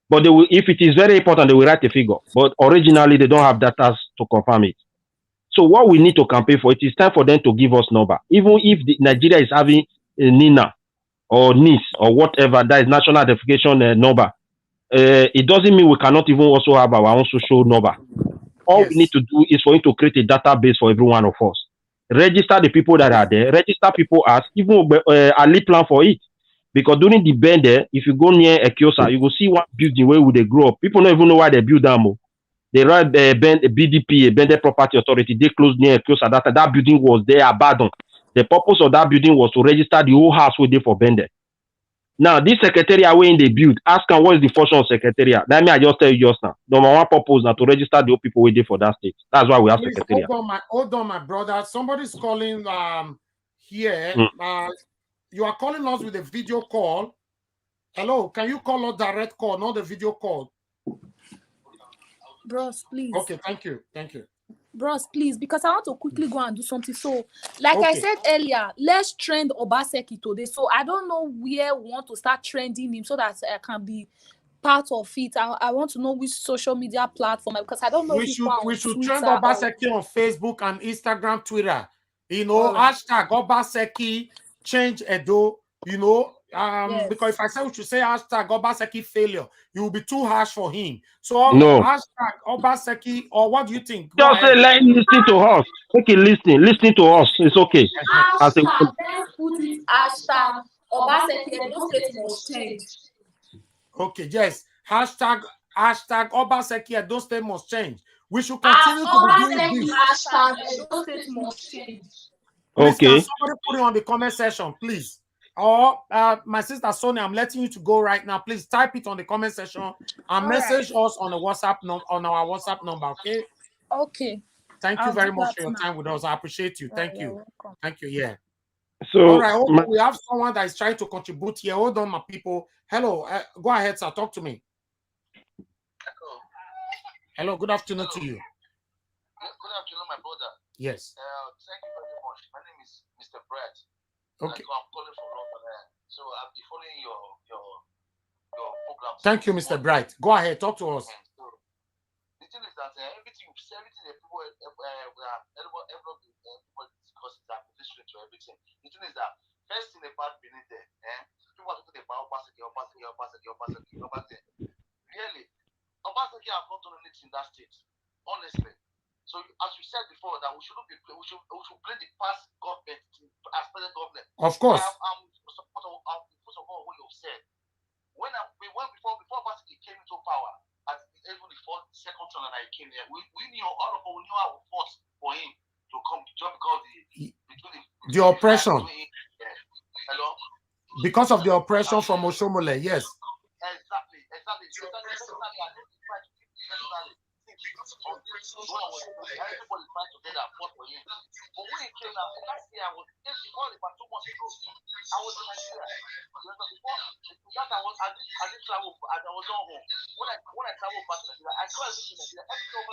But they will, if it is very important, they will write a figure. But originally, they don't have data to confirm it. So what we need to campaign for, it is time for them to give us number. Even if Nigeria is having a NINA or NIS or whatever, that is national identification number, it doesn't mean we cannot even also have our own social number. All we need to do is for you to create a database for every one of us. Register the people that are there. Register people as even a lead plan for it. Because during the bend there, if you go near Ekiosa, you will see one building where they grow up. People don't even know why they build them. They write BDP, Bended Property Authority. They closed near Ekiosa. That building was there abandoned. The purpose of that building was to register the whole house where they for Bended. Now, this secretariat when they build, ask them what is the function of secretariat. Let me just tell you just now. Number one purpose now to register the people waiting for that state. That's why we have secretariat. Hold on, my brother. Somebody's calling here. You are calling us with a video call. Hello, can you call us direct call, not the video call? Bros, please. Okay, thank you. Bros, please, because I want to quickly go and do something. So, like I said earlier, let's trend Obaseki today. So, I don't know where we want to start trending him so that I can be part of it. I want to know which social media platform, because I don't know. We should trend Obaseki on Facebook and Instagram, Twitter. You know, hashtag Obaseki change Edo. You know, because if I say we should say hashtag Obaseki failure, it will be too harsh for him. So hashtag Obaseki, or what do you think? Just say let him listen to us. Okay, listening to us. It's okay. Let's put it hashtag Obaseki Edo State must change. Okay, yes. Hashtag Obaseki Edo State must change. We should continue to be doing this. Hashtag Edo State must change. Please, can somebody put it on the comment section, please? Or my sister Sonia, I'm letting you to go right now. Please type it on the comment section and message us on the WhatsApp on our WhatsApp number. Okay. Okay. Thank you very much for your time with us. I appreciate you. Thank you. Thank you. Yeah. So all right, hold on. We have someone that is trying to contribute here. Hold on, my people. Hello, go ahead, sir. Talk to me. Hello, good afternoon to you. Good afternoon, my brother. Yes. Thank you very much. My name is Mr. Brett. Okay. I'm calling from London. So I'll be following your program. Thank you, Mr. Bright. Go ahead, talk to us. So the thing is that everything that people everybody discusses that relation to everything. The thing is that first thing about Benin there, people are talking about Obaseki. Really, Obaseki have not done anything in that state, honestly. So as you said before, that we should blame the past government as present government. Of course. I'm first of all what you've said. Before Obaseki came into power, as even before the second term that I came here, we knew all of us knew how we fought for him to come just because the oppression. Hello. Because of the oppression from Oshomole, yes. Exactly. Everybody trying to get that fought for him. But when he came out, last year I was about 2 months ago. I was in Nigeria. That I didn't travel. I was on home. When I traveled back to Nigeria, I saw everything in Nigeria.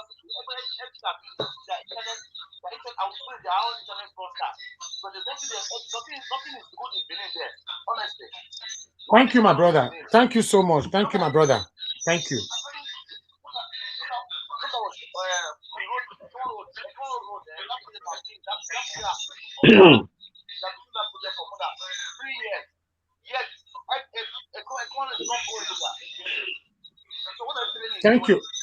I was putting their own internet broadcast. So there's nothing is good in Benin there. Honestly. Thank you, my brother. Thank you so much. Thank you, my brother. Thank you.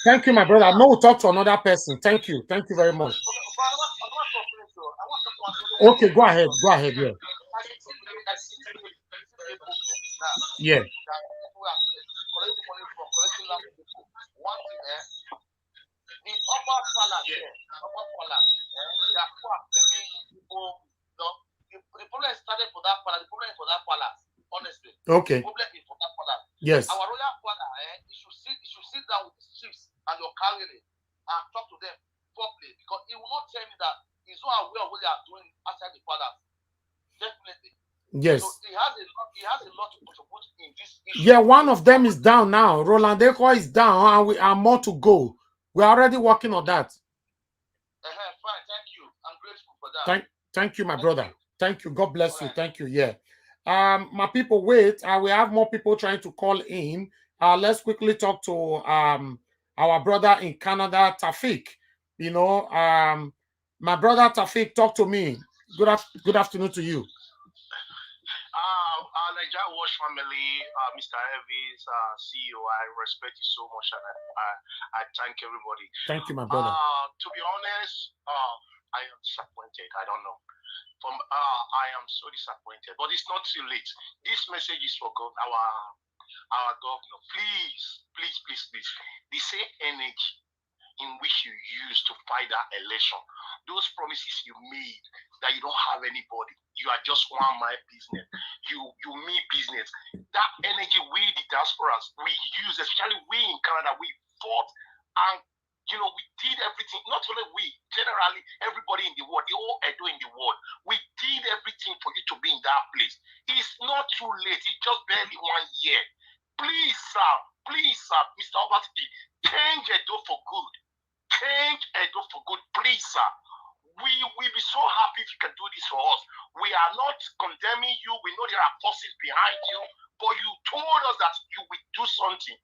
Thank you, my brother. I know we'll talk to another person. Thank you very much. Okay, go ahead, yeah. The upper palace here, the problem started for that palace. The problem is for that palace, honestly. Okay. The problem is for that palace. Yes. Our royal father, you should sit down with the chiefs and your cavalry and talk to them properly, because he will not tell me that he's not aware of what they are doing outside the palace. Definitely. Yes. So he has a lot to contribute in this issue. Yeah, one of them is down now. Roland Eko is down, and we are more to go. We're already working on that. Fine, thank you. I'm grateful for that. Thank you, my brother. Thank you. God bless you. Thank you. Yeah. My people, wait. We have more people trying to call in. Let's quickly talk to our brother in Canada, Tafik. You know, my brother Tafik, talk to me. Good afternoon to you. Nigeria Watch family, Mr. Elvis, CEO, I respect you so much, and I thank everybody. Thank you, my brother. To be honest, I am disappointed. I don't know. I am so disappointed, but it's not too late. This message is for our governor. Please. The same energy in which you used to fight that election, those promises you made that you don't have anybody, you are just one mile business, you mean business, that energy we the diasporas, we use, especially we in Canada, we fought and we did everything, not only we, generally everybody in the world, the whole Edo in the world, we did everything for you to be in that place. It's not too late, it's just barely 1 year. Please sir, Mr. Oba, change Edo for good. Change Edo for good, please, sir. We'll be so happy if you can do this for us. We are not condemning you. We know there are forces behind you, but you told us that you will do something.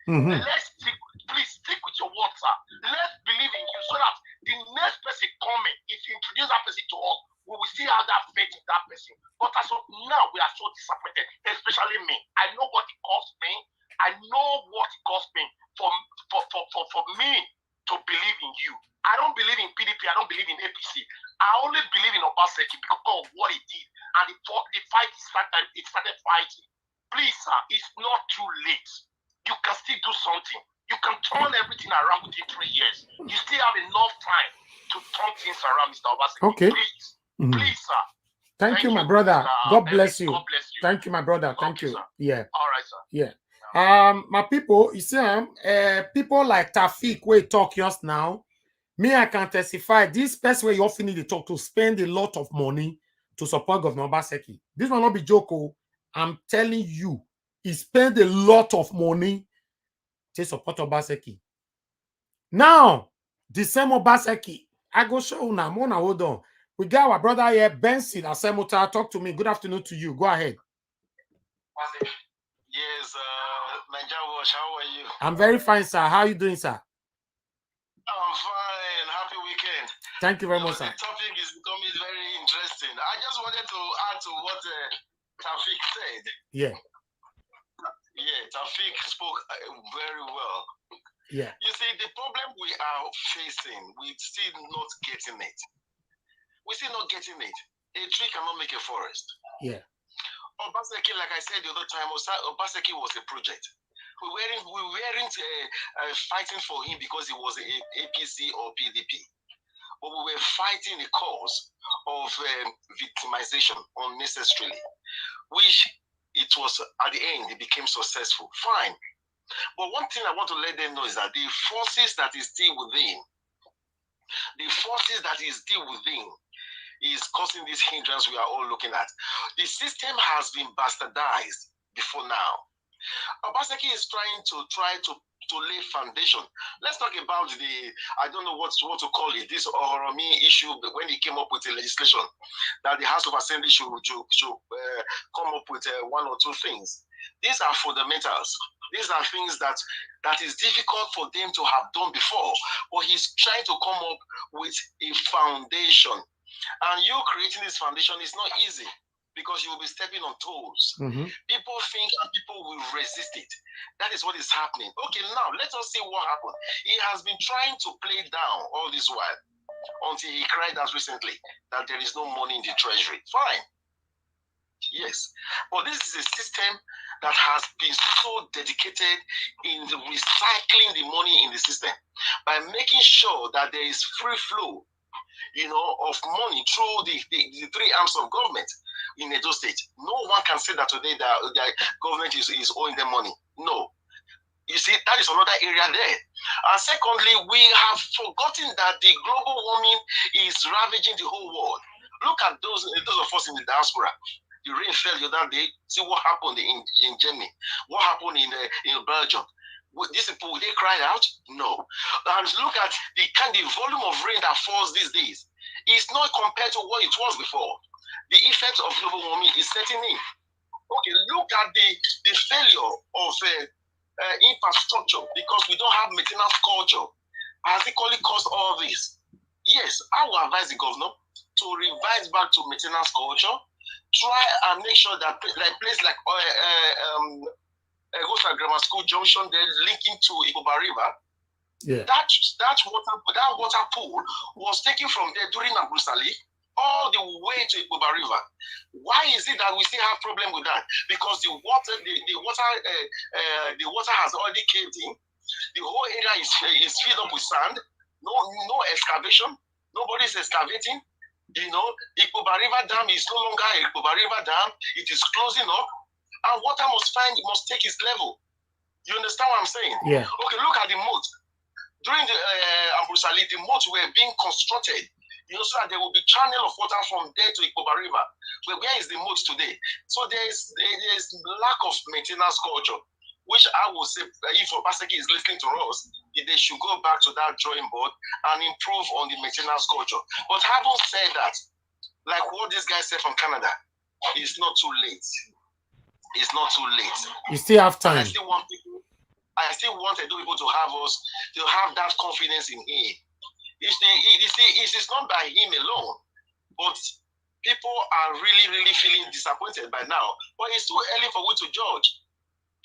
Please stick with your word, sir. Let's believe in you so that the next person coming, if you introduce that person to us, we will see how that faith in that person. But as of now, we are so disappointed, especially me. I know what it cost me. For me to believe in you. I don't believe in PDP. I don't believe in APC. I only believe in Obaseki because of what he did. And the fight started fighting. Please, sir, it's not too late. You can still do something. You can turn everything around within 3 years. You still have enough time to turn things around, Mr. Obaseki. Okay. Please, sir. Thank you, my brother. God bless you. Thank you, my brother. Thank you. Sir. Yeah. All right, sir. Yeah. My people, you see, people like Tafik, we talk just now. Me, I can testify. This person where you often need to talk to spend a lot of money to support Governor Obaseki. This will not be joke. I'm telling you, he spent a lot of money to support Obaseki. Now, the same Obaseki, I go show now. Mona, hold on. We got our brother here, Benson Asemuta. Talk to me. Good afternoon to you. Go ahead. Yes, Nigeria, how are you? I'm very fine, sir. How are you doing, sir? I'm fine. Happy weekend. Thank you very much, sir. The topic is becoming very interesting. I just wanted to add to what Tafik said. Yeah. Yeah, Tafik spoke very well. Yeah. You see, the problem we are facing, we're still not getting it. We're still not getting it. A tree cannot make a forest. Yeah. Obaseki, like I said the other time, Obaseki was a project. We weren't fighting for him because he was a APC or PDP. But we were fighting the cause of victimization unnecessarily, which it was at the end, it became successful. Fine. But one thing I want to let them know is that the forces that is still within, is causing this hindrance we are all looking at. The system has been bastardized before now. Obaseki is trying to lay foundation. Let's talk about I don't know what to call it, this Oromi issue when he came up with the legislation that the House of Assembly should come up with one or two things. These are fundamentals. These are things that is difficult for them to have done before, but he's trying to come up with a foundation. And you creating this foundation is not easy because you will be stepping on toes. People think people will resist it. That is what is happening. Okay, now let us see what happened. He has been trying to play down all this while until he cried out recently that there is no money in the treasury. Fine. Yes. But this is a system that has been so dedicated in recycling the money in the system by making sure that there is free flow, of money through the three arms of government in Edo State. No one can say that today that the government is owing them money. No. You see, that is another area there. And secondly, we have forgotten that the global warming is ravaging the whole world. Look at those of us in the diaspora. The rain fell the other day. See what happened in Germany. What happened in Belgium. These people, will they cry out? No. And look at the volume of rain that falls these days. It's not compared to what it was before. The effect of global warming is setting in. Okay, look at the failure of infrastructure because we don't have maintenance culture. Has equally caused all this. Yes, I will advise the governor to revise back to maintenance culture. Try and make sure that place like Grammar School Junction, they're linking to Ikoba River. Yeah. That water pool was taken from there during Abrusali all the way to Ikoba River. Why is it that we still have problem with that? Because the water has already caved in. The whole area is filled up with sand. No excavation. Nobody's excavating. Ikoba River Dam is no longer Ikoba River Dam. It is closing up. And water must take its level. You understand what I'm saying? Yeah. Okay, look at the moat. During the Ambrosali, the moat were being constructed, so that there will be channel of water from there to Ikoba River. Where is the moat today? So there is lack of maintenance culture, which I will say, if Obaseki is listening to us, they should go back to that drawing board and improve on the maintenance culture. But having said that, like what this guy said from Canada, it's not too late. It's not too late. You still have time. I still want people to have that confidence in him. It is not by him alone, but people are really, really feeling disappointed by now. But it's too early for we to judge.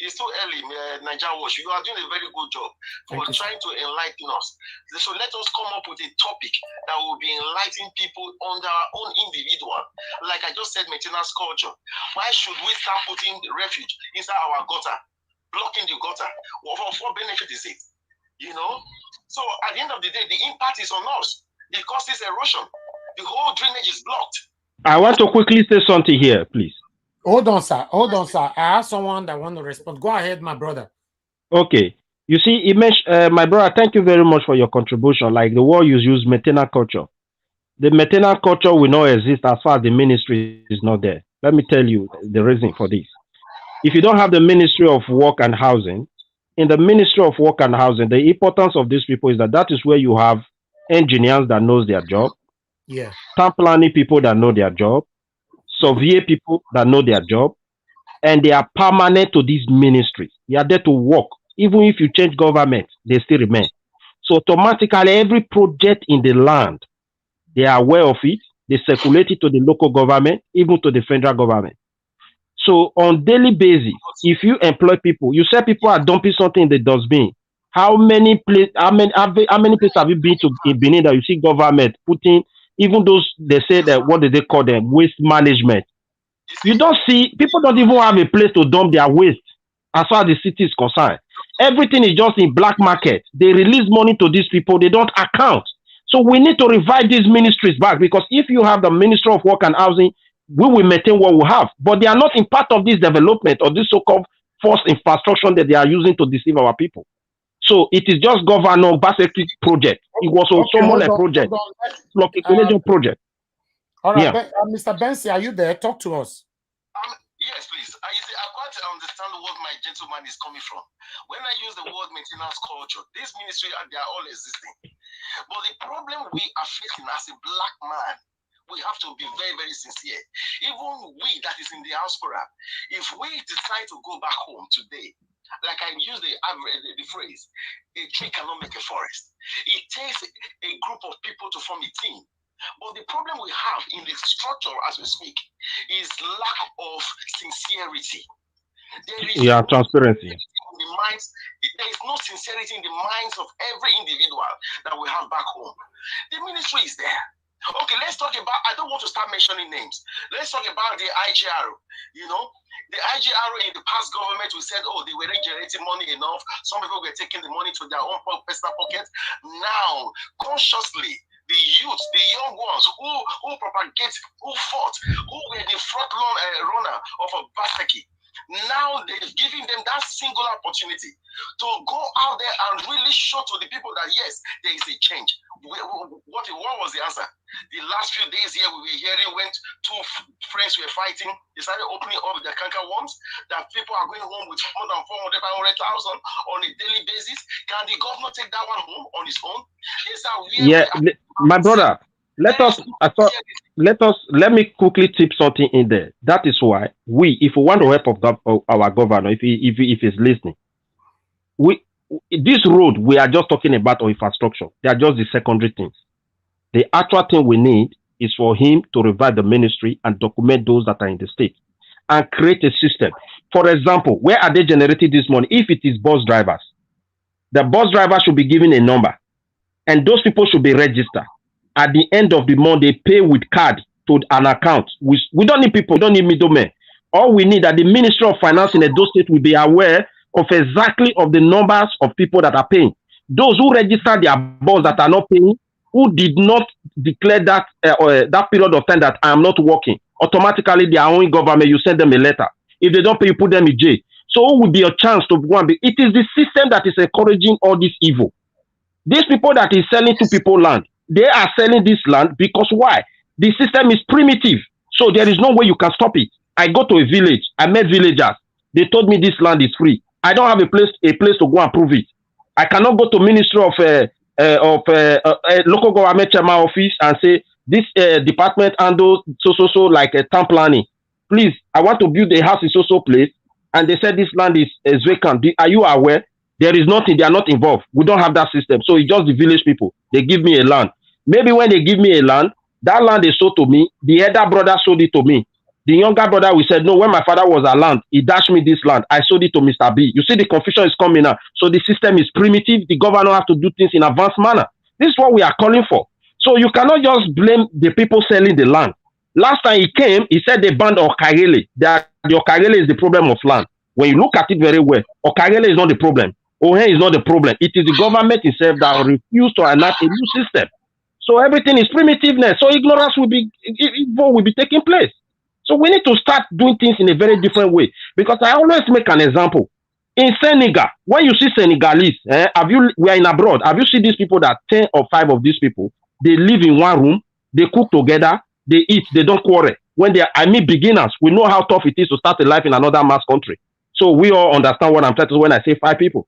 It's too early, Nigeria Watch. You are doing a very good job for trying to enlighten us. So let us come up with a topic that will be enlightening people on their own individual. Like I just said, maintenance culture. Why should we start putting refuge inside our gutter, blocking the gutter? What benefit is it? So at the end of the day, the impact is on us. It causes erosion. The whole drainage is blocked. I want to quickly say something here, please. Hold on, sir. I have someone that want to respond. Go ahead, my brother. Okay. You see, my brother, thank you very much for your contribution. Like the word you use, maintenance culture. the maintenance culture will not exist as far as the ministry is not there. Let me tell you the reason for this. If you don't have the Ministry of Work and Housing, in the Ministry of Work and Housing, the importance of these people is that is where you have engineers that knows their job, yeah, town planning people that know their job, survey people that know their job, and they are permanent to these ministries. They are there to work. Even if you change government, they still remain. So automatically, every project in the land, they are aware of it. They circulate it to the local government, even to the federal government. So on daily basis, if you employ people, you say people are dumping something in the dustbin. How many places have you been to in Benin that you see government putting, even those they say that what do they call them, waste management? You don't see, people don't even have a place to dump their waste as far as the city is concerned. Everything is just in black market. They release money to these people, they don't account. So we need to revive these ministries back, because if you have the Ministry of Work and Housing, we will maintain what we have. But they are not in part of this development or this so-called forced infrastructure that they are using to deceive our people. So it is just Governor Baseki project. It was also more a project, like a Canadian project. All right, Yeah. Mr. Bensi, are you there? Talk to us. Yes, please. I quite understand what my gentleman is coming from. When I use the word maintenance culture, this ministry, they are all existing. But the problem we are facing as a black man, we have to be very, very sincere. Even we that is in the diaspora, if we decide to go back home today, like I use the phrase, a tree cannot make a forest. It takes a group of people to form a team. But the problem we have in the structure as we speak is lack of sincerity. There is Transparency. in the minds, there is no sincerity in the minds of every individual that we have back home. The ministry is there. Okay, let's talk about, I don't want to start mentioning names. Let's talk about the IGRO. You know, the IGRO in the past government, we said, oh, they weren't generating money enough. Some people were taking the money to their own personal pocket. Now, consciously, the youth, the young ones who propagate, who fought, who were the front runner of a Basaki, now they're giving them that single opportunity to go out there and really show to the people that yes, there is a change. What was the answer? The last few days here, we were hearing when two friends were fighting. They started opening up the canker worms, that people are going home with more than 400,000 on a daily basis. Can the governor take that one home on his own? My brother, let me quickly tip something in there. That is why if we want to help our governor, if he's listening, this road we are just talking about, or infrastructure, they are just the secondary things. The actual thing we need is for him to revive the ministry and document those that are in the state and create a system. For example, where are they generating this money? If it is bus drivers, the bus driver should be given a number, and those people should be registered. At the end of the month, they pay with card to an account. We don't need people, we don't need middlemen. All we need that the Ministry of Finance in Edo State will be aware of exactly of the numbers of people that are paying. Those who register their bus that are not paying, who did not declare that that period of time that I am not working, automatically their own government, you send them a letter. If they don't pay, you put them in jail. So it will be a chance to go and be. It is the system that is encouraging all this evil. These people that is selling to people land, they are selling this land because why? The system is primitive. So there is no way you can stop it. I go to a village, I met villagers. They told me this land is free. I don't have a place to go and prove it. I cannot go to Ministry of local government chairman office and say this department handles so like a town planning. Please, I want to build a house in so place, and they said this land is vacant. Are you aware? There is nothing. They are not involved. We don't have that system. So it's just the village people. They give me a land. Maybe when they give me a land, that land is sold to me. The elder brother sold it to me. The younger brother, we said, no, when my father was around, he dashed me this land. I sold it to Mr. B. You see, the confusion is coming now. So the system is primitive. The governor has to do things in advanced manner. This is what we are calling for. So you cannot just blame the people selling the land. Last time he came, he said they banned Okarele. The Okarele is the problem of land. When you look at it very well, Okarele is not the problem. Ohen is not the problem. It is the government itself that refused to enact a new system. So everything is primitiveness. So ignorance will be taking place. So we need to start doing things in a very different way. Because I always make an example. In Senegal, when you see Senegalese, we are in abroad. Have you seen these people that 10 or 5 of these people, they live in one room, They cook together, they eat, they don't quarrel. When they are, I mean beginners, we know how tough it is to start a life in another man's country. So we all understand what I'm trying to say when I say 5 people.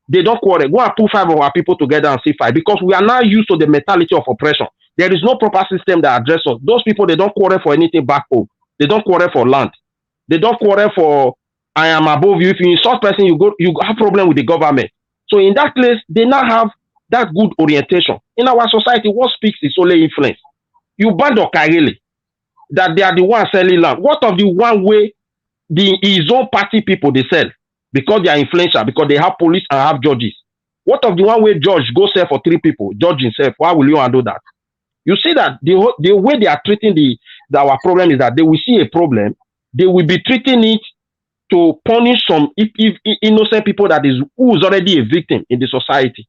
They don't quarrel. Go and put 5 of our people together and see 5, because we are now used to the mentality of oppression. There is no proper system that addresses us. Those people, they don't quarrel for anything back home. They don't quarrel for land. They don't quarrel for I am above you. If you insult person, you have problem with the government. So in that place, they now have that good orientation. In our society, what speaks is only influence. You ban Okayele, that they are the ones selling land. What of the one way his own party people they sell? Because they are influential, because they have police and have judges. What of the one way judge go sell for 3 people, judge himself? Why will you handle that? You see that the way they are treating our problem is that they will see a problem, they will be treating it to punish some innocent people who is already a victim in the society.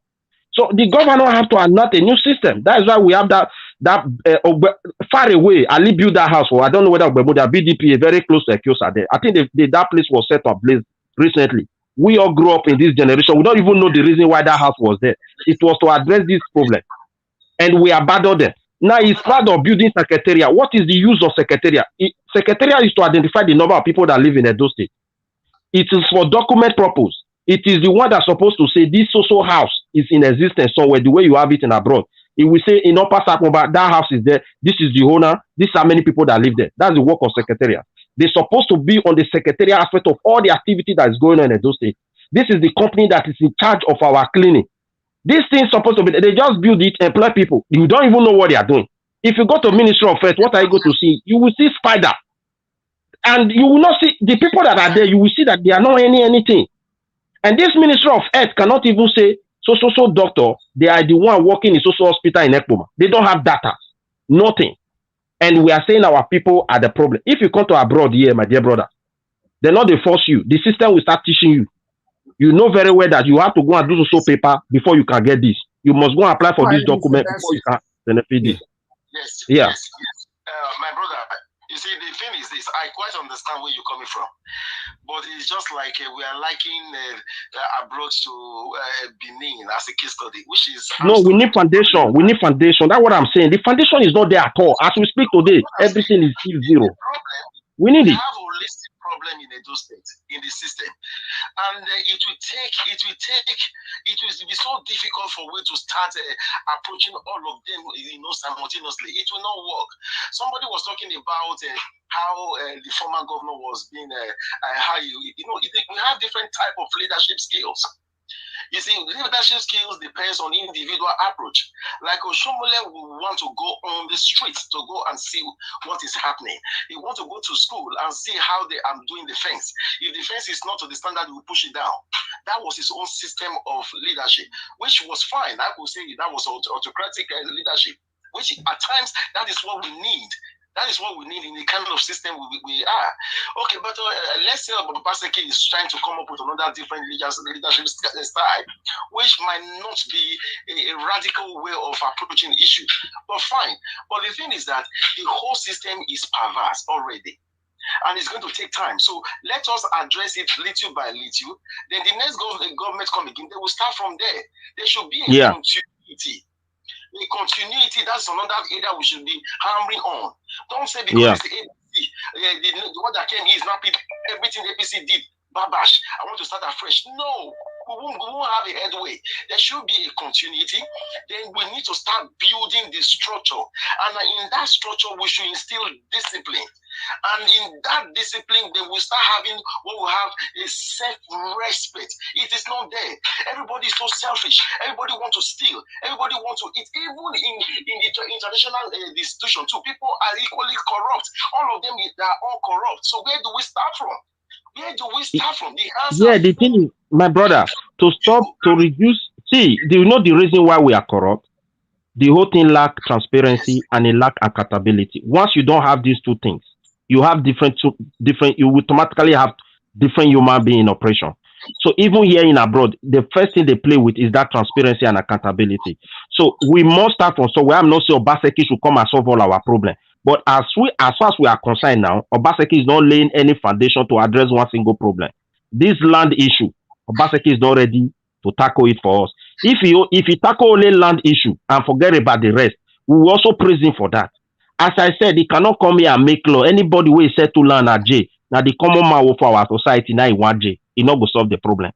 So the governor have to enact a new system. That is why we have that far away. Ali built that house for, I don't know whether Bermuda BDP, a very close to Ekiosa there. I think that place was set up recently. We all grew up in this generation. We don't even know the reason why that house was there. It was to address this problem. And we abandoned them. Now, instead of building secretariat, what is the use of secretariat? Secretariat is to identify the number of people that live in Edo State. It is for document purpose. It is the one that's supposed to say this social house is in existence somewhere, the way you have it in abroad. It will say in Upper Sakoba, that house is there. This is the owner. These are many people that live there. That's the work of secretariat. They're supposed to be on the secretariat aspect of all the activity that is going on in those states. This is the company that is in charge of our cleaning. These things supposed to be, they just build it, employ people. You don't even know what they are doing. If you go to Ministry of Health, what are you going to see? You will see spider. And you will not see the people that are there, you will see that they are not anything. And this Ministry of Health cannot even say, so doctor, they are the one working in social hospital in Ekpoma. They don't have data. Nothing. And we are saying our people are the problem. If you come to abroad here, my dear brother, they're not they force you. The system will start teaching you. You know very well that you have to go and do social paper before you can get this. You must go and apply for this document before you can benefit this. Yes. Yeah. Yes. My brother, you see, the thing is this, I quite understand where you're coming from. But it's just like we are liking abroad to Benin as a case study, which is... No, we need foundation. We need foundation. That's what I'm saying. The foundation is not there at all. As we speak today, everything is still zero. We need it. We have a holistic problem in Edo State, in the system. And it will be so difficult for we to start approaching all of them, simultaneously. It will not work. Somebody was talking about how the former governor was being, we have different type of leadership skills. You see, leadership skills depends on individual approach. Like Oshomole will want to go on the streets to go and see what is happening. He want to go to school and see how they are doing the fence. If the fence is not to the standard, he will push it down. That was his own system of leadership, which was fine. I could say that was autocratic leadership, which at times that is what we need. That is what we need in the kind of system we are. Okay, but let's say Obaseki is trying to come up with another different leadership style, which might not be a radical way of approaching the issue. But fine. But the thing is that the whole system is perverse already. And it's going to take time. So let us address it little by little. Then the next government come again, they will start from there. There should be a continuity. The continuity, that's another area we should be hammering on. Don't say because it's the APC, the one that came here is not everything the APC did. Babash, I want to start afresh. No, we won't have a headway. There should be a continuity. Then we need to start building the structure. And in that structure, we should instill discipline. And in that discipline, then we start having what we have a self-respect. It is not there. Everybody is so selfish. Everybody wants to steal. Everybody wants to eat. Even in the international institution too, people are equally corrupt. All of them are all corrupt. So where do we start from? Where do we start from? The thing is, my brother, to stop, to reduce, see, do you know the reason why we are corrupt? The whole thing lack transparency and it lack accountability. Once you don't have these two things, you have different, you automatically have different human being in operation. So even here in abroad, the first thing they play with is that transparency and accountability. So we must start from somewhere. I'm not saying Obaseki should come and solve all our problems. But as far as we are concerned now, Obaseki is not laying any foundation to address one single problem. This land issue, Obaseki is not ready to tackle it for us. If he tackle only land issue and forget about the rest, we will also praise him for that. As I said, he cannot come here and make law. Anybody will settle land at J. Now the common man for our society now in one J. He not go solve the problem.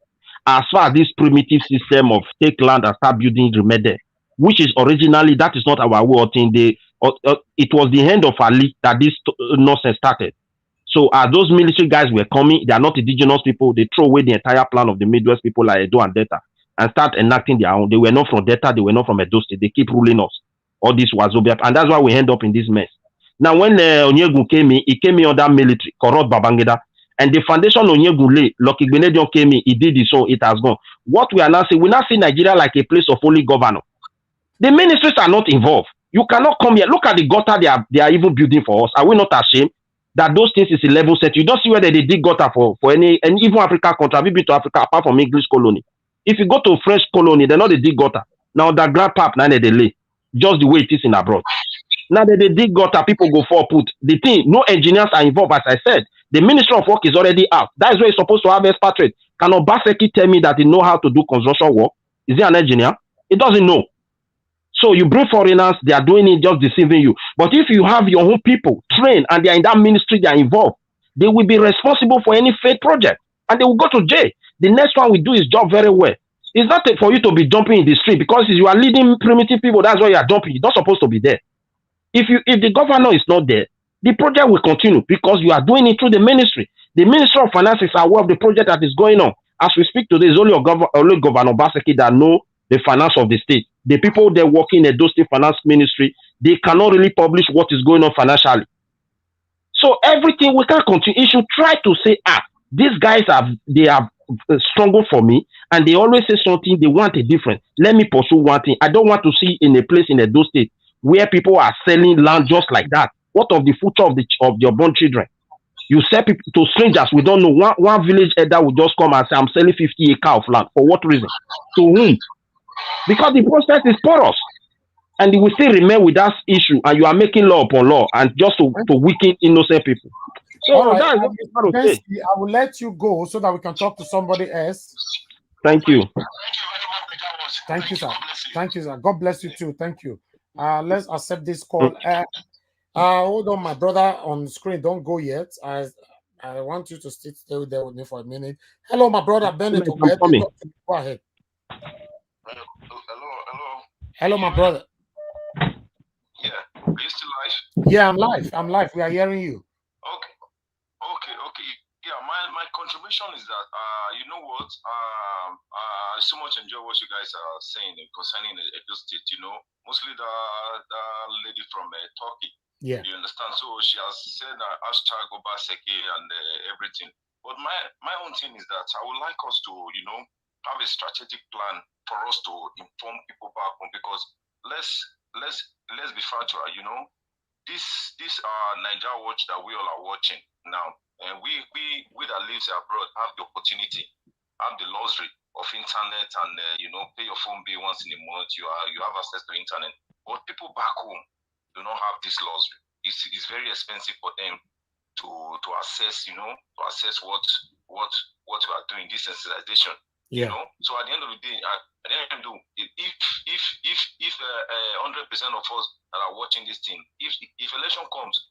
As far as this primitive system of take land and start building remedy, which is originally that is not our way of thing. It was the hand of Ali that this nonsense started. So as those military guys were coming, they are not indigenous people. They throw away the entire plan of the Midwest people like Edo and Delta and start enacting their own. They were not from Delta. They were not from Edo State. They keep ruling us. All this was Zobia, and that's why we end up in this mess. Now, when Onyegun came in, he came in under military, corrupt Babangida, and the foundation Onyegun lay, Lucky Benedion came in, he did it, so it has gone. What we are now saying, we now see Nigeria like a place of only governor. The ministries are not involved. You cannot come here. Look at the gutter they are even building for us. Are we not ashamed that those things is a level set? You don't see whether they dig gutter for any, and even Africa country. Have you been to Africa apart from English colony? If you go to French colony, they're not the dig gutter. Now the grand pap, now they lay. Just the way it is in abroad. Now that they dig gutter, people go for put. The thing, no engineers are involved, as I said. The Ministry of Work is already out. That is where it's supposed to have expatriate. Can Obaseki tell me that he know how to do construction work? Is he an engineer? He doesn't know. So you bring foreigners, they are doing it just deceiving you. But if you have your own people trained and they are in that ministry, they are involved, they will be responsible for any failed project and they will go to jail. The next one will do his job very well. It's not for you to be dumping in the street because you are leading primitive people. That's why you are dumping. You're not supposed to be there. If the governor is not there, the project will continue because you are doing it through the ministry. The Ministry of Finance is aware of the project that is going on. As we speak today, it's only Governor Baseki that know the finance of the state. The people that work in the State Finance Ministry, they cannot really publish what is going on financially. So everything we can continue. You should try to say, these guys have struggled for me, and they always say something. They want a different. Let me pursue one thing. I don't want to see in a place in Edo State where people are selling land just like that. What of the future of your born children? You sell people to strangers. We don't know. One village elder will just come and say, "I'm selling 50 acres of land." For what reason? To whom? Because the process is porous, and it will still remain with that issue. And you are making law upon law, and just to weaken innocent people. So all right, that is what I say. I will let you go so that we can talk to somebody else. Thank you. Thank you, sir. Thank you, sir. God bless you too. Thank you. Let's accept this call. Hold on, my brother on the screen. Don't go yet. I want you to stay there with me for a minute. Hello, my brother Bennett. Go ahead. Hello, my brother. Yeah, are you still live? Yeah, I'm live. I'm live. We are hearing you. Okay. Yeah, my contribution is that you know what? I so much enjoy what you guys are saying concerning Edo State. You know, mostly the lady from Turkey. Yeah. You understand? So she has said hashtag Obaseki and everything. But my own thing is that I would like us to, you know, have a strategic plan for us to inform people back home, because let's be factual. You know, this Nigeria watch that we all are watching now, and we that lives abroad have the opportunity, have the luxury of internet, and you know, pay your phone bill once in a month. You have access to internet. But people back home do not have this luxury. It's very expensive for them to access, you know, to access what we are doing, this sensitization. Yeah. You know, so at the end of the day, if 100% of us that are watching this thing, if election comes,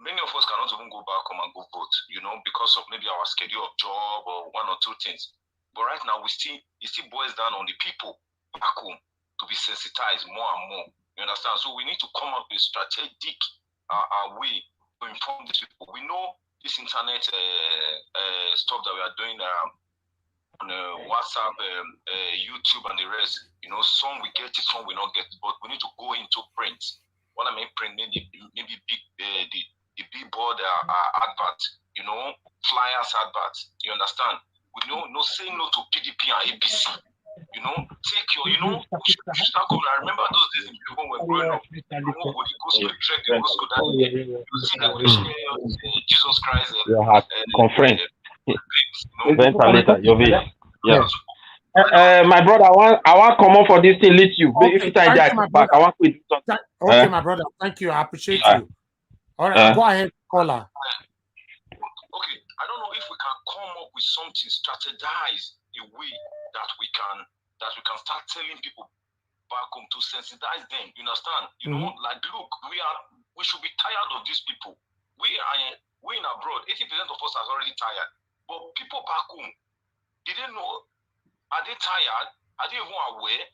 many of us cannot even go back home and go vote, you know, because of maybe our schedule of job or one or two things. But right now, it still boils down on the people back home to be sensitized more and more. You understand? So we need to come up with strategic way to inform these people. We know this internet stuff that we are doing on WhatsApp, YouTube, and the rest. You know, some we get it, some we not get it. But we need to go into print. What I mean print, maybe big the billboard advert. You know, flyers advert. You understand? We know say no to PDP and APC. You know, take your, you know, start going. I remember those days in people were growing up. You see that we Jesus Christ. Conference. My brother, I want come on for this thing. Let you. Okay, if I back, I want to something. Okay, my brother. Thank you. I appreciate you. All right, go ahead, caller. Okay, I don't know if we can come up with something, strategize a way that we can start telling people back home to sensitize them. You understand? You know, like look, we We should be tired of these people. We in abroad, 80% of us are already tired. But people back home, they didn't know. Are they tired? Are they even aware?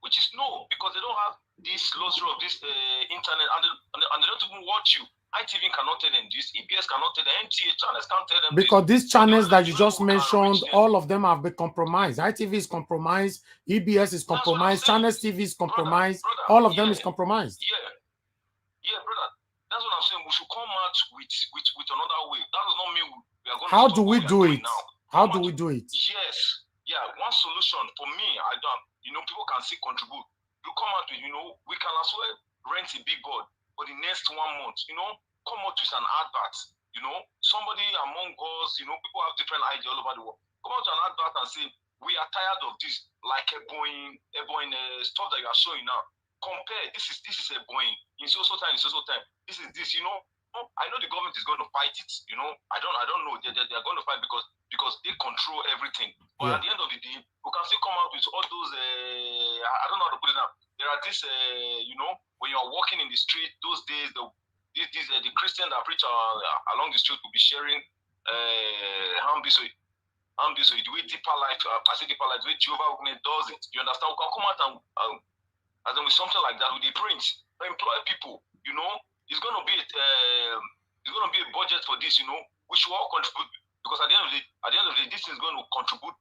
Which is no, because they don't have this luxury of this internet, and they don't even watch you. ITV cannot tell them this, EBS cannot tell them, NTA channels can't tell them because this. these channels that you just mentioned, all of them have been compromised. ITV is compromised, EBS is compromised, Channels TV is compromised, all of them is compromised. Yeah, brother. That's what I'm saying. We should come out with another way. That does not mean we are going to How stop do we what do are doing it? now. How do we do it? Yes. Yeah, one solution for me, I don't, people can still contribute. You come out with, we can as well rent a big board for the next 1 month, come out with an advert, somebody among us, people have different ideas all over the world. Come out with an advert and say, we are tired of this, like a Boeing stuff that you are showing now. Compare, this is a Boeing. In so time, this is this, I know the government is going to fight it, I don't know. They're going to fight because they control everything. But at the end of the day, we can still come out with all those, I don't know how to put it now. There are this, when you're walking in the street, those days, the Christian that preach along the street will be sharing the way deeper life, I say deeper life, the way Jehovah does it. You understand? We can come out and with something like that with the print, employ people. It's going to be a budget for this. We should all contribute, because at the end of the day, this is going to contribute.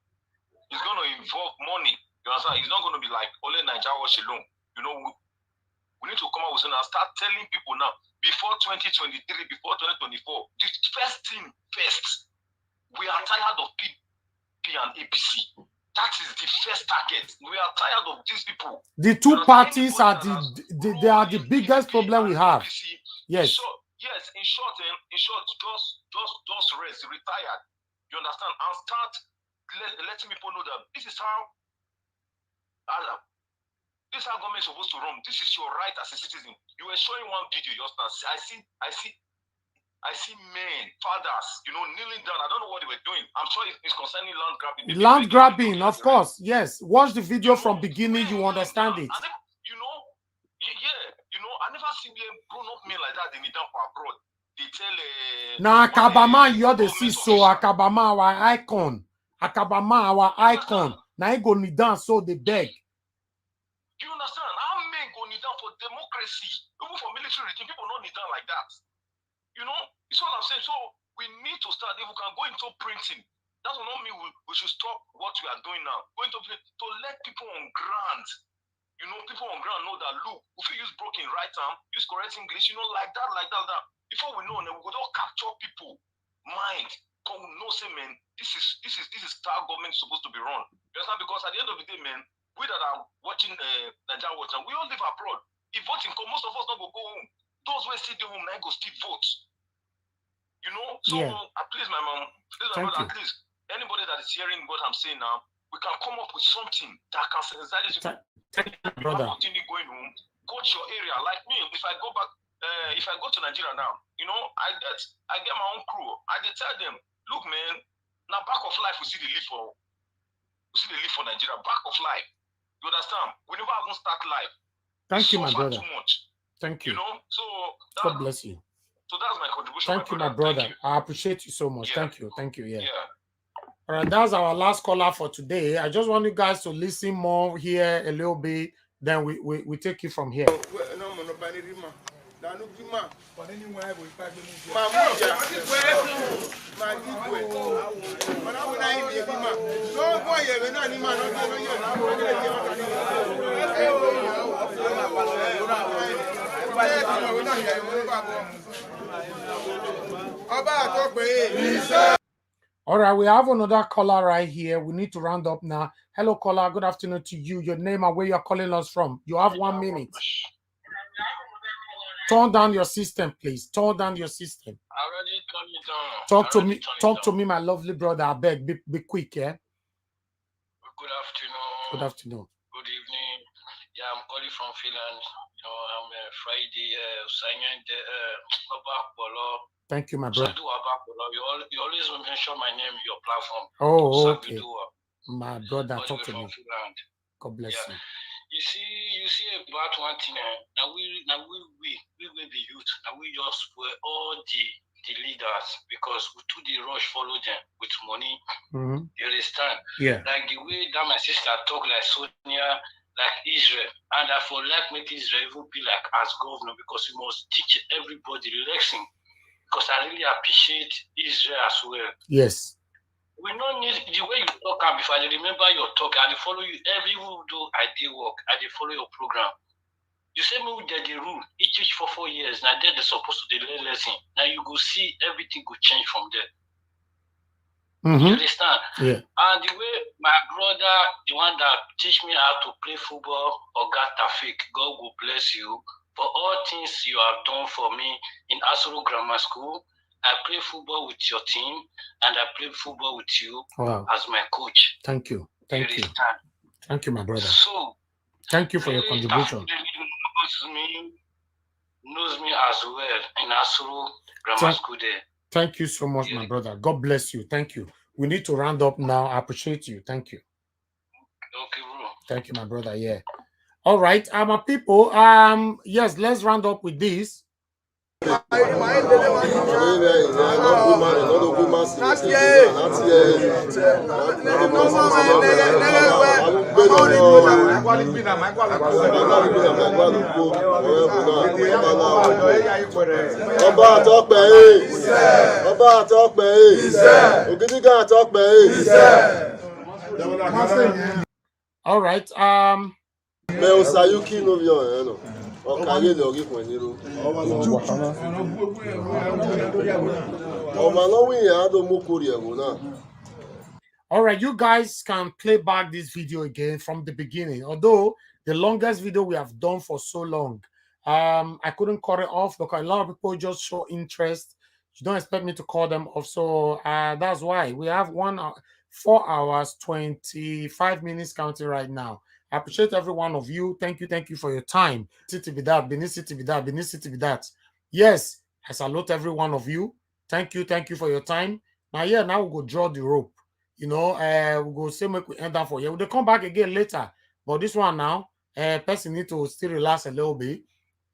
It's going to involve money. You understand? It's not going to be like only Nigeria wash alone. We need to come out with something and start telling people now, before 2023, before 2024, the first thing first, we are tired of P and APC. That is the first target. We are tired of these people. The two parties are they are the biggest problem we have. Yes. So, yes, in short, just rest, retired. You understand? And start letting people know that this is how government is supposed to run. This is your right as a citizen. You were showing one video just now. I see men, fathers, kneeling down. I don't know what they were doing. I'm sure it's concerning land grabbing. Land grabbing, of course. Yes. Watch the video from beginning. You understand it. I never seen a grown-up men like that. They need down for abroad. They tell. Now, Akabama, you're the CISO. Akabama, our icon. Akabama, our icon. Now, you go kneel down, so they beg. Do you understand? How men go kneel down for democracy? Even for military regime, people don't kneel down like that. It's what I'm saying. So we need to start. If we can go into printing, that's what not mean we should stop what we are doing now. Going to let people on ground, people on ground know that look, if you use broken right arm, use correct English, like that. Before we know, then we go to capture people mind. Come no say, man, this is how government is supposed to be run. You understand? Because at the end of the day, man, we that are watching Nigeria Watch, we all live abroad. If voting come, most of us don't go home. Those who sit at home now go still vote. So please, my mom, brother, at least anybody that is hearing what I'm saying now, we can come up with something that can sensitize you. Brother. Continue going home, coach your area. Like me, if I go back, if I go to Nigeria now, I get my own crew. I tell them, look, man, now back of life we see the live for Nigeria. Back of life. You understand? We never even start life. Thank you, my brother. Too much. Thank you. So God bless you. So that's my contribution. Thank you, my brother. I appreciate you so much. Yeah. Thank you. Yeah. All right, that's our last caller for today. I just want you guys to listen more here a little bit, then we take it from here. All right, we have another caller right here. We need to round up now. Hello, caller. Good afternoon to you. Your name and where you're calling us from. You have 1 minute. Turn down your system, please. Turn down your system. I already turned it down. Talk to me, my lovely brother. I beg, be quick, yeah? Good afternoon. Good afternoon. Good evening. Yeah, I'm calling from Finland. I'm Friday. Signing the Oba. Thank you, my brother. You always mention my name in your platform. Oh, okay. My brother, talk to me. God bless you. You see about one thing. Now we will be youth. Now we just were all the leaders because we took the rush follow them with money. Mm-hmm. You understand? Yeah. Like the way that my sister talk like Sonia, like Israel, and I for like make Israel even be like as governor because we must teach everybody lesson. Because I really appreciate Israel as well. Yes. We don't need the way you talk before I remember your talk. I follow you every do I did work. I did follow your program. You say me that the rule. It teach for 4 years. Now they're supposed to learn lesson. Now you go see everything go change from there. Mm-hmm. You understand? Yeah. And the way my brother, the one that teach me how to play football, Oga Tafik, God will bless you for all things you have done for me in Asoro Grammar School. I play football with your team, and I play football with you as my coach. Thank you. Thank you. Understand? Thank you, my brother. So, thank you for your contribution. Knows me as well in Asoro Grammar School there. Thank you so much, my brother. God bless you. Thank you. We need to round up now. I appreciate you. Thank you. Okay, bro. Thank you, my brother. Yeah. All right, my people. Yes, let's round up with this. All right. All right, you guys can play back this video again from the beginning. Although the longest video we have done for so long, I couldn't cut it off because a lot of people just show interest. You don't expect me to call them off, so that's why we have 4 hours 25 minutes counting right now. I appreciate every one of you. Thank you for your time. City with that, Benin City with that, Benin City with that. Yes, I salute every one of you. Thank you for your time. Now, yeah, now we'll go draw the rope. You know, we'll go say make we end up for you. We'll come back again later. But this one now, person need to still relax a little bit.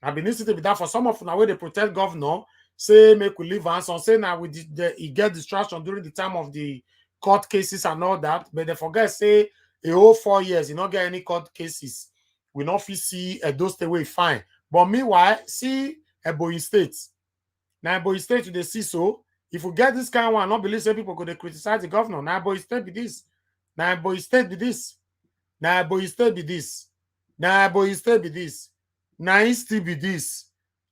I've been listening to that for some of now where they protect governor, say make we leave and some say now we he get distraction during the time of the court cases and all that, but they forget say a whole 4 years, you not get any court cases. We not see those stay way fine. But meanwhile, see Ebonyi State. Now Ebonyi State they see so. If we get this kind of one, not believe say people could criticize the governor. Now Ebonyi State be this. Now Ebonyi State be this. Now Ebonyi State be this. Now Ebonyi State be this. Now he still be this.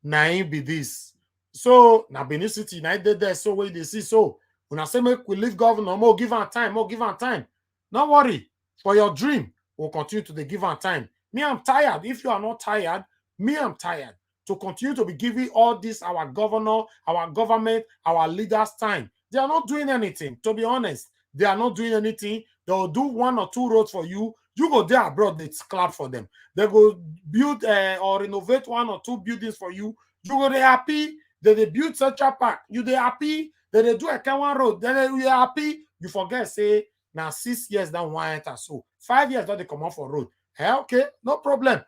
Now he be this. So now Benin City, now they there so way they see so. When I say make we leave governor, more give her time, more give her time. Don't worry. For your dream, we'll continue to the give her time. Me, I'm tired. If you are not tired, me, I'm tired to continue to be giving all this our governor, our government, our leaders time. They are not doing anything. To be honest, they are not doing anything. They'll do 1 or 2 roads for you. You go there abroad, they clap for them. They go build or renovate 1 or 2 buildings for you. You go they happy. They build such a park. You they happy. They do a K1 road. Then you happy. You forget say now 6 years down 1 enter so 5 years that they come off for road. Okay, no problem.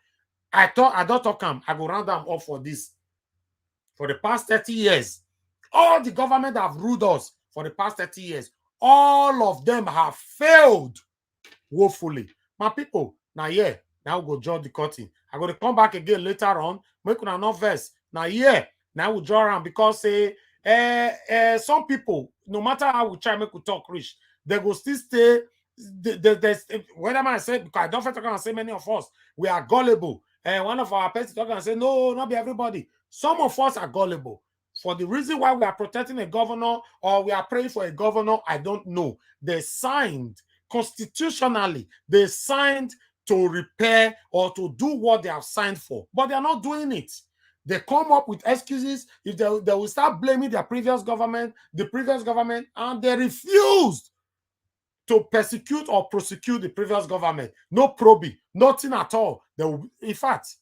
I don't talk them. I go round them up for this. For the past 30 years, all the government have ruled us for the past 30 years. All of them have failed woefully. My people, now yeah, now we'll go draw the curtain. I'm going to come back again later on. Make una no verse. Now yeah, now we'll draw around because some people, no matter how we try make we talk rich, they go still stay. Whether I say, because I don't think I can say many of us, we are gullible. And one of our parents talking and say, no, not be everybody. Some of us are gullible. For the reason why we are protecting a governor or we are praying for a governor, I don't know. They signed constitutionally, they signed to repair or to do what they have signed for, but they are not doing it. They come up with excuses. If they will start blaming their previous government, and they refused to persecute or prosecute the previous government. No probing, nothing at all. They will, in fact,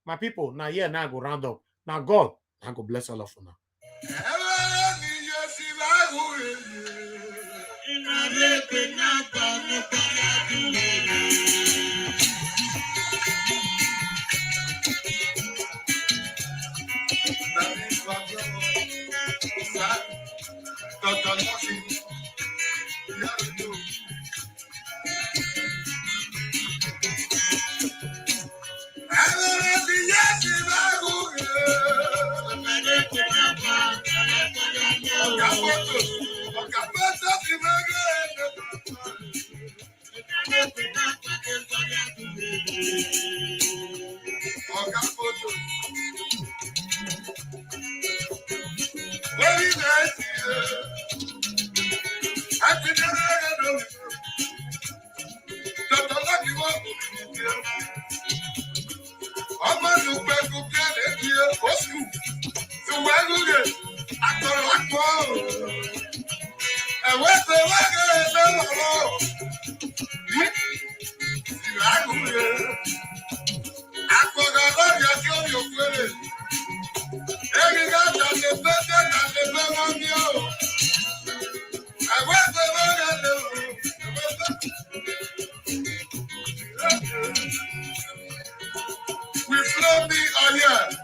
my people, now yeah, now I go round up. Now God, I go bless all of you now. We flow me on here.